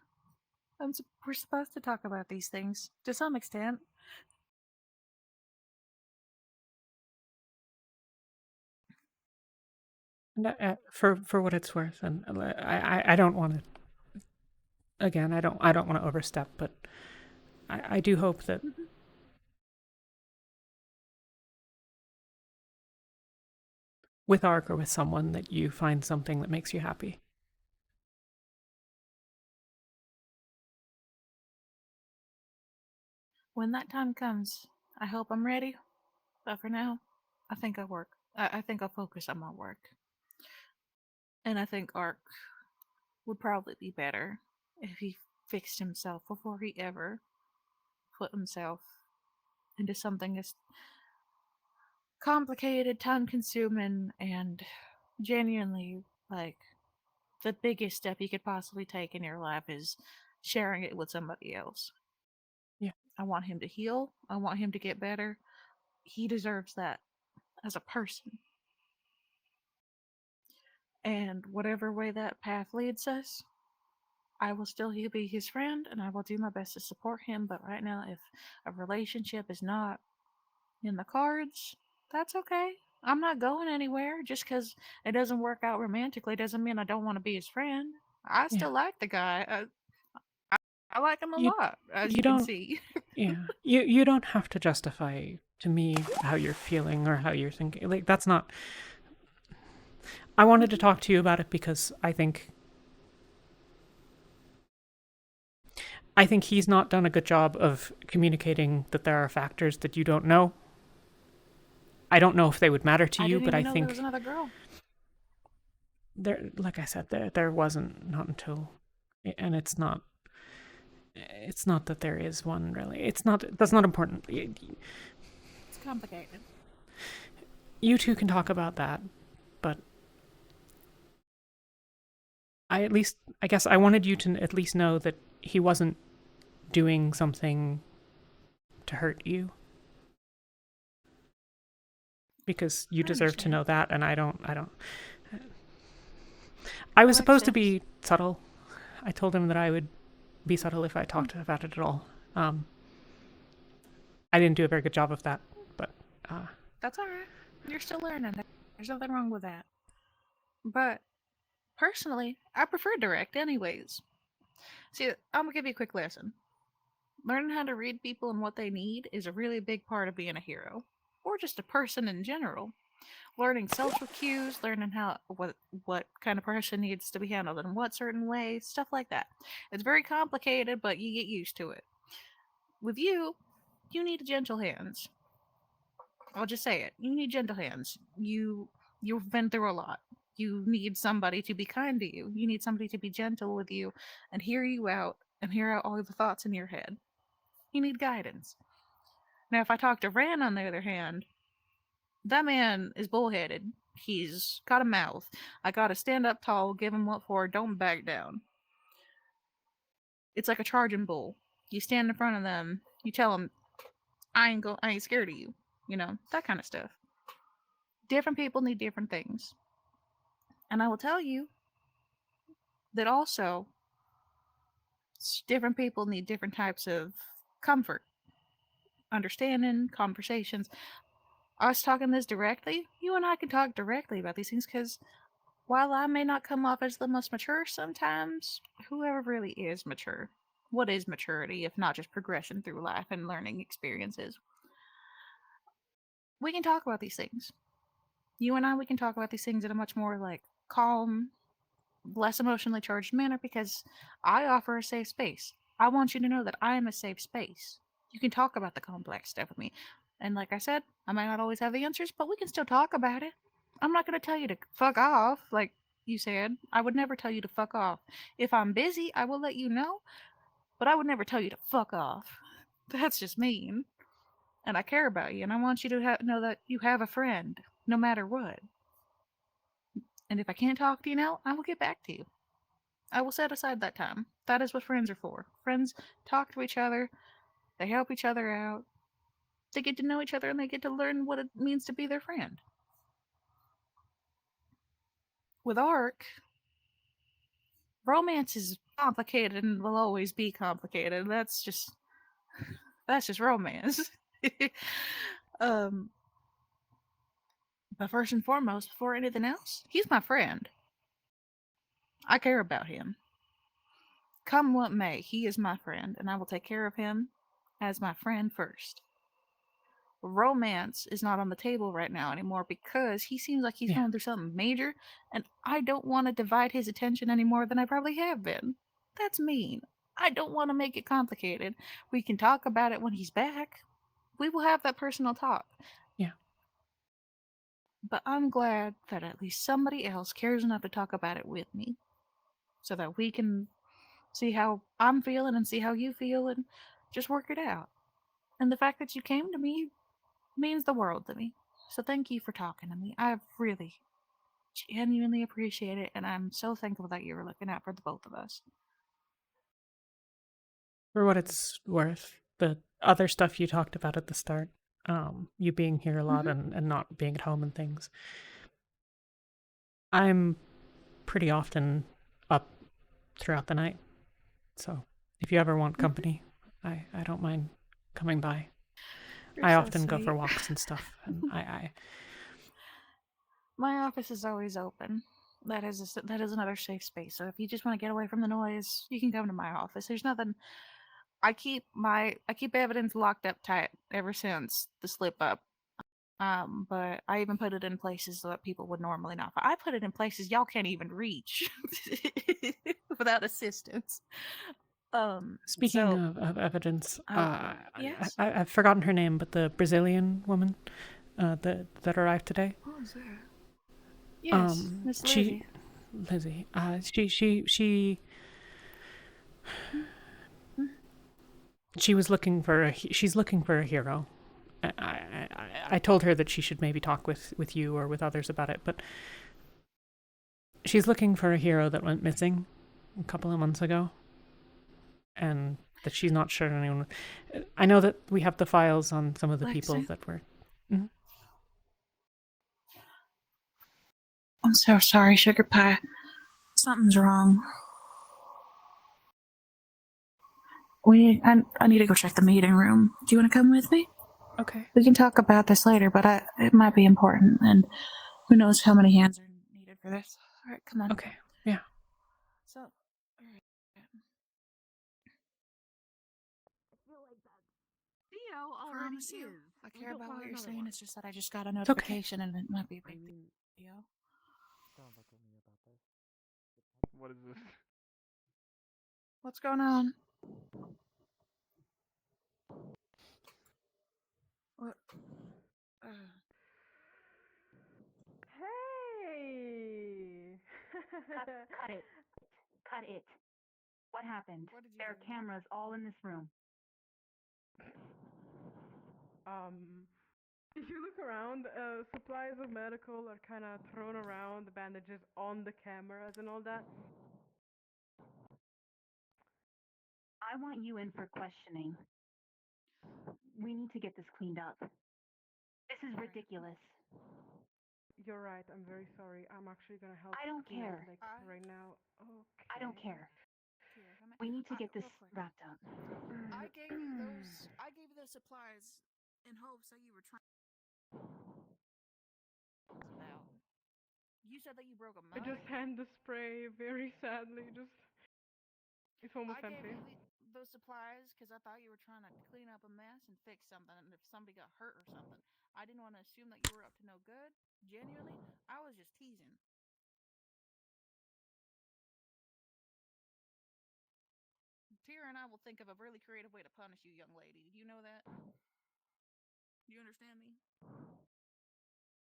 We're supposed to talk about these things to some extent. for what it's worth, and I don't want to. Again, I don't want to overstep, but I do hope that with Ark or with someone that you find something that makes you happy. When that time comes, I hope I'm ready. But for now, I think I'll work. I think I'll focus on my work. And I think Ark would probably be better if he fixed himself before he ever put himself into something as complicated, time consuming, and genuinely like the biggest step you could possibly take in your life is sharing it with somebody else. Yeah. I want him to heal. I want him to get better. He deserves that as a person. And whatever way that path leads us, I will still be his friend and I will do my best to support him. But right now, if a relationship is not in the cards, that's okay. I'm not going anywhere. Just because it doesn't work out romantically doesn't mean I don't want to be his friend. I still like the guy. I like him a lot, as you can don't see. Yeah, you don't have to justify to me how you're feeling or how you're thinking. Like, that's not. I wanted to talk to you about it because I think he's not done a good job of communicating that there are factors that you don't know. I don't know if they would matter to you, but I know think there was another girl. there, like I said, there wasn't, not until, and it's not that there is one really. It's not. That's not important. It's complicated. You two can talk about that, but I guess I wanted you to at least know that he wasn't doing something to hurt you. Because you deserve to know that, and I don't. I was supposed to be subtle. I told him that I would be subtle if I talked about it at all. I didn't do a very good job of that, but That's alright. You're still learning. There's nothing wrong with that. But personally, I prefer direct anyways. See, I'm gonna give you a quick lesson. Learning how to read people and what they need is a really big part of being a hero. Or just a person in general. Learning social cues, learning how what kind of person needs to be handled in what certain way, stuff like that. It's very complicated, but you get used to it. With you need gentle hands. I'll just say it. You need gentle hands. You've been through a lot. You need somebody to be kind to you. You need somebody to be gentle with you and hear you out and hear out all the thoughts in your head. You need guidance. Now, if I talk to Ran, on the other hand, that man is bullheaded. He's got a mouth. I gotta stand up tall, give him what for, don't back down. It's like a charging bull. You stand in front of them, you tell them, I ain't scared of you. You know, that kind of stuff. Different people need different things. And I will tell you that also different people need different types of comfort, understanding, conversations. Us talking this directly, you and I can talk directly about these things because while I may not come off as the most mature sometimes, whoever really is mature, what is maturity if not just progression through life and learning experiences? We can talk about these things. You and I, we can talk about these things in a much more like calm, less emotionally charged manner because I offer a safe space. I want you to know that I am a safe space. You can talk about the complex stuff with me. And like I said, I might not always have the answers, but we can still talk about it. I'm not going to tell you to fuck off, like you said. I would never tell you to fuck off. If I'm busy, I will let you know, but I would never tell you to fuck off. That's just mean. And I care about you, and I want you to know that you have a friend, no matter what. And if I can't talk to you now, I will get back to you. I will set aside that time. That is what friends are for. Friends talk to each other, they help each other out, They get to know each other and they get to learn what it means to be their friend. With Ark, romance is complicated and will always be complicated. That's just romance. um, but first and foremost, before anything else, he's my friend. I care about him. Come what may, he is my friend, and I will take care of him as my friend first. Romance is not on the table right now anymore because he seems like he's going through something major, and I don't want to divide his attention any more than I probably have been. That's mean. I don't want to make it complicated. We can talk about it when he's back. We will have that personal talk. Yeah. But I'm glad that at least somebody else cares enough to talk about it with me so that we can see how I'm feeling and see how you feel and just work it out. And the fact that you came to me means the world to me. So thank you for talking to me. I really genuinely appreciate it, and I'm so thankful that you were looking out for the both of us. For what it's worth, the other stuff you talked about at the start, you being here a lot and not being at home and things, I'm pretty often up throughout the night. So if you ever want company, I don't mind coming by. You're I so often go for sweet. walks and stuff, and My office is always open. That is another safe space. So if you just want to get away from the noise, you can come to my office. There's nothing. I keep evidence locked up tight ever since the slip up. But I even put it in places that people would normally not. I put it in places y'all can't even reach without assistance. Speaking of evidence, yes. I've forgotten her name, but the Brazilian woman that arrived today. Who is that? Yes, Miss Lizzie. Lizzie. She was looking for she's looking for a hero. I told her that she should maybe talk with you or with others about it, but she's looking for a hero that went missing a couple of months ago, and that she's not sure anyone. I know that we have the files on some of the people that were. Mm-hmm. I'm so sorry, Sugar Pie. Something's wrong. I need to go check the meeting room. Do you want to come with me? Okay. We can talk about this later, but it might be important, and who knows how many hands are needed for this. All right, come on. Okay. Yeah. So, Theo already promise you, is. I We care don't about want what you're another saying. one. It's just that I just got a okay. notification, and it might be a big deal. What is this? What's going on? What? Hey! Cut it. Cut it. What happened? There are cameras all in this room. If you look around, supplies of medical are kind of thrown around, the bandages on the cameras and all that. I want you in for questioning. We need to get this cleaned up. This is ridiculous. You're right. I'm very sorry. I'm actually gonna help. I don't clean up, care. like right now. Okay. I don't care. We need to get this wrapped up. I gave you those supplies in hopes that you were trying. You said that you broke a I mug. just hand the spray very sadly. It's almost I empty. gave you those supplies because I thought you were trying to clean up a mess and fix something, and if somebody got hurt or something, I didn't want to assume that you were up to no good. Genuinely, I was just teasing. Tira and I will think of a really creative way to punish you, young lady. Do you know that? Do you understand me?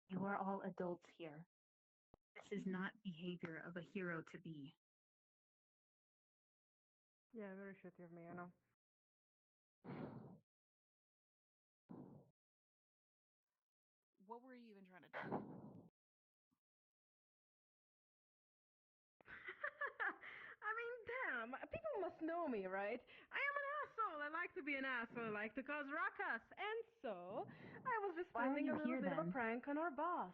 You are all adults here. This is not behavior of a hero to be. Yeah, very shitty of me, I know. What were you even trying to do? I mean, damn, people must know me, right? I am an asshole. I like to be an asshole. I like to cause ruckus. And so, I was just Why are filming you a little here, bit of a then? prank on our boss.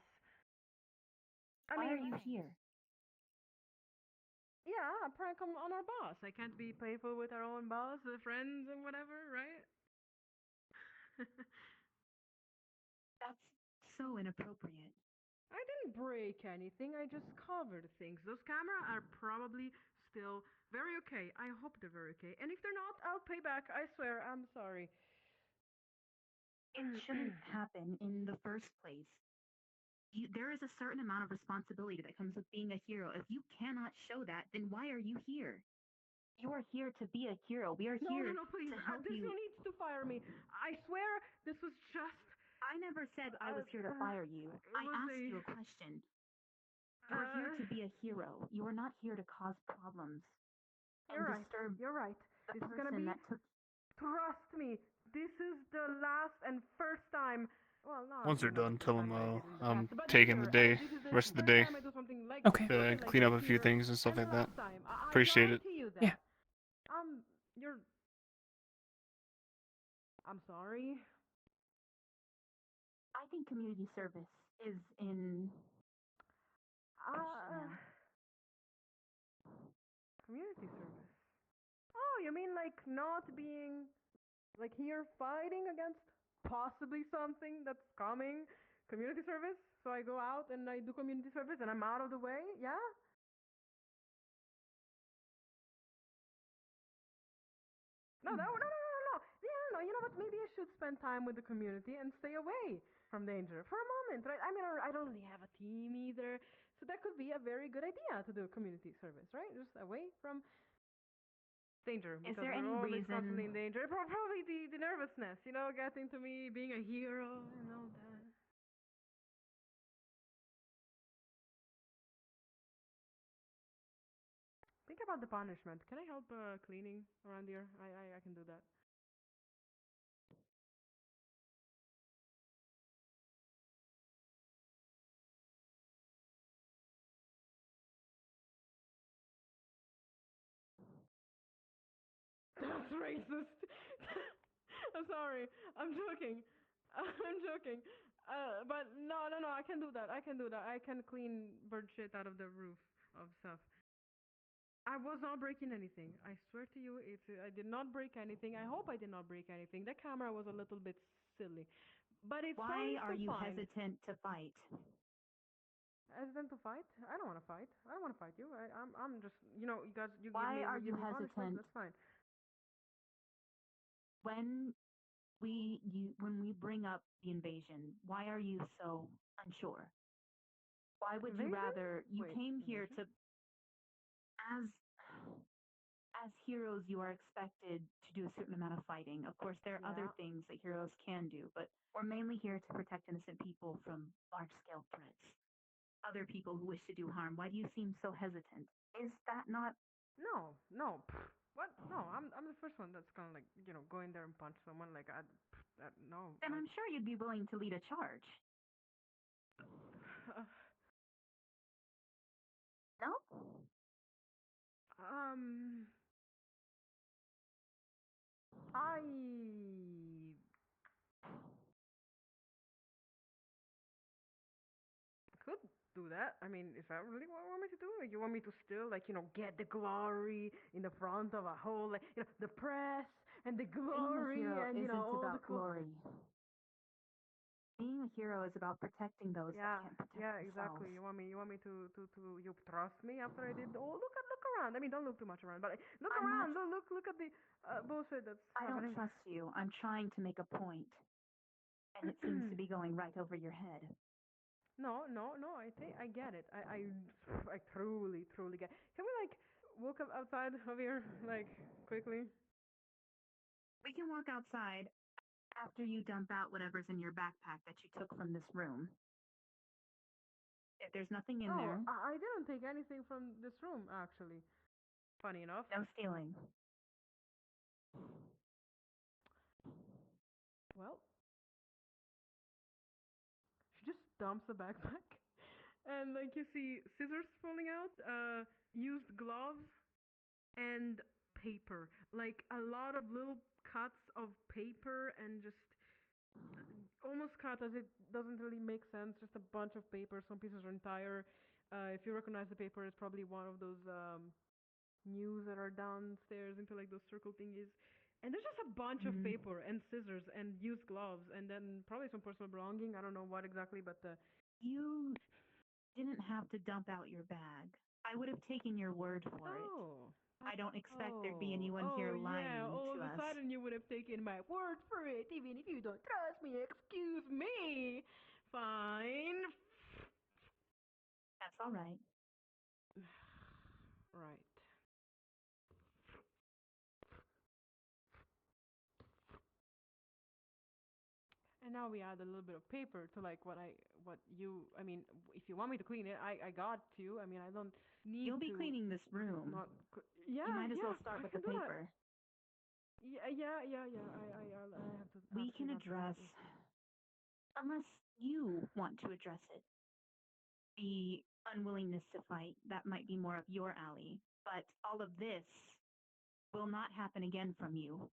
Why are you here? Yeah, a prank on our boss. I can't be playful with our own boss, friends and whatever, right? That's so inappropriate. I didn't break anything. I just covered things. Those cameras are probably still very okay. I hope they're very okay. And if they're not, I'll pay back. I swear. I'm sorry. It shouldn't happen in the first place. There is a certain amount of responsibility that comes with being a hero. If you cannot show that, then why are you here? You are here to be a hero. We are here No, please. to help There's you. no need to fire me. I swear this was just... I never said I was here to fire you. I asked you a question. You are here to be a hero. You are not here to cause problems and You're right. disturb You're right. the This is gonna person be... that took. Trust me. This is the last and first time... Well, not, Once they're you know, done, the tell times them I did in the I'm past, but taking the sure, day, this is the rest of the first day, time I do something like Okay. something like clean this up a few here, things and stuff and like the that. last time. I Appreciate it. guarantee you that. Yeah. You're... I'm sorry. I think community service is in. Community service. Oh, you mean like not being like here fighting against possibly something that's coming? Community service? So I go out and I do community service and I'm out of the way? Yeah? No. Yeah, no, you know what? Maybe I should spend time with the community and stay away from danger for a moment, right? I mean, I don't really have a team either. So that could be a very good idea to do community service, right? Just away from danger, Is because there we're any always constantly in reason? danger. Probably the nervousness, you know, getting to me being a hero and all that. Think about the punishment. Can I help cleaning around here? I can do that. That's racist. I'm sorry. I'm joking. I'm joking. But no. I can do that. I can clean bird shit out of the roof of stuff. I was not breaking anything. I swear to you, I did not break anything. I hope I did not break anything. The camera was a little bit silly, but it's Why totally are still you fine. hesitant to fight? Hesitant to fight? I don't want to fight. I don't want to fight you. I'm just, you know, you guys, you Why are give you me punishment. hesitant? That's fine. When we bring up the invasion, why are you so unsure? Why would you rather you Wait, came here invasion? to as heroes you are expected to do a certain amount of fighting. Of course there are other things that heroes can do, but we're mainly here to protect innocent people from large scale threats. Other people who wish to do harm. Why do you seem so hesitant? Is that not No. What? No, I'm the first one that's gonna, like, you know, go in there and punch someone. Like, no. then I'm sure you'd be willing to lead a charge. No? I could do that. I mean, is that really what you want me to do? Like, you want me to still, like, you know, get the glory in the front of a whole, like, you know, the press and the glory Being a hero and, you know, isn't all the about glory. Being a hero is about protecting those that can't protect themselves. Exactly. You want me to you trust me after I did? Oh, look around. I mean, don't look too much around, but look around. Look at the bullshit that's I don't happening. trust you. I'm trying to make a point, and it seems to be going right over your head. No. I think I get it. I truly get. Can we, like, walk up outside of here, like, quickly? We can walk outside after you dump out whatever's in your backpack that you took from this room. If there's nothing in there. I didn't take anything from this room, actually. Funny enough. No stealing. Well, she just dumps the backpack, and, like, you see scissors falling out, used gloves, and paper, like a lot of little cuts of paper, and just almost cut as it doesn't really make sense. Just a bunch of paper. Some pieces are entire. If you recognize the paper, it's probably one of those news that are downstairs into like those circle thingies. And there's just a bunch of paper and scissors and used gloves, and then probably some personal belonging. I don't know what exactly, but You didn't have to dump out your bag. I would have taken your word for it. I don't expect there'd be anyone here lying yeah, all to of a us. sudden you would have taken my word for it, even if you don't trust me. Excuse me. Fine. That's all right. Right. And now we add a little bit of paper to like I mean, if you want me to clean it, I got to. I mean, I don't need You'll be to cleaning this room. Yeah, you might as well yeah, start I with the can do that. paper. Yeah. I have to. We can actually not address, unless you want to address it, the unwillingness to fight. That might be more of your alley. But all of this will not happen again from you.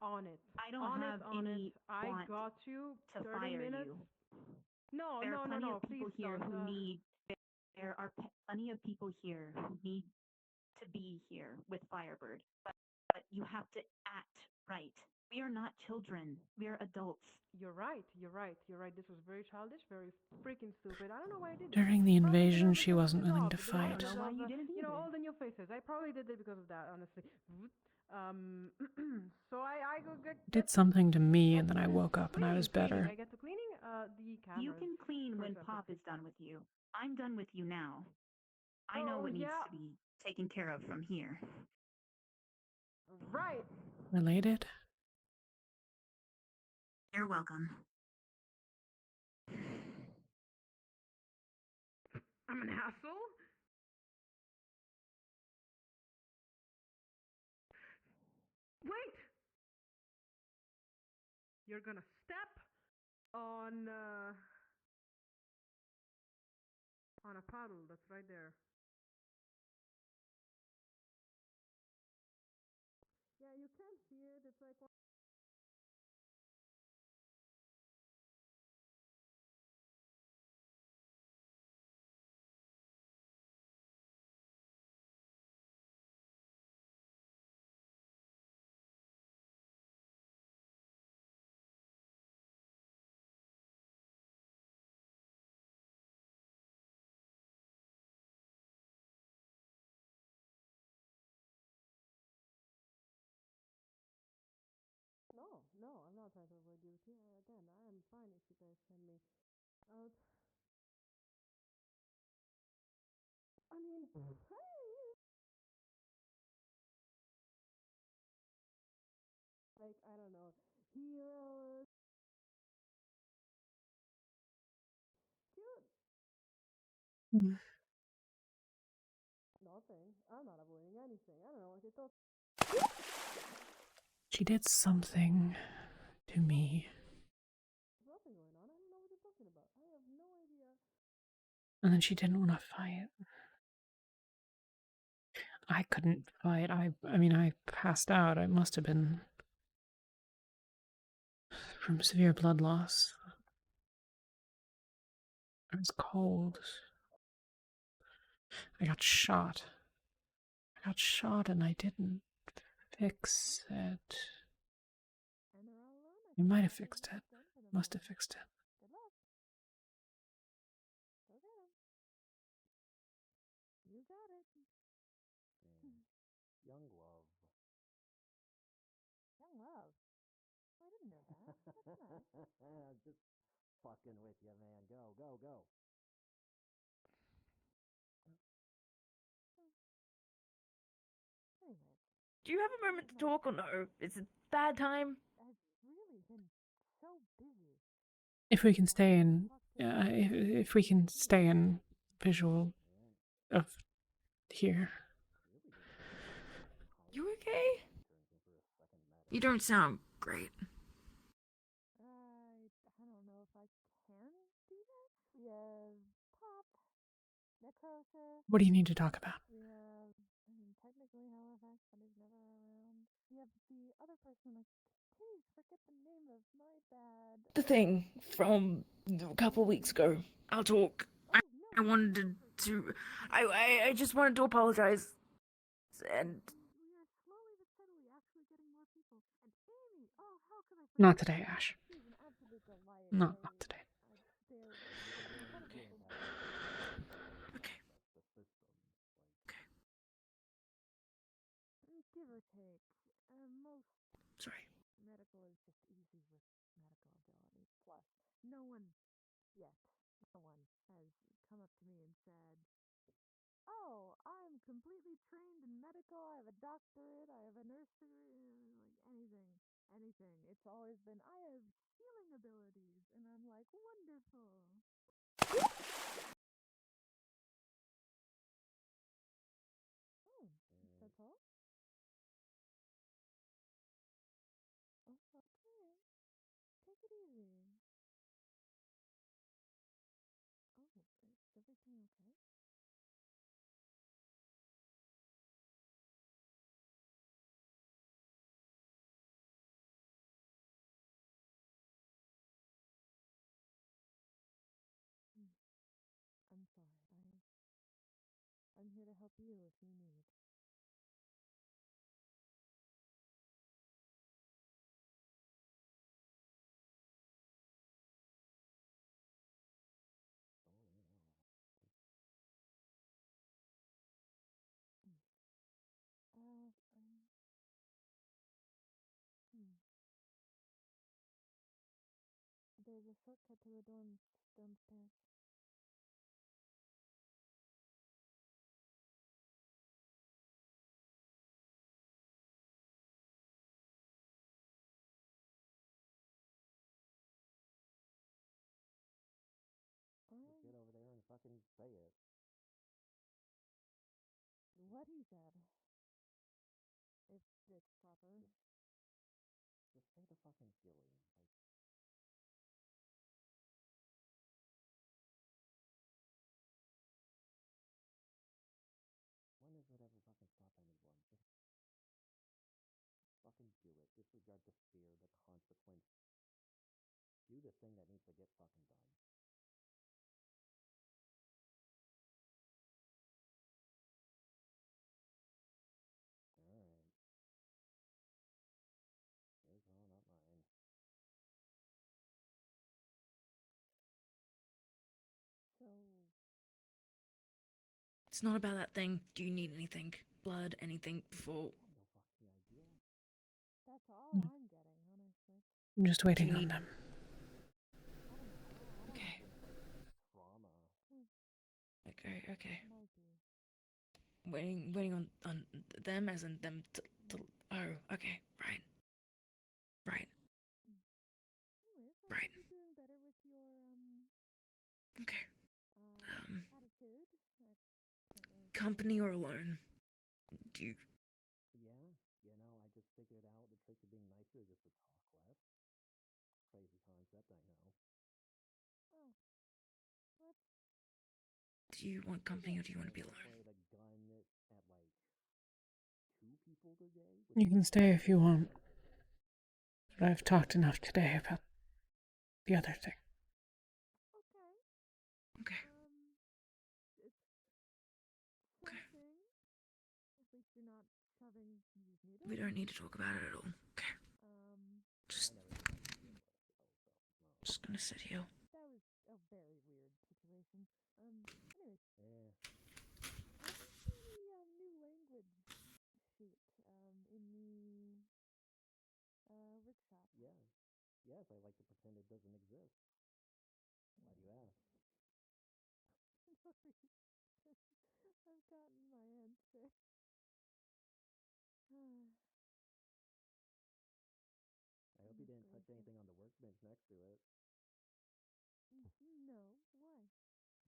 On it. I don't on have it, on any it. I want got you. to 30 fire minutes. you. No, There no, are no, plenty no. of people Please here don't. who need. There are plenty of people here who need to be here with Firebird. But you have to act right. We are not children. We are adults. You're right. You're right. You're right. This was very childish, very freaking stupid. I don't know why I did it. During the Probably invasion, because she of wasn't the willing job, to the fight. because why of, you didn't you know, either. all the new faces. I probably did it because of that, honestly. So I go get Did something to me, and then I woke up and I was better. I get to cleaning the cameras. You can clean for when example. Pop is done with you. I'm done with you now. I know Oh, what needs yeah. to be taken care of from here. Right. Related? You're welcome. I'm an asshole. Wait. You're gonna step on a puddle that's right there. Yeah, you can't see it. It's like No, I'm not trying to avoid you. Again, I am fine if you guys send me out. I mean, hey! Like, I don't know. Heroes. Cute. Nothing. I'm not avoiding anything. I don't know what you're talking. She did something to me. There's nothing going on. I don't know what you're talking about. I have no idea. And then she didn't want to fight. I couldn't fight. I mean, I passed out. I must have been from severe blood loss. I was cold. I got shot. And I didn't fix it. You might have fixed it. Must have fixed it. Good luck. Go get him. You got it. Young love. Young love. I didn't know that. That's nice. I'm just fucking with you, man. Go, go, go. Anyway, Do you have a moment to talk or no? It's a bad time. I've really been so busy. If we can stay in, if we can stay in visual of here. You okay? You don't sound great. I don't know if I can do that. We have pop, necrosis. What do you need to talk about? We have, I mean, technically no effects, but it's never have the other person. I continue to forget the name of my bad. The thing from a couple weeks ago. I'll talk. I wanted to. I just wanted to apologize. And We are slowly but steadily actually getting more people. And Amy, oh, how could I forget? Not today, Ash. She's an absolute delight. Not today. They're incredible. Okay. Give or take. Most Sorry. medical is just easy with medical ability. Plus, no one yet, no one has come up to me and said, "Oh, I'm completely trained in medical. I have a doctorate. I have a nurse degree." Like anything. It's always been, "I have healing abilities," and I'm like, "Wonderful." Oh, that's all? Oh, okay. Take it easy. Oh, is everything okay? I'm sorry. I'm here to help you if you need. Uh, um, hmm. There's a shortcut to the dorms downstairs. Just get over there and fucking say it. What he said. If it's proper. Just say the fucking Gilly. Like, when does it ever fucking stop anyone? Just fucking do it. Disregard the fear, the consequence. Do the thing that needs to get fucking done. Alright. His call, not mine. So, it's not about that thing. Do you need anything? Blood? Anything before? No fucking idea. that's all I'm getting, honestly. I'm just waiting on them. Okay. Trauma. Okay. Might be. Waiting on them as in them to oh, okay. Right. Anyways, I Right. hope you're doing better with your, Okay. attitude. Company or alone? Do you... Yeah, you know, I just figured out the trick to being nicer is just to talk less. Crazy concept, I know. Oh. What? Do you want company or do you want to be alone? Play the gun at like 2 people today? You can stay if you want. But I've talked enough today about the other thing. Okay. It's something. At least you're not shoving these needles. We don't need to talk about it at all. Okay. Just gonna sit here. That was a very weird situation. Anyways. Yeah. How do you see the new language sheet in the workshop? Yeah. Yes, I like to pretend it doesn't exist. Why do you ask? I've gotten my answer. I hope you didn't touch anything on the workbench next to it. No, why?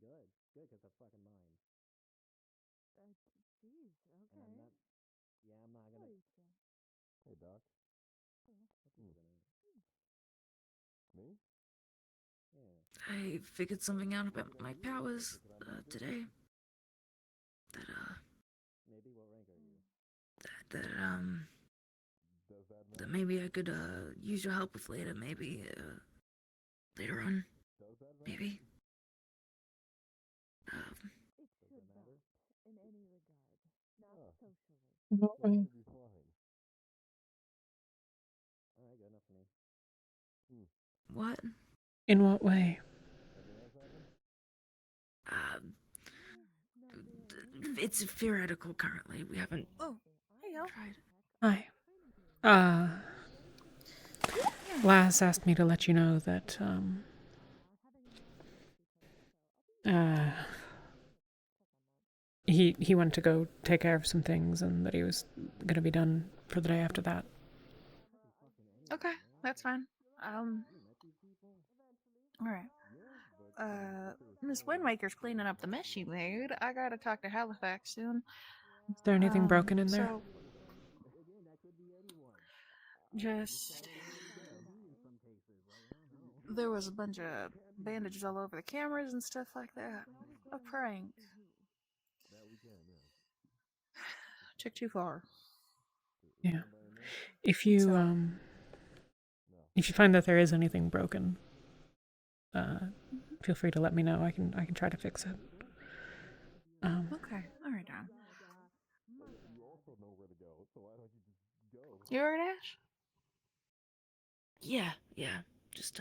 Good, because they're fucking mine. Jeez, okay. And I'm not. Yeah, I'm not gonna. Hey, Doc. Me? Yeah. I figured something out about my powers today. Maybe what rank are you? That that maybe I could use your help with later. Maybe later on. Maybe. In what way? What? In what way? It's theoretical currently. We haven't. Oh, hey yo. Hi. Laz asked me to let you know that, he went to go take care of some things and that he was gonna be done for the day after that. Okay, that's fine. Alright. Miss Windmaker's cleaning up the mess she made. I gotta talk to Halifax soon. Is there anything broken in there? So just there was a bunch of bandages all over the cameras and stuff like that. A prank. Took too far. Yeah. If you find that there is anything broken, feel free to let me know. I can try to fix it. Okay, alright, Don. You alright, Ash? Yeah. Just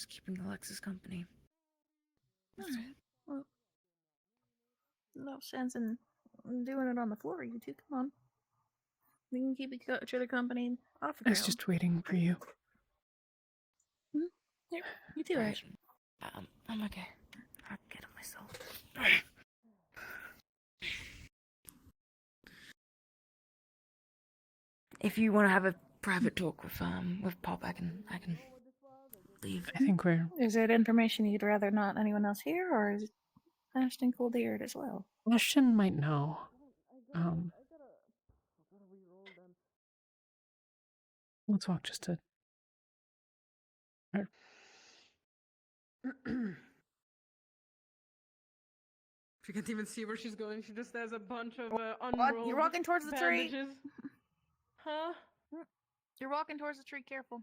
keeping Alexis company. Alright. Well, no sense in doing it on the floor, you two. Come on. We can keep each other company off the I was ground. just waiting for you. Here, you too, Ash. I'm okay. I'll get it myself. If you want to have a private talk with Pop, I can leave. I think we're... Is it information you'd rather not anyone else hear, or is Ashton cool to hear it as well? Ashton might know. Let's walk just to... She can't even see where she's going. She just has a bunch of What? unrolled You're walking towards the tree? bandages. Huh? You're walking towards the tree. Careful.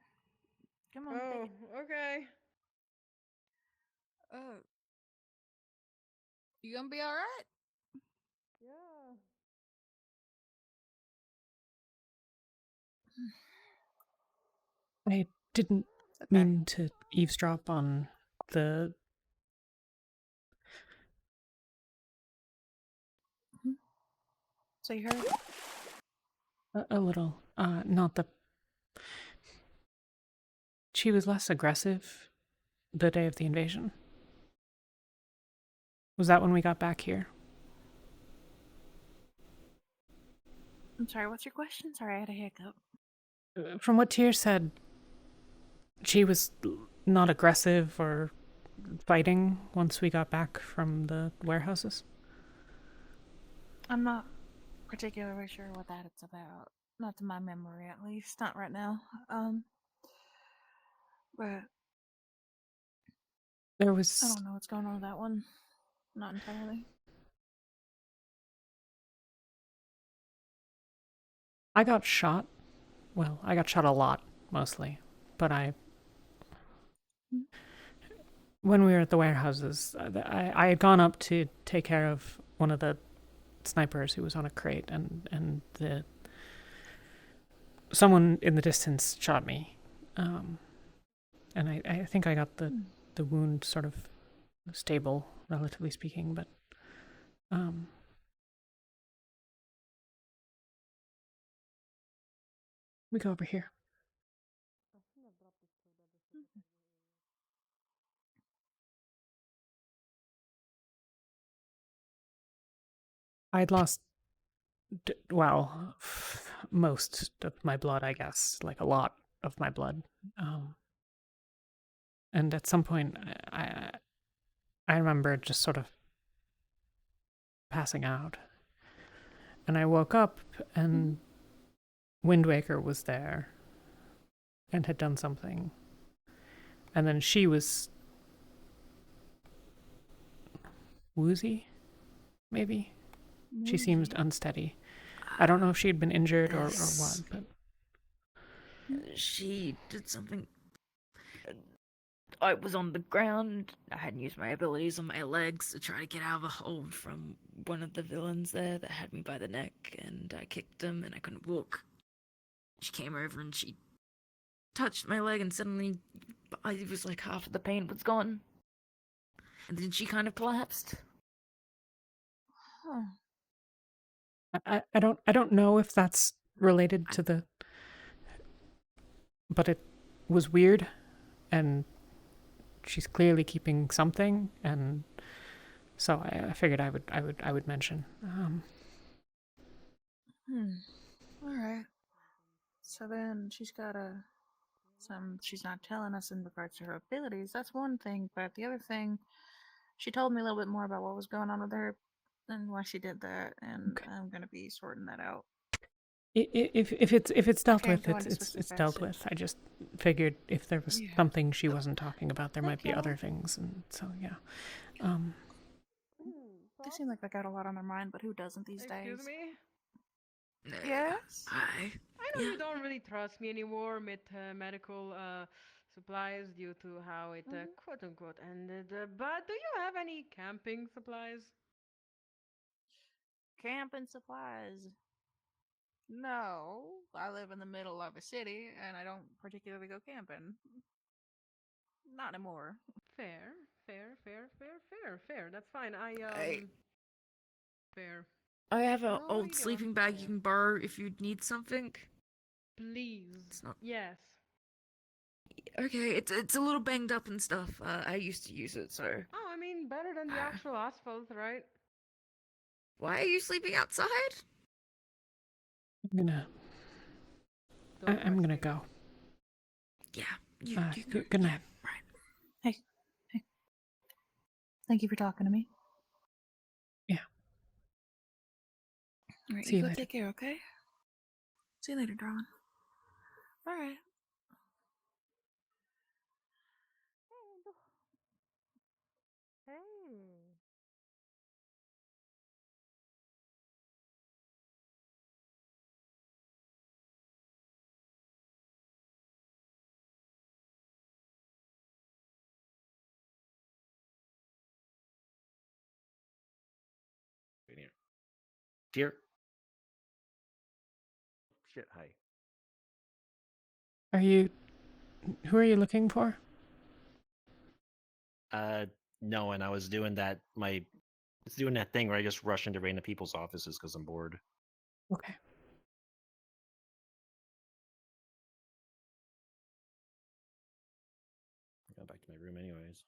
Come on. Oh, okay. You gonna be all right? Yeah. I didn't mean to eavesdrop on the... So you heard? A little. Not the... She was less aggressive the day of the invasion. Was that when we got back here? I'm sorry, what's your question? Sorry, I had a hiccup. From what Tyr said, she was not aggressive or fighting once we got back from the warehouses. I'm not particularly sure what that it's about. Not to my memory, at least. Not right now. But there was... I don't know what's going on with that one. Not entirely. I got shot. Well, I got shot a lot, mostly. But when we were at the warehouses, I had gone up to take care of one of the snipers who was on a crate, and someone in the distance shot me. And I think I got the wound sort of stable, relatively speaking, but we go over here. I'd lost, well, most of my blood, I guess, like a lot of my blood. And at some point, I remember just sort of passing out. And I woke up, and Wind Waker was there and had done something. And then she was woozy, maybe? She seemed unsteady. I don't know if she had been injured or what, but... She did something. I was on the ground. I hadn't used my abilities on my legs to try to get out of a hold from one of the villains there that had me by the neck, and I kicked him and I couldn't walk. She came over and she touched my leg, and suddenly it was like half of the pain was gone. And then she kind of collapsed. Huh. I don't know if that's related to the, but it was weird, and she's clearly keeping something, and so I figured I would mention. All right. So then she's got some she's not telling us in regards to her abilities. That's one thing, but the other thing, she told me a little bit more about what was going on with her and why she did that, and I'm gonna be sorting that out. If it's dealt Can't with, go into it's dealt specifics. with. I just figured if there was Yeah. something she wasn't talking about, there might be Okay. other things, and so yeah. They seem like they got a lot on their mind, but who doesn't these days? Excuse me? Yes? Hi. I know you don't really trust me anymore with medical supplies due to how it quote unquote ended, but do you have any camping supplies? Camping supplies. No, I live in the middle of a city and I don't particularly go camping. Not anymore. Fair, fair. That's fine. Fair. I have an No, old you sleeping don't. bag you can borrow if you need something. Please. It's not. Yes. Okay, it's a little banged up and stuff. I used to use it, so. Oh, I mean, better than the actual asphalt, right? Why are you sleeping outside? I'm gonna go. Yeah, you go. Good night. Hey. Thank you for talking to me. Yeah. All right, See you you go later. take care, okay? See you later, darling. All right. Hey. Here. Shit, hi. Who are you looking for? No, and I was doing that. It's doing that thing where I just rush into random people's offices because I'm bored. Okay. I go back to my room anyways.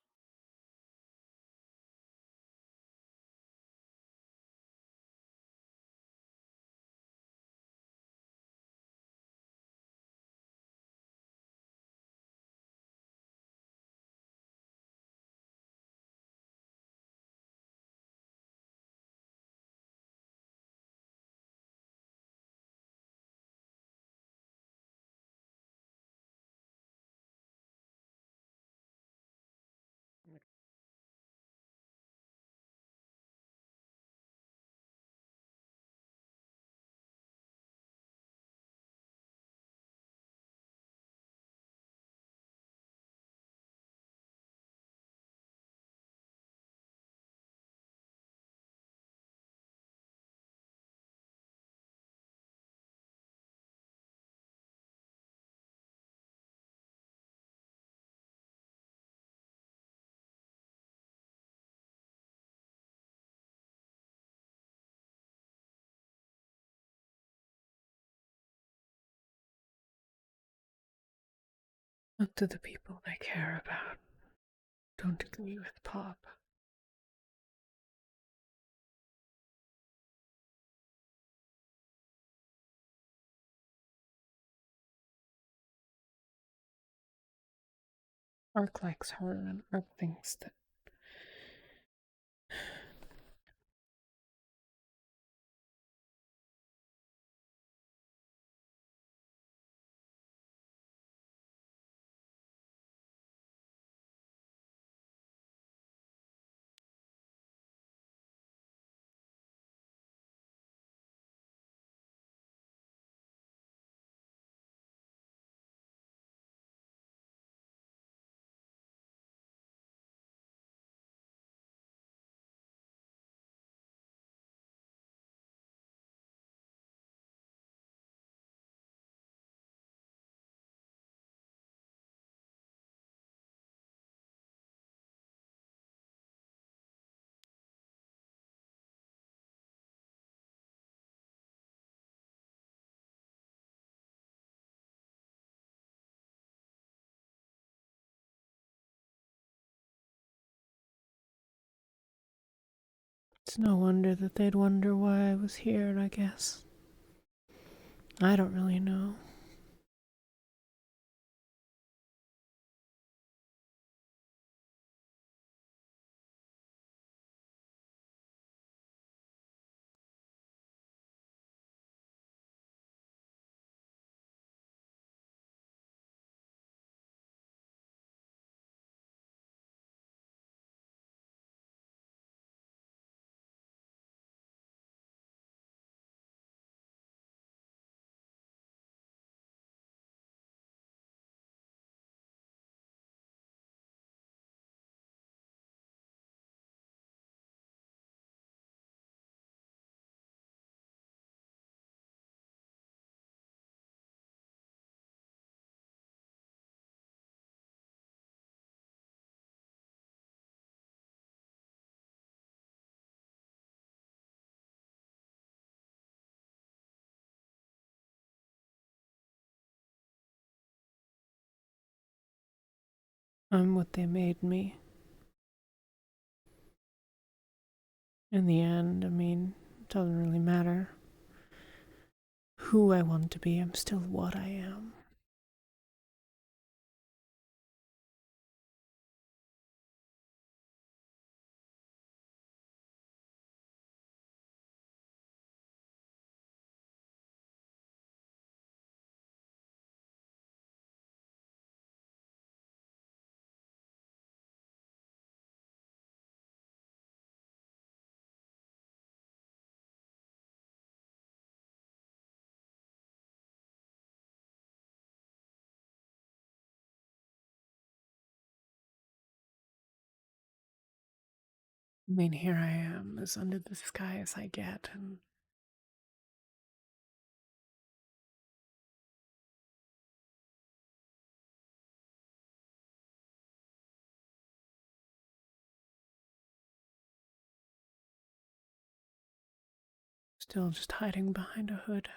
Up to the people they care about. Don't agree with Pop. Ark likes her, and Ark thinks that It's no wonder that they'd wonder why I was here, I guess. I don't really know. I'm what they made me. In the end, I mean, it doesn't really matter who I want to be, I'm still what I am. I mean, here I am, as under the sky as I get, and still just hiding behind a hood.